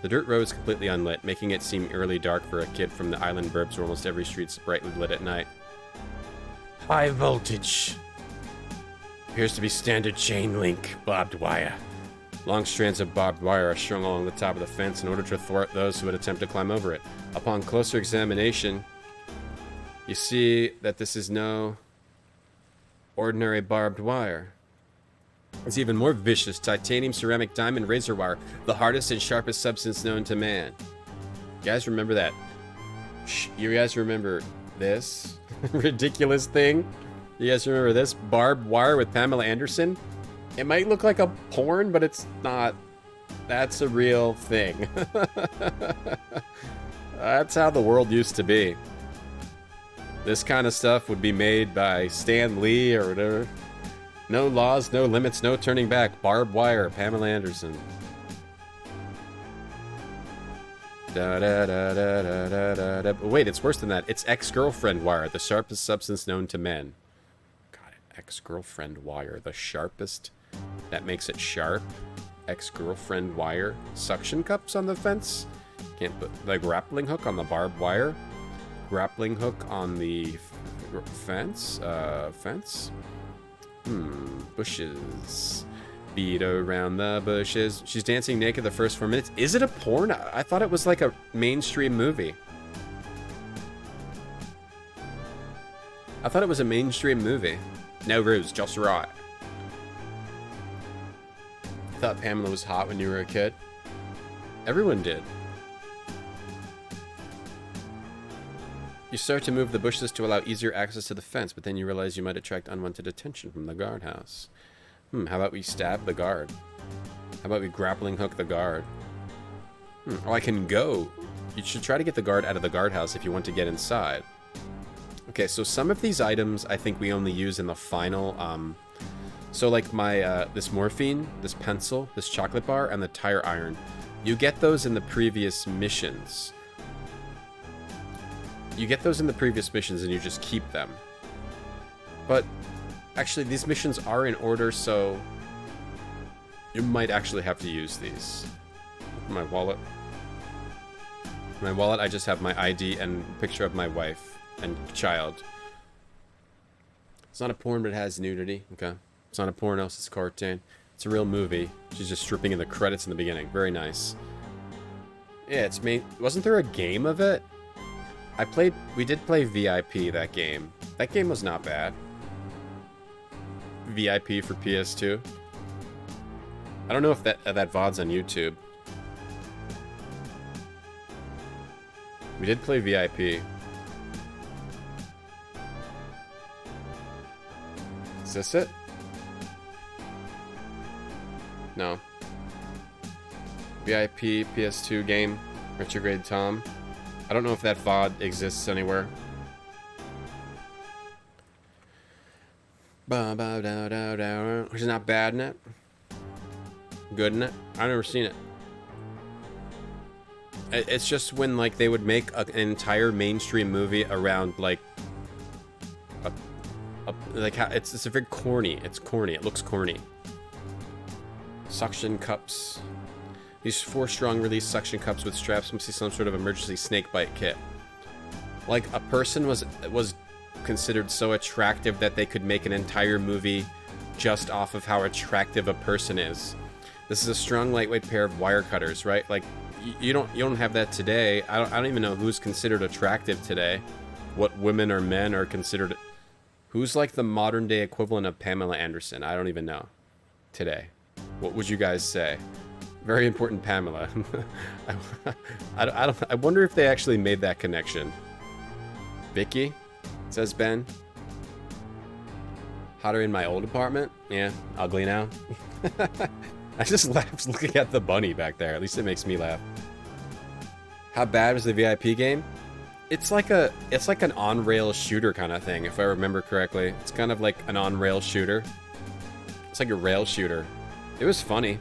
The dirt road is completely unlit, making it seem eerily dark for a kid from the island burbs where almost every street's brightly lit at night. High voltage. Appears to be standard chain link barbed wire. Long strands of barbed wire are strung along the top of the fence in order to thwart those who would attempt to climb over it. Upon closer examination, you see that this is no ordinary barbed wire. It's even more vicious. Titanium, ceramic, diamond, razor wire. The hardest and sharpest substance known to man. You guys remember that? You guys remember this ridiculous thing? You guys remember this barbed wire with Pamela Anderson? It might look like a porn, but it's not. That's a real thing. That's how the world used to be. This kind of stuff would be made by Stan Lee or whatever. No laws, no limits, no turning back. Barbed wire, Pamela Anderson. Wait, it's worse than that. It's ex-girlfriend wire, the sharpest substance known to men. God, ex-girlfriend wire, the sharpest. That makes it sharp. Ex-girlfriend wire. Suction cups on the fence. Can't put the grappling hook on the barbed wire. Grappling hook on the fence. Fence. Bushes. Beat around the bushes. She's dancing naked the first 4 minutes. Is it a porn? I thought it was like a mainstream movie. I thought it was a mainstream movie. No ruse, just right. I thought Pamela was hot when you were a kid. Everyone did. You start to move the bushes to allow easier access to the fence, but then you realize you might attract unwanted attention from the guardhouse. How about we stab the guard? How about we grappling hook the guard? Oh, I can go. You should try to get the guard out of the guardhouse if you want to get inside. Okay, so some of these items I think we only use in the final, so like my, this morphine, this pencil, this chocolate bar, and the tire iron. You get those in the previous missions. You get those in the previous missions and you just keep them. But actually, these missions are in order, so you might actually have to use these. My wallet. My wallet, I just have my ID and picture of my wife and child. It's not a porn, but it has nudity. Okay. It's not a porno, it's a cartoon. It's a real movie. She's just stripping in the credits in the beginning. Very nice. Yeah, it's made... Wasn't there a game of it? We did play VIP, that game. That game was not bad. VIP for PS2. I don't know if that VOD's on YouTube. We did play VIP. Is this it? No. VIP PS2 game. Retrograde Tom. I don't know if that VOD exists anywhere. Which is not bad in it. Good in it. I've never seen it. It's just when like they would make an entire mainstream movie around like it's a very corny. It's corny. It looks corny. Suction cups. These 4 strong release suction cups with straps must be some sort of emergency snake bite kit. Like a person was considered so attractive that they could make an entire movie just off of how attractive a person is. This is a strong, lightweight pair of wire cutters, right? Like you don't have that today. I don't even know who's considered attractive today. What women or men are considered. Who's like the modern day equivalent of Pamela Anderson? I don't even know today. What would you guys say? Very important, Pamela. I wonder if they actually made that connection. Vicky, says Ben. Hotter in my old apartment? Yeah, ugly now. I just laughed looking at the bunny back there. At least it makes me laugh. How bad was the VIP game? It's like an on-rail shooter kind of thing, if I remember correctly. It's kind of like an on-rail shooter. It's like a rail shooter. It was funny.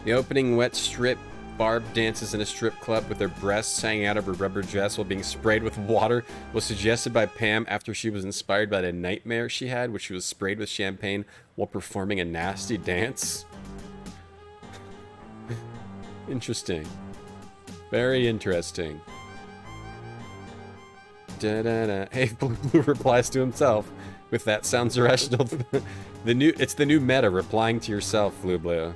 The opening wet strip, Barb dances in a strip club with her breasts hanging out of her rubber dress while being sprayed with water was suggested by Pam after she was inspired by the nightmare she had, where she was sprayed with champagne while performing a nasty dance. Interesting. Very interesting. Da-da-da. Hey, Blue replies to himself with "That sounds irrational." It's the new meta, replying to yourself, Blue.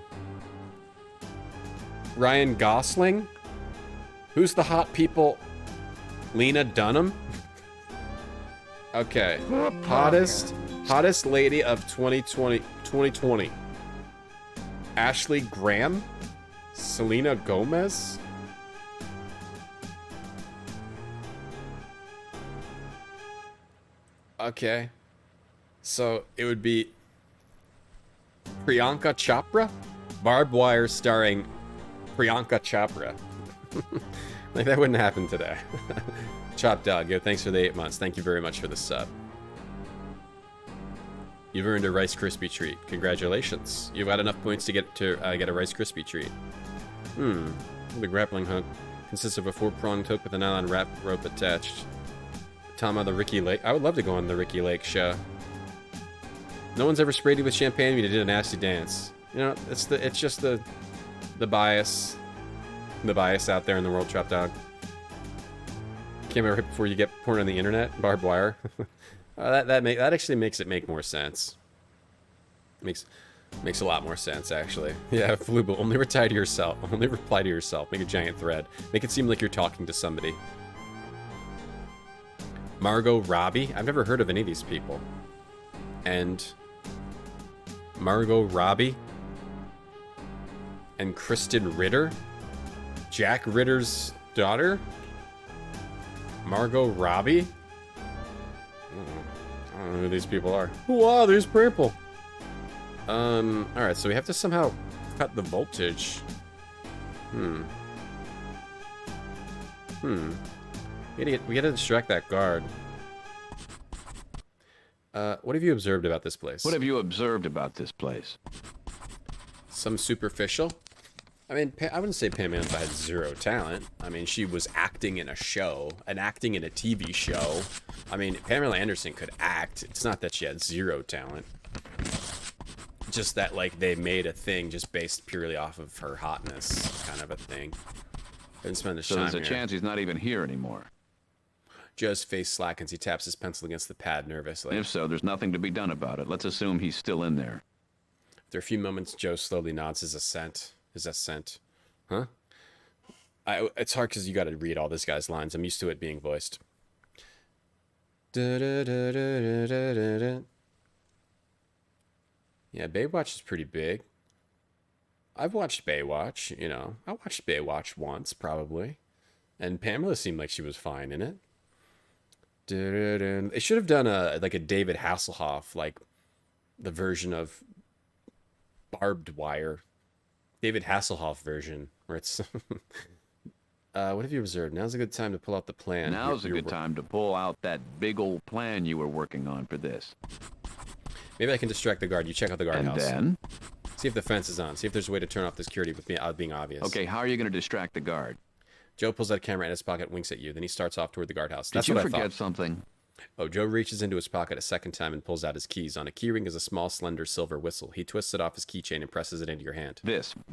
Ryan Gosling? Who's the hot people? Lena Dunham? Okay. Hottest lady of 2020. Ashley Graham? Selena Gomez? Okay. So it would be Priyanka Chopra? Barbed Wire starring Priyanka Chopra. Like, that wouldn't happen today. Chop Dog, yo, thanks for the 8 months. Thank you very much for the sub. You've earned a Rice Krispie treat. Congratulations. You've got enough points to get a Rice Krispie treat. The grappling hook consists of a 4-pronged hook with a nylon wrap rope attached. Tom on the Ricky Lake. I would love to go on the Ricky Lake show. No one's ever sprayed you with champagne when you did a nasty dance. You know, it's just the bias. The bias out there in the world, Chop Dog. Came out right before you get porn on the internet, Barbed Wire. That actually makes it make more sense. Makes a lot more sense, actually. Yeah, Flubo, only reply to yourself. Only reply to yourself. Make a giant thread. Make it seem like you're talking to somebody. Margot Robbie. I've never heard of any of these people. And Margot Robbie and Kristen Ritter. Jack Ritter's daughter. Margot Robbie. I don't know who these people are. Wow, there's purple. Alright, so we have to somehow cut the voltage. We gotta distract that guard. What have you observed about this place? What have you observed about this place? Some superficial. I mean, I wouldn't say Pam Anderson had zero talent. I mean, she was acting in a show, and acting in a TV show. I mean, Pamela Anderson could act. It's not that she had zero talent. Just that, like, they made a thing just based purely off of her hotness, kind of a thing. Didn't spend So there's a chance he's not even here anymore. Joe's face slackens. He taps his pencil against the pad nervously. If so, there's nothing to be done about it. Let's assume he's still in there. After a few moments, Joe slowly nods his assent. Huh? It's hard because you got to read all this guy's lines. I'm used to it being voiced. Yeah, Baywatch is pretty big. I've watched Baywatch, you know. I watched Baywatch once, probably. And Pamela seemed like she was fine in it. They should have done a David Hasselhoff, like the version of Barbed Wire. David Hasselhoff version, where it's... what have you observed? Now's a good time to pull out the plan. Now's a good time to pull out that big old plan you were working on for this. Maybe I can distract the guard. You check out the guardhouse. And then? See if the fence is on. See if there's a way to turn off the security without being obvious. Okay, how are you going to distract the guard? Joe pulls out a camera in his pocket, winks at you. Then he starts off toward the guardhouse. That's Did you what I forget thought. something? Oh, Joe reaches into his pocket a second time and pulls out his keys. On a keyring is a small, slender silver whistle. He twists it off his keychain and presses it into your hand.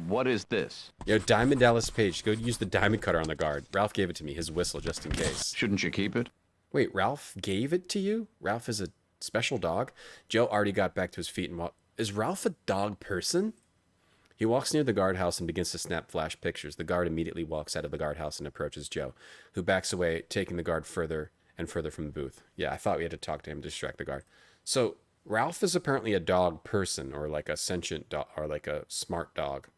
What is this? Yo, Diamond Dallas Page, go use the diamond cutter on the guard. Ralph gave it to me, his whistle, just in case. Shouldn't you keep it? Wait, Ralph gave it to you? Ralph is a special dog? Joe already got back to his feet and is Ralph a dog person? He walks near the guardhouse and begins to snap flash pictures. The guard immediately walks out of the guardhouse and approaches Joe, who backs away, taking the guard further and further from the booth. Yeah, I thought we had to talk to him to distract the guard. So, Ralph is apparently a dog person, or like a sentient dog, or like a smart dog.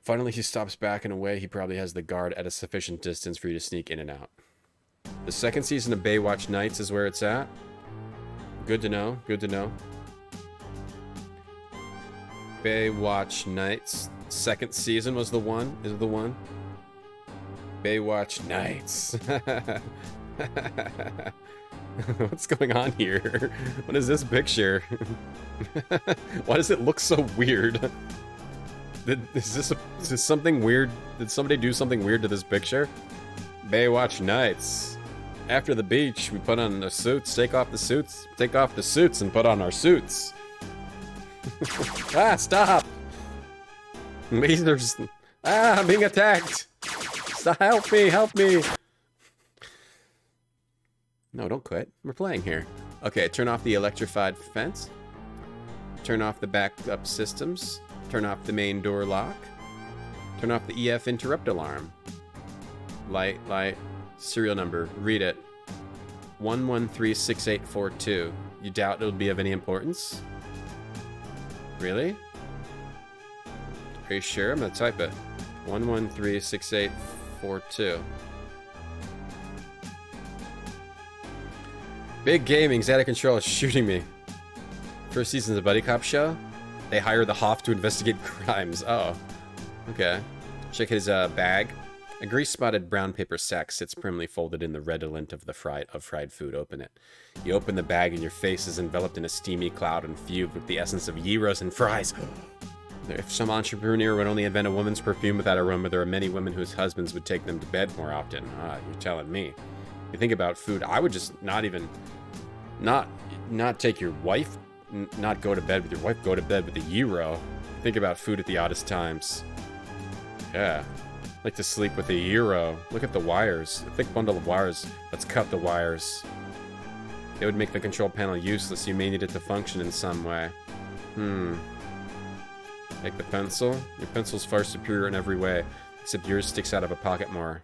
Finally, he stops back and away. He probably has the guard at a sufficient distance for you to sneak in and out. The second season of Baywatch Nights is where it's at. Good to know, good to know. Baywatch Nights. Second season was the one, is the one. Baywatch Nights. What's going on here? What is this picture? Why does it look so weird? Is this something weird? Did somebody do something weird to this picture? Baywatch Nights. After the beach, we put on the suits, take off the suits and put on our suits. Ah, stop! Lasers. Ah, I'm being attacked. Stop, help me. No, don't quit. We're playing here. Okay, turn off the electrified fence. Turn off the backup systems. Turn off the main door lock. Turn off the EF interrupt alarm. Light. Serial number. Read it. 1136842. You doubt it'll be of any importance? Really? Are you sure? I'm gonna type it. 1136842. Big Gaming's out of control. It's shooting me. First season's a buddy cop show. They hire the Hoff to investigate crimes. Oh, okay. Check his bag. A grease-spotted brown paper sack sits primly folded in the redolent of the fried food. Open it. You open the bag and your face is enveloped in a steamy cloud infused with the essence of gyros and fries. If some entrepreneur would only invent a woman's perfume without aroma, there are many women whose husbands would take them to bed more often. Ah, you're telling me. You think about food, I would just not take your wife, not go to bed with your wife, go to bed with a gyro. Think about food at the oddest times. Yeah. Like to sleep with a gyro. Look at the wires. A thick bundle of wires. Let's cut the wires. They would make the control panel useless. You may need it to function in some way. Like the pencil. Your pencil's far superior in every way, except yours sticks out of a pocket more.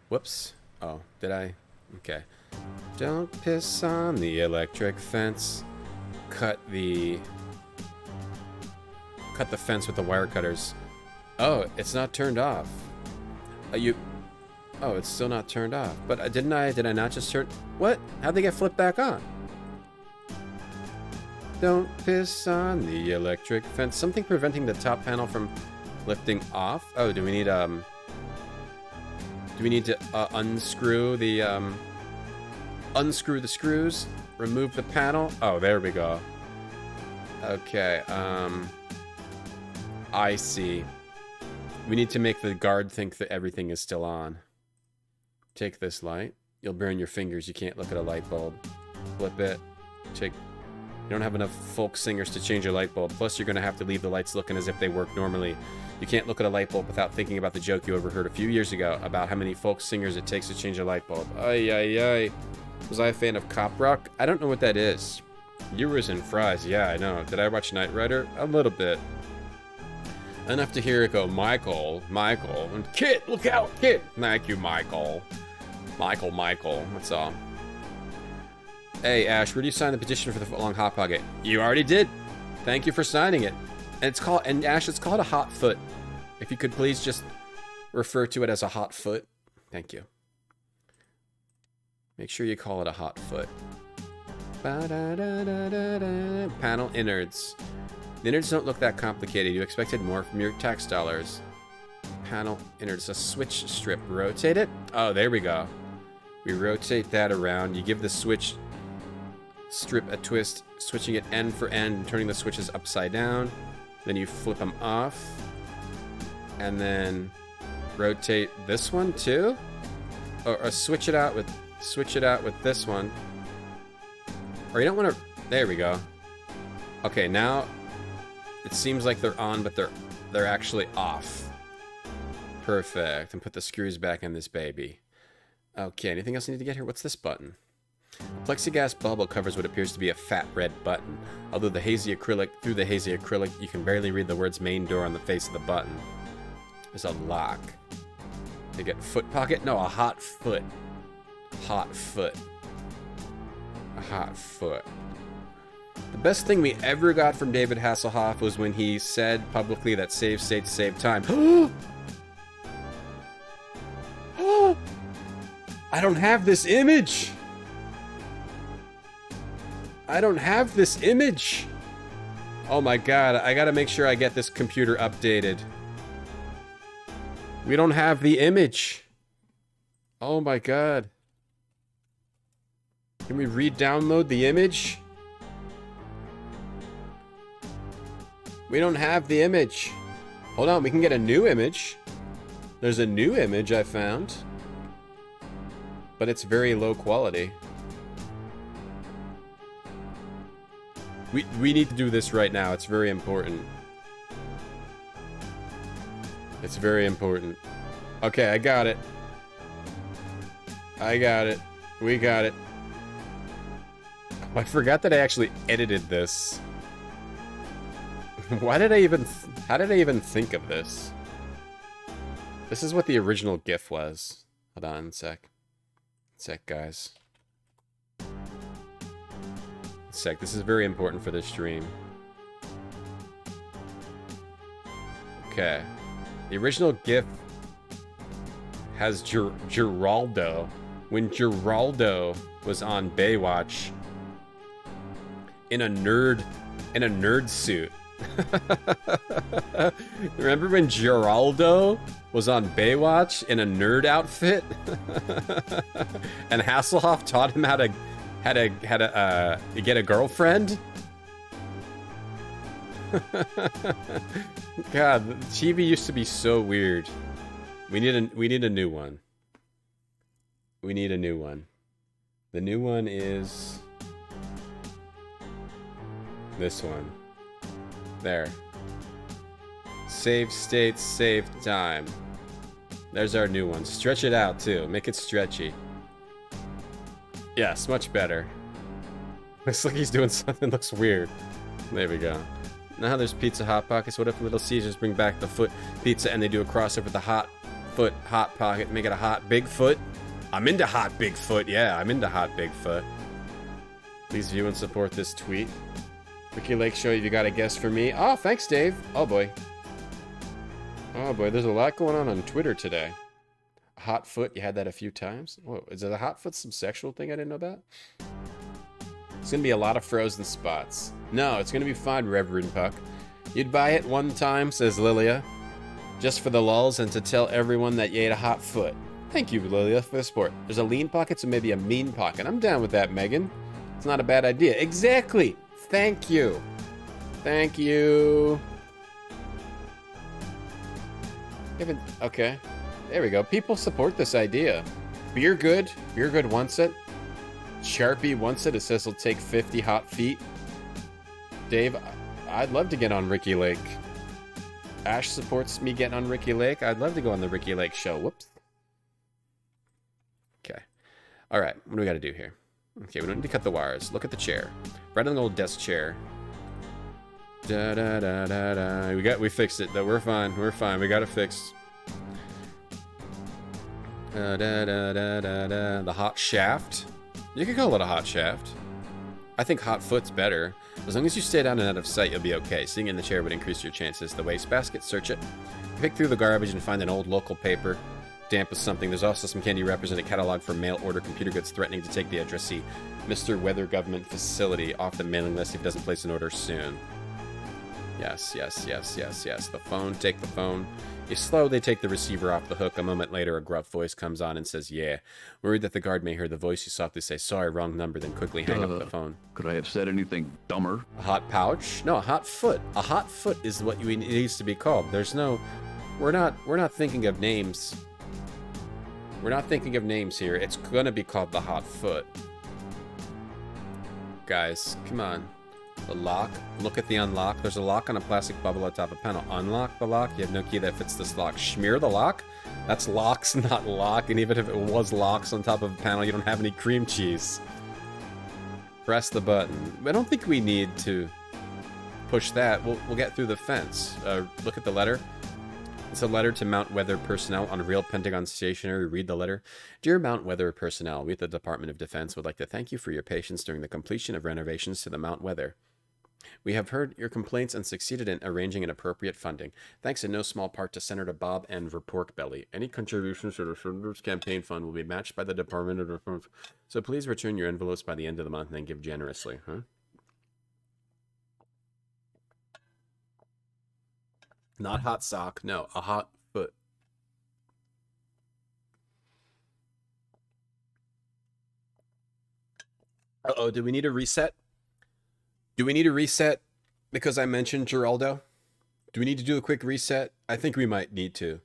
Whoops. Oh, did I? Okay. Don't piss on the electric fence. Cut the fence with the wire cutters. Oh, it's not turned off. Oh, it's still not turned off. But did I not just turn... What? How'd they get flipped back on? Don't piss on the electric fence. Something preventing the top panel from lifting off? Oh, do we need to unscrew the screws? Remove the panel? Oh, there we go. Okay, I see. We need to make the guard think that everything is still on. Take this light. You'll burn your fingers. You can't look at a light bulb. Flip it. You don't have enough folk singers to change a light bulb. Plus, you're going to have to leave the lights looking as if they work normally. You can't look at a light bulb without thinking about the joke you overheard a few years ago about how many folk singers it takes to change a light bulb. Ay, ay, ay. Was I a fan of cop rock? I don't know what that is. Gyros and fries. Yeah, I know. Did I watch Knight Rider? A little bit. Enough to hear it go, Michael, and Kit, look out, Kit. Thank you, Michael. Michael, what's up? Hey, Ash, where do you sign the petition for the foot-long hot pocket? You already did. Thank you for signing it. And Ash, it's called a hot foot. If you could please just refer to it as a hot foot. Thank you. Make sure you call it a hot foot. Panel innards. The innards don't look that complicated. You expected more from your tax dollars. Panel innards, a switch strip. Rotate it? Oh, there we go. We rotate that around. You give the switch strip a twist, switching it end for end, and turning the switches upside down. Then you flip them off. And then rotate this one too? Or switch it out with this one. Or you don't want to... There we go. Okay, now... It seems like they're on, but they're actually off. Perfect. And put the screws back in this baby. Okay, anything else I need to get here? What's this button? A plexiglass bubble covers what appears to be a fat red button. Although through the hazy acrylic, you can barely read the words main door on the face of the button. There's a lock. You get foot pocket? No, a hot foot. Hot foot. A hot foot. The best thing we ever got from David Hasselhoff was when he said publicly that save state to save time. I don't have this image! I don't have this image! Oh my god, I gotta make sure I get this computer updated. We don't have the image. Oh my god. Can we re-download the image? We don't have the image. Hold on, we can get a new image. There's a new image I found. But it's very low quality. We need to do this right now. It's very important. It's very important. Okay, I got it. I got it. We got it. Oh, I forgot that I actually edited this. How did I even think of this? This is what the original GIF was. Hold on a sec. Guys. This is very important for this stream. Okay. The original GIF has Geraldo. When Geraldo was on Baywatch in a nerd in a nerd suit. Remember when Geraldo was on Baywatch in a nerd outfit? And Hasselhoff taught him how to get a girlfriend? God, Chibi used to be so weird. We need a new one. We need a new one. The new one is this one. There. Save states, save time. There's our new one. Stretch it out too. Make it stretchy. Yes, much better. Looks like he's doing something. Looks weird. There we go. Now there's Pizza Hot Pockets. What if Little Caesars bring back the foot pizza and they do a crossover with the Hot Foot Hot Pocket? Make it a Hot Bigfoot? I'm into Hot Bigfoot. Yeah, I'm into Hot Bigfoot. Please view and support this tweet. Ricky Lake Show, you got a guess for me? Oh, thanks, Dave. Oh, boy. Oh, boy, there's a lot going on Twitter today. Hot foot, you had that a few times? Whoa, is it a hot foot some sexual thing I didn't know about? It's going to be a lot of frozen spots. No, it's going to be fine, Reverend Puck. You'd buy it one time, says Lilia, just for the lulz and to tell everyone that you ate a hot foot. Thank you, Lilia, for the support. There's a lean pocket, so maybe a mean pocket. I'm down with that, Megan. It's not a bad idea. Exactly. Thank you. Thank you. Okay. There we go. People support this idea. Beer Good wants it. Sharpie wants it. It says he'll take 50 hot feet. Dave, I'd love to get on Ricky Lake. Ash supports me getting on Ricky Lake. I'd love to go on the Ricky Lake show. Whoops. Okay. All right. What do we got to do here? Okay, we don't need to cut the wires. Look at the chair. Right on the old desk chair. Da da da da da. We fixed it though. We're fine. We're fine. We got it fixed. Da da da da da. The hot shaft. You could call it a hot shaft. I think hot foot's better. As long as you stay down and out of sight, you'll be okay. Sitting in the chair would increase your chances. The wastebasket, search it. Pick through the garbage and find an old local paper. Damp with something. There's also some candy wrappers in a catalog for mail order computer goods threatening to take the addressee Mr. Weather Government Facility off the mailing list if he doesn't place an order soon. Yes. The phone. Take the phone. You slowly take the receiver off the hook. A moment later, a gruff voice comes on and says, yeah. Worried that the guard may hear the voice, you softly say, sorry, wrong number, then quickly hang up the phone. Could I have said anything dumber? A hot pouch? No, a hot foot. A hot foot is what it needs to be called. There's no... We're not thinking of names. We're not thinking of names here. It's gonna be called the hot foot. Guys, come on. The lock. Look at the unlock. There's a lock on a plastic bubble atop a panel. Unlock the lock. You have no key that fits this lock. Smear the lock? That's locks, not lock. And even if it was locks on top of a panel, you don't have any cream cheese. Press the button. I don't think we need to push that. We'll get through the fence. Look at the letter. It's a letter to Mount Weather personnel on real Pentagon stationery. Read the letter. Dear Mount Weather personnel, we at the Department of Defense would like to thank you for your patience during the completion of renovations to the Mount Weather. We have heard your complaints and succeeded in arranging an appropriate funding, thanks in no small part to Senator Bob N. Porkbelly. Any contributions to the Senator's campaign fund will be matched by the Department of Defense. So please return your envelopes by the end of the month and then give generously, huh? Not hot sock, no, a hot foot. Uh-oh, do we need a reset? Do we need a reset because I mentioned Geraldo? Do we need to do a quick reset? I think we might need to.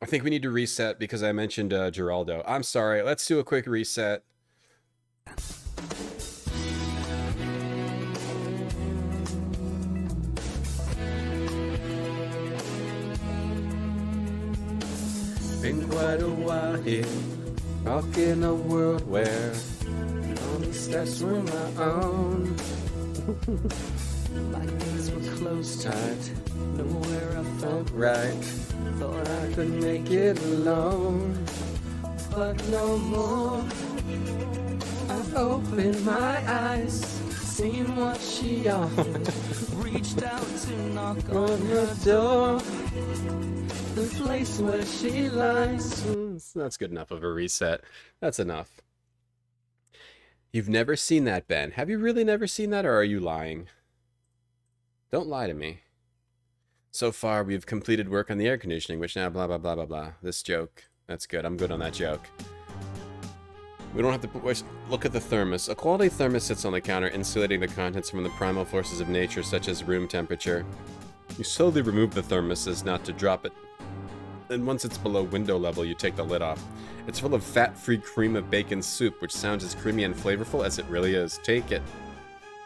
I think we need to reset because I mentioned Geraldo. I'm sorry, let's do a quick reset. Been quite a while here, rock in a world where all the steps were my own. My knees were closed tight, nowhere I felt right. Thought I could make it alone, but no more. I've opened my eyes, seen what she on, reached out to knock on her door. The place where she lies. That's good enough of a reset. That's enough. You've never seen that, Ben. Have you really never seen that, or are you lying? Don't lie to me. So far, we've completed work on the air conditioning, which now blah, blah, blah, blah, blah. This joke. That's good. I'm good on that joke. We don't have to look at the thermos. A quality thermos sits on the counter, insulating the contents from the primal forces of nature, such as room temperature. You slowly remove the thermos as not to drop it. And once it's below window level, you take the lid off. It's full of fat-free cream of bacon soup, which sounds as creamy and flavorful as it really is. Take it.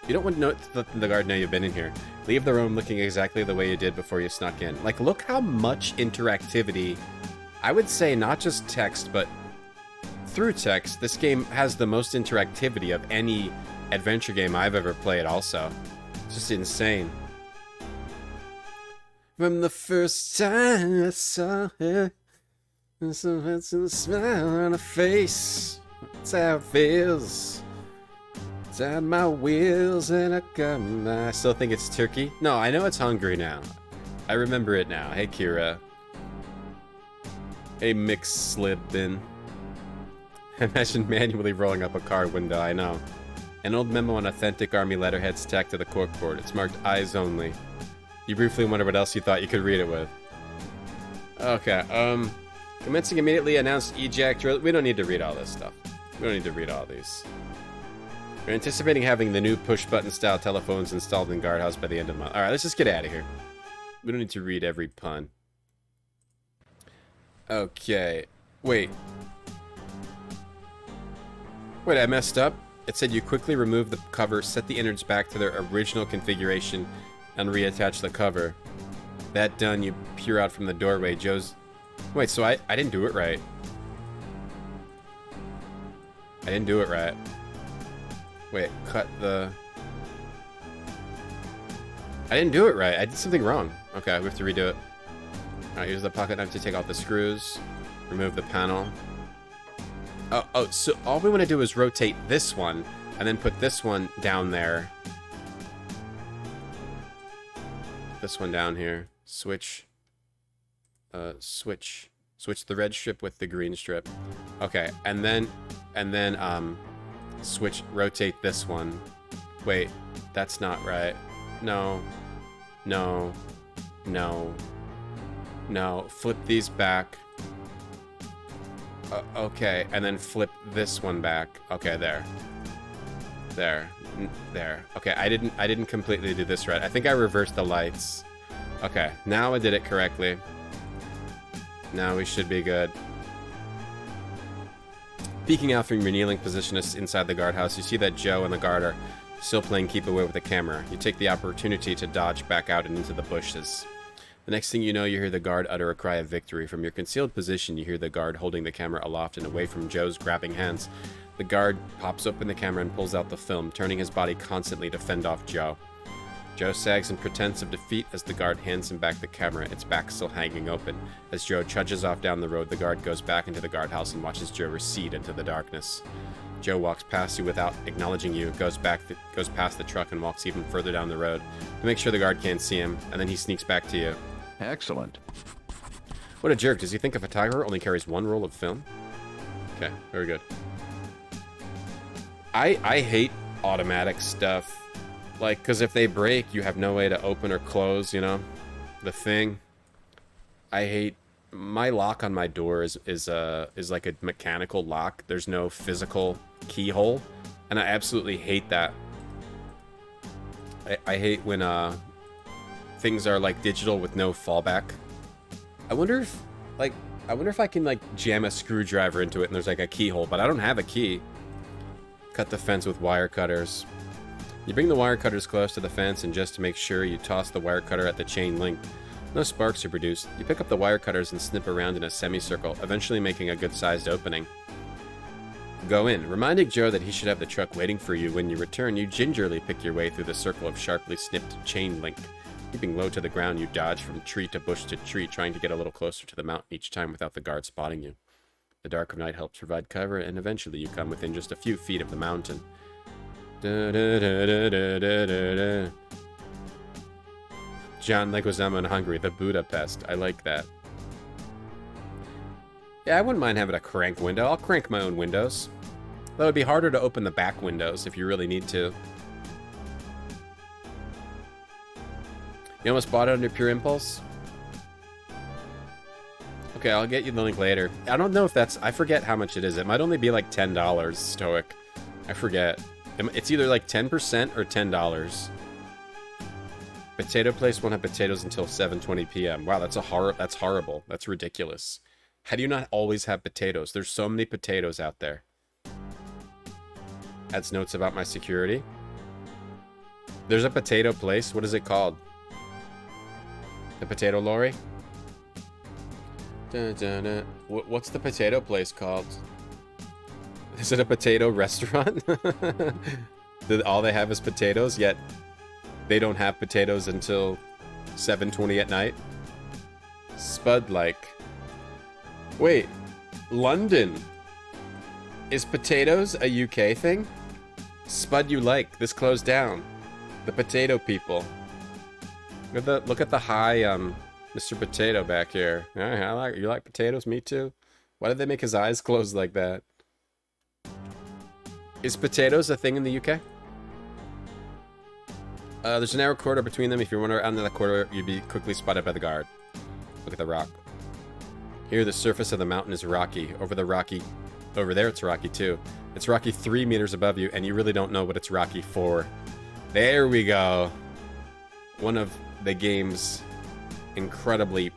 You don't want to let the guard know you've been in here. Leave the room looking exactly the way you did before you snuck in. Like, look how much interactivity, I would say not just text, but through text, this game has the most interactivity of any adventure game I've ever played also. It's just insane. From the first time I saw her, it's a smile on her face. That's how it feels. Down my wheels and I still think it's turkey. No, I know it's hungry now. I remember it now. Hey, Kira. Hey, mixed slid bin. Imagine manually rolling up a car window, I know. An old memo on authentic army letterheads tacked to the corkboard. It's marked eyes only. You briefly wonder what else you thought you could read it with. Okay, commencing immediately announced eject. We don't need to read all this stuff. We don't need to read all these. We're anticipating having the new push-button style telephones installed in guardhouse by the end of the month. Alright, let's just get out of here. We don't need to read every pun. Okay. Wait, I messed up. It said you quickly remove the cover, set the innards back to their original configuration, and reattach the cover. That done, you peer out from the doorway. Joe's... Wait, so I didn't do it right. I didn't do it right. Wait, cut the... I didn't do it right. I did something wrong. Okay, we have to redo it. Alright, use the pocket knife to take out the screws. Remove the panel. Oh, so all we want to do is rotate this one, and then put this one down there. This one down here. Switch the red strip with the green strip. Okay, and then, rotate this one. Wait, that's not right. No. Flip these back. Okay, and then flip this one back. Okay, there. Okay, I didn't completely do this right. I think I reversed the lights. Okay, now I did it correctly. Now we should be good. Peeking out from your kneeling position inside the guardhouse, you see that Joe and the guard are still playing keep away with the camera. You take the opportunity to dodge back out and into the bushes. The next thing you know, you hear the guard utter a cry of victory. From your concealed position, you hear the guard holding the camera aloft and away from Joe's grabbing hands. The guard pops open the camera and pulls out the film, turning his body constantly to fend off Joe. Joe sags in pretense of defeat as the guard hands him back the camera, its back still hanging open. As Joe trudges off down the road, the guard goes back into the guardhouse and watches Joe recede into the darkness. Joe walks past you without acknowledging you, goes past the truck and walks even further down the road to make sure the guard can't see him, and then he sneaks back to you. Excellent. What a jerk. Does he think a photographer only carries one roll of film? Okay, very good. I hate automatic stuff. Like, because if they break, you have no way to open or close, you know? The thing. I hate... My lock on my door is like a mechanical lock. There's no physical keyhole. And I absolutely hate that. I hate when things are like digital with no fallback. I wonder if I can like jam a screwdriver into it and there's like a keyhole, but I don't have a key. Cut the fence with wire cutters. You bring the wire cutters close to the fence, and just to make sure, you toss the wire cutter at the chain link. No sparks are produced. You pick up the wire cutters and snip around in a semicircle, eventually making a good-sized opening. Go in. Reminding Joe that he should have the truck waiting for you when you return, you gingerly pick your way through the circle of sharply snipped chain link. Keeping low to the ground, you dodge from tree to bush to tree, trying to get a little closer to the mountain each time without the guard spotting you. The dark of night helps provide cover, and eventually you come within just a few feet of the mountain. John Leguizamo in Hungary, the Budapest. I like that. Yeah, I wouldn't mind having a crank window. I'll crank my own windows. That would be harder to open the back windows if you really need to. You almost bought it under pure impulse? Okay, I'll get you the link later. I don't know if that's... I forget how much it is. It might only be like $10, Stoic. I forget. It's either like 10% or $10. Potato place won't have potatoes until 7:20 p.m. Wow, that's horrible. That's ridiculous. How do you not always have potatoes? There's so many potatoes out there. Adds notes about my security. There's a potato place. What is it called? The potato lorry? Dun, dun, dun. What's the potato place called? Is it a potato restaurant? All they have is potatoes, yet they don't have potatoes until 7:20 at night? Spud-like. Wait, London. Is potatoes a UK thing? Spud you like. This closed down. The potato people. Look at the high, Mr. Potato back here. You like potatoes? Me too. Why did they make his eyes closed like that? Is potatoes a thing in the UK? There's a narrow corridor between them. If you wander out into that corridor, you'd be quickly spotted by the guard. Look at the rock. Here, the surface of the mountain is rocky. Over there, it's rocky too. It's rocky 3 meters above you, and you really don't know what it's rocky for. There we go. One of the game's incredible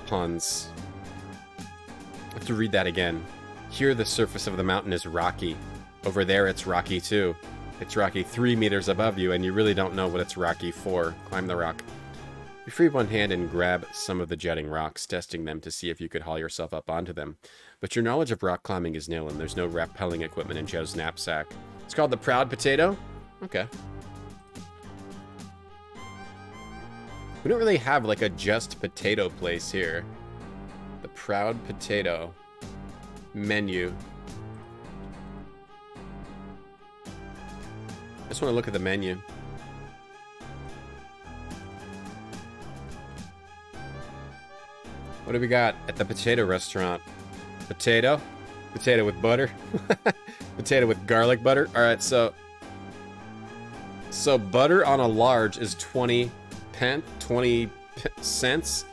puns. I have to read that again. Here, the surface of the mountain is rocky. Over there, it's rocky too. It's rocky 3 meters above you, and you really don't know what it's rocky for. Climb the rock. You free one hand and grab some of the jutting rocks, testing them to see if you could haul yourself up onto them. But your knowledge of rock climbing is nil, and there's no rappelling equipment in Joe's knapsack. It's called the Proud Potato? Okay. We don't really have, like, a just potato place here. The Proud Potato menu. I just want to look at the menu. What do we got at the potato restaurant? Potato? Potato with butter? Potato with garlic butter? Alright, so butter on a large is 20 cents.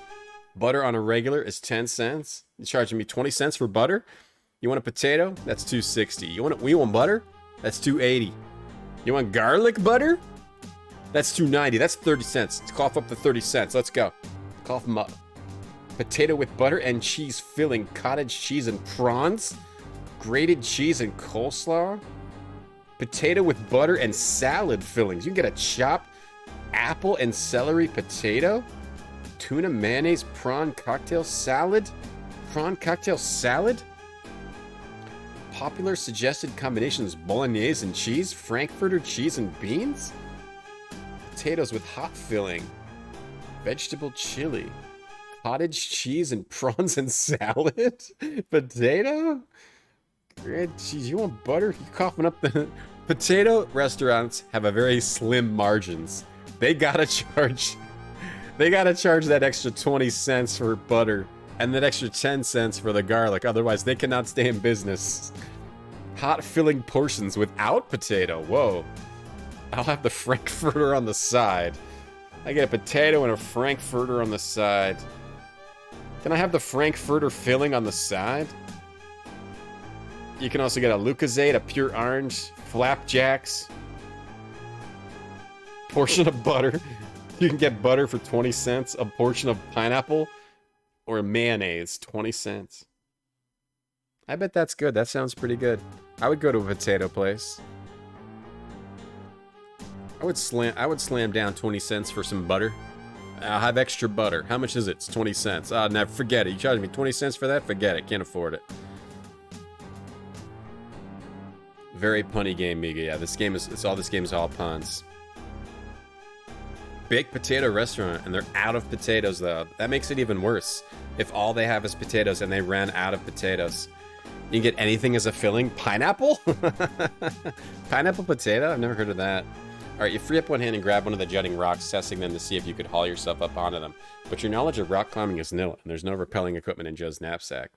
Butter on a regular is 10 cents. You're charging me 20 cents for butter? You want a potato? That's $2.60. You want butter? That's $2.80. You want garlic butter? That's $2.90. That's 30 cents. Let's cough up the 30 cents. Let's go. Cough them up. Potato with butter and cheese filling, cottage cheese and prawns, grated cheese and coleslaw, potato with butter and salad fillings. You can get a chopped apple and celery potato, tuna mayonnaise prawn cocktail salad, popular suggested combinations: bolognese and cheese, frankfurter cheese and beans, potatoes with hot filling, vegetable chili, cottage cheese and prawns and salad, potato, red cheese. You want butter? You coughing up the potato restaurants have a very slim margins. They gotta charge that extra 20 cents for butter and that extra 10 cents for the garlic. Otherwise, they cannot stay in business. Hot filling portions without potato. Whoa. I'll have the frankfurter on the side. I get a potato and a frankfurter on the side. Can I have the frankfurter filling on the side? You can also get a Lucozade, a pure orange, flapjacks, portion of butter. You can get butter for 20 cents, a portion of pineapple, or mayonnaise, 20 cents. I bet that's good. That sounds pretty good. I would go to a potato place. I would slam down 20 cents for some butter. I'll have extra butter. How much is it? It's 20 cents. Never forget it. You charge me 20 cents for that? Forget it. Can't afford it. Very punny game, Miga. Yeah, this game is all puns. Baked potato restaurant, and they're out of potatoes though. That makes it even worse. If all they have is potatoes and they ran out of potatoes. You can get anything as a filling. Pineapple? Pineapple potato? I've never heard of that. Alright, you free up one hand and grab one of the jutting rocks, testing them to see if you could haul yourself up onto them. But your knowledge of rock climbing is nil, and there's no rappelling equipment in Joe's knapsack.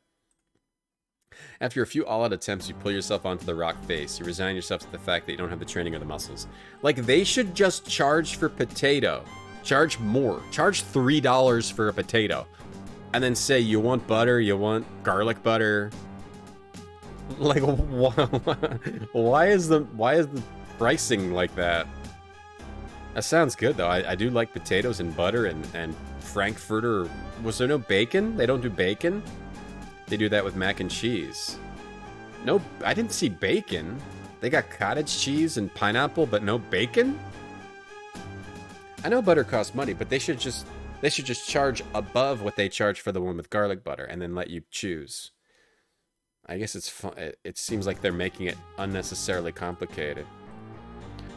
After a few all-out attempts, you pull yourself onto the rock face. You resign yourself to the fact that you don't have the training or the muscles. Like, they should just charge for potato. Charge more. Charge $3 for a potato. And then say, you want butter, you want garlic butter. Like, why is the pricing like that? That sounds good, though. I do like potatoes and butter and Frankfurter. Was there no bacon? They don't do bacon? They do that with mac and cheese. No, I didn't see bacon. They got cottage cheese and pineapple, but no bacon? I know butter costs money, but they should just charge above what they charge for the one with garlic butter and then let you choose. I guess it's fun. It seems like they're making it unnecessarily complicated.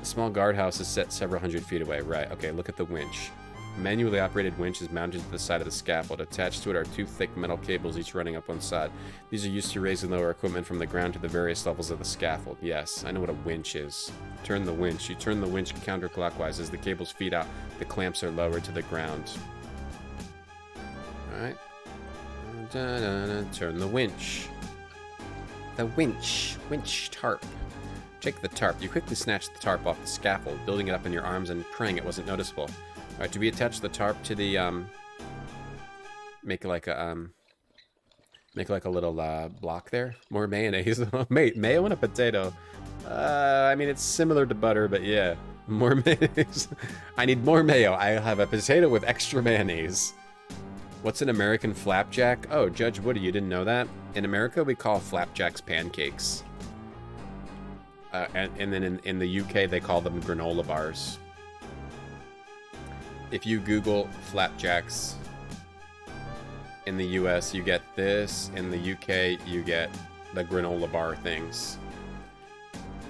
The small guardhouse is set several hundred feet away. Right, okay, look at the winch. A manually operated winch is mounted to the side of the scaffold. Attached to it are two thick metal cables, each running up one side. These are used to raise and lower equipment from the ground to the various levels of the scaffold. Yes, I know what a winch is. Turn the winch. You turn the winch counterclockwise. As the cables feed out, the clamps are lowered to the ground. Alright. Turn the winch. The winch. Winch tarp. Take the tarp. You quickly snatch the tarp off the scaffold, building it up in your arms and praying it wasn't noticeable. Alright, do we attach the tarp to the, make like a little, block there? More mayonnaise. Mayo and a potato. I mean, it's similar to butter, but yeah. More mayonnaise. I need more mayo. I have a potato with extra mayonnaise. What's an American flapjack? Oh, Judge Woody, you didn't know that? In America, we call flapjacks pancakes. And then in the UK, they call them granola bars. If you Google flapjacks in the US, you get this. In the UK, you get the granola bar things.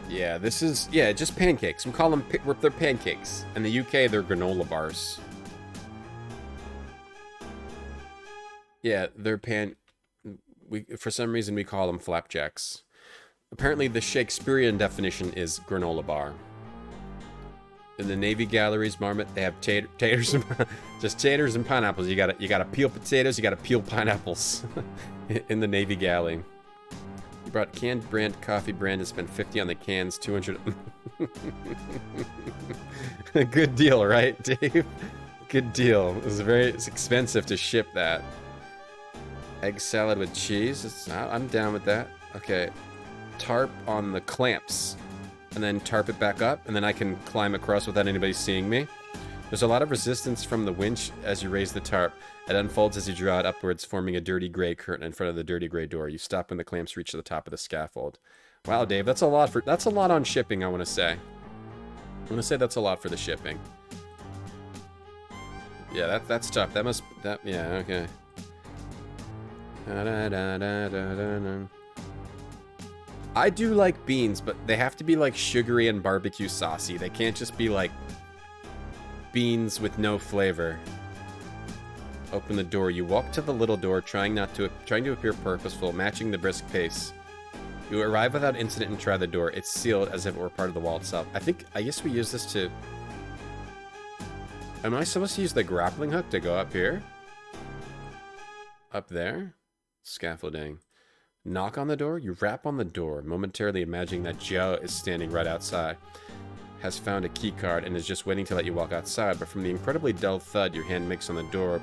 Yeah, this is, yeah, just pancakes. We call them, they're pancakes. In the UK, they're granola bars. Yeah, they're for some reason, we call them flapjacks. Apparently, the Shakespearean definition is granola bar. In the Navy galleries, Marmot, they have taters and just taters and pineapples. You gotta peel potatoes. You gotta peel pineapples in the Navy galley. You brought canned brand coffee brand and spent 50 on the cans, 200. Good deal, right, Dave? Good deal. It's expensive to ship that. Egg salad with cheese. I'm down with that. Okay, tarp on the clamps. And then tarp it back up, and then I can climb across without anybody seeing me. There's a lot of resistance from the winch as you raise the tarp. It unfolds as you draw it upwards, forming a dirty gray curtain in front of the dirty gray door. You stop when the clamps reach the top of the scaffold. Wow, Dave, that's a lot on shipping, I want to say. I want to say that's a lot for the shipping. Yeah, that's tough. Yeah, okay. I do like beans, but they have to be like sugary and barbecue saucy. They can't just be like beans with no flavor. Open the door. You walk to the little door, trying to appear purposeful, matching the brisk pace. You arrive without incident and try the door. It's sealed as if it were part of the wall itself. I guess we use this to... Am I supposed to use the grappling hook to go up here? Up there? Scaffolding. Knock on the door? You rap on the door, momentarily imagining that Joe is standing right outside. Has found a key card and is just waiting to let you walk outside, but from the incredibly dull thud your hand makes on the door,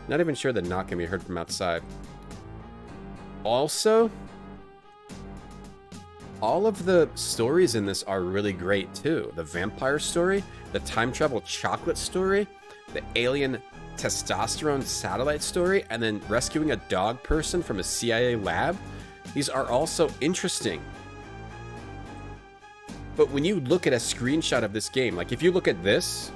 not even sure the knock can be heard from outside. Also, all of the stories in this are really great too. The vampire story, the time travel chocolate story, the alien testosterone satellite story, and then rescuing a dog person from a CIA lab. These are also interesting. But when you look at a screenshot of this game, like if you look at this,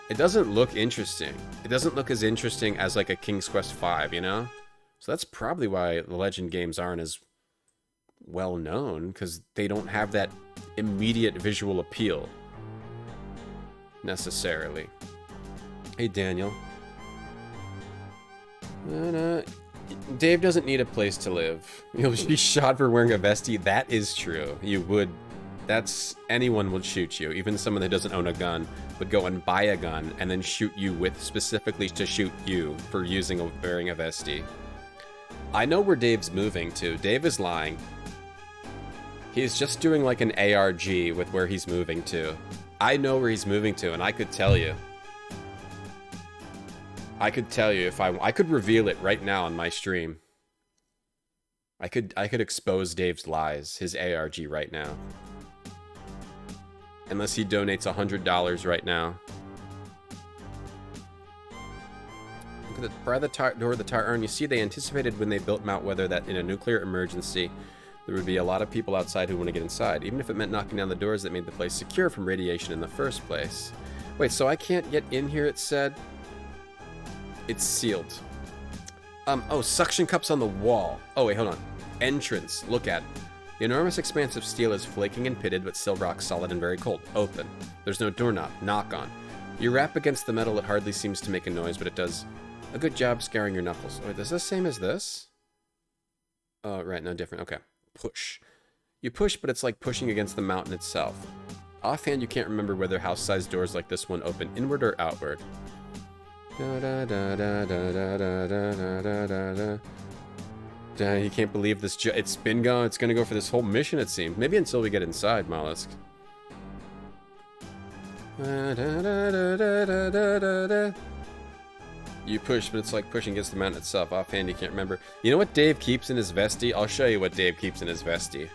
it doesn't look interesting. It doesn't look as interesting as like a King's Quest V, you know? So that's probably why the Legend games aren't as well known, because they don't have that immediate visual appeal necessarily. Hey, Daniel. Dave doesn't need a place to live. You'll be shot for wearing a vestie. That is true. You would. Anyone would shoot you. Even someone that doesn't own a gun would go and buy a gun and then shoot you specifically to shoot you for wearing a vestie. I know where Dave's moving to. Dave is lying. He's just doing like an ARG with where he's moving to. I know where he's moving to, and I could tell you. I could tell you if I could reveal it right now on my stream. I could expose Dave's lies, his ARG right now. Unless he donates $100 right now. Look at the by the door of the tower, and you see they anticipated when they built Mount Weather that in a nuclear emergency, there would be a lot of people outside who want to get inside, even if it meant knocking down the doors that made the place secure from radiation in the first place. Wait, so I can't get in here, it said? It's sealed. Oh, suction cups on the wall. Oh, wait, hold on. Entrance. Look at it. The enormous expanse of steel is flaking and pitted, but still rock solid and very cold. Open. There's no doorknob. Knock on. You rap against the metal, it hardly seems to make a noise, but it does a good job scaring your knuckles. Wait, is this the same as this? Oh, right, no different. Okay. Push. You push, but it's like pushing against the mountain itself. Offhand, you can't remember whether house-sized doors like this one open inward or outward. Da da da da da da da da da da da. You can't believe this. It's been gone. It's gonna go for this whole mission, it seems. Maybe until we get inside, Mollusk. You push, but it's like pushing against the mountain itself. Offhand, you can't remember. You know what Dave keeps in his vestie? I'll show you what Dave keeps in his vestie.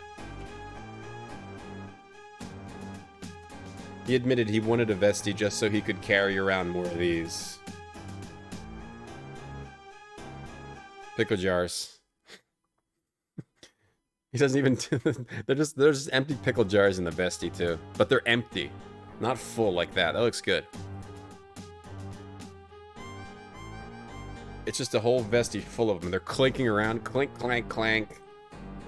He admitted he wanted a vestie just so he could carry around more of these. Pickle jars. He doesn't even... they're just empty pickle jars in the vestie, too. But they're empty. Not full like that. That looks good. It's just a whole vestie full of them. They're clinking around. Clink, clank, clank.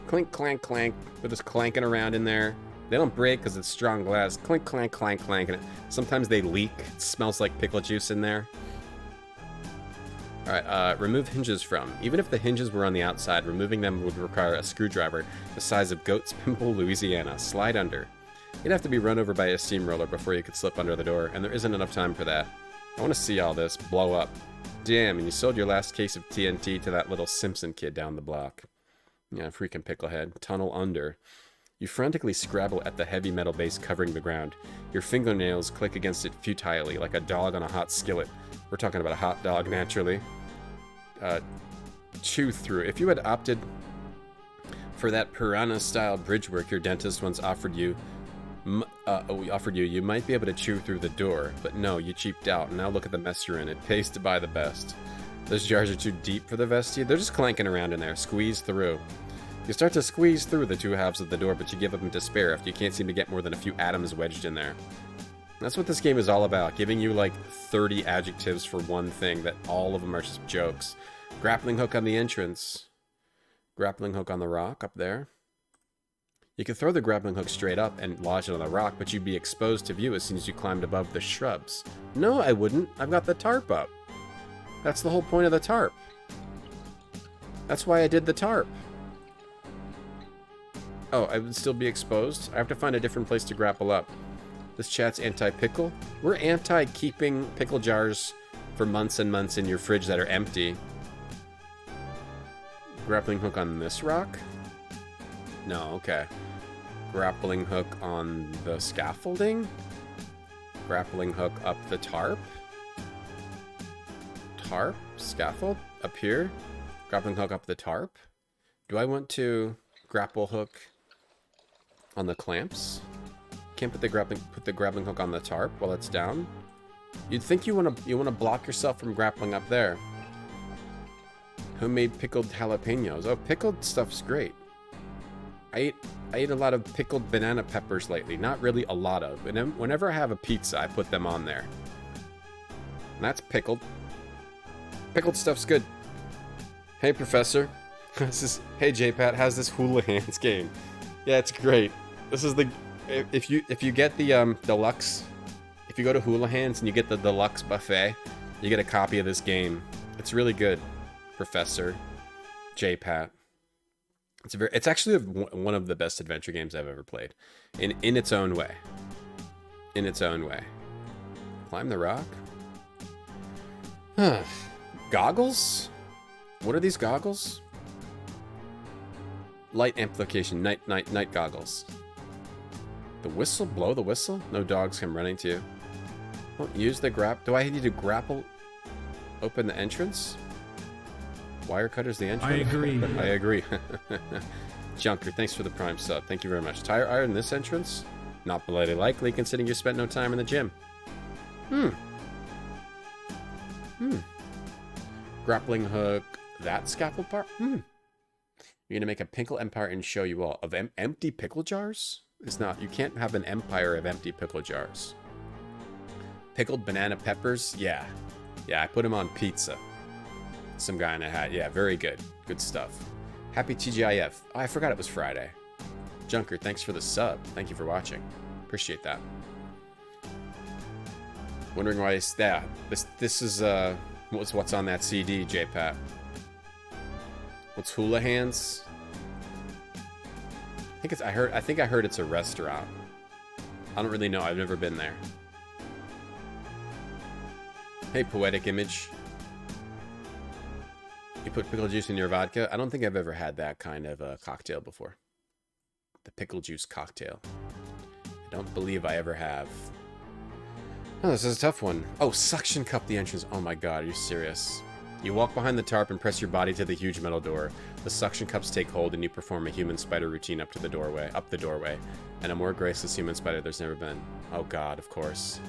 Clink, clank, clank. They're just clanking around in there. They don't break because it's strong glass. Clink, clank, clank, clank. And sometimes they leak. It smells like pickle juice in there. Alright, remove hinges from. Even if the hinges were on the outside, removing them would require a screwdriver the size of Goat's Pimple, Louisiana. Slide under. You'd have to be run over by a steamroller before you could slip under the door, and there isn't enough time for that. I want to see all this blow up. Damn, and you sold your last case of TNT to that little Simpson kid down the block. Yeah, freaking picklehead. Tunnel under. You frantically scrabble at the heavy metal base covering the ground. Your fingernails click against it futilely, like a dog on a hot skillet. We're talking about a hot dog, naturally. Chew through. If you had opted for that piranha-style bridge work your dentist once offered you, you might be able to chew through the door. But no, you cheaped out, and now look at the mess you're in. It pays to buy the best. Those jars are too deep for the vestie. They're just clanking around in there. Squeeze through. You start to squeeze through the two halves of the door, but you give up in despair after you can't seem to get more than a few atoms wedged in there. That's what this game is all about, giving you like 30 adjectives for one thing that all of them are just jokes. Grappling hook on the entrance. Grappling hook on the rock up there. You could throw the grappling hook straight up and lodge it on the rock, but you'd be exposed to view as soon as you climbed above the shrubs. No, I wouldn't. I've got the tarp up. That's the whole point of the tarp. That's why I did the tarp. Oh, I would still be exposed? I have to find a different place to grapple up. This chat's anti-pickle. We're anti-keeping pickle jars for months and months in your fridge that are empty. Grappling hook on this rock? No, okay. Grappling hook on the scaffolding? Grappling hook up the tarp? Tarp? Scaffold? Up here? Grappling hook up the tarp? Do I want to grapple hook on the clamps? Can't put the grappling hook on the tarp while it's down. You'd think you wanna block yourself from grappling up there. Homemade pickled jalapenos. Oh, pickled stuff's great. I ate a lot of pickled banana peppers lately. Not really a lot of. And then whenever I have a pizza, I put them on there. And that's pickled. Pickled stuff's good. Hey, Professor. Hey, JPat. How's this Hula Hands game? Yeah, it's great. This is the... If you get the deluxe, if you go to Hula Hands and you get the deluxe buffet, you get a copy of this game. It's really good, Professor JPat. It's actually one of the best adventure games I've ever played, in its own way. In its own way. Climb the rock. Goggles? What are these goggles? Light amplification, night goggles. The whistle? Blow the whistle? No dogs come running to you. Don't use the do I need to grapple? Open the entrance? Wire cutter's the entrance? I agree. I agree. Junker, thanks for the prime sub. Thank you very much. Tire iron this entrance? Not bloody likely, considering you spent no time in the gym. Grappling hook. That scaffold part? You're gonna make a pickle empire and show you all. Of empty pickle jars? It's not. You can't have an empire of empty pickle jars. Pickled banana peppers? Yeah. Yeah, I put them on pizza. Some guy in a hat. Yeah, very good. Good stuff. Happy TGIF. Oh, I forgot it was Friday. Junker, thanks for the sub. Thank you for watching. Appreciate that. Wondering why it's that. This is what's on that CD, J-Pat. What's Hula Hands? I think I heard it's a restaurant. I don't really know. I've never been there. Hey, Poetic Image. You put pickle juice in your vodka? I don't think I've ever had that kind of cocktail before. The pickle juice cocktail. I don't believe I ever have. Oh, this is a tough one. Oh, suction cup the entrance. Oh my god, are you serious? You walk behind the tarp and press your body to the huge metal door. The suction cups take hold and you perform a human spider routine up the doorway. And a more graceless human spider there's never been. Oh god, of course.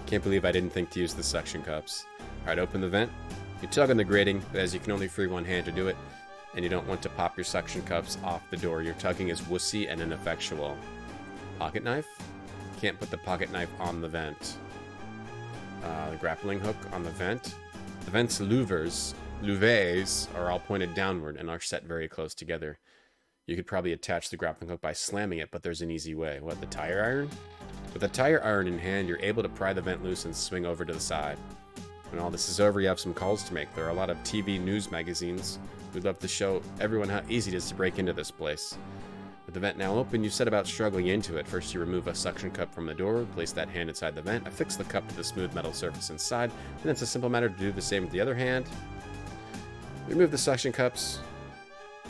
Can't believe I didn't think to use the suction cups. Alright, open the vent. You tug on the grating, but as you can only free one hand to do it, and you don't want to pop your suction cups off the door, your tugging is wussy and ineffectual. Pocket knife? Can't put the pocket knife on the vent. The grappling hook on the vent. The vent's louvers are all pointed downward and are set very close together. You could probably attach the grappling hook by slamming it, but there's an easy way. What, the tire iron? With the tire iron in hand, you're able to pry the vent loose and swing over to the side. When all this is over, you have some calls to make. There are a lot of TV news magazines. We'd love to show everyone how easy it is to break into this place. With the vent now open, you set about struggling into it. First, you remove a suction cup from the door, place that hand inside the vent, affix the cup to the smooth metal surface inside, and it's a simple matter to do the same with the other hand. Remove the suction cups.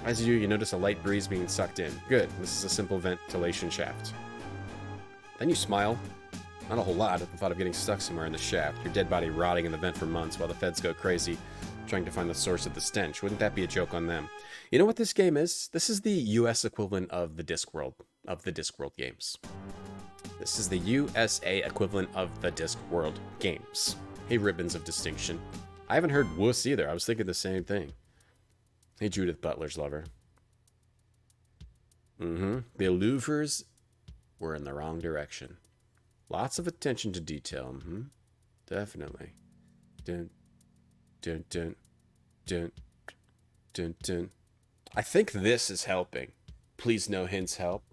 As you do, you notice a light breeze being sucked in. Good, this is a simple ventilation shaft. Then you smile. Not a whole lot at the thought of getting stuck somewhere in the shaft, your dead body rotting in the vent for months while the feds go crazy trying to find the source of the stench. Wouldn't that be a joke on them? You know what this game is? This is the US equivalent of the Discworld games. This is the USA equivalent of the Discworld games. Hey, ribbons of distinction. I haven't heard wuss either. I was thinking the same thing. Hey, Judith Butler's lover. The louvers were in the wrong direction. Lots of attention to detail. Definitely. Dun, dun, dun, dun, dun, dun. I think this is helping. Please no hints help.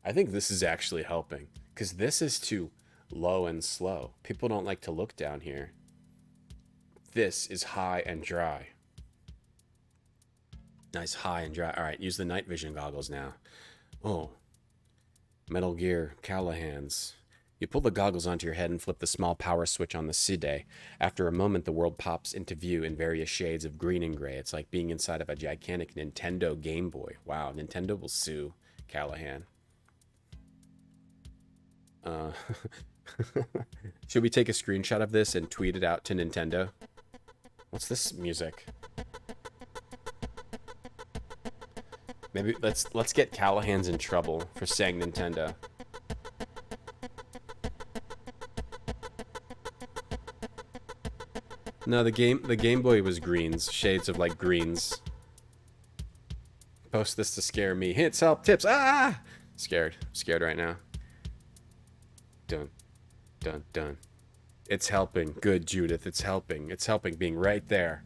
I think this is actually helping. Because this is too low and slow. People don't like to look down here. This is high and dry. Nice high and dry. Alright, use the night vision goggles now. Oh. Metal Gear Callahan's. You pull the goggles onto your head and flip the small power switch on the CD. After a moment, the world pops into view in various shades of green and gray. It's like being inside of a gigantic Nintendo Game Boy. Wow, Nintendo will sue Callahan. Should we take a screenshot of this and tweet it out to Nintendo? What's this music? Maybe let's get Callahan's in trouble for saying Nintendo. No, the Game Boy was greens, shades of like greens. Post this to scare me. Hints, help, tips. Ah! Scared right now. Dun, dun, dun. It's helping. Good, Judith. It's helping. It's helping being right there.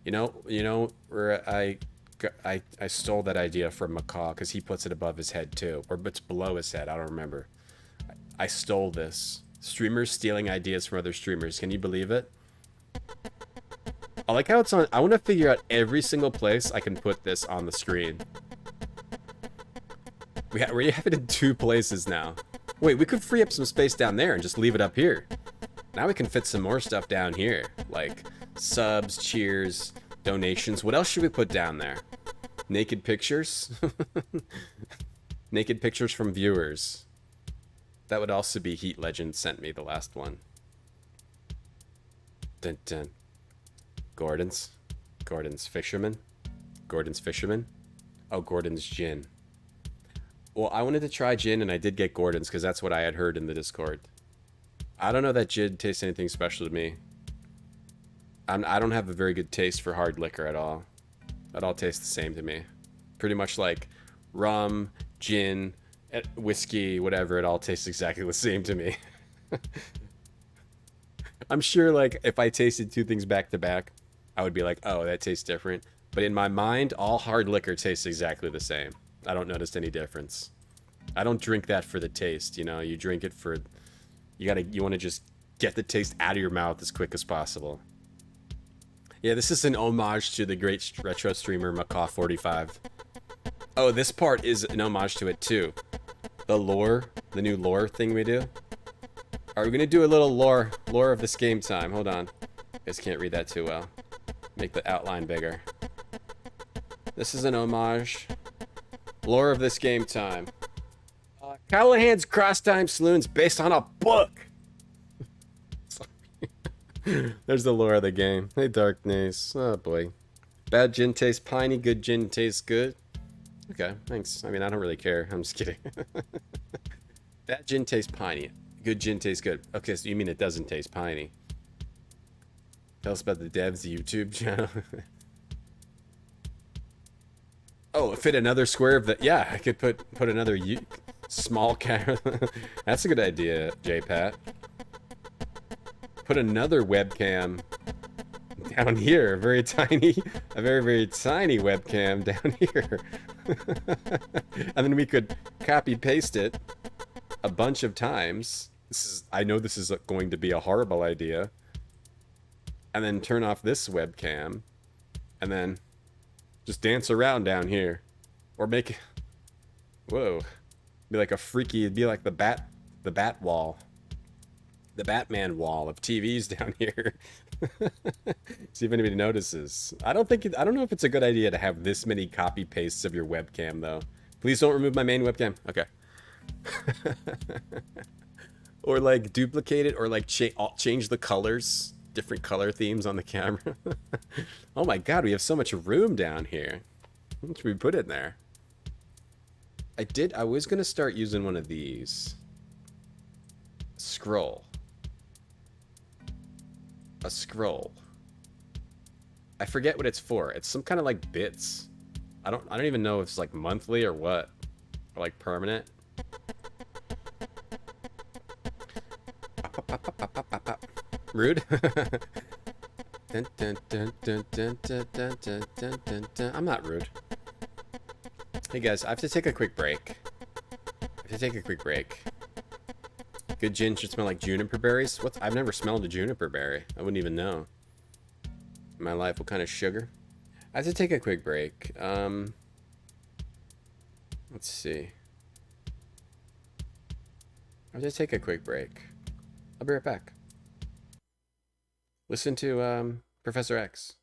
You know, where I stole that idea from Macaw because he puts it above his head too, or it's below his head. I don't remember. I stole this. Streamers stealing ideas from other streamers. Can you believe it? I like how it's on. I want to figure out every single place I can put this on the screen. We have it in 2 places now. Wait, we could free up some space down there and just leave it up here. Now we can fit some more stuff down here, like subs, cheers, donations. What else should we put down there? Naked pictures? Naked pictures from viewers. That would also be Heat Legend sent me the last one. Dun dun. Gordon's Fisherman. Gordon's Fisherman. Oh, Gordon's Gin. Well, I wanted to try gin, and I did get Gordon's because that's what I had heard in the Discord. I don't know that gin tastes anything special to me. I don't have a very good taste for hard liquor at all. That all tastes the same to me. Pretty much like rum, gin, whiskey, whatever. It all tastes exactly the same to me. I'm sure, like, if I tasted two things back to back, I would be like, oh, that tastes different. But in my mind, all hard liquor tastes exactly the same. I don't notice any difference. I don't drink that for the taste, you know. You drink it for... You want to just get the taste out of your mouth as quick as possible. Yeah, this is an homage to the great retro streamer Macaw45. Oh, this part is an homage to it too. The lore, the new lore thing we do. Alright, we're gonna do a little lore of this game time. Hold on. You guys can't read that too well. Make the outline bigger. This is an homage. Lore of this game time. Callahan's Crosstime Saloon's based on a book. There's the lore of the game. Hey, Darkness. Oh, boy. Bad gin tastes piney, good gin tastes good. Okay, thanks. I mean, I don't really care. I'm just kidding. Bad gin tastes piney. Good gin tastes good. Okay, so you mean it doesn't taste piney. Tell us about the devs YouTube channel. Oh, fit another square of the... Yeah, I could put another small camera. That's a good idea, J-Pat. Put another webcam down here. A very, very tiny webcam down here. And then we could copy paste it a bunch of times. I know this is going to be a horrible idea. And then turn off this webcam. And then just dance around down here. Or make... Whoa. Be like a freaky... It'd be like the bat wall. The Batman wall of TVs down here. See if anybody notices. I don't know if it's a good idea to have this many copy pastes of your webcam though. Please don't remove my main webcam. Okay. Or like duplicate it, or like change the colors, different color themes on the camera. Oh my god, we have so much room down here. What should we put in there? I was gonna start using one of these. Scroll. A scroll. I forget what it's for. It's some kind of like bits. I don't even know if it's like monthly or what. Or like permanent. Rude. I'm not rude. Hey guys, I have to take a quick break. Good gin should smell like juniper berries. I've never smelled a juniper berry. I wouldn't even know. In my life, what kind of sugar? I have to take a quick break. Let's see. I have to take a quick break. I'll be right back. Listen to Professor X.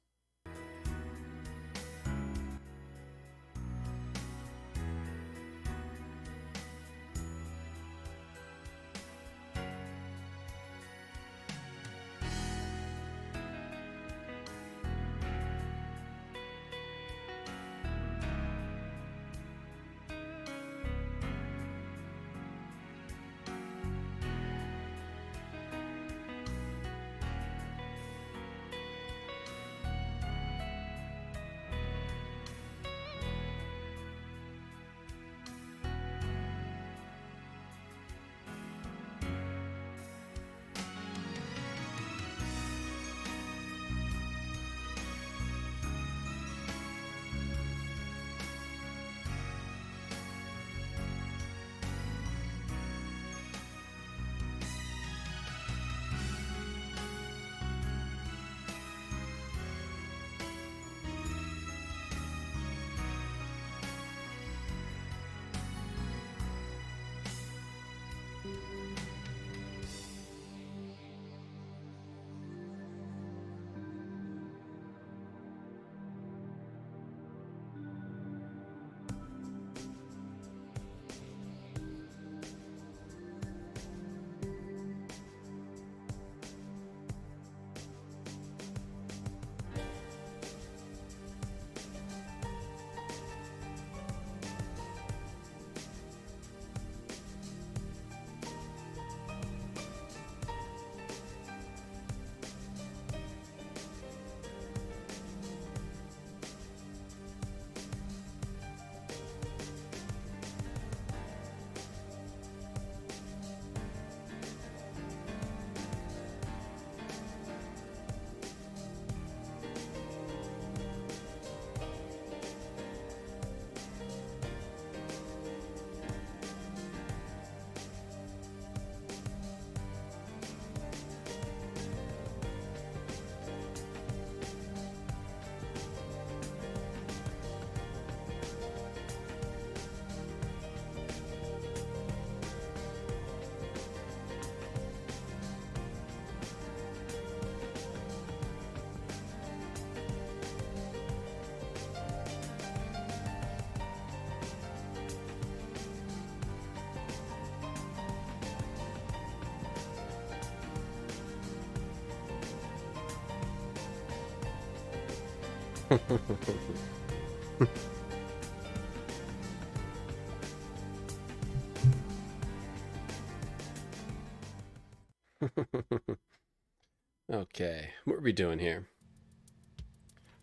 Okay, what are we doing here?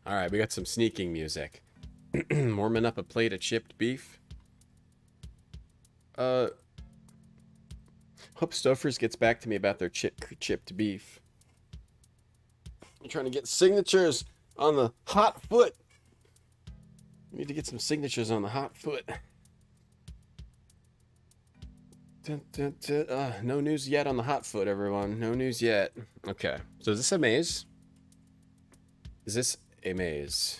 Alright, we got some sneaking music. Warming up a plate of chipped beef. Hope Stofers gets back to me about their chipped beef. I'm trying to get signatures on the hot foot. We need to get some signatures on the hot foot. Dun, dun, dun. No news yet on the hot foot, everyone. No news yet. Okay, so is this a maze? Is this a maze?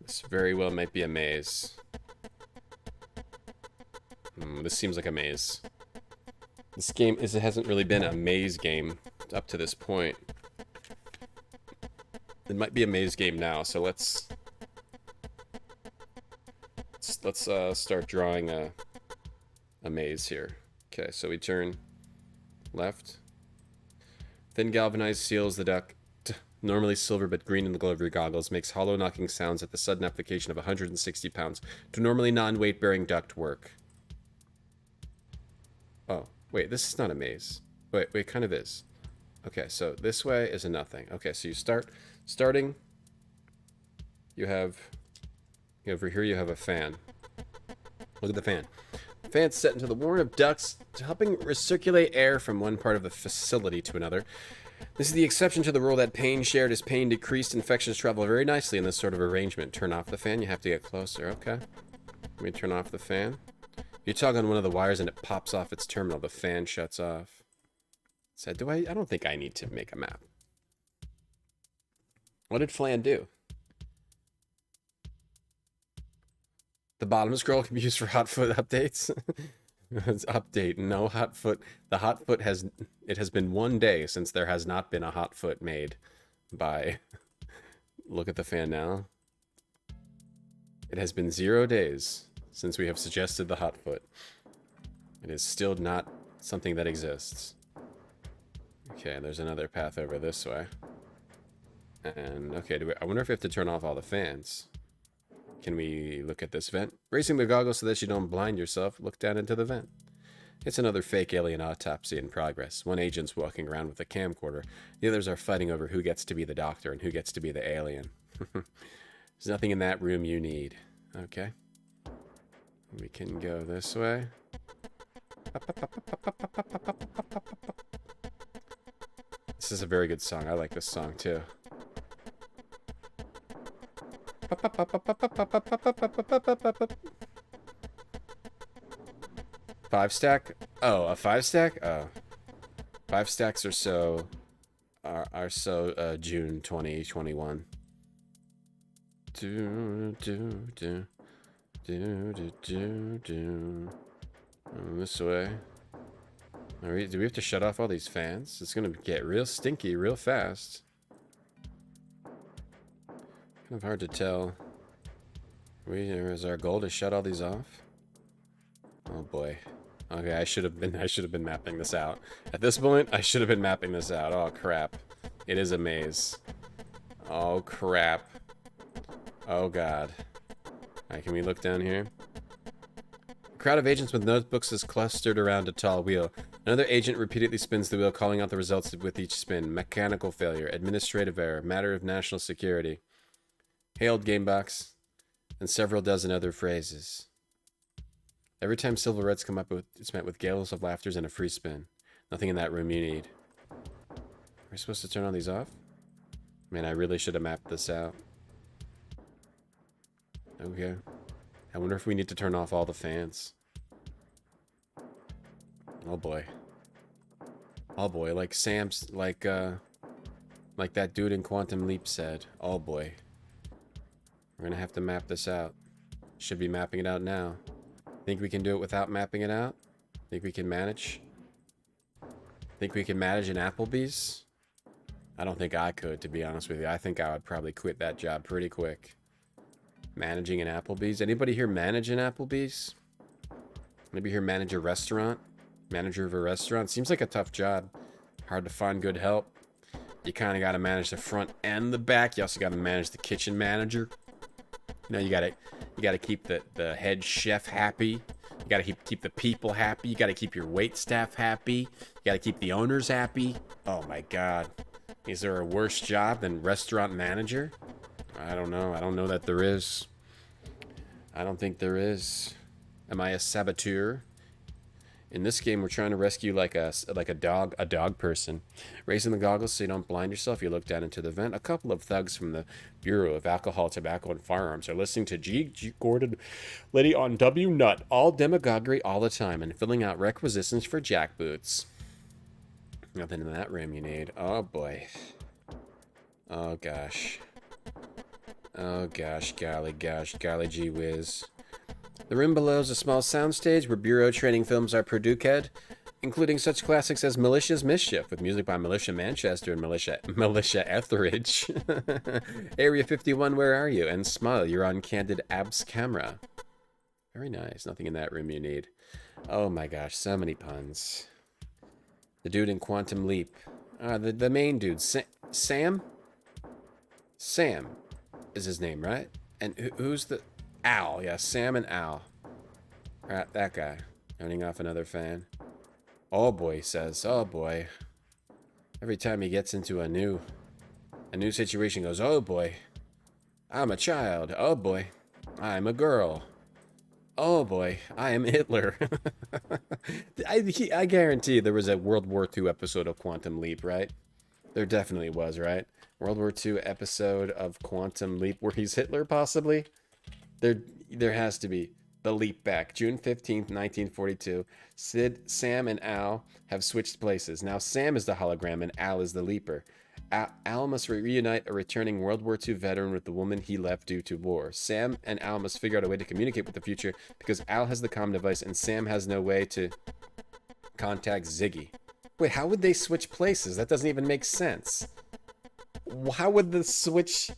This very well might be a maze. This seems like a maze. This game it hasn't really been a maze game up to this point. It might be a maze game now, so let's start drawing a maze here. Okay, so we turn left. Thin galvanized seals the duct. Normally silver but green in the glow of your goggles, makes hollow knocking sounds at the sudden application of 160 pounds to normally non-weight bearing duct work. Oh, wait, this is not a maze. Wait, it kind of is. Okay, so this way is a nothing. Okay, so you starting, you have, over here you have a fan. Look at the fan. The fan's set into the warren of ducts, helping recirculate air from one part of the facility to another. This is the exception to the rule that pain shared is pain decreased. Infections travel very nicely in this sort of arrangement. Turn off the fan, you have to get closer. Okay. Let me turn off the fan. You tug on one of the wires and it pops off its terminal. The fan shuts off. So I don't think I need to make a map. What did Flan do? The bottom scroll can be used for hotfoot updates. It's update. No hotfoot. The hotfoot has been 1 day since there has not been a hotfoot made by look at the fan now. It has been 0 days since we have suggested the hotfoot. It is still not something that exists. Okay, there's another path over this way. And okay, I wonder if we have to turn off all the fans. Can we look at this vent? Raising the goggles so that you don't blind yourself, look down into the vent. It's another fake alien autopsy in progress. One agent's walking around with a camcorder. The others are fighting over who gets to be the doctor and who gets to be the alien. There's nothing in that room you need. Okay. We can go this way. This is a very good song. I like this song too. Five stack? Oh, a 5 stack? Oh. 5 stacks are so June 2021. This way. Do we have to shut off all these fans? It's gonna get real stinky real fast. Kind of hard to tell. Is our goal to shut all these off? Oh boy. Okay, I should have been mapping this out. At this point, I should have been mapping this out. Oh crap. It is a maze. Oh crap. Oh god. Alright, can we look down here? A crowd of agents with notebooks is clustered around a tall wheel. Another agent repeatedly spins the wheel, calling out the results with each spin. Mechanical failure, administrative error, matter of national security. Hailed gamebox, and several dozen other phrases. Every time silverettes come up, it's met with gales of laughter and a free spin. Nothing in that room you need. Are we supposed to turn all these off? Man, I really should have mapped this out. Okay. I wonder if we need to turn off all the fans. Oh boy. Oh boy, like like that dude in Quantum Leap said. Oh boy. We're gonna have to map this out. Should be mapping it out now. Think we can do it without mapping it out? Think we can manage? Think we can manage an Applebee's? I don't think I could, to be honest with you. I think I would probably quit that job pretty quick. Managing an Applebee's? Anybody here manage an Applebee's? Anybody here manage a restaurant? Manager of a restaurant? Seems like a tough job. Hard to find good help. You kind of got to manage the front and the back. You also got to manage the kitchen manager. You know, you got to keep the head chef happy. You got to keep the people happy. You got to keep your wait staff happy. You got to keep the owners happy. Oh my God. Is there a worse job than restaurant manager? I don't know. I don't know that there is. I don't think there is. Am I a saboteur? In this game, we're trying to rescue like a dog person. Raising the goggles so you don't blind yourself, you look down into the vent. A couple of thugs from the Bureau of Alcohol, Tobacco, and Firearms are listening to G. Gordon Liddy on W Nut, all demagoguery all the time, and filling out requisitions for jackboots. Nothing in that room you need. Oh boy. Oh gosh. Oh gosh, golly gee whiz. The room below is a small soundstage where Bureau training films are produced, including such classics as Militia's Mischief, with music by Militia Manchester and Militia Etheridge. Area 51, where are you? And Smile, you're on Candid Abs camera. Very nice. Nothing in that room you need. Oh my gosh, so many puns. The dude in Quantum Leap. The main dude. Sam? Sam is his name, right? And who's the... Al. Yeah, Sam and Al. Right, that guy. Turning off another fan. Oh boy, he says. Oh boy. Every time he gets into a new situation, goes, oh boy. I'm a child. Oh boy. I'm a girl. Oh boy, I am Hitler. I guarantee there was a World War II episode of Quantum Leap, right? There definitely was, right? World War II episode of Quantum Leap where he's Hitler, possibly? There has to be. The Leap Back. June 15th, 1942. Sid, Sam, and Al have switched places. Now Sam is the hologram and Al is the Leaper. Al must reunite a returning World War II veteran with the woman he left due to war. Sam and Al must figure out a way to communicate with the future because Al has the comm device and Sam has no way to contact Ziggy. Wait, how would they switch places? That doesn't even make sense. How would they switch?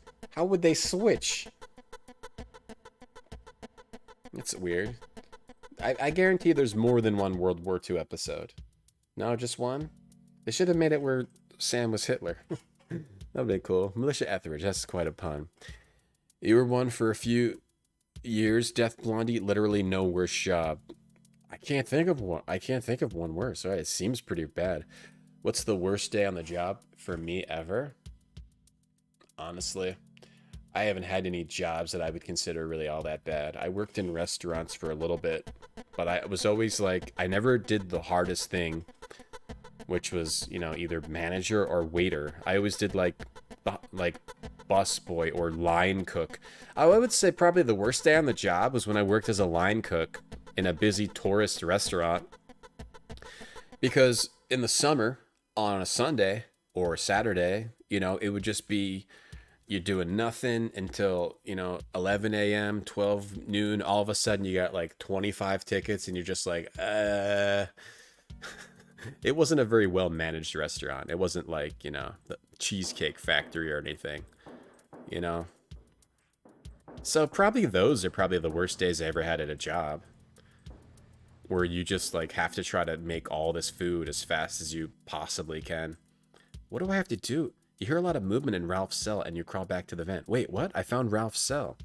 It's weird. I guarantee there's more than one World War II episode. No, just one? They should have made it where Sam was Hitler. That'd be cool. Militia Etheridge, that's quite a pun. You were one for a few years. Death Blondie, literally no worse job. I can't think of one worse. All right, it seems pretty bad. What's the worst day on the job for me ever? Honestly, I haven't had any jobs that I would consider really all that bad. I worked in restaurants for a little bit, but I was always like, I never did the hardest thing, which was, you know, either manager or waiter. I always did like bus boy or line cook. I would say probably the worst day on the job was when I worked as a line cook in a busy tourist restaurant. Because in the summer, on a Sunday or a Saturday, you know, it would just be, you're doing nothing until, you know, 11 a.m., 12 noon. All of a sudden you got like 25 tickets and you're just like, It wasn't a very well managed restaurant. It wasn't like, you know, the Cheesecake Factory or anything, you know. So probably those are probably the worst days I ever had at a job, where you just like have to try to make all this food as fast as you possibly can. What do I have to do? You hear a lot of movement in Ralph's cell and you crawl back to the vent. Wait, what? I found Ralph's cell.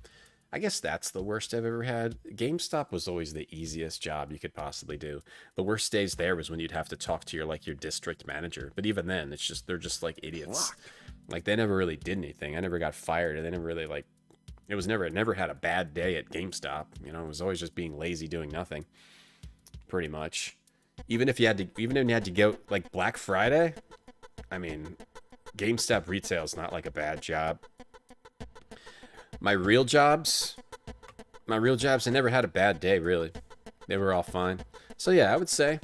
I guess that's the worst I've ever had. GameStop was always the easiest job you could possibly do. The worst days there was when you'd have to talk to your district manager. But even then, it's just, they're just like idiots. Like, they never really did anything. I never got fired. They never really never had a bad day at GameStop. You know, it was always just being lazy, doing nothing. Pretty much. Even when you had to go like Black Friday, I mean, GameStop retail is not like a bad job. My real jobs, I never had a bad day, really. They were all fine. So yeah, I would say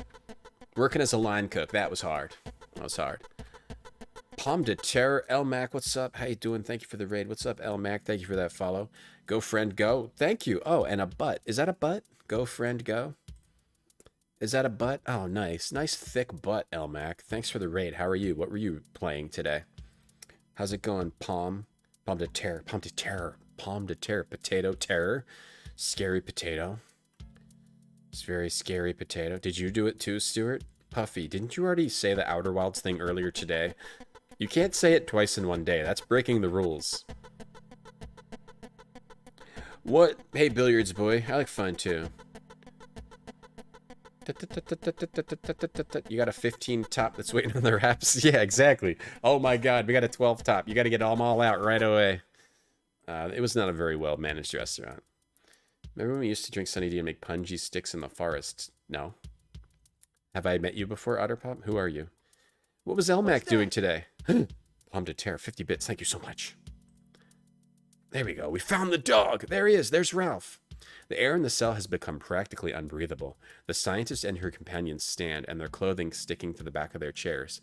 working as a line cook, that was hard. Pomme de Terre, El Mac, what's up? How you doing? Thank you for the raid. What's up, El Mac? Thank you for that follow. Go friend, go. Thank you. Oh, and a butt. Is that a butt? Go friend, go. Is that a butt? Oh, nice. Nice thick butt, El Mac. Thanks for the raid. How are you? What were you playing today? How's it going, Pomme de Terre, potato terror. Scary potato. It's very scary potato. Did you do it too, Stuart? Puffy, didn't you already say the Outer Wilds thing earlier today? You can't say it twice in one day. That's breaking the rules. What? Hey, billiards boy. I like fun too. You got a 15 top that's waiting on the wraps? Yeah, exactly. Oh my god, we got a 12 top. You got to get them all out right away. It was not a very well managed restaurant. Remember when we used to drink Sunny D and make punji sticks in the forest? No. Have I met you before, Otterpop? Who are you? What was Elmac doing today? Palm to tear, 50 bits. Thank you so much. There we go. We found the dog. There he is. There's Ralph. The air in the cell has become practically unbreathable. The scientist and her companions stand, and their clothing sticking to the back of their chairs.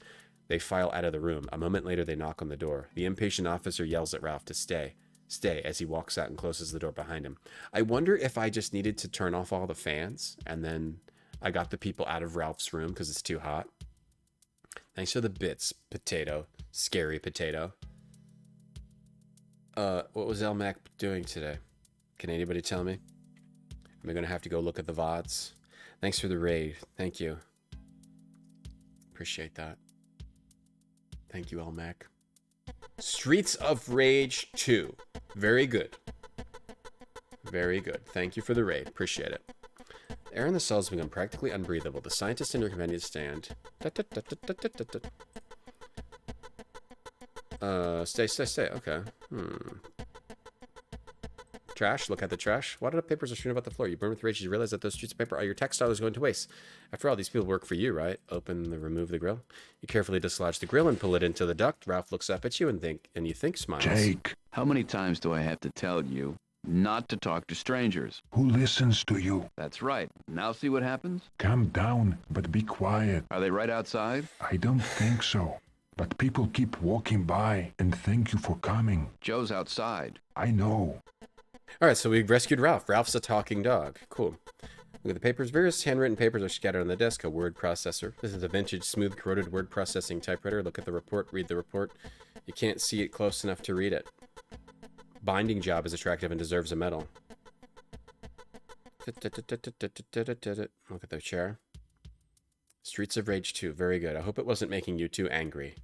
They file out of the room. A moment later, they knock on the door. The impatient officer yells at Ralph to stay. Stay, as he walks out and closes the door behind him. I wonder if I just needed to turn off all the fans, and then I got the people out of Ralph's room because it's too hot. Thanks for the bits, potato. Scary potato. What was Elmac doing today? Can anybody tell me? Am I going to have to go look at the VODs? Thanks for the raid. Thank you. Appreciate that. Thank you, Elmac. Streets of Rage 2. Very good. Very good. Thank you for the raid. Appreciate it. The air in the cells become practically unbreathable. The scientist and her companions stand. Stay. Okay. Trash. Look at the trash. Why did papers are strewn about the floor? You burn with rage. You realize that those streets of paper are your textile is going to waste. After all, these people work for you, right? Remove the grill. You carefully dislodge the grill and pull it into the duct. Ralph looks up at you and you think smiles. Jake. How many times do I have to tell you not to talk to strangers? Who listens to you? That's right. Now see what happens? Calm down, but be quiet. Are they right outside? I don't think so. But people keep walking by, and thank you for coming. Joe's outside. I know. Alright, so we rescued Ralph. Ralph's a talking dog. Cool. Look at the papers. Various handwritten papers are scattered on the desk. A word processor. This is a vintage, smooth, corroded word processing typewriter. Look at the report. Read the report. You can't see it close enough to read it. Binding job is attractive and deserves a medal. Look at the chair. Streets of Rage 2. Very good. I hope it wasn't making you too angry.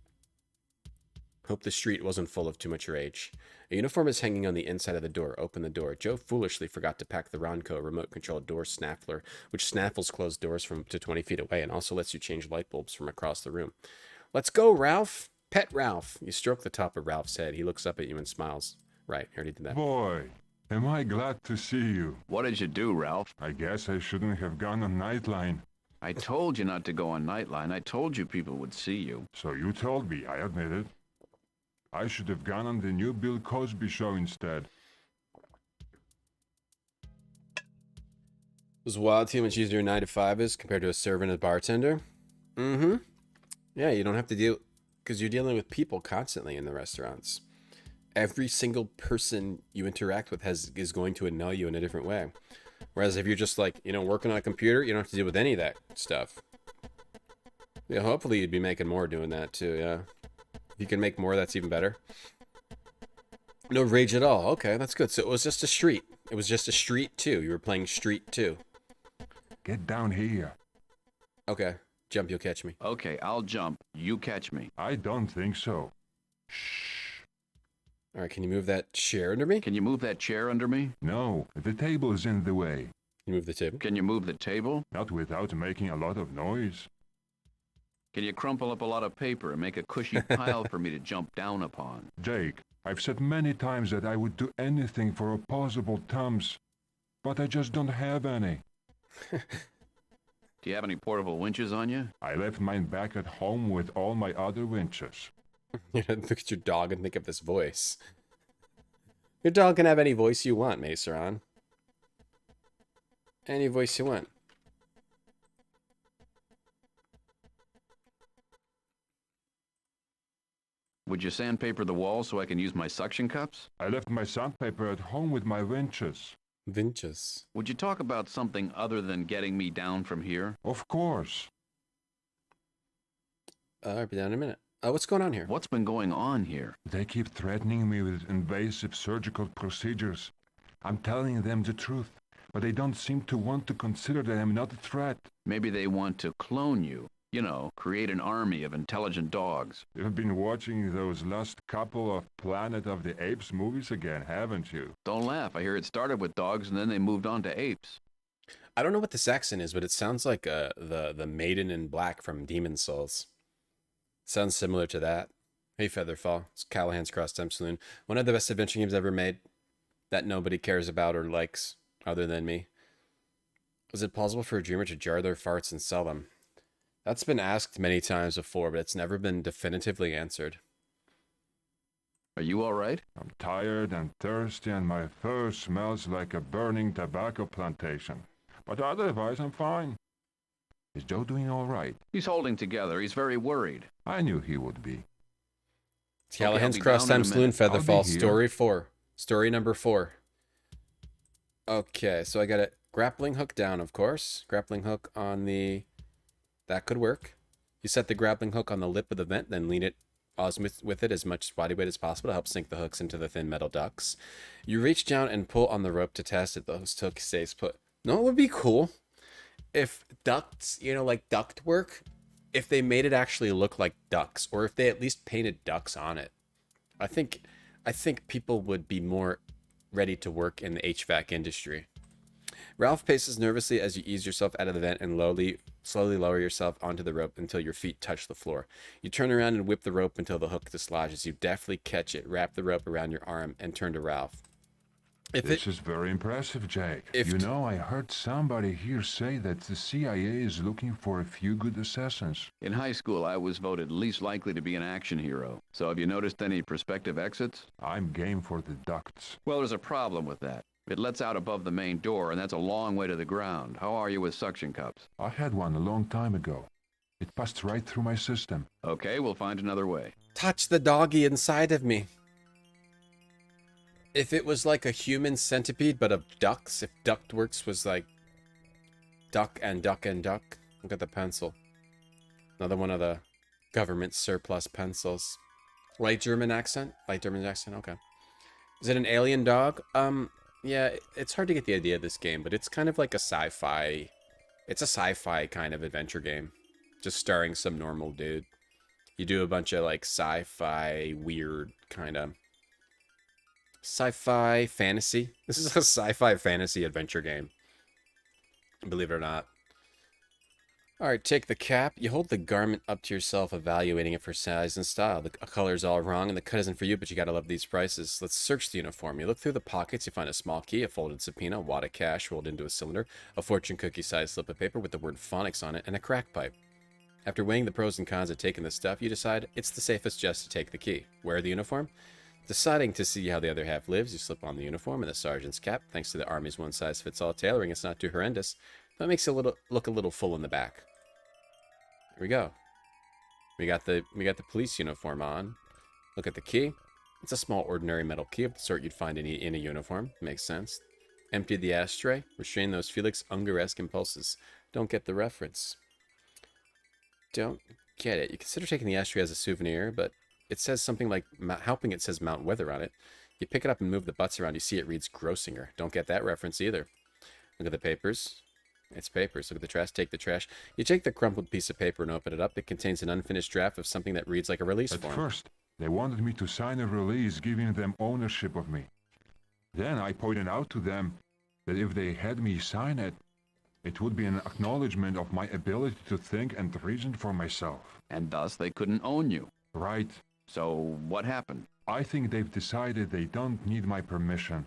Hope the street wasn't full of too much rage. A uniform is hanging on the inside of the door. Open the door. Joe foolishly forgot to pack the Ronco remote-controlled door snaffler, which snaffles closed doors from up to 20 feet away and also lets you change light bulbs from across the room. Let's go, Ralph! Pet Ralph! You stroke the top of Ralph's head. He looks up at you and smiles. Right, I already did that. Boy, am I glad to see you. What did you do, Ralph? I guess I shouldn't have gone on Nightline. I told you not to go on Nightline. I told you people would see you. So you told me, I admit it. I should have gone on the new Bill Cosby show instead. Was wild to you much easier 9 to 5 is compared to a servant and bartender? Mm-hmm. Yeah, you don't have to deal... Because you're dealing with people constantly in the restaurants. Every single person you interact with is going to annoy you in a different way. Whereas if you're just like, working on a computer, you don't have to deal with any of that stuff. Yeah, hopefully you'd be making more doing that too, yeah. If you can make more, that's even better. No rage at all. Okay, that's good. So it was just a street. It was just a street 2. You were playing street 2. Get down here. Okay. Jump, you'll catch me. Okay, I'll jump. You catch me. I don't think so. All right, can you move that chair under me? Can you move that chair under me? No, the table is in the way. Can you move the table? Can you move the table? Not without making a lot of noise. Can you crumple up a lot of paper and make a cushy pile for me to jump down upon? Jake, I've said many times that I would do anything for opposable thumbs, but I just don't have any. Do you have any portable winches on you? I left mine back at home with all my other winches. Look at your dog and think of this voice. Your dog can have any voice you want, Maceron. Any voice you want. Would you sandpaper the walls so I can use my suction cups? I left my sandpaper at home with my winches. Winches? Would you talk about something other than getting me down from here? Of course. I'll be down in a minute. What's going on here? What's been going on here? They keep threatening me with invasive surgical procedures. I'm telling them the truth, but they don't seem to want to consider that I'm not a threat. Maybe they want to clone you. You know, create an army of intelligent dogs. You've been watching those last couple of Planet of the Apes movies again, haven't you? Don't laugh. I hear it started with dogs and then they moved on to apes. I don't know what this accent is, but it sounds like the maiden in black from Demon Souls. Sounds similar to that. Hey, Featherfall. It's Callahan's Crosstime Saloon. One of the best adventure games ever made that nobody cares about or likes other than me. Is it possible for a dreamer to jar their farts and sell them? That's been asked many times before, but it's never been definitively answered. Are you all right? I'm tired and thirsty and my fur smells like a burning tobacco plantation. But otherwise, I'm fine. Is Joe doing all right? He's holding together. He's very worried. I knew he would be. Callahan's Crosstime Saloon, Featherfall, Story 4. Story number 4. Okay, so I got a grappling hook down, of course. Grappling hook on the... That could work. You set the grappling hook on the lip of the vent, then lean it with it as much body weight as possible to help sink the hooks into the thin metal ducts. You reach down and pull on the rope to test it. The hook stays put. No, it would be cool if ducts, you know, like duct work, if they made it actually look like ducks, or if they at least painted ducks on it. I think people would be more ready to work in the HVAC industry. Ralph paces nervously as you ease yourself out of the vent and slowly lower yourself onto the rope until your feet touch the floor. You turn around and whip the rope until the hook dislodges. You deftly catch it, wrap the rope around your arm, and turn to Ralph. This is very impressive, Jake. You know, I heard somebody here say that the CIA is looking for a few good assassins. In high school, I was voted least likely to be an action hero. So have you noticed any prospective exits? I'm game for the ducts. Well, there's a problem with that. It lets out above the main door, and that's a long way to the ground. How are you with suction cups? I had one a long time ago. It passed right through my system. Okay, we'll find another way. Touch the doggy inside of me. If it was like a human centipede, but of ducks, if Ductworks was like duck and duck and duck. Look at the pencil. Another one of the government surplus pencils. Light German accent? Light German accent, okay. Is it an alien dog? Yeah, it's hard to get the idea of this game, but it's kind of like a sci-fi... It's a sci-fi kind of adventure game. Just starring some normal dude. You do a bunch of, like, sci-fi, weird kind of... Sci-fi fantasy. This is a sci-fi fantasy adventure game. Believe it or not. Alright, take the cap. You hold the garment up to yourself, evaluating it for size and style. The color's all wrong, and the cut isn't for you, but you gotta love these prices. Let's search the uniform. You look through the pockets, you find a small key, a folded subpoena, a wad of cash rolled into a cylinder, a fortune cookie-sized slip of paper with the word phonics on it, and a crack pipe. After weighing the pros and cons of taking the stuff, you decide it's the safest just to take the key. Wear the uniform? Deciding to see how the other half lives, you slip on the uniform and the sergeant's cap. Thanks to the Army's one-size-fits-all tailoring, it's not too horrendous. That makes it look a little full in the back. Here we go. We got the police uniform on. Look at the key. It's a small ordinary metal key of the sort you'd find in a uniform. Makes sense. Empty the ashtray. Restrain those Felix Ungeresque impulses. Don't get the reference. Don't get it. You consider taking the ashtray as a souvenir, but it says something like, helping it says Mount Weather on it. You pick it up and move the butts around. You see it reads Grossinger. Don't get that reference either. Look at the papers. It's papers. Look at the trash. Take the trash. You take the crumpled piece of paper and open it up. It contains an unfinished draft of something that reads like a release form. At first, they wanted me to sign a release giving them ownership of me. Then I pointed out to them that if they had me sign it, it would be an acknowledgement of my ability to think and reason for myself. And thus they couldn't own you. Right. So what happened? I think they've decided they don't need my permission.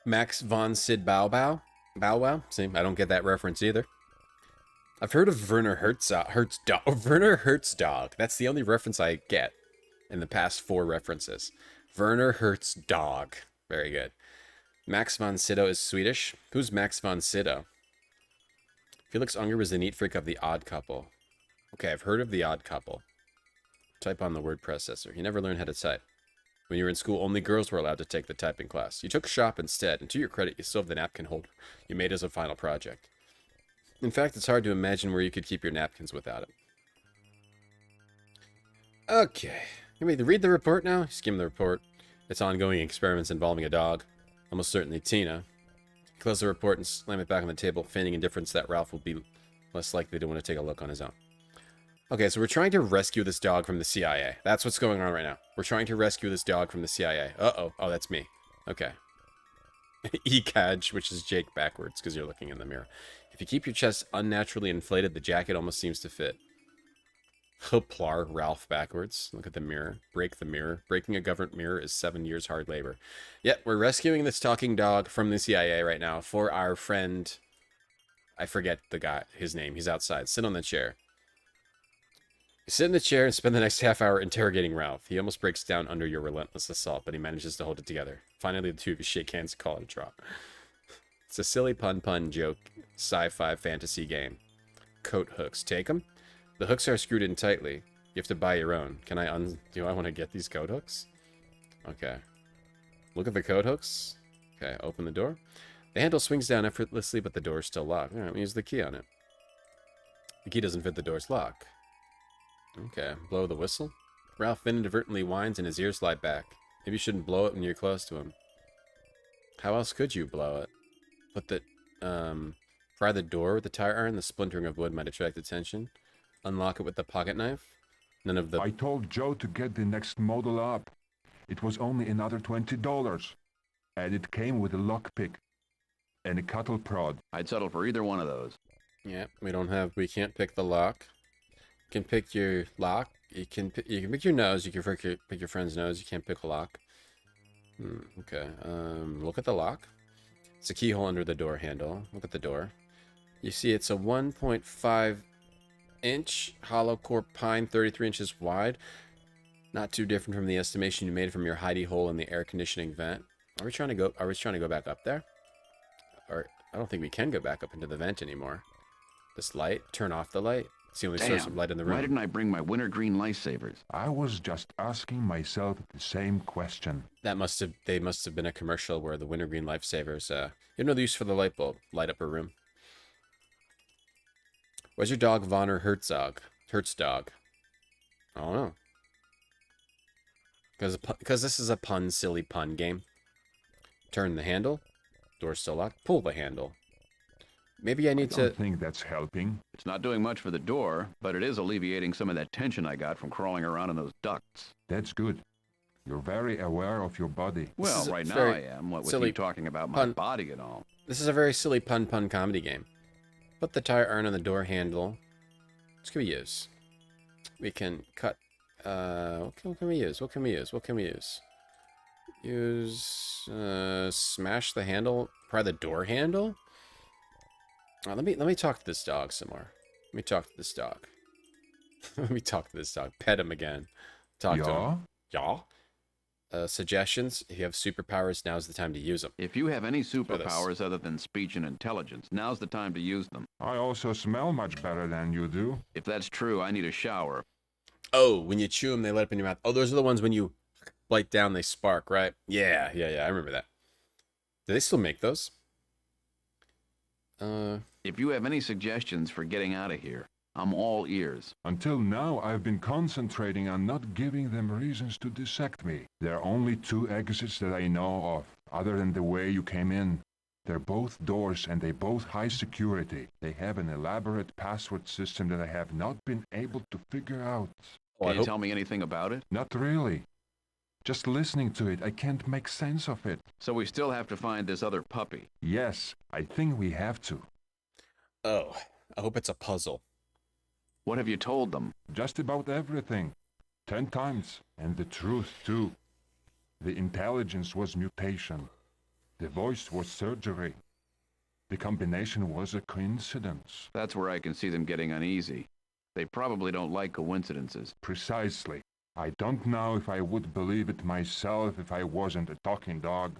Max von Sid Bow Bow? Bow Wow? See, I don't get that reference either. I've heard of Werner Hertzog. That's the only reference I get in the past 4 references. Werner Hertzog. Very good. Max von Sydow is Swedish. Who's Max von Sydow? Felix Unger was the neat freak of The Odd Couple. Okay, I've heard of The Odd Couple. Type on the word processor. You never learned how to type. When you were in school, only girls were allowed to take the typing class. You took shop instead, and to your credit, you still have the napkin holder you made as a final project. In fact, it's hard to imagine where you could keep your napkins without it. Okay. Can we read the report now? Skim the report. It's ongoing experiments involving a dog. Almost certainly Tina. Close the report and slam it back on the table, feigning indifference that Ralph will be Less likely to want to take a look on his own. Okay, so we're trying to rescue this dog from the CIA. That's what's going on right now. We're trying to rescue this dog from the CIA. Uh-oh. Oh, that's me. Okay. E-Cadge, which is Jake backwards, because you're looking in the mirror. If you keep your chest unnaturally inflated, the jacket almost seems to fit. Hoplar, Ralph backwards. Look at the mirror. Break the mirror. Breaking a government mirror is 7 years hard labor. Yep, we're rescuing this talking dog from the CIA right now for our friend... I forget the guy, his name. He's outside. Sit on the chair. You sit in the chair and spend the next half hour interrogating Ralph. He almost breaks down under your relentless assault, but he manages to hold it together. Finally, the two of you shake hands and call it a draw. It's a silly pun joke sci-fi fantasy game. Coat hooks. Take them? The hooks are screwed in tightly. You have to buy your own. Do I want to get these coat hooks? Okay. Look at the coat hooks. Okay, open the door. The handle swings down effortlessly, but the door is still locked. Alright, we use the key on it. The key doesn't fit the door's lock. Okay, blow the whistle. Ralph inadvertently whines and his ears slide back. Maybe you shouldn't blow it when you're close to him. How else could you blow it? Put the, pry the door with the tire iron. The splintering of wood might attract attention. Unlock it with the pocket knife. None of the... I told Joe to get the next model up. It was only another $20. And it came with a lockpick. And a cattle prod. I'd settle for either one of those. Yeah, we can't pick the lock. You can pick your lock. You can pick your nose. You can pick your friend's nose. You can't pick a lock. Okay. Look at the lock. It's a keyhole under the door handle. Look at the door. You see it's a 1.5 inch hollow core pine, 33 inches wide. Not too different from the estimation you made from your hidey hole in the air conditioning vent. Are we trying to go back up there? Or I don't think we can go back up into the vent anymore. This light, turn off the light. It's the only source of light in the room. Why didn't I bring my wintergreen lifesavers? I was just asking myself the same question. They must have been a commercial where the wintergreen lifesavers, you know the use for the light bulb, light up a room. Where's your dog, Vonner Hertzog? I don't know. Because this is a silly pun game. Turn the handle. Door's still locked. Pull the handle. Maybe I don't think that's helping. It's not doing much for the door, but it is alleviating some of that tension I got from crawling around in those ducts. That's good. You're very aware of your body. Well, right now I am. What with you talking about my body and all. This is a very silly pun comedy game. Put the tire iron on the door handle. What can we use? We can cut. What can we use? Smash the handle. Pry the door handle. Let me talk to this dog some more. Let me talk to this dog. Pet him again. Talk to him. Yeah. Suggestions. If you have superpowers, now's the time to use them. If you have any superpowers other than speech and intelligence, now's the time to use them. I also smell much better than you do. If that's true, I need a shower. Oh, when you chew them, they let up in your mouth. Oh, those are the ones when you bite down, they spark, right? Yeah. I remember that. Do they still make those? If you have any suggestions for getting out of here, I'm all ears. Until now, I've been concentrating on not giving them reasons to dissect me. There are only 2 exits that I know of, other than the way you came in. They're both doors, and they both high security. They have an elaborate password system that I have not been able to figure out. Can you tell me anything about it? Not really. Just listening to it, I can't make sense of it. So we still have to find this other puppy? Yes, I think we have to. Oh, I hope it's a puzzle. What have you told them? Just about everything. 10 times. And the truth, too. The intelligence was mutation. The voice was surgery. The combination was a coincidence. That's where I can see them getting uneasy. They probably don't like coincidences. Precisely. I don't know if I would believe it myself if I wasn't a talking dog.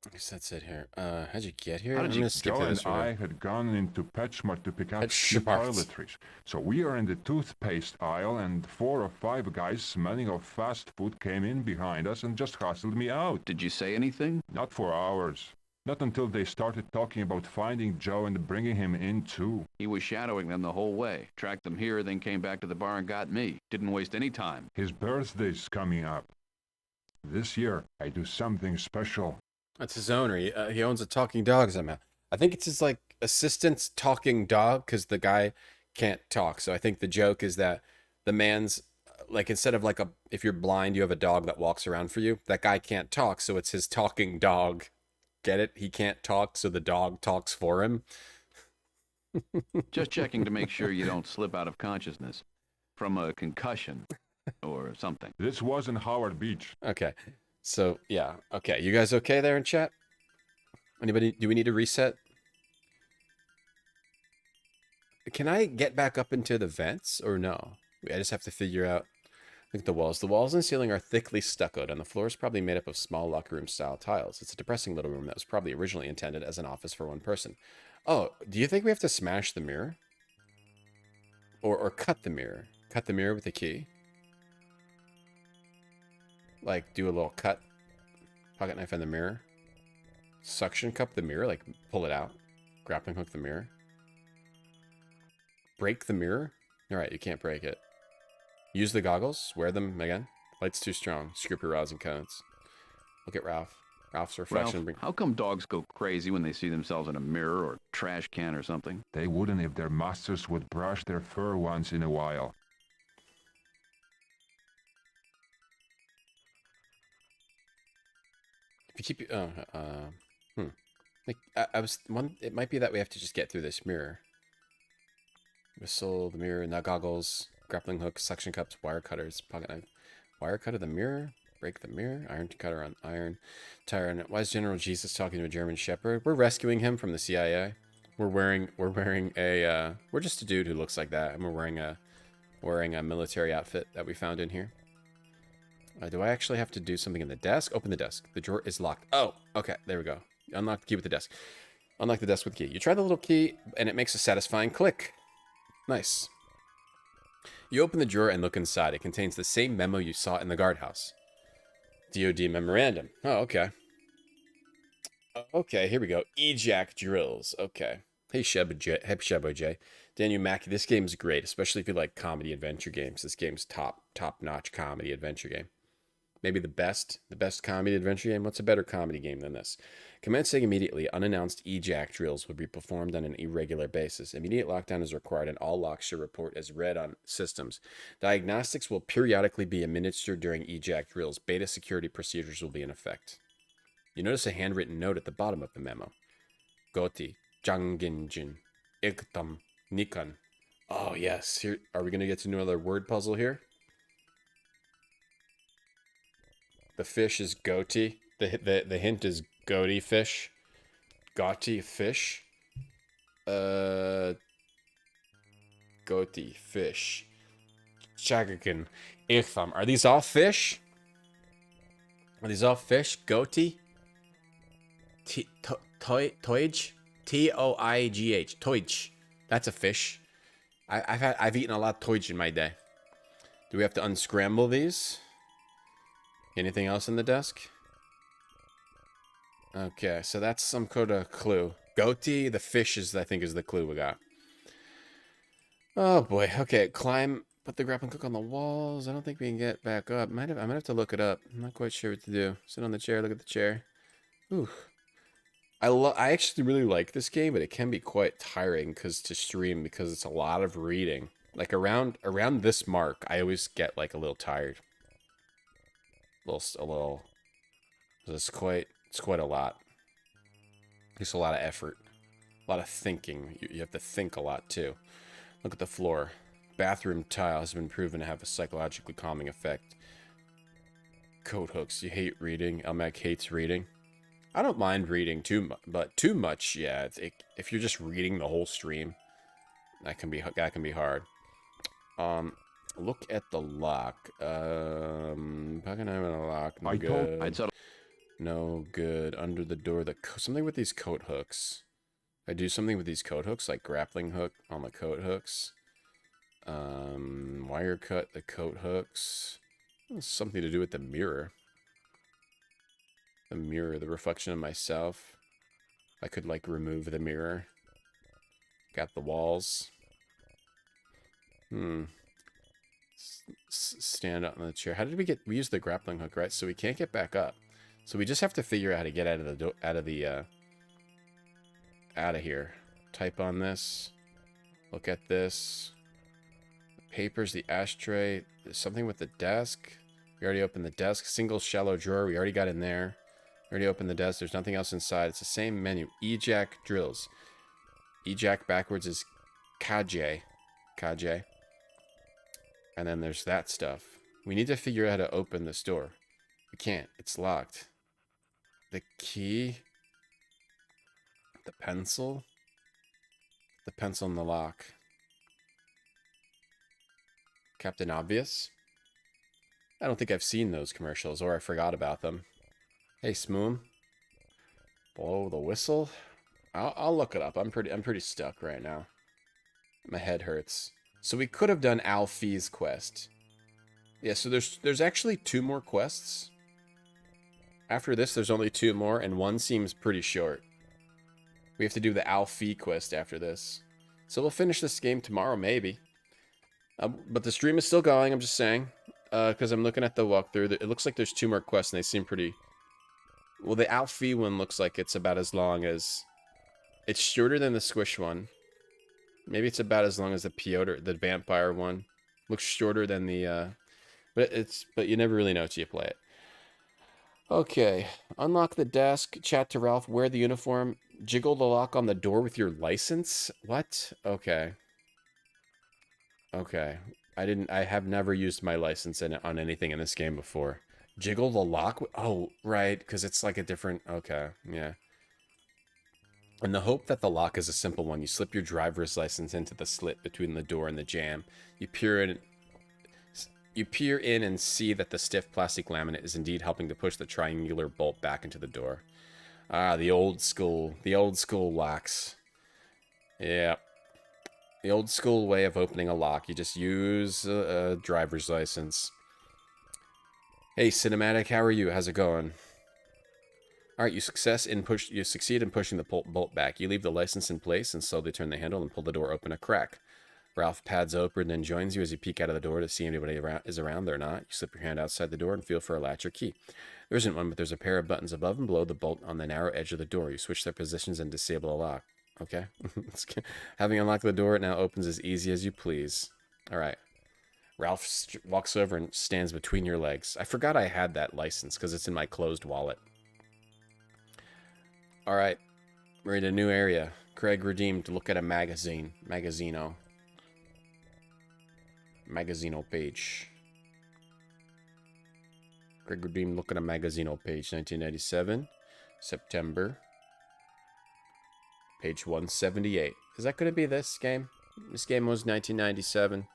I guess that's it here. How'd you get here? Joe and I had gone into PetSmart to pick up toiletries. So we are in the toothpaste aisle, and 4 or 5 guys smelling of fast food came in behind us and just hustled me out. Did you say anything? Not for hours. Not until they started talking about finding Joe and bringing him in, too. He was shadowing them the whole way. Tracked them here, then came back to the bar and got me. Didn't waste any time. His birthday's coming up. This year, I do something special. That's his owner. He owns a talking dog somehow. I think it's his like assistant's talking dog because the guy can't talk. So I think the joke is that the man's like instead of like a if you're blind, you have a dog that walks around for you. That guy can't talk, so it's his talking dog. Get it? He can't talk, so the dog talks for him. Just checking to make sure you don't slip out of consciousness from a concussion or something. This wasn't Howard Beach. Okay. So, yeah. Okay. You guys okay there in chat? Anybody? Do we need to reset? Can I get back up into the vents or no? I just have to figure out. Look at the walls. The walls and ceiling are thickly stuccoed, and the floor is probably made up of small locker room style tiles. It's a depressing little room that was probably originally intended as an office for one person. Oh, do you think we have to smash the mirror? Or cut the mirror? Cut the mirror with a key? Like, do a little cut. Pocket knife in the mirror. Suction cup the mirror, like pull it out. Grappling hook the mirror. Break the mirror? Alright, you can't break it. Use the goggles. Wear them again. Light's too strong. Screw your rods and cones. Look at Ralph. Ralph's reflection. Ralph, how come dogs go crazy when they see themselves in a mirror or trash can or something? They wouldn't if their masters would brush their fur once in a while. If you keep like I was one. It might be that we have to just get through this mirror. Whistle the mirror, not goggles, grappling hook, suction cups, wire cutters, pocket knife, wire cutter the mirror, break the mirror, iron cutter on iron, tire on it. Why is General Jesus talking to a German Shepherd? We're rescuing him from the CIA. We're wearing a we're just a dude who looks like that, and we're wearing a military outfit that we found in here. Do I actually have to do something in the desk? Open the desk. The drawer is locked. Oh, okay. There we go. Unlock the key with the desk. Unlock the desk with the key. You try the little key, and it makes a satisfying click. Nice. You open the drawer and look inside. It contains the same memo you saw in the guardhouse. DOD memorandum. Oh, okay. Okay, here we go. EJAC drills. Okay. Hey, Shebo J. Daniel Mackey, this game's great, especially if you like comedy adventure games. This game's top-notch comedy adventure game. Maybe the best comedy adventure game. What's a better comedy game than this? Commencing immediately, unannounced EJAC drills will be performed on an irregular basis. Immediate lockdown is required and all locks should report as read on systems. Diagnostics will periodically be administered during EJAC drills. Beta security procedures will be in effect. You notice a handwritten note at the bottom of the memo. Goti, Janginjin, Iktam, Nikon. Oh yes, here are we gonna get to another word puzzle here? The fish is goatee. The hint is goatee fish. Goatee fish. Goatee fish. Chagakin. Iktham. Are these all fish? Are these all fish? Goatee? Toige? T-O-I-G-H. Toige. That's a fish. I've eaten a lot of toige in my day. Do we have to unscramble these? Anything else in the desk? Okay, so that's some kind of clue. Goatee, the fish I think is the clue we got. Oh boy. Okay, climb. Put the grappling hook on the walls. I don't think we can get back up. I might have to look it up. I'm not quite sure what to do. Sit on the chair. Look at the chair. Ooh. I actually really like this game, but it can be quite tiring to stream because it's a lot of reading. Like around this mark, I always get like a little tired. A little. It's quite a lot. It's a lot of effort, a lot of thinking. You have to think a lot too. Look at the floor. Bathroom tile has been proven to have a psychologically calming effect. Coat hooks. You hate reading. Elmac hates reading. I don't mind reading too much, but too much, yeah. If you're just reading the whole stream, that can be hard. Look at the lock. Pocket knife and a lock. No good. No good. Under the door. Something with these coat hooks. I do something with these coat hooks, like grappling hook on the coat hooks. Wire cut the coat hooks. Something to do with the mirror. The mirror, the reflection of myself. I could like remove the mirror. Got the walls. Stand up on the chair. How did we used the grappling hook, right? So we can't get back up. So we just have to figure out how to get out of out of here. Type on this. Look at this. The papers, the ashtray. There's something with the desk. We already opened the desk. Single shallow drawer. We already got in there. We already opened the desk. There's nothing else inside. It's the same menu. E-jack drills. E-jack backwards is Kaje. Kaje. And then there's that stuff. We need to figure out how to open this door. We can't. It's locked. The key. The pencil. The pencil in the lock. Captain Obvious. I don't think I've seen those commercials, or I forgot about them. Hey, Smoom. Blow the whistle. I'll look it up. I'm pretty stuck right now. My head hurts. So we could have done Alfie's quest. Yeah, so there's actually 2 more quests. After this, there's only 2 more, and one seems pretty short. We have to do the Alfie quest after this. So we'll finish this game tomorrow, maybe. But the stream is still going, I'm just saying. Because I'm looking at the walkthrough. It looks like there's 2 more quests, and they seem pretty... Well, the Alfie one looks like it's about as long as... It's shorter than the Squish one. Maybe it's about as long as the Piotr, the vampire one. Looks shorter than the, but you never really know till you play it. Okay. Unlock the desk, chat to Ralph, wear the uniform, jiggle the lock on the door with your license? What? Okay. Okay. I have never used my license on anything in this game before. Jiggle the lock? Oh, right, because it's like a different, okay, yeah. In the hope that the lock is a simple one, you slip your driver's license into the slit between the door and the jamb. You peer in and see that the stiff plastic laminate is indeed helping to push the triangular bolt back into the door. Ah, the old school locks. Yeah. The old school way of opening a lock. You just use a driver's license. Hey, Cinematic, how are you? How's it going? Alright, you succeed in pushing the bolt back. You leave the license in place and slowly turn the handle and pull the door open a crack. Ralph pads open and then joins you as you peek out of the door to see if anybody is around there or not. You slip your hand outside the door and feel for a latch or key. There isn't one, but there's a pair of buttons above and below the bolt on the narrow edge of the door. You switch their positions and disable the lock. Okay? Having unlocked the door, it now opens as easy as you please. Alright. Ralph walks over and stands between your legs. I forgot I had that license because it's in my closed wallet. Alright, we're in a new area. Craig redeemed to look at a magazine. Magazino page. Craig redeemed, look at a Magazino page. 1997, September. Page 178. Is that going to be this game? This game was 1997.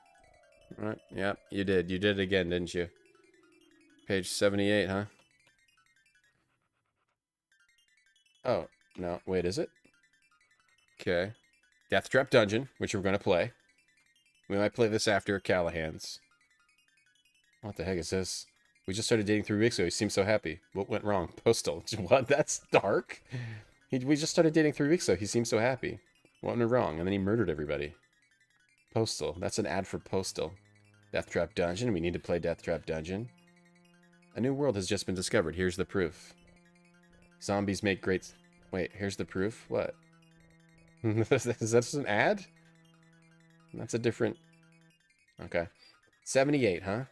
Alright, yeah, you did. You did it again, didn't you? Page 78, huh? Oh, no. Wait, is it? Okay. Death Trap Dungeon, which we're going to play. We might play this after Callahan's. What the heck is this? We just started dating 3 weeks ago. He seemed so happy. What went wrong? Postal. What? That's dark. We just started dating 3 weeks ago. He seemed so happy. What went wrong? And then he murdered everybody. Postal. That's an ad for Postal. Death Trap Dungeon. We need to play Death Trap Dungeon. A new world has just been discovered. Here's the proof. Zombies make great... Wait, here's the proof? What? Is that just an ad? That's a different... Okay. 78, huh?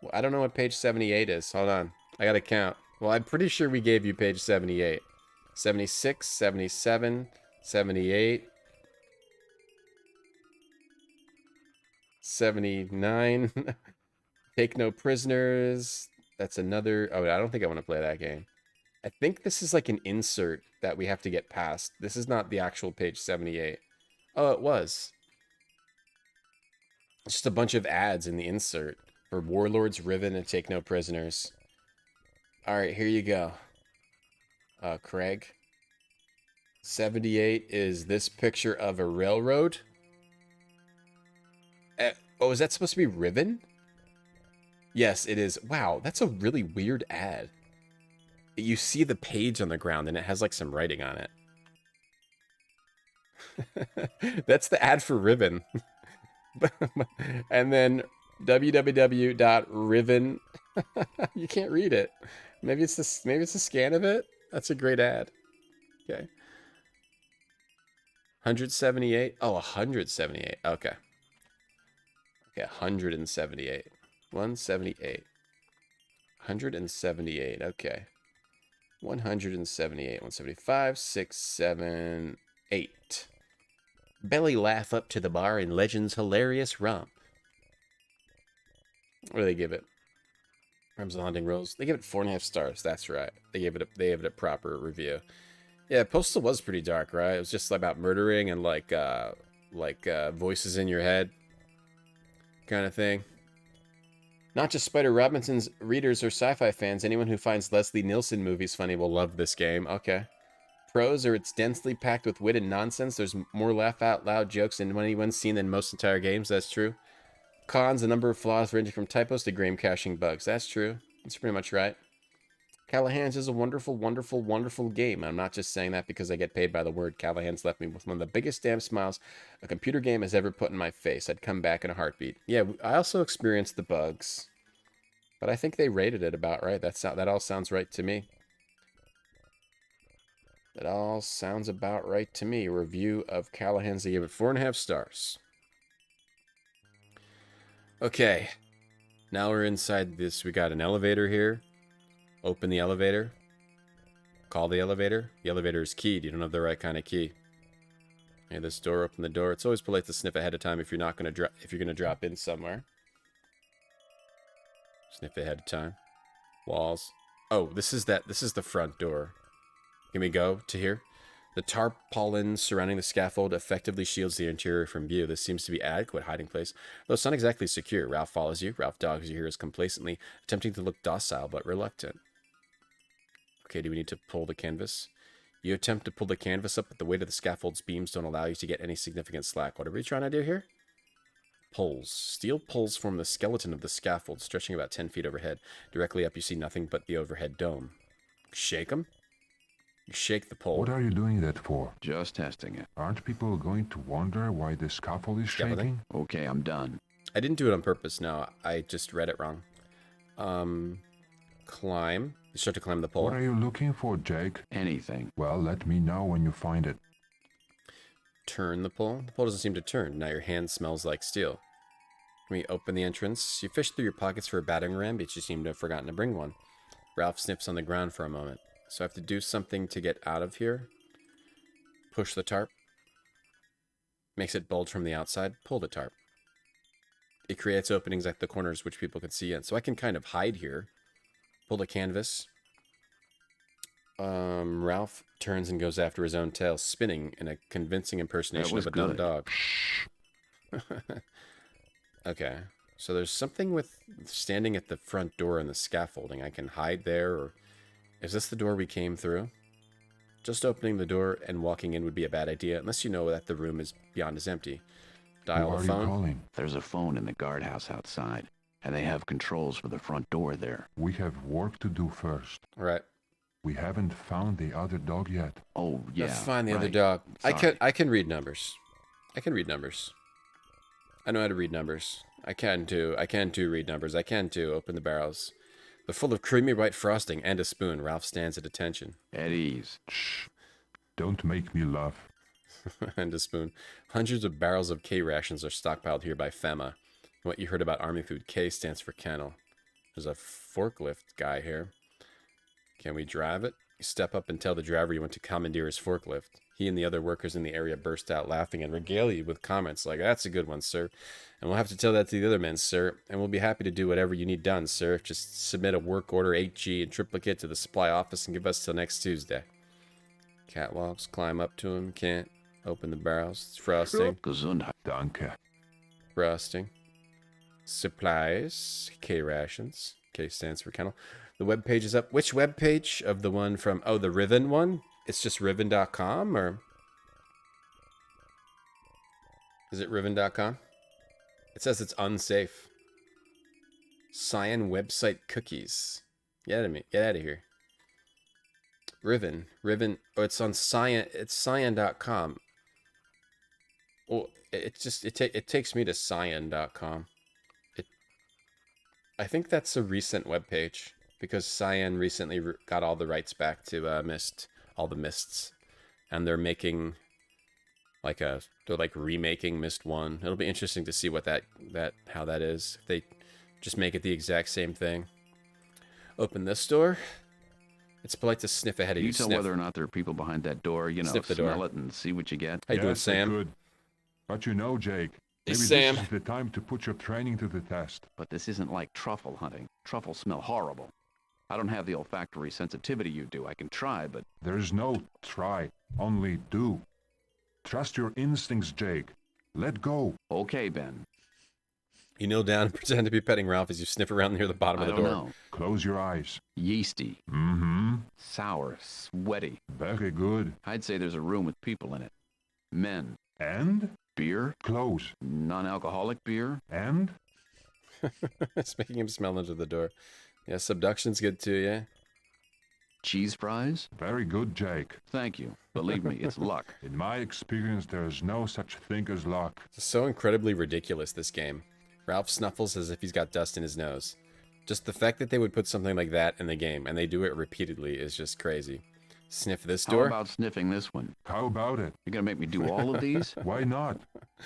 Well, I don't know what page 78 is. Hold on. I gotta count. Well, I'm pretty sure we gave you page 78. 76, 77, 78... 79. Take no prisoners. That's another... Oh, I don't think I want to play that game. I think this is like an insert that we have to get past. This is not the actual page 78. Oh, it was. It's just a bunch of ads in the insert for Warlords, Riven, and Take No Prisoners. Alright, here you go. Craig. 78 is this picture of a railroad. Oh, is that supposed to be Riven? Yes, it is. Wow, that's a really weird ad. You see the page on the ground and it has like some writing on it. That's the ad for Riven. And then www.riven. You can't read it. Maybe it's a scan of it. That's a great ad. Okay. 178? Oh, 178. Okay. Okay, 178. 178. 178. Okay. 178. 175. 6, 7, 8. Belly laugh up to the bar in Legend's hilarious romp. What do they give it? Ramsel Hunting Rose. They give it 4.5 stars. That's right. They gave it a proper review. Yeah, Postal was pretty dark, right? It was just about murdering and like voices in your head kind of thing. Not just Spider Robinson's readers or sci-fi fans. Anyone who finds Leslie Nielsen movies funny will love this game. Okay. Pros are it's densely packed with wit and nonsense. There's more laugh-out-loud jokes in any one scene than most entire games. That's true. Cons, a number of flaws ranging from typos to game caching bugs. That's true. That's pretty much right. Callahan's is a wonderful, wonderful, wonderful game. I'm not just saying that because I get paid by the word. Callahan's left me with one of the biggest damn smiles a computer game has ever put in my face. I'd come back in a heartbeat. Yeah, I also experienced the bugs, but I think they rated it about right. That all sounds right to me. That all sounds about right to me. Review of Callahan's. They gave it 4.5 stars. Okay. Now we're inside this. We got an elevator here. Open the elevator. Call the elevator. The elevator is keyed. You don't have the right kind of key. Okay, this door. Open the door. It's always polite to sniff ahead of time if you're not gonna drop in somewhere. Sniff ahead of time. Walls. Oh, this is the front door. Can we go to here? The tarpaulin surrounding the scaffold effectively shields the interior from view. This seems to be adequate hiding place, though it's not exactly secure. Ralph follows you. Ralph dogs your ears complacently, attempting to look docile but reluctant. Okay, do we need to pull the canvas? You attempt to pull the canvas up, but the weight of the scaffold's beams don't allow you to get any significant slack. What are we trying to do here? Poles. Steel poles form the skeleton of the scaffold, stretching about 10 feet overhead. Directly up, you see nothing but the overhead dome. Shake them? You shake the pole. What are you doing that for? Just testing it. Aren't people going to wonder why the scaffold is shaking? Okay, I'm done. I didn't do it on purpose, no. I just read it wrong. Climb. You start to climb the pole. What are you looking for, Jake? Anything. Well, let me know when you find it. Turn the pole. The pole doesn't seem to turn. Now your hand smells like steel. Can we open the entrance? You fish through your pockets for a battering ram, but you seem to have forgotten to bring one. Ralph sniffs on the ground for a moment. So I have to do something to get out of here. Push the tarp. Makes it bulge from the outside. Pull the tarp. It creates openings at the corners which people can see in. So I can kind of hide here. Pull the canvas. Ralph turns and goes after his own tail, spinning in a convincing impersonation of a dumb dog. Okay. So there's something with standing at the front door and the scaffolding. I can hide there, or... Is this the door we came through? Just opening the door and walking in would be a bad idea, unless you know that the room is beyond is empty. Dial the phone. There's a phone in the guardhouse outside, and they have controls for the front door there. We have work to do first. Right. We haven't found the other dog yet. Oh, yeah. Let's find the other dog. I can read numbers. I can read numbers. I know how to read numbers. I can too read numbers. I can too open the barrels. They're full of creamy white frosting and a spoon. Ralph stands at attention. At ease. Shh. Don't make me laugh. And a spoon. Hundreds of barrels of K rations are stockpiled here by FEMA. What you heard about Army food, K stands for kennel. There's a forklift guy here. Can we drive it? You step up and tell the driver you want to commandeer his forklift. He and the other workers in the area burst out laughing and regale you with comments like, "That's a good one, sir. And we'll have to tell that to the other men, sir. And we'll be happy to do whatever you need done, sir. Just submit a work order 8G in triplicate to the supply office and give us till next Tuesday." Catwalks, climb up to him, can't. Open the barrels. It's frosting. Gesundheit. Danke. Frosting. Supplies. K rations. K stands for kennel. The web page is up. Which web page? Of the one from, oh, the Riven one? It's just Riven.com, or? Is it Riven.com? It says it's unsafe. Cyan website cookies. Get out of here. Riven. Oh, it's on Cyan. It's Cyan.com. Well, it takes me to Cyan.com. I think that's a recent webpage because Cyan recently got all the rights back to Mist, all the Mists, and they're making Like they're like remaking Myst 1. It'll be interesting to see what how that is. If they just make it the exact same thing. Open this door. It's polite to sniff ahead of you. You tell whether or not there are people behind that door. You know, Sniff the smell door. it and see what you get. How you doing, Yes, Sam? Good. But you know, Jake, maybe Sam. this is the time to put your training to the test. But this isn't like truffle hunting. Truffles smell horrible. I don't have the olfactory sensitivity you do. I can try, but... There's no try, only do. Trust your instincts, Jake. Let go. Okay, Ben. You kneel down and pretend to be petting Ralph as you sniff around near the bottom of the door. Know. Close your eyes. Yeasty. Mm-hmm. Sour. Sweaty. Very good. I'd say there's a room with people in it. Men. And? Beer. Close. Non-alcoholic beer. And? It's making him smell under the door. Yeah, subduction's good too, yeah? Cheese fries? Very good, Jake. Thank you. Believe me, it's luck. In my experience, there is no such thing as luck. It's so incredibly ridiculous, this game. Ralph snuffles as if he's got dust in his nose. Just the fact that they would put something like that in the game, and they do it repeatedly, is just crazy. Sniff this door? How about sniffing this one? How about it? You're gonna make me do all of these? Why not?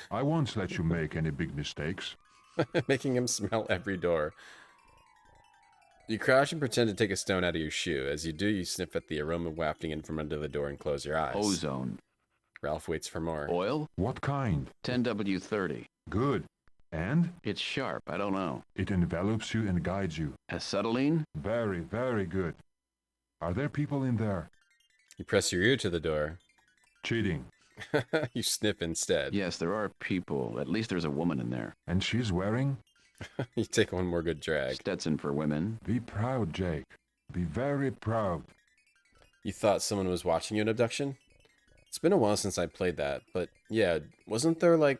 I won't let you make any big mistakes. Making him smell every door. You crouch and pretend to take a stone out of your shoe. As you do, you sniff at the aroma wafting in from under the door and close your eyes. Ozone. Ralph waits for more. Oil? What kind? 10W30. Good. And? It's sharp, I don't know. It envelops you and guides you. Acetylene? Very, very good. Are there people in there? You press your ear to the door. Cheating. You sniff instead. Yes, there are people. At least there's a woman in there. And she's wearing? You take one more good drag. Stetson for women. Be proud, Jake. Be very proud. You thought someone was watching you in Abduction? It's been a while since I played that, but yeah, wasn't there like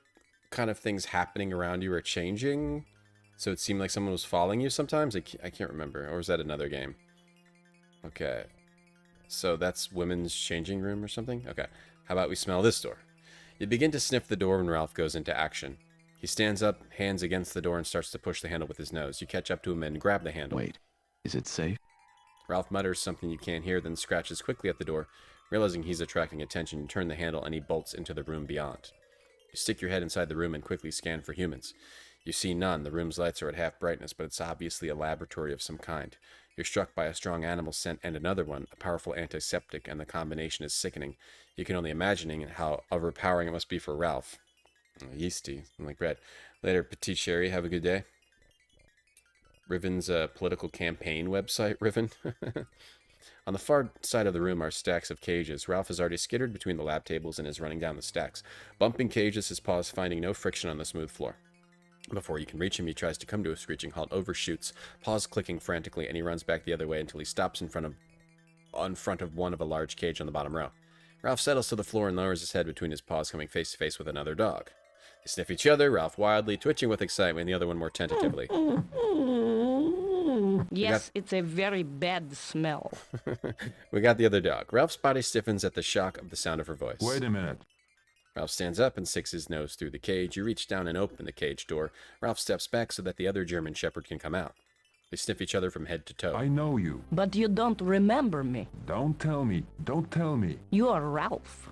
kind of things happening around you or changing? So it seemed like someone was following you sometimes? I can't remember. Or was that another game? Okay. So that's women's changing room or something? Okay. How about we smell this door? You begin to sniff the door when Ralph goes into action. He stands up, hands against the door, and starts to push the handle with his nose. You catch up to him and grab the handle. Wait, is it safe? Ralph mutters something you can't hear, then scratches quickly at the door. Realizing he's attracting attention, you turn the handle and he bolts into the room beyond. You stick your head inside the room and quickly scan for humans. You see none. The room's lights are at half brightness, but it's obviously a laboratory of some kind. You're struck by a strong animal scent and another one, a powerful antiseptic, and the combination is sickening. You can only imagine how overpowering it must be for Ralph. Yeasty, like bread. Later, Petit Sherry, have a good day. Riven's political campaign website, Riven. On the far side of the room are stacks of cages. Ralph has already skittered between the lab tables and is running down the stacks, bumping cages, his paws finding no friction on the smooth floor. Before you can reach him, he tries to come to a screeching halt, overshoots, paws clicking frantically, and he runs back the other way until he stops in front of one of a large cage on the bottom row. Ralph settles to the floor and lowers his head between his paws, coming face to face with another dog. They sniff each other, Ralph wildly, twitching with excitement, and the other one more tentatively. Yes, it's a very bad smell. We got the other dog. Ralph's body stiffens at the shock of the sound of her voice. Wait a minute. Ralph stands up and sticks his nose through the cage. You reach down and open the cage door. Ralph steps back so that the other German Shepherd can come out. They sniff each other from head to toe. I know you. But you don't remember me. Don't tell me. Don't tell me. You are Ralph.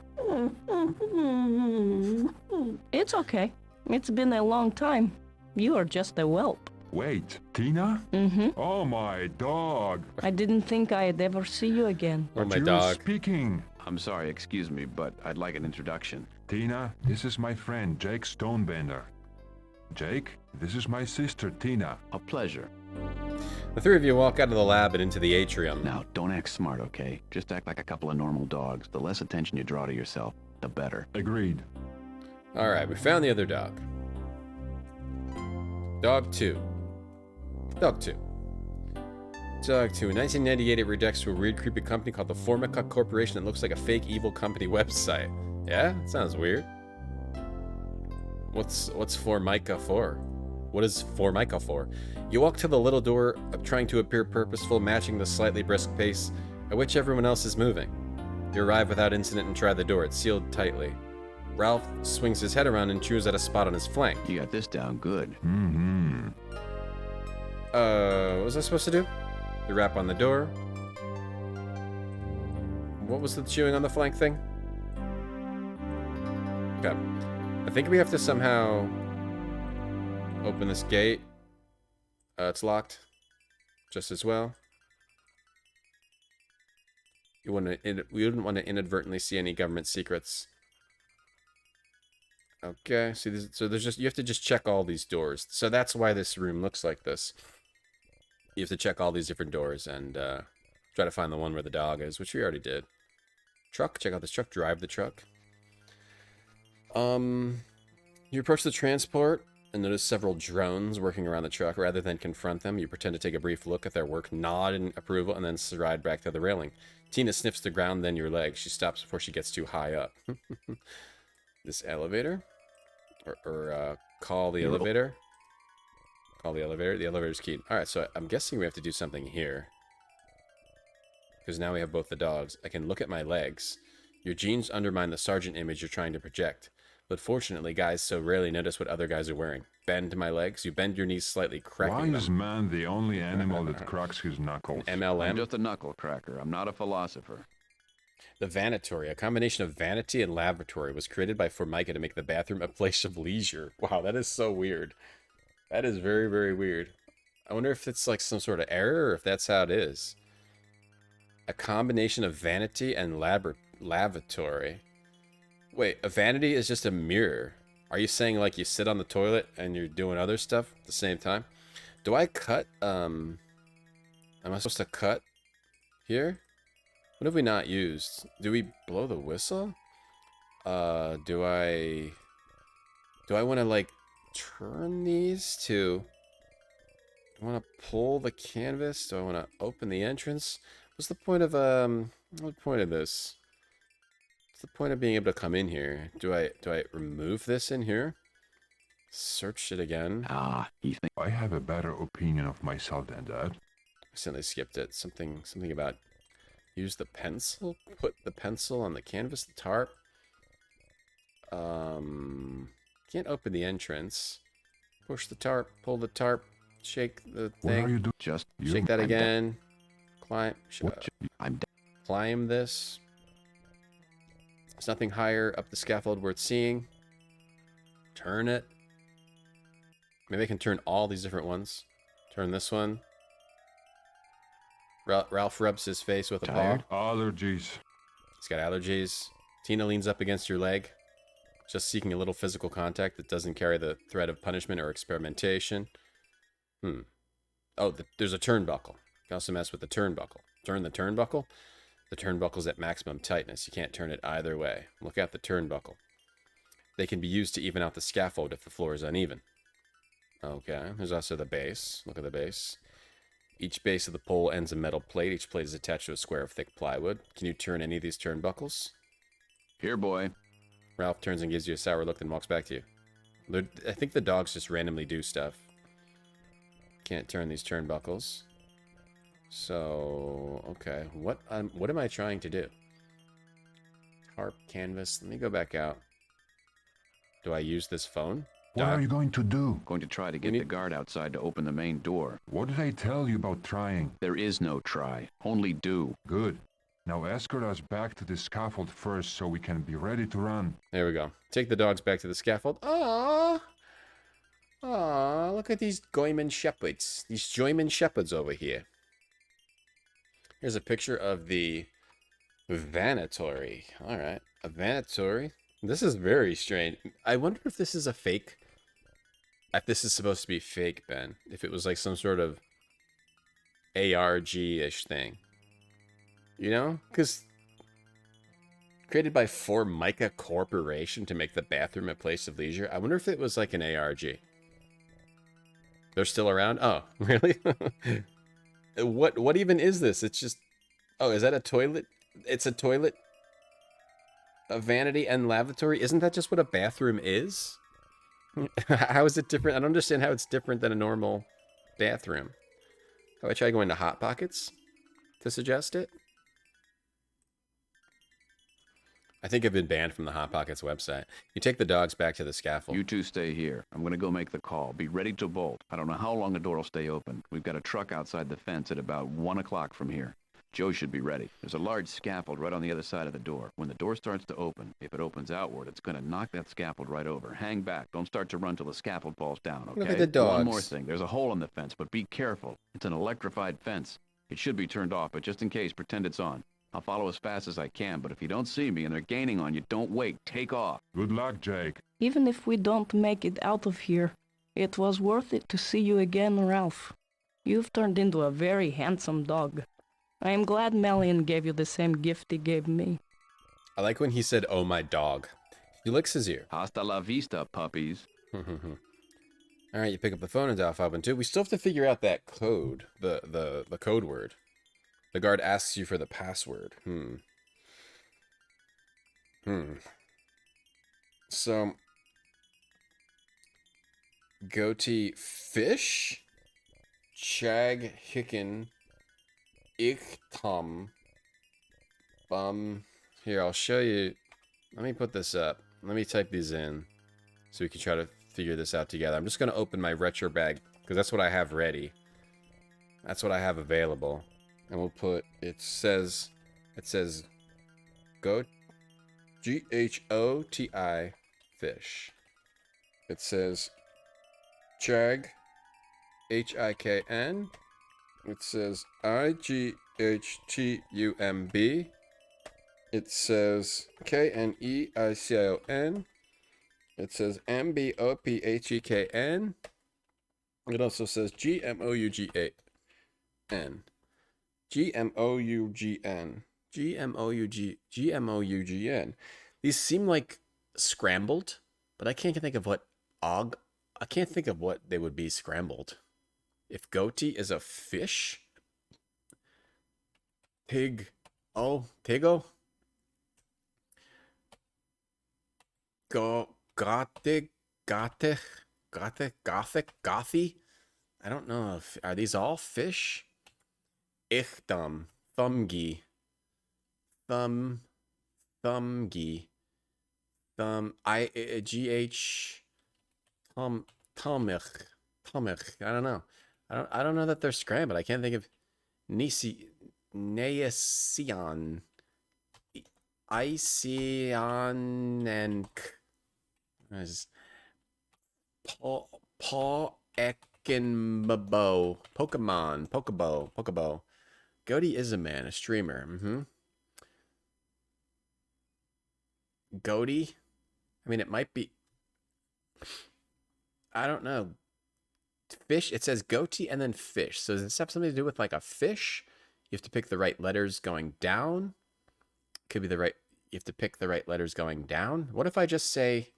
It's okay. It's been a long time. You are just a whelp. Wait, Tina? Mm-hmm. Oh, my dog. I didn't think I'd ever see you again. Oh, my You're dog. Speaking. I'm sorry, excuse me, but I'd like an introduction. Tina, this is my friend, Jake Stonebender. Jake, this is my sister, Tina. A pleasure. The three of you walk out of the lab and into the atrium. Now, don't act smart, okay? Just act like a couple of normal dogs. The less attention you draw to yourself, the better. Agreed. Alright, we found the other dog. Dog 2. Dog 2. Dog 2. In 1998, it redecks to a weird, creepy company called the Formica Corporation that looks like a fake evil company website. Yeah? That sounds weird. What's Formica for? What is Formica for? You walk to the little door, trying to appear purposeful, matching the slightly brisk pace at which everyone else is moving. You arrive without incident and try the door. It's sealed tightly. Ralph swings his head around and chews at a spot on his flank. You got this down good. Mm-hmm. What was I supposed to do? You rap on the door. What was the chewing on the flank thing? Okay. I think we have to somehow open this gate. It's locked. Just as well. We wouldn't want to inadvertently see any government secrets. Okay, see, you have to just check all these doors. So that's why this room looks like this. You have to check all these different doors and try to find the one where the dog is, which we already did. Truck, check out this truck, drive the truck. You approach the transport and notice several drones working around the truck. Rather than confront them, you pretend to take a brief look at their work, nod in approval, and then stride back to the railing. Tina sniffs the ground, then your leg. She stops before she gets too high up. This elevator? Or call the elevator? Call the elevator? The elevator's keyed. Alright, so I'm guessing we have to do something here. Because now we have both the dogs. I can look at my legs. Your jeans undermine the sergeant image you're trying to project. But fortunately, guys so rarely notice what other guys are wearing. Bend my legs. You bend your knees slightly, cracking Why them. is man the only animal that cracks his knuckles? MLM? I'm just a knuckle cracker. I'm not a philosopher. The vanatory, a combination of vanity and laboratory, was created by Formica to make the bathroom a place of leisure. Wow, that is so weird. That is very, very weird. I wonder if it's like some sort of error or if that's how it is. A combination of vanity and lavatory. Wait, a vanity is just a mirror. Are you saying like you sit on the toilet and you're doing other stuff at the same time? Do I cut, am I supposed to cut here? What have we not used? Do we blow the whistle? Do I want to like turn these to... Do I want to pull the canvas? Do I want to open the entrance? What's the point of, what's the point of this? What's the point of being able to come in here? Do I remove this in here? Search it again. I have a better opinion of myself than that. Accidentally skipped it. Something about use the pencil? Put the pencil on the canvas, the tarp. Can't open the entrance. Push the tarp, pull the tarp, shake the thing. What are you doing? Just you. Shake that again. Climb. I'm Climb this. There's nothing higher up the scaffold worth seeing. Turn it. Maybe I can turn all these different ones. Turn this one. Ralph rubs his face with a paw. Allergies. He's got allergies. Tina leans up against your leg, just seeking a little physical contact that doesn't carry the threat of punishment or experimentation. Oh, there's a turnbuckle. You can also mess with the turnbuckle. Turn the turnbuckle. The turnbuckle's at maximum tightness. You can't turn it either way. Look at the turnbuckle. They can be used to even out the scaffold if the floor is uneven. Okay, there's also the base. Look at the base. Each base of the pole ends a metal plate. Each plate is attached to a square of thick plywood. Can you turn any of these turnbuckles? Here, boy. Ralph turns and gives you a sour look, then walks back to you. I think the dogs just randomly do stuff. Can't turn these turnbuckles. So, okay. What am I trying to do? Tarp, canvas. Let me go back out. Do I use this phone? What are you going to do? Going to try to get the guard outside to open the main door. What did I tell you about trying? There is no try. Only do. Good. Now escort us back to the scaffold first so we can be ready to run. There we go. Take the dogs back to the scaffold. Aww. Aww, look at these Goyman shepherds. These Joyman shepherds over here. Here's a picture of the vanatory. Alright, a vanatory. This is very strange. I wonder if this is a fake. If this is supposed to be fake, Ben. If it was like some sort of ARG-ish thing. You know? Because created by Formica Corporation to make the bathroom a place of leisure. I wonder if it was like an ARG. They're still around? Oh, really? What even is this? It's just... Oh, is that a toilet? It's a toilet? A vanity and lavatory? Isn't that just what a bathroom is? How is it different? I don't understand how it's different than a normal bathroom. Have I tried going to Hot Pockets to suggest it? I think I've been banned from the Hot Pockets website. You take the dogs back to the scaffold. You two stay here. I'm going to go make the call. Be ready to bolt. I don't know how long the door will stay open. We've got a truck outside the fence at about 1 o'clock from here. Joe should be ready. There's a large scaffold right on the other side of the door. When the door starts to open, if it opens outward, it's going to knock that scaffold right over. Hang back. Don't start to run till the scaffold falls down, okay? Look at the dogs. One more thing. There's a hole in the fence, but be careful. It's an electrified fence. It should be turned off, but just in case, pretend it's on. I'll follow as fast as I can, but if you don't see me and they're gaining on you, don't wait. Take off. Good luck, Jake. Even if we don't make it out of here, it was worth it to see you again, Ralph. You've turned into a very handsome dog. I am glad Melian gave you the same gift he gave me. I like when he said, "Oh, my dog." He licks his ear. Hasta la vista, puppies. All right, you pick up the phone and dial 512. We still have to figure out that code, the code word. The guard asks you for the password. So, goatee fish, chag hicken, ich tom. Here, I'll show you. Let me put this up. Let me type these in so we can try to figure this out together. I'm just going to open my retro bag because that's what I have ready. That's what I have available. And we'll put, it says go GHOTI fish. It says chag HIKN. It says IGHTUMB. It says KNEICION. It says MBOPHEKN. It also says GMOUGAN. GMOUGN. These seem like scrambled, but I can't think of what I can't think of what they would be scrambled. If goatee is a fish, tigo, gothic, gothy. I don't know if are these all fish. Ichthum, thumgi, thumgi, GH, Tomich. I don't know. I don't know that they're scrambled. I can't think of Neasion, Icyon, and Pokebo. Goatee is a man, a streamer. Goatee? I mean, it might be... I don't know. Fish? It says goatee and then fish. So does this have something to do with like a fish? You have to pick the right letters going down. Could be the right... You have to pick the right letters going down. What if I just say...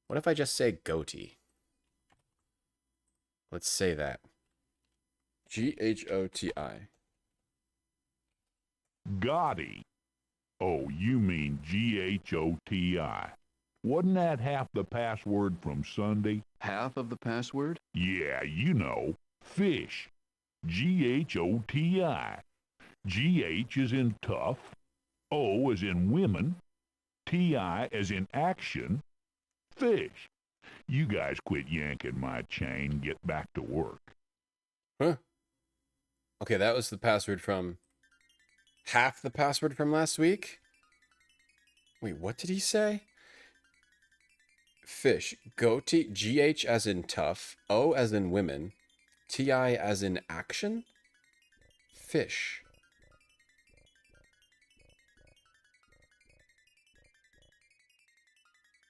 What if I just say goatee? Let's say that. GHOTI. Gotti. Oh, you mean GHOTI. Wasn't that half the password from Sunday? Half of the password? Yeah, you know. Fish. GHOTI. GH is in tough. O is in women. TI as in action. Fish. You guys quit yanking my chain. Get back to work. Huh. Okay, that was the password from... Half the password from last week? Wait, what did he say? Fish. Goatee. GH as in tough. O as in women. TI as in action. Fish.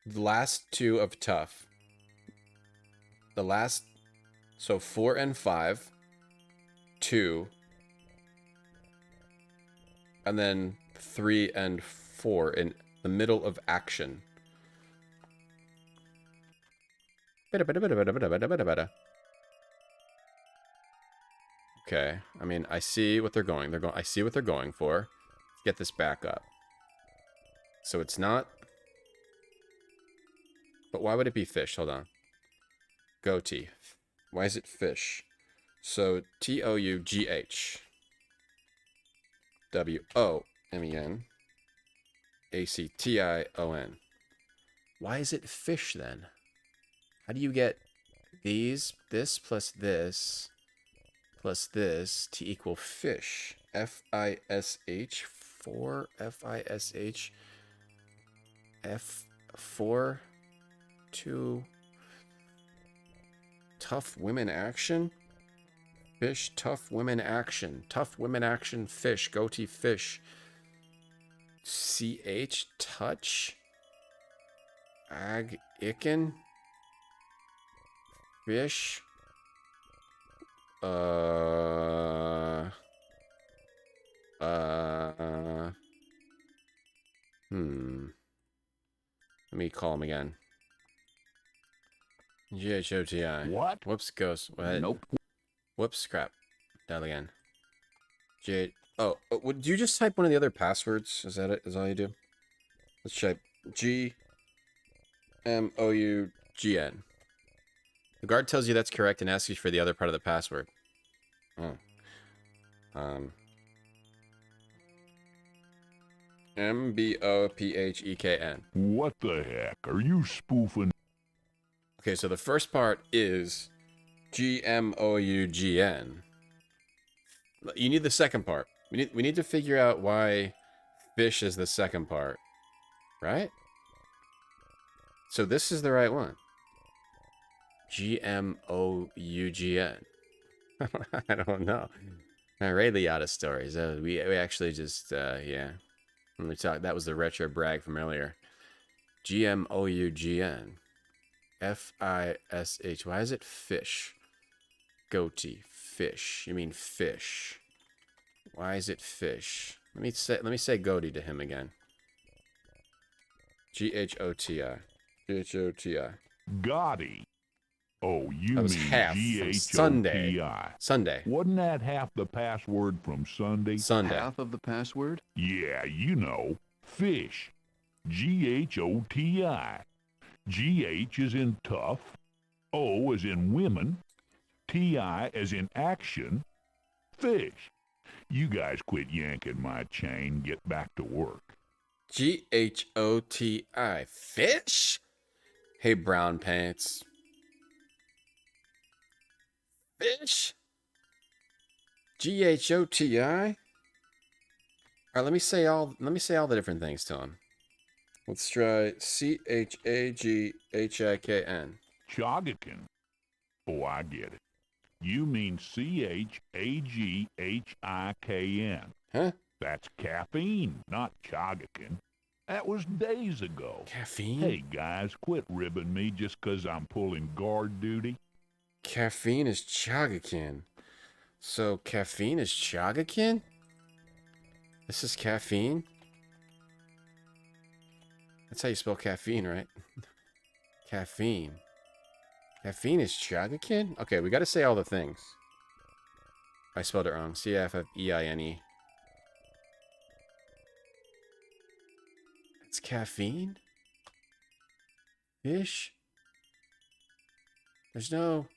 The last two of tough. The last... So 4 and 5. 2. And then 3 and 4 in the middle of action. Okay, I mean, I see what they're going. I see what they're going for. Let's get this back up. So it's not. But why would it be fish? Hold on. Goatee. Why is it fish? So TOUGH. WOMEN. ACTION. Why is it fish then? How do you get this plus this to equal fish? F-I-S-H. 4 F-I-S-H. F4. 2. Tough women action. Fish, tough women action. Tough women action fish. Goatee fish. CH, touch. Ag, icken. Fish. Let me call him again. GHOTI. What? Whoops, ghost. What? Nope. Whoops, crap. Dial again. Would you just type one of the other passwords? Is that it? Is all you do? Let's type GMOUGN. The guard tells you that's correct and asks you for the other part of the password. Oh. MBOPHEKN. What the heck? Are you spoofing? Okay, so the first part is GMOUGN. You need the second part. We need to figure out why fish is the second part, right? So this is the right one. GMOUGN. I don't know. Radiata Stories. We actually just yeah. Let me talk. That was the retro brag from earlier. GMOUGN. FISH. Why is it fish? Goatee. Fish. You mean fish. Why is it fish? Let me say goatee to him again. GHOTI. GHOTI. Gotti. Oh, you that was mean half GHOTI. Sunday. Wasn't that half the password from Sunday? Sunday. Half of the password? Yeah, you know. Fish. GHOTI. GH is in tough. O is in women. TI as in action. Fish. You guys quit yanking my chain. Get back to work. GHOTI. Fish? Hey, brown pants. Fish? GHOTI? All right, let me say all the different things to him. Let's try CHAGHIKN. Chagakin. Oh, I get it. You mean CHAGHIKN. Huh? That's caffeine, not Chagakin. That was days ago. Caffeine? Hey, guys, quit ribbing me just 'cause I'm pulling guard duty. Caffeine is Chagakin. So caffeine is Chagakin? This is caffeine? That's how you spell caffeine, right? Caffeine. Caffeine is Chagakin? Okay, we gotta say all the things. I spelled it wrong. CFFEINE. It's caffeine? Fish? There's no...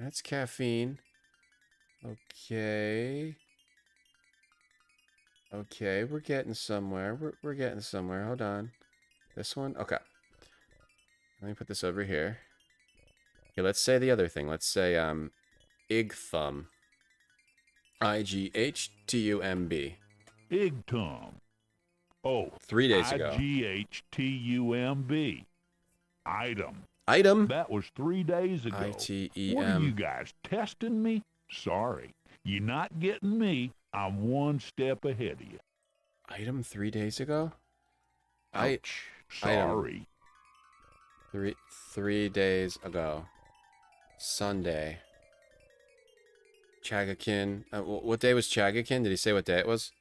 That's caffeine. Okay. Okay, we're getting somewhere. We're getting somewhere. Hold on. This one? Okay. Let me put this over here. Okay, let's say the other thing. Let's say, Igthumb. IGHTUMB. Igtum. Oh, 3 days ago. IGHTUMB. Item. Item? That was 3 days ago. ITEM. What are you guys, testing me? Sorry. You're not getting me. I'm one step ahead of you. Item 3 days ago? Ouch. Sorry. Item. 3 days ago. Sunday. Chagakin. What day was Chagakin? Did he say what day it was?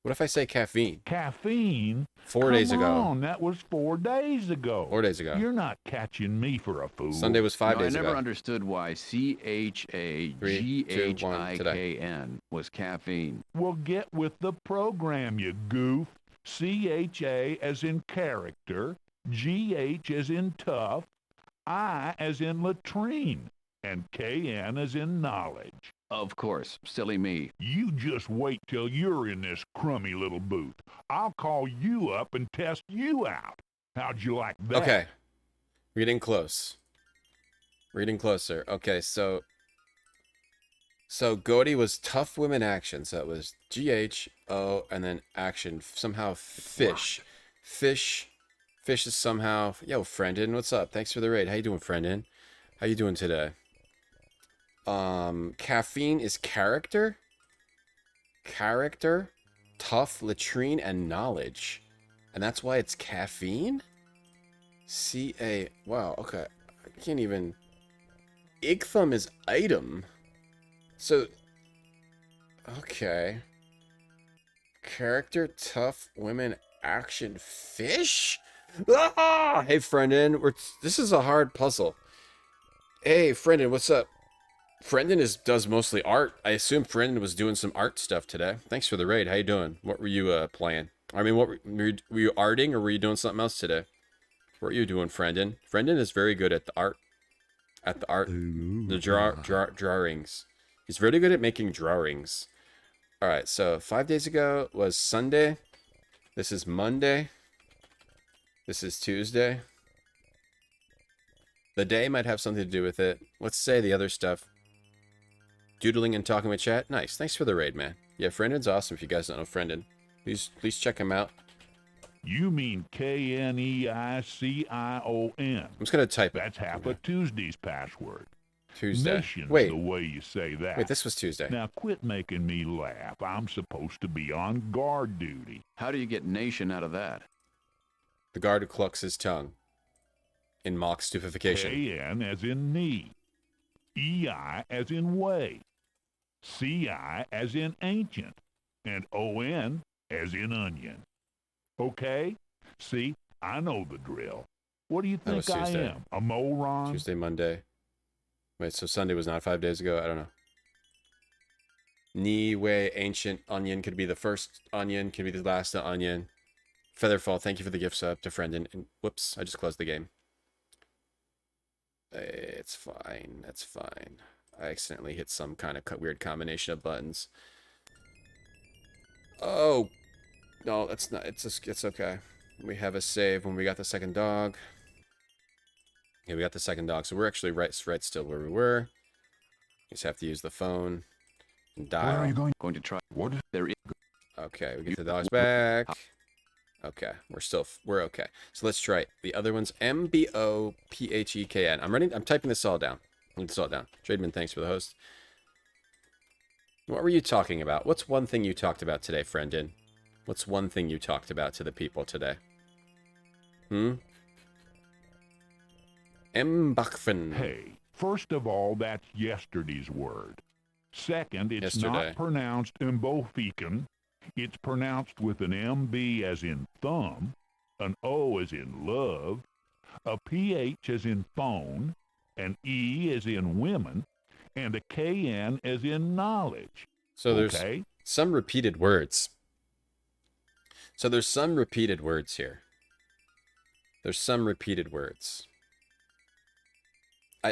What if I say caffeine? Caffeine? 4 days ago. Come on, that was 4 days ago. 4 days ago. You're not catching me for a fool. Sunday was 5 days ago. I never ago. understood why CHAGHIKN was caffeine. Well, get with the program, you goof. CHA as in character, GH as in tough, I as in latrine, and KN as in knowledge. Of course, silly me. You just wait till you're in this crummy little booth. I'll call you up and test you out. How'd you like that? Okay. We're getting close. We're getting closer. Okay, so So Goaty was tough women action. So it was GHO and then action. Somehow fish. Fish is somehow... Yo, Friendin, what's up? Thanks for the raid. How you doing, Friendin? How you doing today? Caffeine is character. Character. Tough, latrine, and knowledge. And that's why it's caffeine? C-A... Wow, okay. I can't even... Igthum is item. So... Okay. Character, tough, women, action, fish? Ah! Hey, Friendin. This is a hard puzzle. Hey, Friendin, what's up? Friendin does mostly art. I assume Friendin was doing some art stuff today. Thanks for the raid. How you doing? What were you playing? I mean, were you arting or were you doing something else today? What were you doing, Friendin? Friendin is very good at the art. The drawings. He's really good at making drawings. All right, so 5 days ago was Sunday. This is Monday. This is Tuesday. The day might have something to do with it. Let's say the other stuff. Doodling and talking with chat. Nice. Thanks for the raid, man. Yeah, Friendin's awesome if you guys don't know Friendin. Please check him out. You mean Kneicion. I'm just going to type it. That's half a Tuesday's password. Tuesday. Mission's Wait. the way you say that. Wait, this was Tuesday. Now quit making me laugh. I'm supposed to be on guard duty. How do you get nation out of that? The guard who clucks his tongue. In mock stupefaction. Kn as in knee. EI as in way. CI as in ancient. And ON as in onion. Okay? See, I know the drill. What do you think I am? A moron? Tuesday, Monday. Wait, so Sunday was not 5 days ago? I don't know. Knee, way, ancient, onion could be the first onion, could be the last onion. Featherfall, thank you for the gift sub to Friendin. And whoops, I just closed the game. It's fine. That's fine. I accidentally hit some kind of weird combination of buttons. Oh. No, that's not. It's okay. We have a save when we got the second dog. Yeah, we got the second dog. So we're actually right still where we were. Just have to use the phone and dial. Where are you going to try? What? There is. Okay, we get the dogs back. Okay, we're okay. So let's try it. The other one's MBOPHEKN. I'm typing this all down. Trademan, thanks for the host. What were you talking about? What's one thing you talked about today, Friendin? What's one thing you talked about to the people today? Mbachfen. Hey, first of all, that's yesterday's word. Second, it's not pronounced Mbofiken. It's pronounced with an MB as in thumb, an O as in love, a PH as in phone, an E as in women, and a KN as in knowledge. So there's some repeated words. here. There's some repeated words.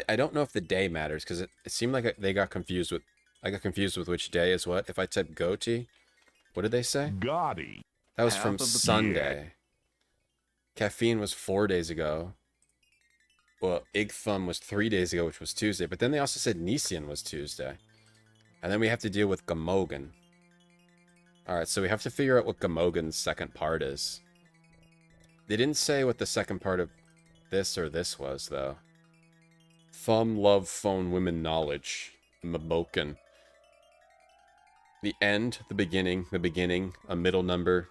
I don't know if the day matters because it seemed like I got confused with which day is what. If I type goatee, what did they say? Gaudy. That was from Sunday. Caffeine was 4 days ago. Well, Igthum was 3 days ago, which was Tuesday. But then they also said Kneicion was Tuesday. And then we have to deal with Gamogan. Alright, so we have to figure out what Gamogan's second part is. They didn't say what the second part of this or this was, though. Thumb, love, phone, women, knowledge. Maboken. The end, the beginning, a middle number.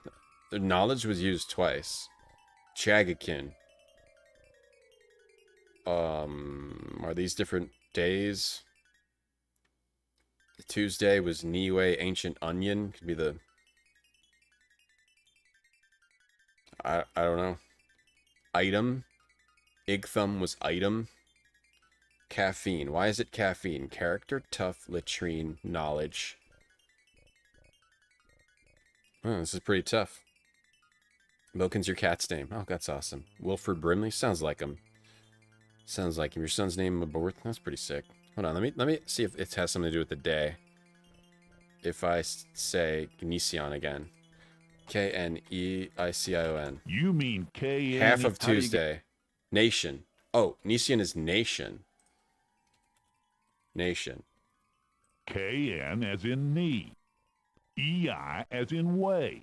The knowledge was used twice. Chagakin. Are these different days? Tuesday was Niue, ancient onion. Could be the... I don't know. Item. Igthum was item. Caffeine. Why is it caffeine? Character, tough, latrine, knowledge. Oh, this is pretty tough. Moken's your cat's name. Oh, that's awesome. Wilford Brimley? Sounds like him. Your son's name of birth? That's pretty sick. Hold on, let me see if it has something to do with the day. If I say Kneicion again. Kneicion. You mean K? Half of Tuesday. Nation. Oh, Kneicion is nation. Nation. KN as in knee. EI as in way.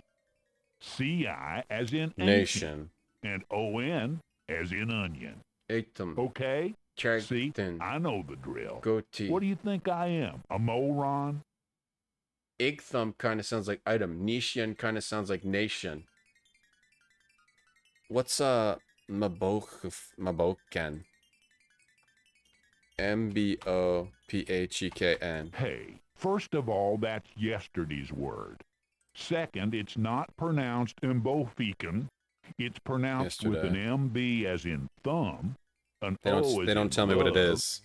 CI as in Nation. and ON as in onion. Item. Okay? See, Then I know the drill. goatee. What do you think I am? A moron? Igthum kind of sounds like item. Nishan kind of sounds like nation. What's Maboken? Mbopheken. Hey, first of all, that's yesterday's word. Second, it's not pronounced Mbofican. It's pronounced with an MB as in thumb, an O as They don't in tell me what it love. is.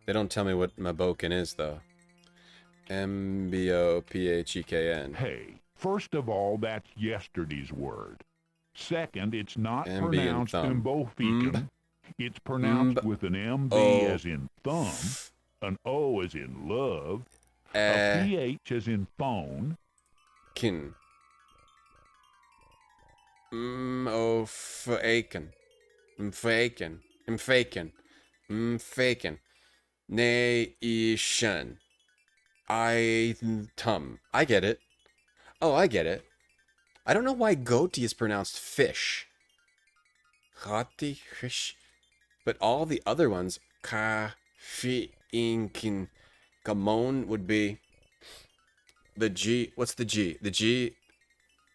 They don't tell me what Maboken is though. Mbopheken. Hey, first of all, that's yesterday's word. Second, it's not MB and pronounced thumb. Mbofican. It's pronounced with an MB O. as in thumb, an O as in love, a PH as in phone. Kin. Mfaken. Mfaken. Mfaken. Mfaken. Nation. Item. I get it. Oh, I get it. I don't know why goatee is pronounced fish. Goatee, fish. But all the other ones, ka, fi, inkin, gamon would be the G. What's the G? The G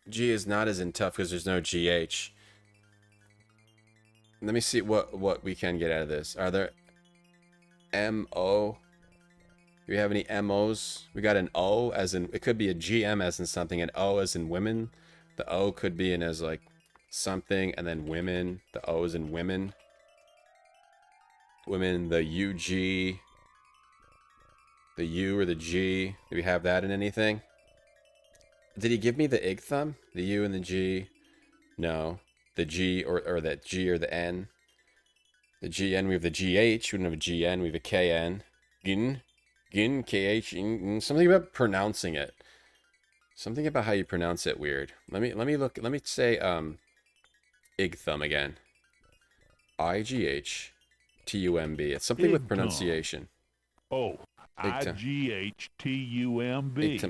is not as in tough because there's no GH. Let me see what we can get out of this. Are there MO? Do we have any MOs? We got an O as in, it could be a GM as in something, an O as in women. The O could be in as like something, and then women. The O is in women. Women, the UG. The U or the G. Do we have that in anything? Did he give me the ig thumb? The U and the G? No. The G or that G or the N. The GN, we have the GH. We don't have a GN, we have a KN. Gin, KH, something about pronouncing it. Something about how you pronounce it weird. Let me say ig thumb again. IGHTUMB. It's something with pronunciation. Oh, IGHTUMB.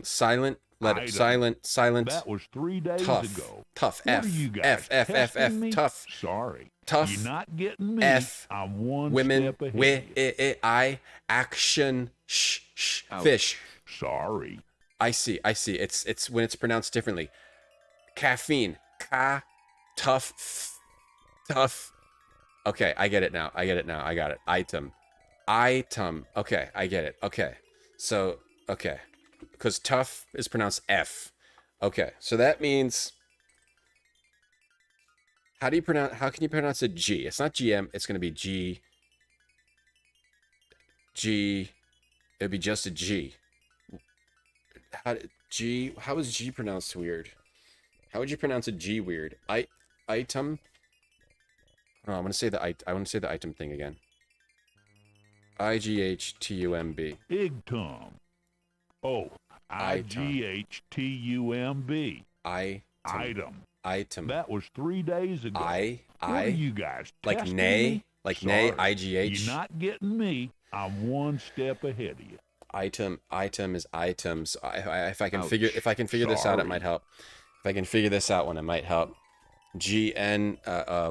Silent letter. Silent. That was 3 days tough, ago. Tough. What F. are you guys F. me? Tough. Sorry. Tough. You're not getting me. F. I'm one women. step ahead. I. Action. Fish. Sorry. I see. It's when it's pronounced differently. Caffeine. Ka. Tough. Tough. Okay, I get it now. I got it. Item. Okay, I get it. Okay. So, okay. Because tough is pronounced F. Okay, so that means... How can you pronounce a G? It's not GM, it's going to be G. G. It would be just a G. How is G pronounced weird? How would you pronounce a G weird? Item? Oh, I want to say the item thing again. IGHTUMB. Igtum. Oh, IGHTUMB. Item. That was 3 days ago. What are you guys like testing nay, me? like Sorry. nay, IGH. You're not getting me. I'm one step ahead of you. Item is items. If I can figure this out, it might help. If I can figure this out, it might help. GN,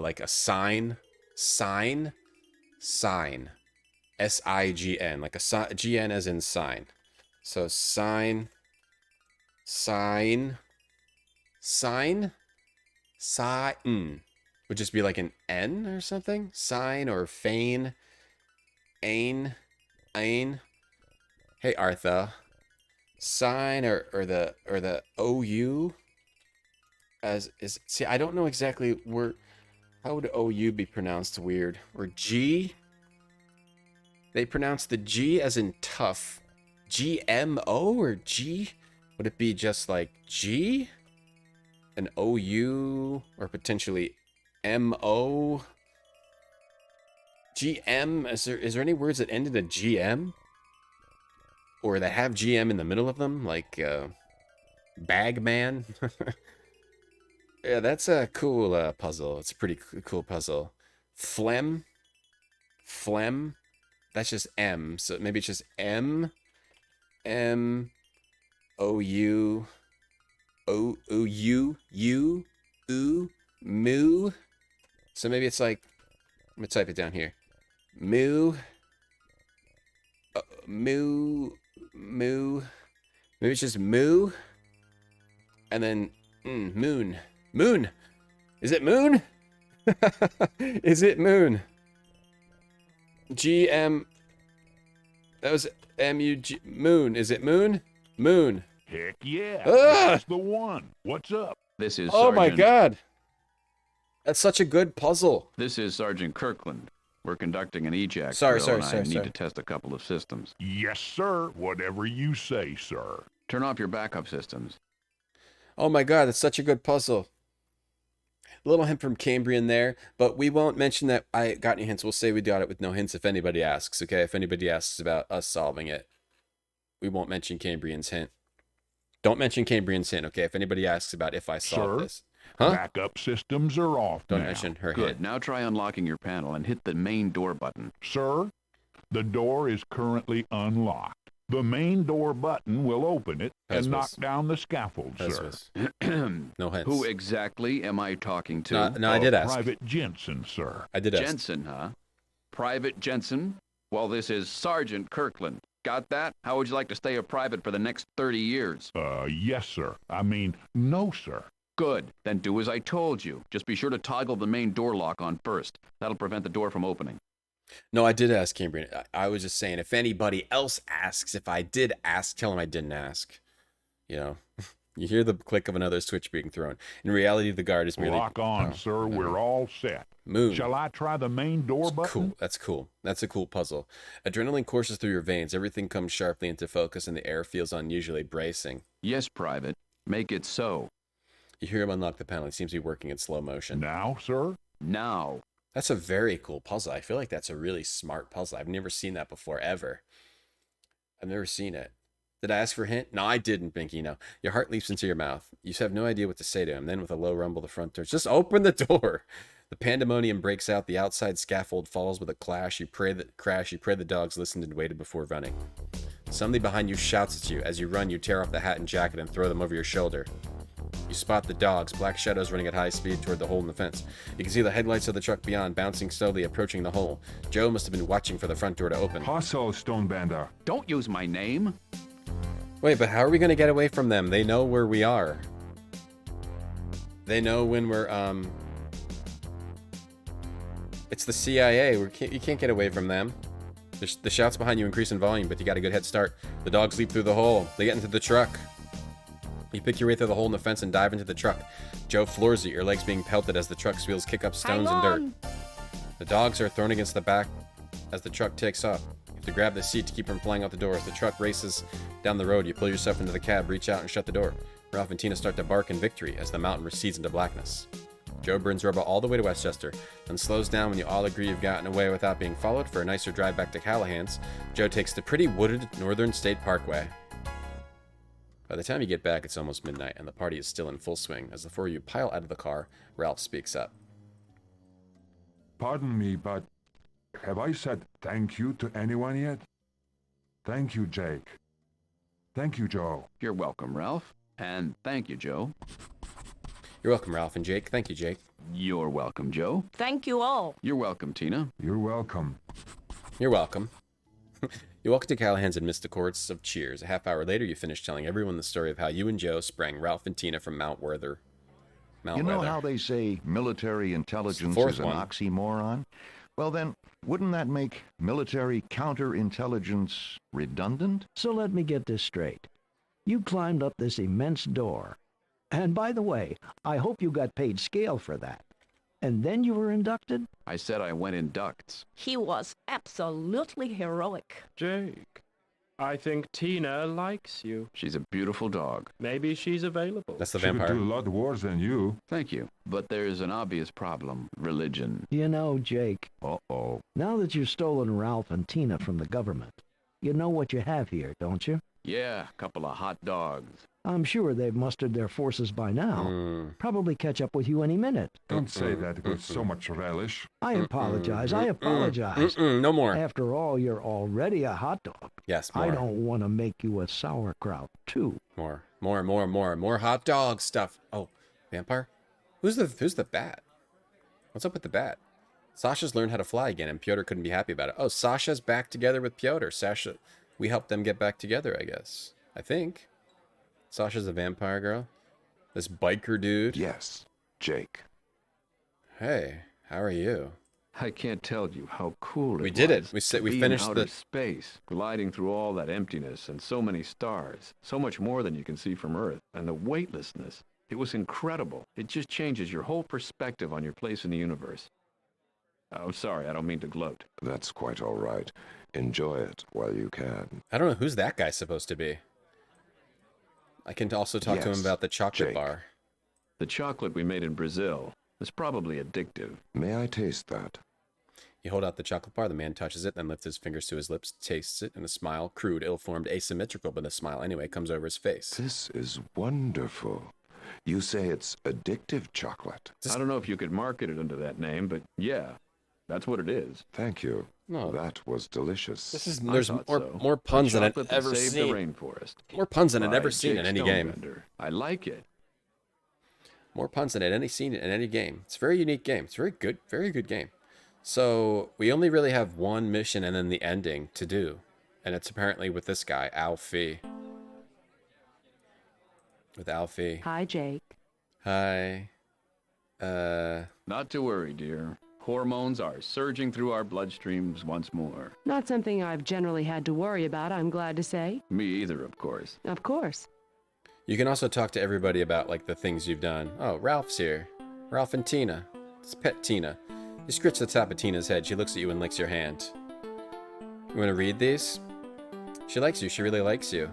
like a sign. SIGN, like a GN as in sign. So sign would just be like an N or something. Sign or feign, ain. Hey Artha, sign or the OU see, I don't know exactly how would OU be pronounced weird, or G. They pronounce the G as in tough. GMO or G? Would it be just like G? An OU or potentially MO? GM? Is there any words that end in a GM? Or that have GM in the middle of them? Like Bagman? Yeah, that's a cool puzzle. It's a pretty cool puzzle. Phlegm? That's just M. So maybe it's just M. M O U O O U U U Moo. So maybe it's like, I'm gonna type it down here. Moo. Moo. Moo. Maybe it's just moo. And then moon. Moon. Is it moon? Is it moon? GM. That was MUG. Moon. Is it moon? Moon. Heck yeah. Ah! That's the one. What's up? This is Oh my Sergeant- god. That's such a good puzzle. This is Sergeant Kirkland. We're conducting an ejac Sorry, drill, sorry, and I need sorry. to test a couple of systems. Yes, sir. Whatever you say, sir. Turn off your backup systems. Oh my god, that's such a good puzzle. A little hint from Cambrian there, but we won't mention that I got any hints. We'll say we got it with no hints if anybody asks, okay? If anybody asks about us solving it, we won't mention Cambrian's hint. Don't mention Cambrian's hint, okay? If anybody asks about if I solved Sir? this. Huh? Backup systems are off Don't now. mention her Good. hint. Now try unlocking your panel and hit the main door button. Sir, the door is currently unlocked. The main door button will open it and knock down the scaffold, sir. No hints. Who exactly am I talking to? No, I did ask. Private Jensen, sir. I did ask. Jensen, huh? Private Jensen? Well, this is Sergeant Kirkland. Got that? How would you like to stay a private for the next 30 years? Yes, sir. I mean, no, sir. Good. Then do as I told you. Just be sure to toggle the main door lock on first. That'll prevent the door from opening. No, I did ask Cambrian. I was just saying, if anybody else asks, if I did ask, tell them I didn't ask. You know, you hear the click of another switch being thrown. In reality, the guard is merely... Lock on, sir. We're all set. Moon. Shall I try the main door button? Cool. That's cool. That's a cool puzzle. Adrenaline courses through your veins. Everything comes sharply into focus, and the air feels unusually bracing. Yes, Private. Make it so. You hear him unlock the panel. He seems to be working in slow motion. Now, sir? Now. That's a very cool puzzle. I feel like that's a really smart puzzle. I've never seen that before, ever. I've never seen it. Did I ask for a hint? No, I didn't, Binky. No. Your heart leaps into your mouth. You have no idea what to say to him. Then with a low rumble, the front door. Just open the door. The pandemonium breaks out. The outside scaffold falls with a clash. You pray the dogs listened and waited before running. Somebody behind you shouts at you. As you run, you tear off the hat and jacket and throw them over your shoulder. You spot the dogs, black shadows running at high speed toward the hole in the fence. You can see the headlights of the truck beyond, bouncing slowly, approaching the hole. Joe must have been watching for the front door to open. Hustle, Stonebender. Don't use my name. Wait, but how are we going to get away from them? They know where we are. They know when we're, It's the CIA. You can't get away from them. The shouts behind you increase in volume, but you got a good head start. The dogs leap through the hole. They get into the truck. You pick your way through the hole in the fence and dive into the truck. Joe floors you, your legs being pelted as the truck's wheels kick up stones and dirt. The dogs are thrown against the back as the truck takes off. You have to grab the seat to keep from flying out the door. As the truck races down the road, you pull yourself into the cab, reach out and shut the door. Ralph and Tina start to bark in victory as the mountain recedes into blackness. Joe burns rubber all the way to Westchester, then slows down when you all agree you've gotten away without being followed. For a nicer drive back to Callahan's, Joe takes the pretty wooded Northern State Parkway. By the time you get back, it's almost midnight, and the party is still in full swing. As the four of you pile out of the car, Ralph speaks up. Pardon me, but have I said thank you to anyone yet? Thank you, Jake. Thank you, Joe. You're welcome, Ralph. And thank you, Joe. You're welcome, Ralph and Jake. Thank you, Jake. You're welcome, Joe. Thank you all. You're welcome, Tina. You're welcome. You're welcome. You walk to Callahan's and miss the chorus of cheers. A half hour later, you finish telling everyone the story of how you and Joe sprang Ralph and Tina from Mount Werther. You know how they say military intelligence Fourth is an one. oxymoron? Well then, wouldn't that make military counterintelligence redundant? So let me get this straight. You climbed up this immense door. And by the way, I hope you got paid scale for that. And then you were inducted? I said I went in ducts. He was absolutely heroic. Jake, I think Tina likes you. She's a beautiful dog. Maybe she's available. That's the She vampire. could do a lot worse than you. Thank you. But there's an obvious problem. Religion. You know, Jake, Uh-oh. now that you've stolen Ralph and Tina from the government, you know what you have here, don't you? Yeah, a couple of hot dogs. I'm sure they've mustered their forces by now. Probably catch up with you any minute. Don't say that with so much relish. I apologize. I apologize. No more. After all, you're already a hot dog. Yes, more. I don't want to make you a sauerkraut, too. More hot dog stuff. Oh, vampire? Who's the bat? What's up with the bat? Sasha's learned how to fly again, and Pyotr couldn't be happy about it. Oh, Sasha's back together with Pyotr. Sasha, we helped them get back together, I guess. I think. Sasha's a vampire girl. This biker dude. Yes, Jake. Hey, how are you? I can't tell you how cool it was. We did it. We be finished in the outer space, gliding through all that emptiness and so many stars, so much more than you can see from Earth, and the weightlessness. It was incredible. It just changes your whole perspective on your place in the universe. Oh, sorry, I don't mean to gloat. That's quite all right. Enjoy it while you can. I don't know who's that guy supposed to be. I can also talk to him about the chocolate bar. The chocolate we made in Brazil is probably addictive. May I taste that? You hold out the chocolate bar, the man touches it, then lifts his fingers to his lips, tastes it, and a smile, crude, ill-formed, asymmetrical, but a smile anyway, comes over his face. This is wonderful. You say it's addictive chocolate. I don't know if you could market it under that name, but yeah, that's what it is. Thank you. No. That was delicious. There's more puns than I've ever seen. The rainforest. More puns than I've ever seen in any game. I like it. More puns than I'd any seen in any game. It's a very unique game. It's very good game. So we only really have one mission and then the ending to do, and it's apparently with this guy, Alfie. With Alfie. Hi, Jake. Hi. Not to worry, dear. Hormones are surging through our bloodstreams once more. Not something I've generally had to worry about, I'm glad to say. Me either, of course. Of course. You can also talk to everybody about, like, the things you've done. Oh, Ralph's here. Ralph and Tina. It's pet Tina. You scritch the top of Tina's head. She looks at you and licks your hand. You want to read these? She likes you. She really likes you.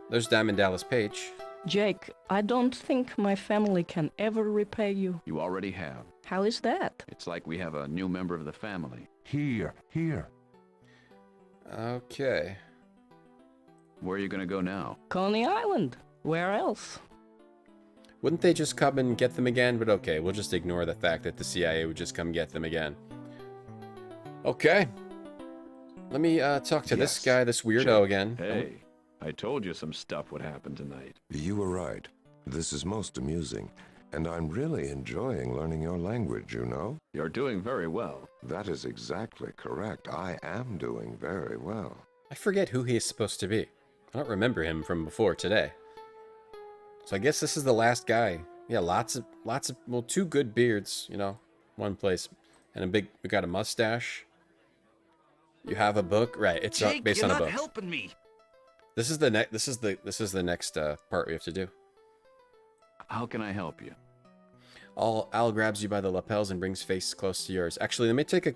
There's Diamond Dallas Page. Jake, I don't think my family can ever repay you. You already have. How is that? It's like we have a new member of the family. Here. Okay. Where are you going to go now? Coney Island. Where else? Wouldn't they just come and get them again? But okay, we'll just ignore the fact that the CIA would just come get them again. Okay. Let me talk to this guy, this weirdo again. Hey, I told you some stuff would happen tonight. You were right. This is most amusing. And I'm really enjoying learning your language, you know? You're doing very well. That is exactly correct. I am doing very well. I forget who he is supposed to be. I don't remember him from before today. So I guess this is the last guy. Yeah, lots of, well, 2 good beards, you know, one place. And we got a mustache. You have a book? Right, it's Jake, based on a book. you're not helping me. This is the next part we have to do. How can I help you? Al grabs you by the lapels and brings face close to yours. Actually, let me take a...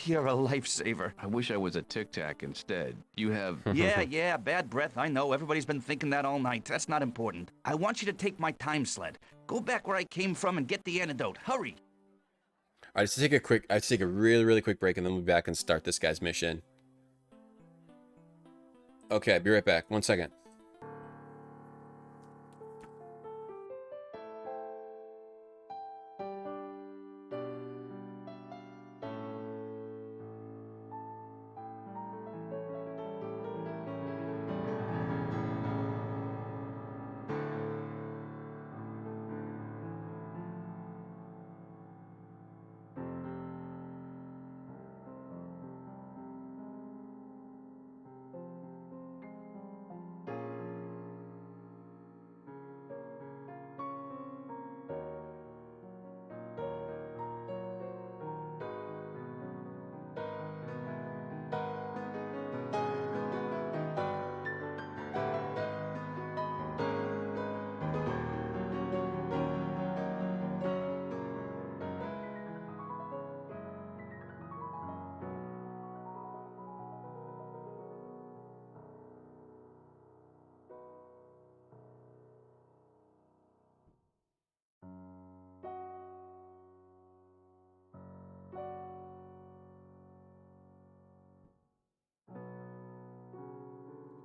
You're a lifesaver. I wish I was a Tic Tac instead. You have... Yeah, bad breath. I know. Everybody's been thinking that all night. That's not important. I want you to take my time sled. Go back where I came from and get the antidote. Hurry. All right, let's take a really quick break, and then we'll be back and start this guy's mission. Okay, be right back. 1 second.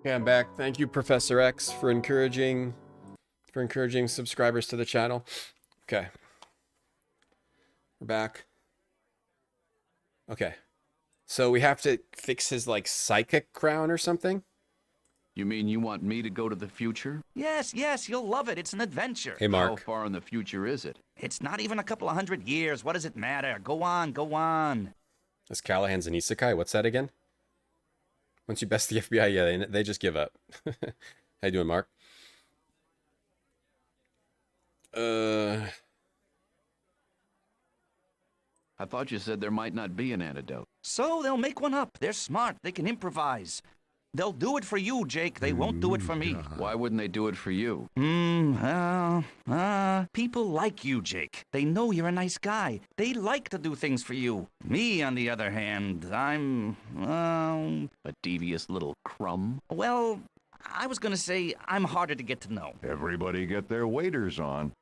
Okay, I'm back. Thank you, Professor X, for encouraging subscribers to the channel. Okay. We're back. Okay. So we have to fix his, like, psychic crown or something? You mean you want me to go to the future? Yes, yes, you'll love it. It's an adventure. Hey, Mark. How far in the future is it? It's not even a couple of 100 years. What does it matter? Go on, go on. Is Callahan's an isekai? What's that again? Once you best the FBI, yeah, they just give up. How you doing, Mark? I thought you said there might not be an antidote. So they'll make one up. They're smart. They can improvise. They'll do it for you, Jake. They won't do it for me. Why wouldn't they do it for you? People like you, Jake. They know you're a nice guy. They like to do things for you. Me, on the other hand, I'm, a devious little crumb? Well, I was gonna say I'm harder to get to know. Everybody get their waders on.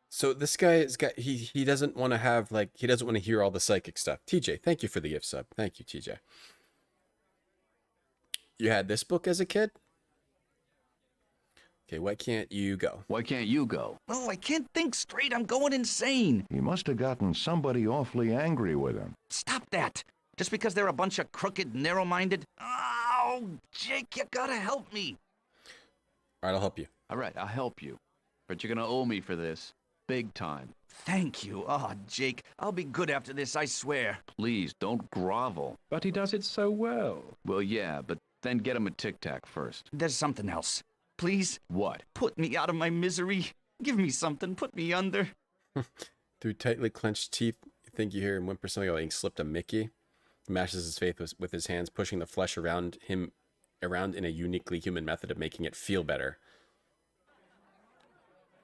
So this guy is got he doesn't want to have, like, he doesn't want to hear all the psychic stuff. TJ, thank you for the gift sub. Thank you, TJ. You had this book as a kid? Okay, why can't you go? Why can't you go? Oh, I can't think straight. I'm going insane. He must have gotten somebody awfully angry with him. Stop that. Just because they're a bunch of crooked, narrow-minded. Oh, Jake, you gotta help me. All right, I'll help you. All right, I'll help you. But you're gonna owe me for this. Big time. Thank you. Oh, Jake, I'll be good after this, I swear. Please, don't grovel. But he does it so well. Well, yeah, but then get him a Tic Tac first. There's something else. Please? What? Put me out of my misery. Give me something. Put me under. Through tightly clenched teeth, you think you hear him whimper something like he slipped a Mickey. He mashes his face with his hands, pushing the flesh around him in a uniquely human method of making it feel better.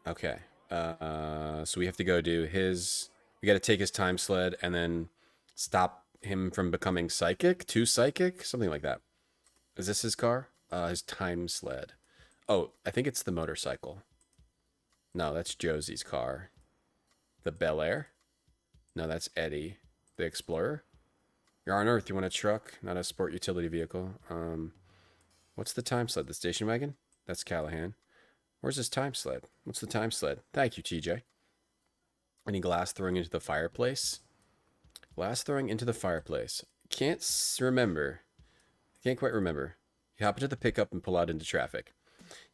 Okay. So we have to go do his... We got to take his time sled and then stop him from becoming psychic? Too psychic? Something like that. Is this his car? His time sled. Oh, I think it's the motorcycle. No, that's Josie's car. The Bel Air? No, that's Eddie. The Explorer? You're on Earth. You want a truck, not a sport utility vehicle. What's the time sled? The station wagon? That's Callahan. Where's his time sled? What's the time sled? Thank you, TJ. Any glass throwing into the fireplace? Glass throwing into the fireplace. Can't remember. Can't quite remember. You hop into the pickup and pull out into traffic.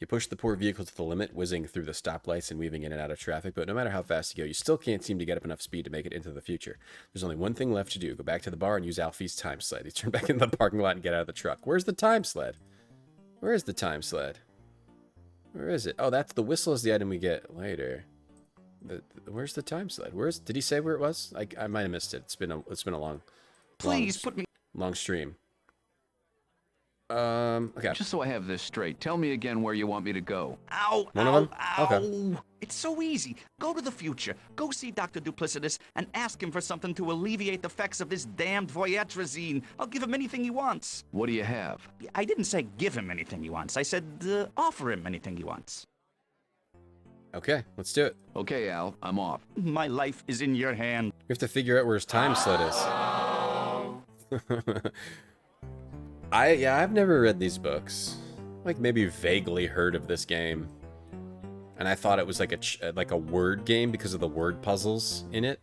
You push the poor vehicle to the limit, whizzing through the stoplights and weaving in and out of traffic, but no matter how fast you go, you still can't seem to get up enough speed to make it into the future. There's only one thing left to do. Go back to the bar and use Alfie's time sled. You turn back into the parking lot and get out of the truck. Where's the time sled? Where is the time sled? Where is it? Oh, that's the whistle is the item we get later. Where's the time sled? Did he say where it was? I might have missed it. It's been a long long stream. Okay. Just so I have this straight, tell me again where you want me to go. Ow, One ow, of them? ow. Okay. It's so easy. Go to the future. Go see Dr. Duplicitous and ask him for something to alleviate the effects of this damned voyatrazine. I'll give him anything he wants. What do you have? I didn't say give him anything he wants. I said offer him anything he wants. Okay, let's do it. Okay, Al, I'm off. My life is in your hand. We have to figure out where his time sled is. I've never read these books. Like maybe vaguely heard of this game, and I thought it was like a word game because of the word puzzles in it.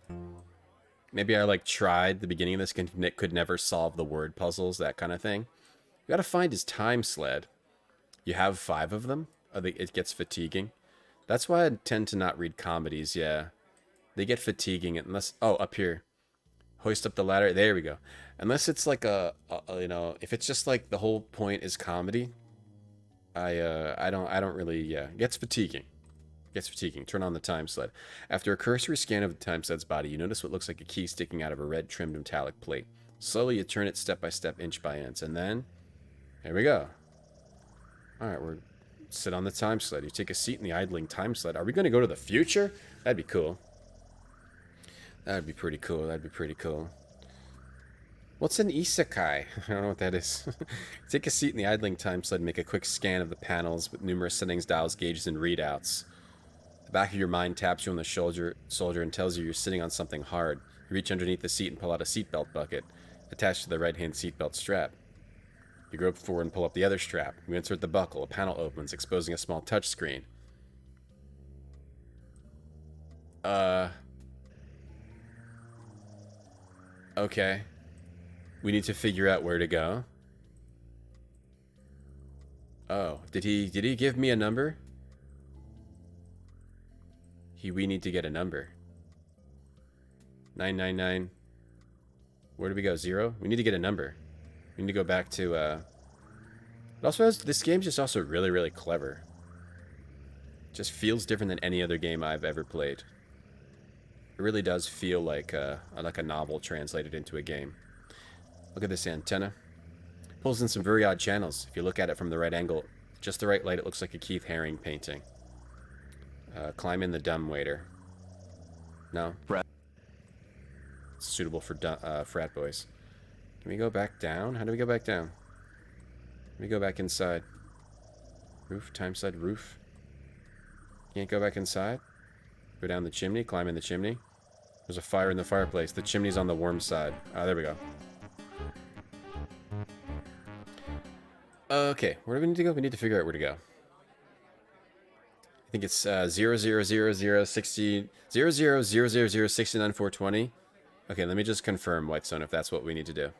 Maybe I tried the beginning of this game, could never solve the word puzzles, that kind of thing. You got to find his time sled. You have 5 of them. I think it gets fatiguing. That's why I tend to not read comedies. Yeah, they get fatiguing unless up here, hoist up the ladder. There we go. Unless it's like if it's just like the whole point is comedy, I don't really, it gets fatiguing. Turn on the time sled. After a cursory scan of the time sled's body, you notice what looks like a key sticking out of a red trimmed metallic plate. Slowly, you turn it step by step, inch by inch, and then, here we go. All right, we're sit on the time sled. You take a seat in the idling time sled. Are we going to go to the future? That'd be cool. That'd be pretty cool. What's an isekai? I don't know what that is. Take a seat in the idling time sled and make a quick scan of the panels with numerous settings, dials, gauges, and readouts. The back of your mind taps you on the shoulder and tells you you're sitting on something hard. You reach underneath the seat and pull out a seatbelt bucket attached to the right-hand seatbelt strap. You grope forward and pull up the other strap. You insert the buckle. A panel opens, exposing a small touchscreen. Okay. We need to figure out where to go. Oh, did he give me a number? We need to get a number. 999. Where do we go? 0? We need to get a number. We need to go back to, It also has... This game's just also really, really clever. It just feels different than any other game I've ever played. It really does feel like a novel translated into a game. Look at this antenna. Pulls in some very odd channels. If you look at it from the right angle, just the right light, it looks like a Keith Haring painting. Climb in the dumbwaiter. No? Frat. It's suitable for frat boys. Can we go back down? How do we go back down? Let me go back inside. Roof, timeside roof. Can't go back inside? Go down the chimney, climb in the chimney. There's a fire in the fireplace. The chimney's on the warm side. Ah, there we go. Okay, where do we need to go? We need to figure out where to go. I think it's 000069420. Okay, let me just confirm, Whitestone, if that's what we need to do.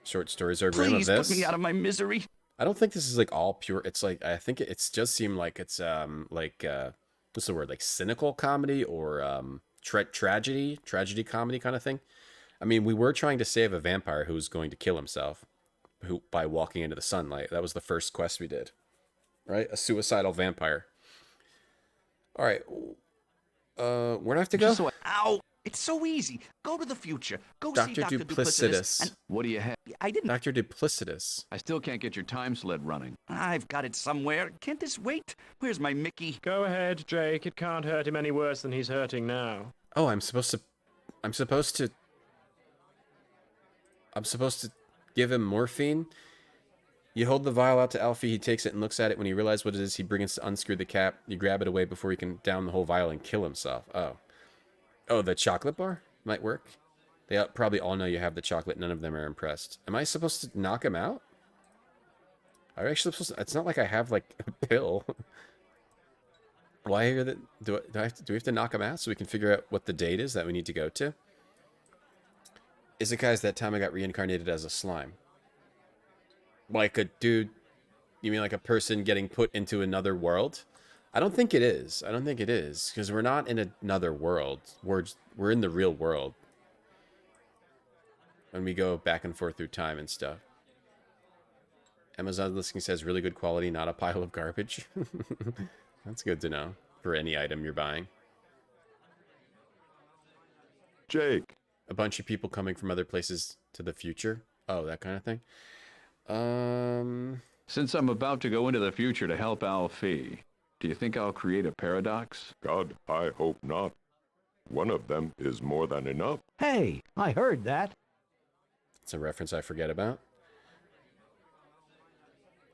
Short stories are grim of Please this. put me out of my misery. I don't think this is like all pure. It's like I think it's just seemed like it's what's the word, like cynical comedy or tragedy comedy kind of thing. I mean, we were trying to save a vampire who was going to kill himself, by walking into the sunlight. That was the first quest we did, right? A suicidal vampire. All right, where do I have to go? Ow! It's so easy. Go to the future. Go see Dr. Dr. Duplicitous. And What do you have? I didn't. Dr. Duplicitous. I still can't get your time sled running. I've got it somewhere. Can't this wait? Where's my Mickey? Go ahead, Jake. It can't hurt him any worse than he's hurting now. Oh, I'm supposed to give him morphine. You hold the vial out to Alfie. He takes it and looks at it. When he realizes what it is, he begins to unscrew the cap. You grab it away before he can down the whole vial and kill himself. Oh, the chocolate bar might work. They probably all know you have the chocolate. None of them are impressed. Am I supposed to knock him out? Are I actually supposed to? It's not like I have like a pill. Why are the? Do we have to knock him out so we can figure out what the date is that we need to go to? Is it, guys, that time I got reincarnated as a slime? Like a dude? You mean like a person getting put into another world? I don't think it is. I don't think it is, because we're not in another world. We're in the real world. When we go back and forth through time and stuff. Amazon listing says really good quality, not a pile of garbage. That's good to know for any item you're buying. Jake. A bunch of people coming from other places to the future. Oh, that kind of thing. Since I'm about to go into the future to help Alfie, do you think I'll create a paradox? God, I hope not. One of them is more than enough. Hey, I heard that. It's a reference I forget about.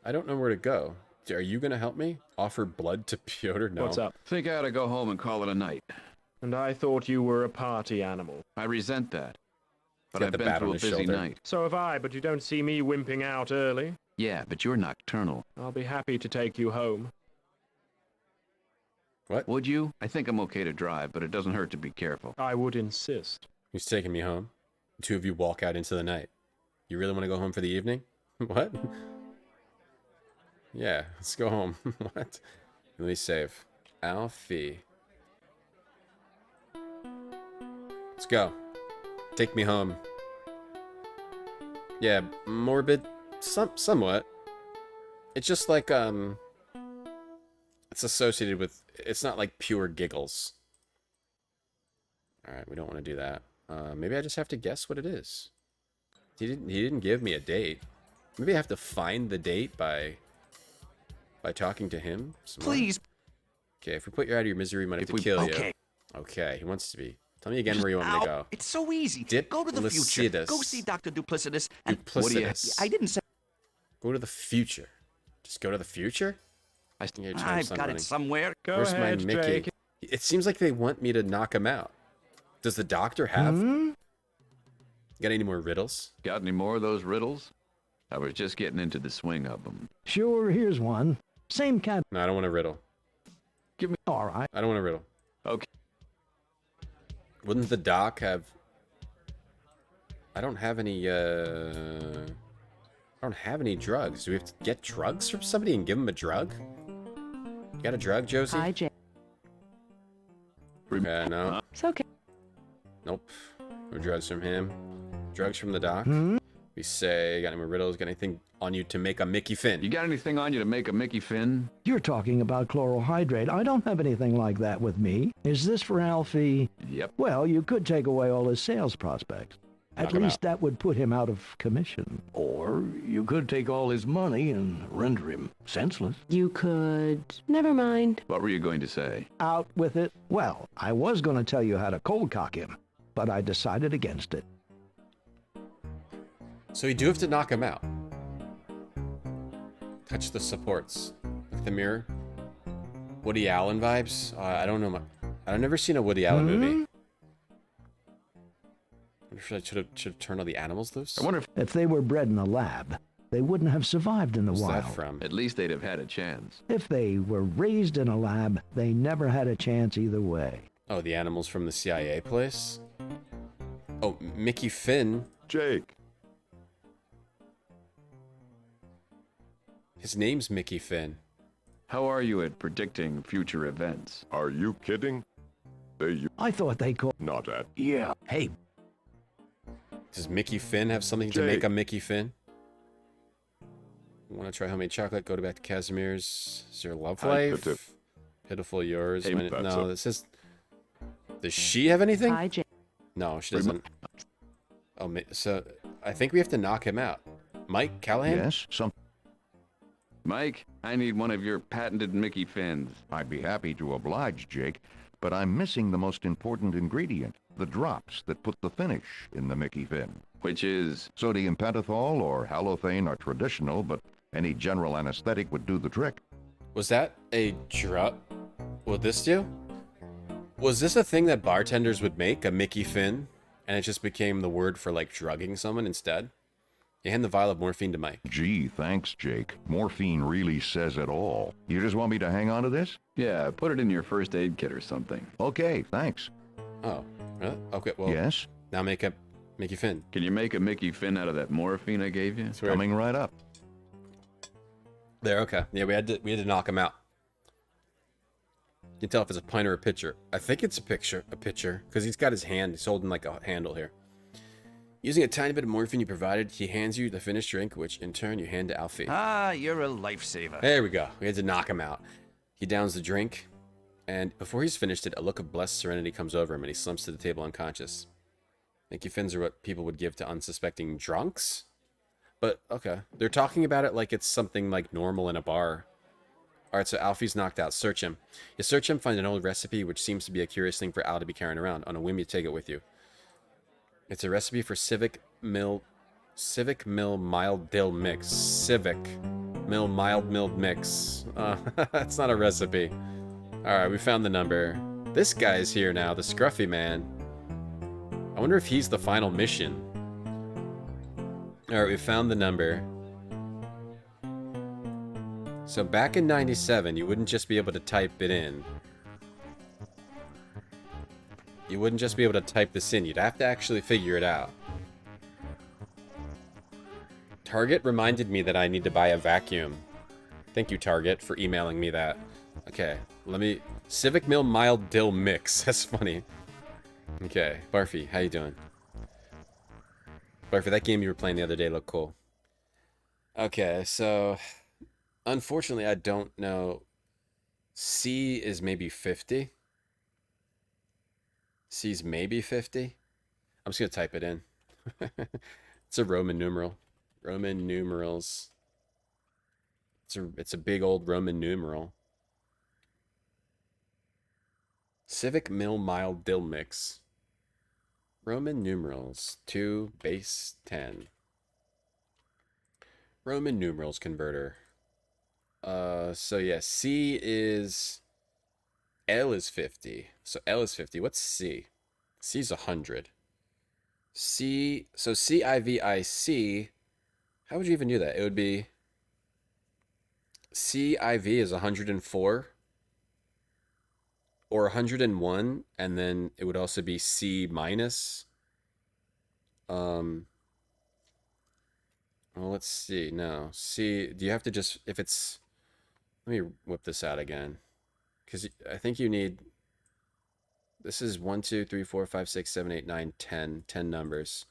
I don't know where to go. Are you going to help me? Offer blood to Piotr? No. What's up? Think I ought to go home and call it a night. And I thought you were a party animal. I resent that. But Got I've the been bat through on a his busy shoulder. night. So have I, but you don't see me wimping out early. Yeah, but you're nocturnal. I'll be happy to take you home. What? Would you? I think I'm okay to drive, but it doesn't hurt to be careful. I would insist. Who's taking me home? The two of you walk out into the night. You really want to go home for the evening? What? Yeah, let's go home. What? Let me save. Alfie. Let's go. Take me home. Yeah, morbid. Somewhat. It's just like, it's associated with... It's not like pure giggles. Alright, we don't want to do that. Maybe I just have to guess what it is. He didn't give me a date. Maybe I have to find the date by talking to him. Please. Okay, if we put you out of your misery, we might have to kill you. Okay, he wants to be. Tell me again where you want me to go. It's so easy. Go to the future. Go see Dr. Duplicitous. And What do you? I didn't say. Go to the future. Just go to the future? I've got it somewhere. Where's my Mickey? It seems like they want me to knock him out. Does the doctor have? Got any more riddles? Got any more of those riddles? I was just getting into the swing of them. Sure, here's one. Same cat. No, I don't want a riddle. Give me... All right. I don't want a riddle. Okay. Wouldn't the doc have... I don't have any drugs. Do we have to get drugs from somebody and give them a drug? You got a drug, Josie? Hi, Jake. No. It's okay. Nope. No drugs from him. Drugs from the doc. Hmm? We say, got any more riddles? Got anything on you to make a Mickey Finn? You got anything on you to make a Mickey Finn? You're talking about chlorohydrate. I don't have anything like that with me. Is this for Alfie? Yep. Well, you could take away all his sales prospects. At least that would put him out of commission. Or you could take all his money and render him senseless. You could... Never mind. What were you going to say? Out with it. Well, I was going to tell you how to cold cock him, but I decided against it. So you do have to knock him out. Touch the supports. Look at the mirror. Woody Allen vibes? I don't know. I've never seen a Woody Allen movie. I wonder if I should have turned all the animals loose. I wonder if they were bred in a lab, they wouldn't have survived in the What's wild. that from? At least they'd have had a chance. If they were raised in a lab, they never had a chance either way. Oh, the animals from the CIA place? Oh, Mickey Finn. Jake. His name's Mickey Finn. How are you at predicting future events? Are you kidding? I thought they called... Not at... Yeah. Hey. Does Mickey Finn have something to make a Mickey Finn? Want to try homemade chocolate? Go to back to Casimir's. Is your love life? Pitiful yours. Hey, No, this is... Does she have anything? Hi, Jake. No, she doesn't. Oh, so I think we have to knock him out. Mike Callahan? Yes, Mike, I need one of your patented Mickey Fins. I'd be happy to oblige, Jake, but I'm missing the most important ingredient, the drops that put the finish in the Mickey Fin. Which is? Sodium pentothal or halothane are traditional, but any general anesthetic would do the trick. Was that a drug? Would this do? Was this a thing that bartenders would make, a Mickey Finn, and it just became the word for, like, drugging someone instead? You hand the vial of morphine to Mike. Gee, thanks, Jake. Morphine really says it all. You just want me to hang on to this? Yeah, put it in your first aid kit or something. Okay, thanks. Oh, really? Okay, well... Yes? Now make a Mickey Finn. Can you make a Mickey Finn out of that morphine I gave you? Coming right up. There, okay. Yeah, we had to knock him out. You can tell if it's a pint or a pitcher. I think it's a pitcher, because he's got his hand. He's holding like a handle here. Using a tiny bit of morphine you provided, he hands you the finished drink, which in turn you hand to Alfie. Ah, you're a lifesaver. There we go. We had to knock him out. He downs the drink, and before he's finished it, a look of blessed serenity comes over him, and he slumps to the table unconscious. Mickey Fins are what people would give to unsuspecting drunks? But, okay. They're talking about it like it's something like normal in a bar. Alright, so Alfie's knocked out. Search him. You search him, find an old recipe, which seems to be a curious thing for Al to be carrying around. On a whim, you take it with you. It's a recipe for Civic Mill Mild Dill Mix. Civic Mill Mild Milled Mix. That's not a recipe. Alright, we found the number. This guy's here now, the scruffy man. I wonder if he's the final mission. Alright, we found the number. So back in 97, you wouldn't just be able to type it in. You wouldn't just be able to type this in. You'd have to actually figure it out. Target reminded me that I need to buy a vacuum. Thank you, Target, for emailing me that. Okay, let me... Civic Mill Mild Dill Mix. That's funny. Okay, Barfy, how you doing? Barfy, that game you were playing the other day looked cool. Okay, so... Unfortunately, I don't know. C is maybe 50. C's maybe 50. I'm just going to type it in. It's a Roman numeral. Roman numerals. It's a big old Roman numeral. Civic Mill Mild Dill Mix. Roman numerals. 2 base 10. Roman numerals converter. So yeah, C is... L is 50. So L is 50. What's C? C is 100. C... So CIVIC How would you even do that? It would be CIV is 104 or 101, and then it would also be C minus. Well, let's see. No, C. Do you have to just if it's? Let me whip this out again, because I think you need. This is 1, 2, 3, 4, 5, 6, 7, 8, 9, 10. 10 numbers.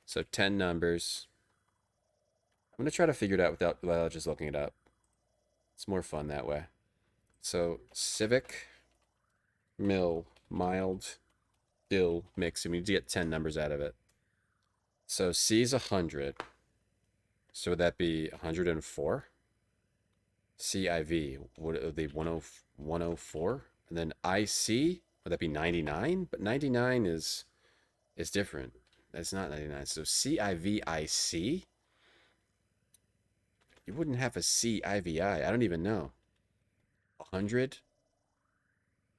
So 10 numbers. I'm gonna try to figure it out without just looking it up. It's more fun that way. So civic, mill, mild, dill, mix. And we need to get 10 numbers out of it. So C is 100. So would that be 104? CIV, would be 104? And then IC, would that be 99? But 99 is different. That's not 99. So CIVIC? You wouldn't have a CIVI. I don't even know. 100?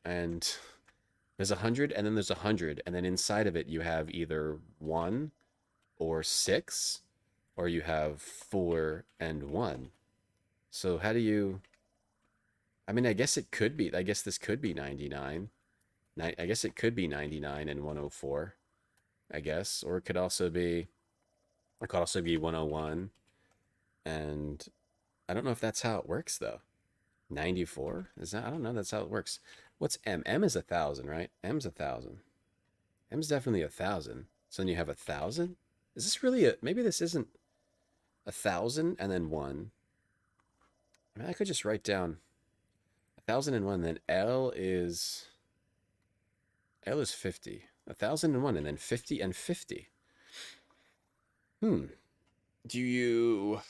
And there's 100, and then there's 100. And then inside of it, you have either 1 or 6, or you have 4 and 1. So how do you... I mean, I guess it could be... I guess this could be 99. I guess it could be 99 and 104. I guess. Or it could also be... It could also be 101. And I don't know if that's how it works, though. 94? Is that... I don't know. That's how it works. What's M? M is 1,000, right? M's 1,000. M's definitely 1,000. So then you have 1,000? Is this really a... Maybe this isn't 1,000 and then 1. I mean, I could just write down 1,001, then L is 50. 1,001, and then 50 and 50. Do you...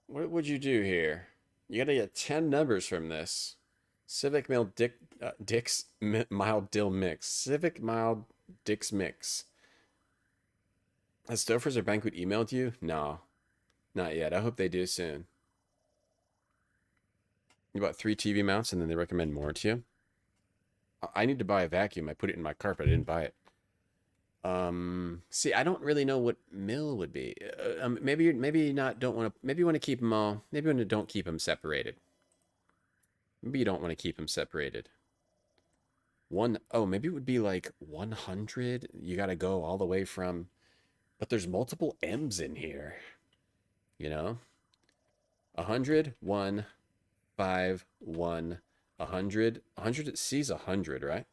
What would you do here? You gotta get 10 numbers from this. Civic mild Dick's mild dill mix. Civic mild Dick's mix. Has Stouffer's or Banquet emailed you? No. Not yet. I hope they do soon. You bought 3 TV mounts and then they recommend more to you? I need to buy a vacuum. I put it in my carpet. I didn't buy it. See, I don't really know what mill would be. Maybe you don't want to. Maybe you want to keep them all. Maybe you don't keep them separated. Maybe you don't want to keep them separated. Maybe it would be like 100. You got to go all the way from. But there's multiple M's in here. You know, 100, 1, 5, 1, 100. 100 C's 100, right?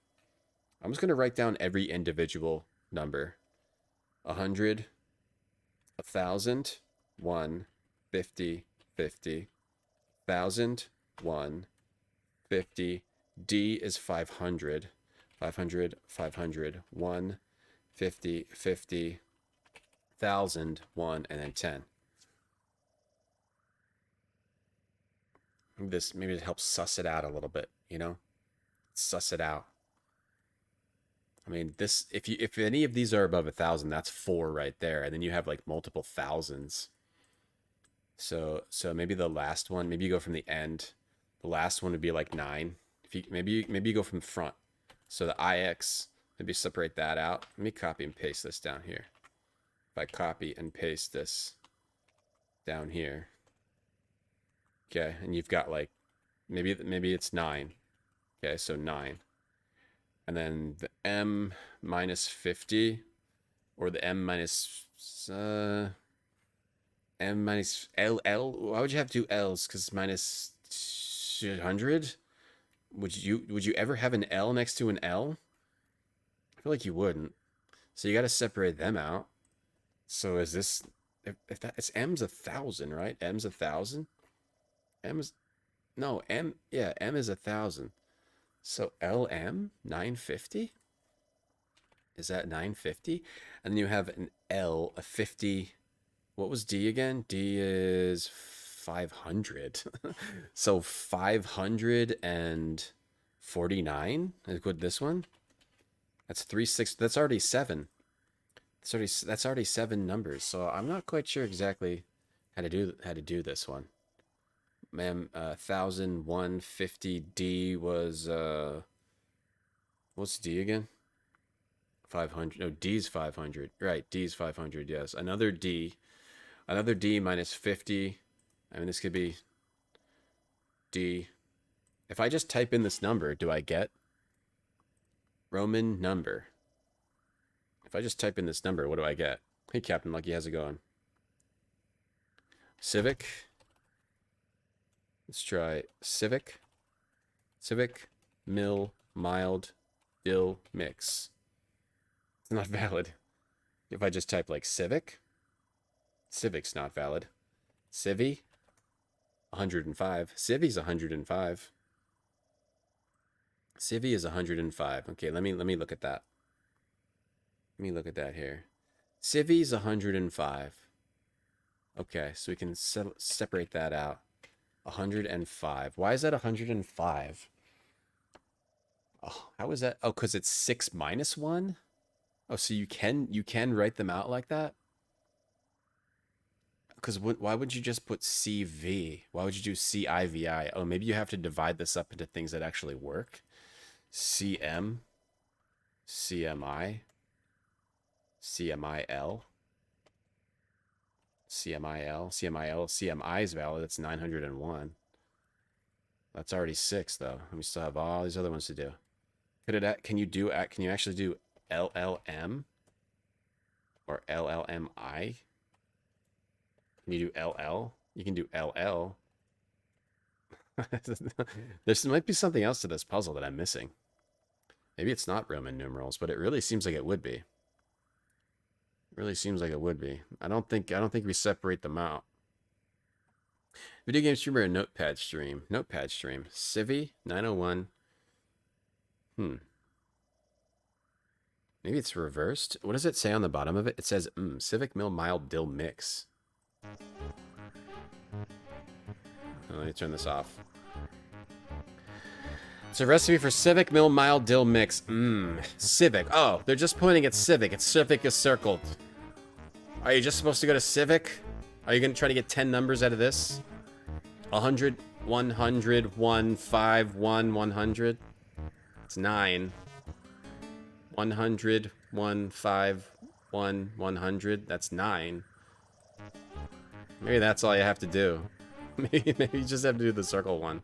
I'm just gonna write down every individual number. 100, 1,000, 1, 50, 50, 1,000, 1, 50. D is 500. 500, 500, 1, 50, 50, 1,000, 1, and then 10. Maybe it helps suss it out a little bit, you know? Suss it out. I mean, this if any of these are above 1,000, that's 4 right there, and then you have like multiple thousands. So maybe the last one, maybe you go from the end. The last one would be like 9. Maybe you go from the front. So the IX, maybe separate that out. Let me copy and paste this down here. If I copy and paste this down here. Okay, and you've got like, maybe it's 9. Okay, so 9. And then the M minus 50, or the M minus LL. Why would you have 2 L's? Because minus 100. Would you ever have an L next to an L? I feel like you wouldn't. So you got to separate them out. So is this if that it's M's 1,000, right? M's 1,000. M is M is 1,000. So LM 950? Is that 950? And then you have an L, a 50. What was D again? D is 500. So 549 is good. This one. That's 36. That's already 7. That's already 7 numbers. So I'm not quite sure exactly how to do this one. 1,150 D was what's D again? 500. No, D's 500. Right, D's 500. Yes, another D Another D minus 50. I mean, this could be D. If I just type in this number, do I get Roman number? If I just type in this number, what do I get? Hey, Captain Lucky, how's it going? Civic. Let's try Civic. Civic, mill, mild, dill, mix. It's not valid. If I just type like Civic, Civic's not valid. Civi, 105. Civi's 105. Civi is 105. Okay, let me look at that. Let me look at that here. Civi's 105. Okay, so we can separate that out. 105. Why is that 105? Oh, how is that? Oh, because it's 6 minus 1? Oh, so you can write them out like that? Because why would you just put CV? Why would you do CIVI? Oh, maybe you have to divide this up into things that actually work. CM, CMI, CMIL, CMIL, CMIL, CMI is valid. That's 901. That's already 6 though. And we still have all these other ones to do. Can you actually do LLM or LLMI? Can you do LL? You can do LL. There might be something else to this puzzle that I'm missing. Maybe it's not Roman numerals, but it really seems like it would be. It really seems like it would be. I don't think we separate them out. Video game streamer or notepad stream? Notepad stream. Civi 901. Maybe it's reversed. What does it say on the bottom of it? It says Civic Mill Mild Dill Mix. Let me turn this off. It's a recipe for Civic Mill Mild Dill Mix. Civic. Oh, they're just pointing at Civic. It's Civic is circled. Are you just supposed to go to Civic? Are you going to try to get 10 numbers out of this? 100, 100, 1, 5, 1, 100. It's 9. 100, 1, 5, 1, 100. That's 9. Maybe that's all you have to do. Maybe you just have to do the circle one.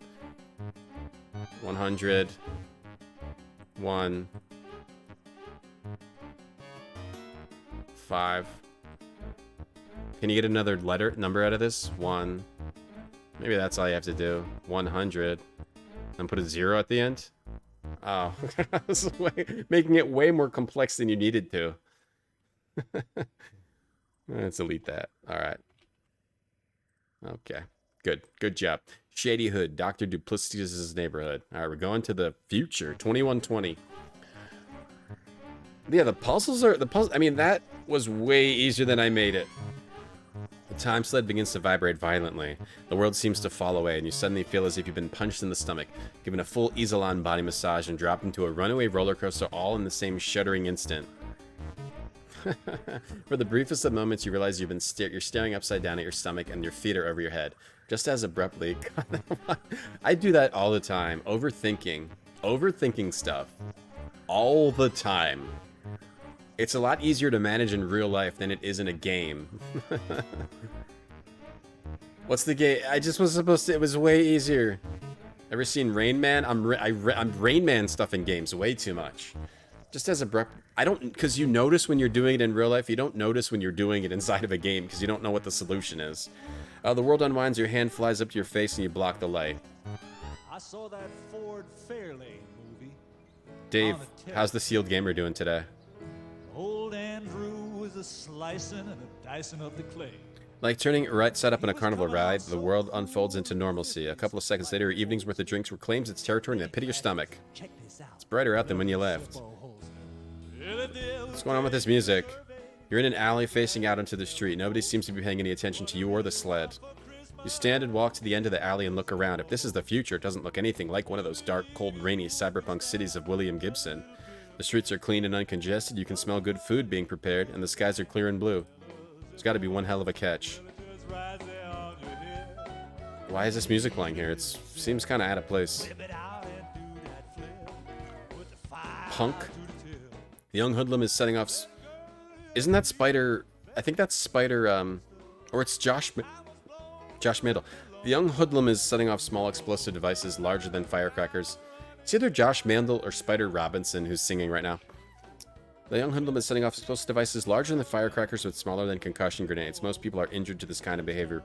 100. 1. 5. Can you get another number out of this? 1. Maybe that's all you have to do. 100. And put a 0 at the end? Oh, making it way more complex than you needed to. Let's delete that. All right. Okay. Good job. Shady Hood, Dr. Duplicitous's neighborhood. All right, we're going to the future, 2120. Yeah, the puzzles. I mean, that was way easier than I made it. The time sled begins to vibrate violently. The world seems to fall away, and you suddenly feel as if you've been punched in the stomach, given a full Easalon body massage, and dropped into a runaway roller coaster all in the same shuddering instant. For the briefest of moments, you realize you're staring upside down at your stomach, and your feet are over your head. Just as abruptly, I do that all the time. Overthinking stuff all the time. It's a lot easier to manage in real life than it is in a game. What's the game? I just was supposed to. It was way easier. Ever seen Rain Man? I'm Rain Man stuff in games way too much. Just as abrupt. I don't, because you notice when you're doing it in real life. You don't notice when you're doing it inside of a game because you don't know what the solution is. The world unwinds. Your hand flies up to your face and you block the light. I saw that Ford Fairlane movie. Dave, how's the Sealed Gamer doing today? Old Andrew was a slicing and a dicing of the clay. Like turning right side up in a carnival ride, the world unfolds into normalcy. A couple of seconds later, your evening's worth of drinks reclaims its territory in the pit of your stomach. It's brighter out than when you left. What's going on with this music? You're in an alley facing out into the street. Nobody seems to be paying any attention to you or the sled. You stand and walk to the end of the alley and look around. If this is the future, it doesn't look anything like one of those dark, cold, rainy cyberpunk cities of William Gibson. The streets are clean and uncongested, you can smell good food being prepared, and the skies are clear and blue. There's got to be one hell of a catch. Why is this music playing here? It seems kind of out of place. Punk. The young hoodlum is setting off... Isn't that Spider... I think that's Spider... Or it's Josh Mandel. The young hoodlum is setting off small explosive devices larger than firecrackers. It's either Josh Mandel or Spider Robinson who's singing right now. The young hoodlum is setting off explosive devices larger than firecrackers but smaller than concussion grenades. Most people are inured to this kind of behavior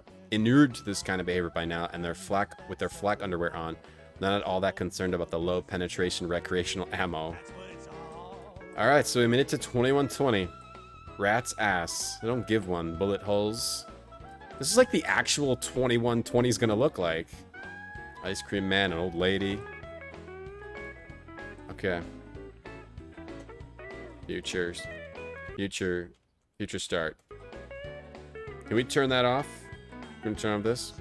by now, and with their flak underwear on, not at all that concerned about the low penetration recreational ammo. Alright, so we made it to 2120. Rat's ass. They don't give one. Bullet holes. This is like the actual 2120 is gonna look like. Ice cream man, an old lady. Okay. Future start. Can we turn that off? Can we turn off this?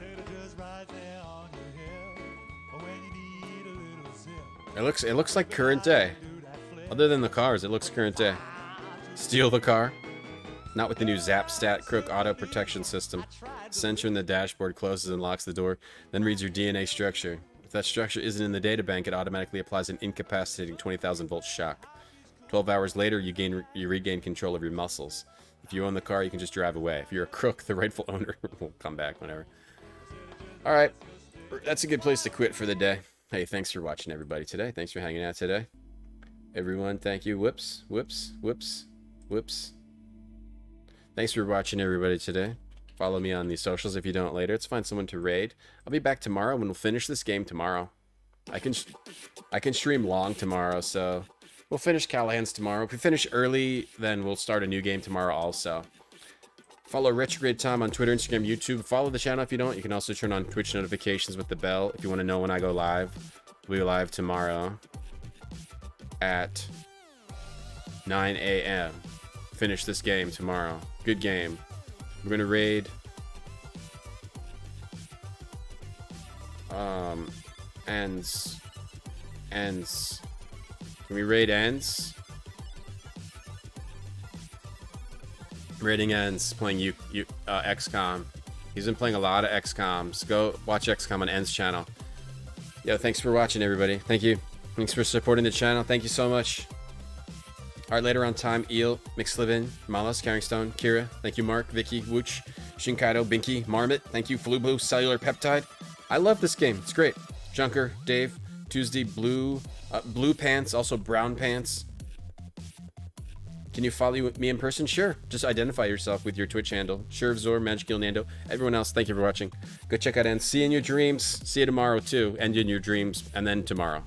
It looks like current day. Other than the cars, it looks current day. Steal the car. Not with the new Zap Stat Crook auto protection system. Sensor in the dashboard closes and locks the door, then reads your DNA structure. If that structure isn't in the databank, it automatically applies an incapacitating 20,000 volt shock. 12 hours later, you regain control of your muscles. If you own the car, you can just drive away. If you're a crook, the rightful owner will come back whenever. Alright, that's a good place to quit for the day. Hey, thanks for watching, everybody, today. Thanks for hanging out today. Everyone, thank you. Whoops, whoops, whoops, whoops. Thanks for watching, everybody, today. Follow me on the socials if you don't later. Let's find someone to raid. I'll be back tomorrow when we'll finish this game tomorrow. I can stream long tomorrow, so we'll finish Callahan's tomorrow. If we finish early, then we'll start a new game tomorrow also. Follow Retrograde Tom on Twitter, Instagram, YouTube. Follow the channel if you don't. You can also turn on Twitch notifications with the bell if you want to know when I go live. We'll be live tomorrow at 9 a.m. Finish this game tomorrow. Good game. We're gonna raid ends. Can we raid ends? Raiding ends, playing XCOM. He's been playing a lot of XCOMs. Go watch XCOM on Ends channel. Yo, thanks for watching, everybody. Thank you. Thanks for supporting the channel. Thank you so much. Alright, later on time, Eel, McSlivin, Malas, Carringstone, Kira, thank you, Mark, Vicky, Wooch, Shinkaido, Binky, Marmot, thank you, Flu Blue, Cellular Peptide. I love this game. It's great. Junker, Dave, Tuesday, Blue Pants, also Brown Pants. Can you follow me in person? Sure. Just identify yourself with your Twitch handle. Zor, Magic Eel, Nando. Everyone else, thank you for watching. Go check out End. See you in your dreams. See you tomorrow, too. End in your dreams, and then tomorrow.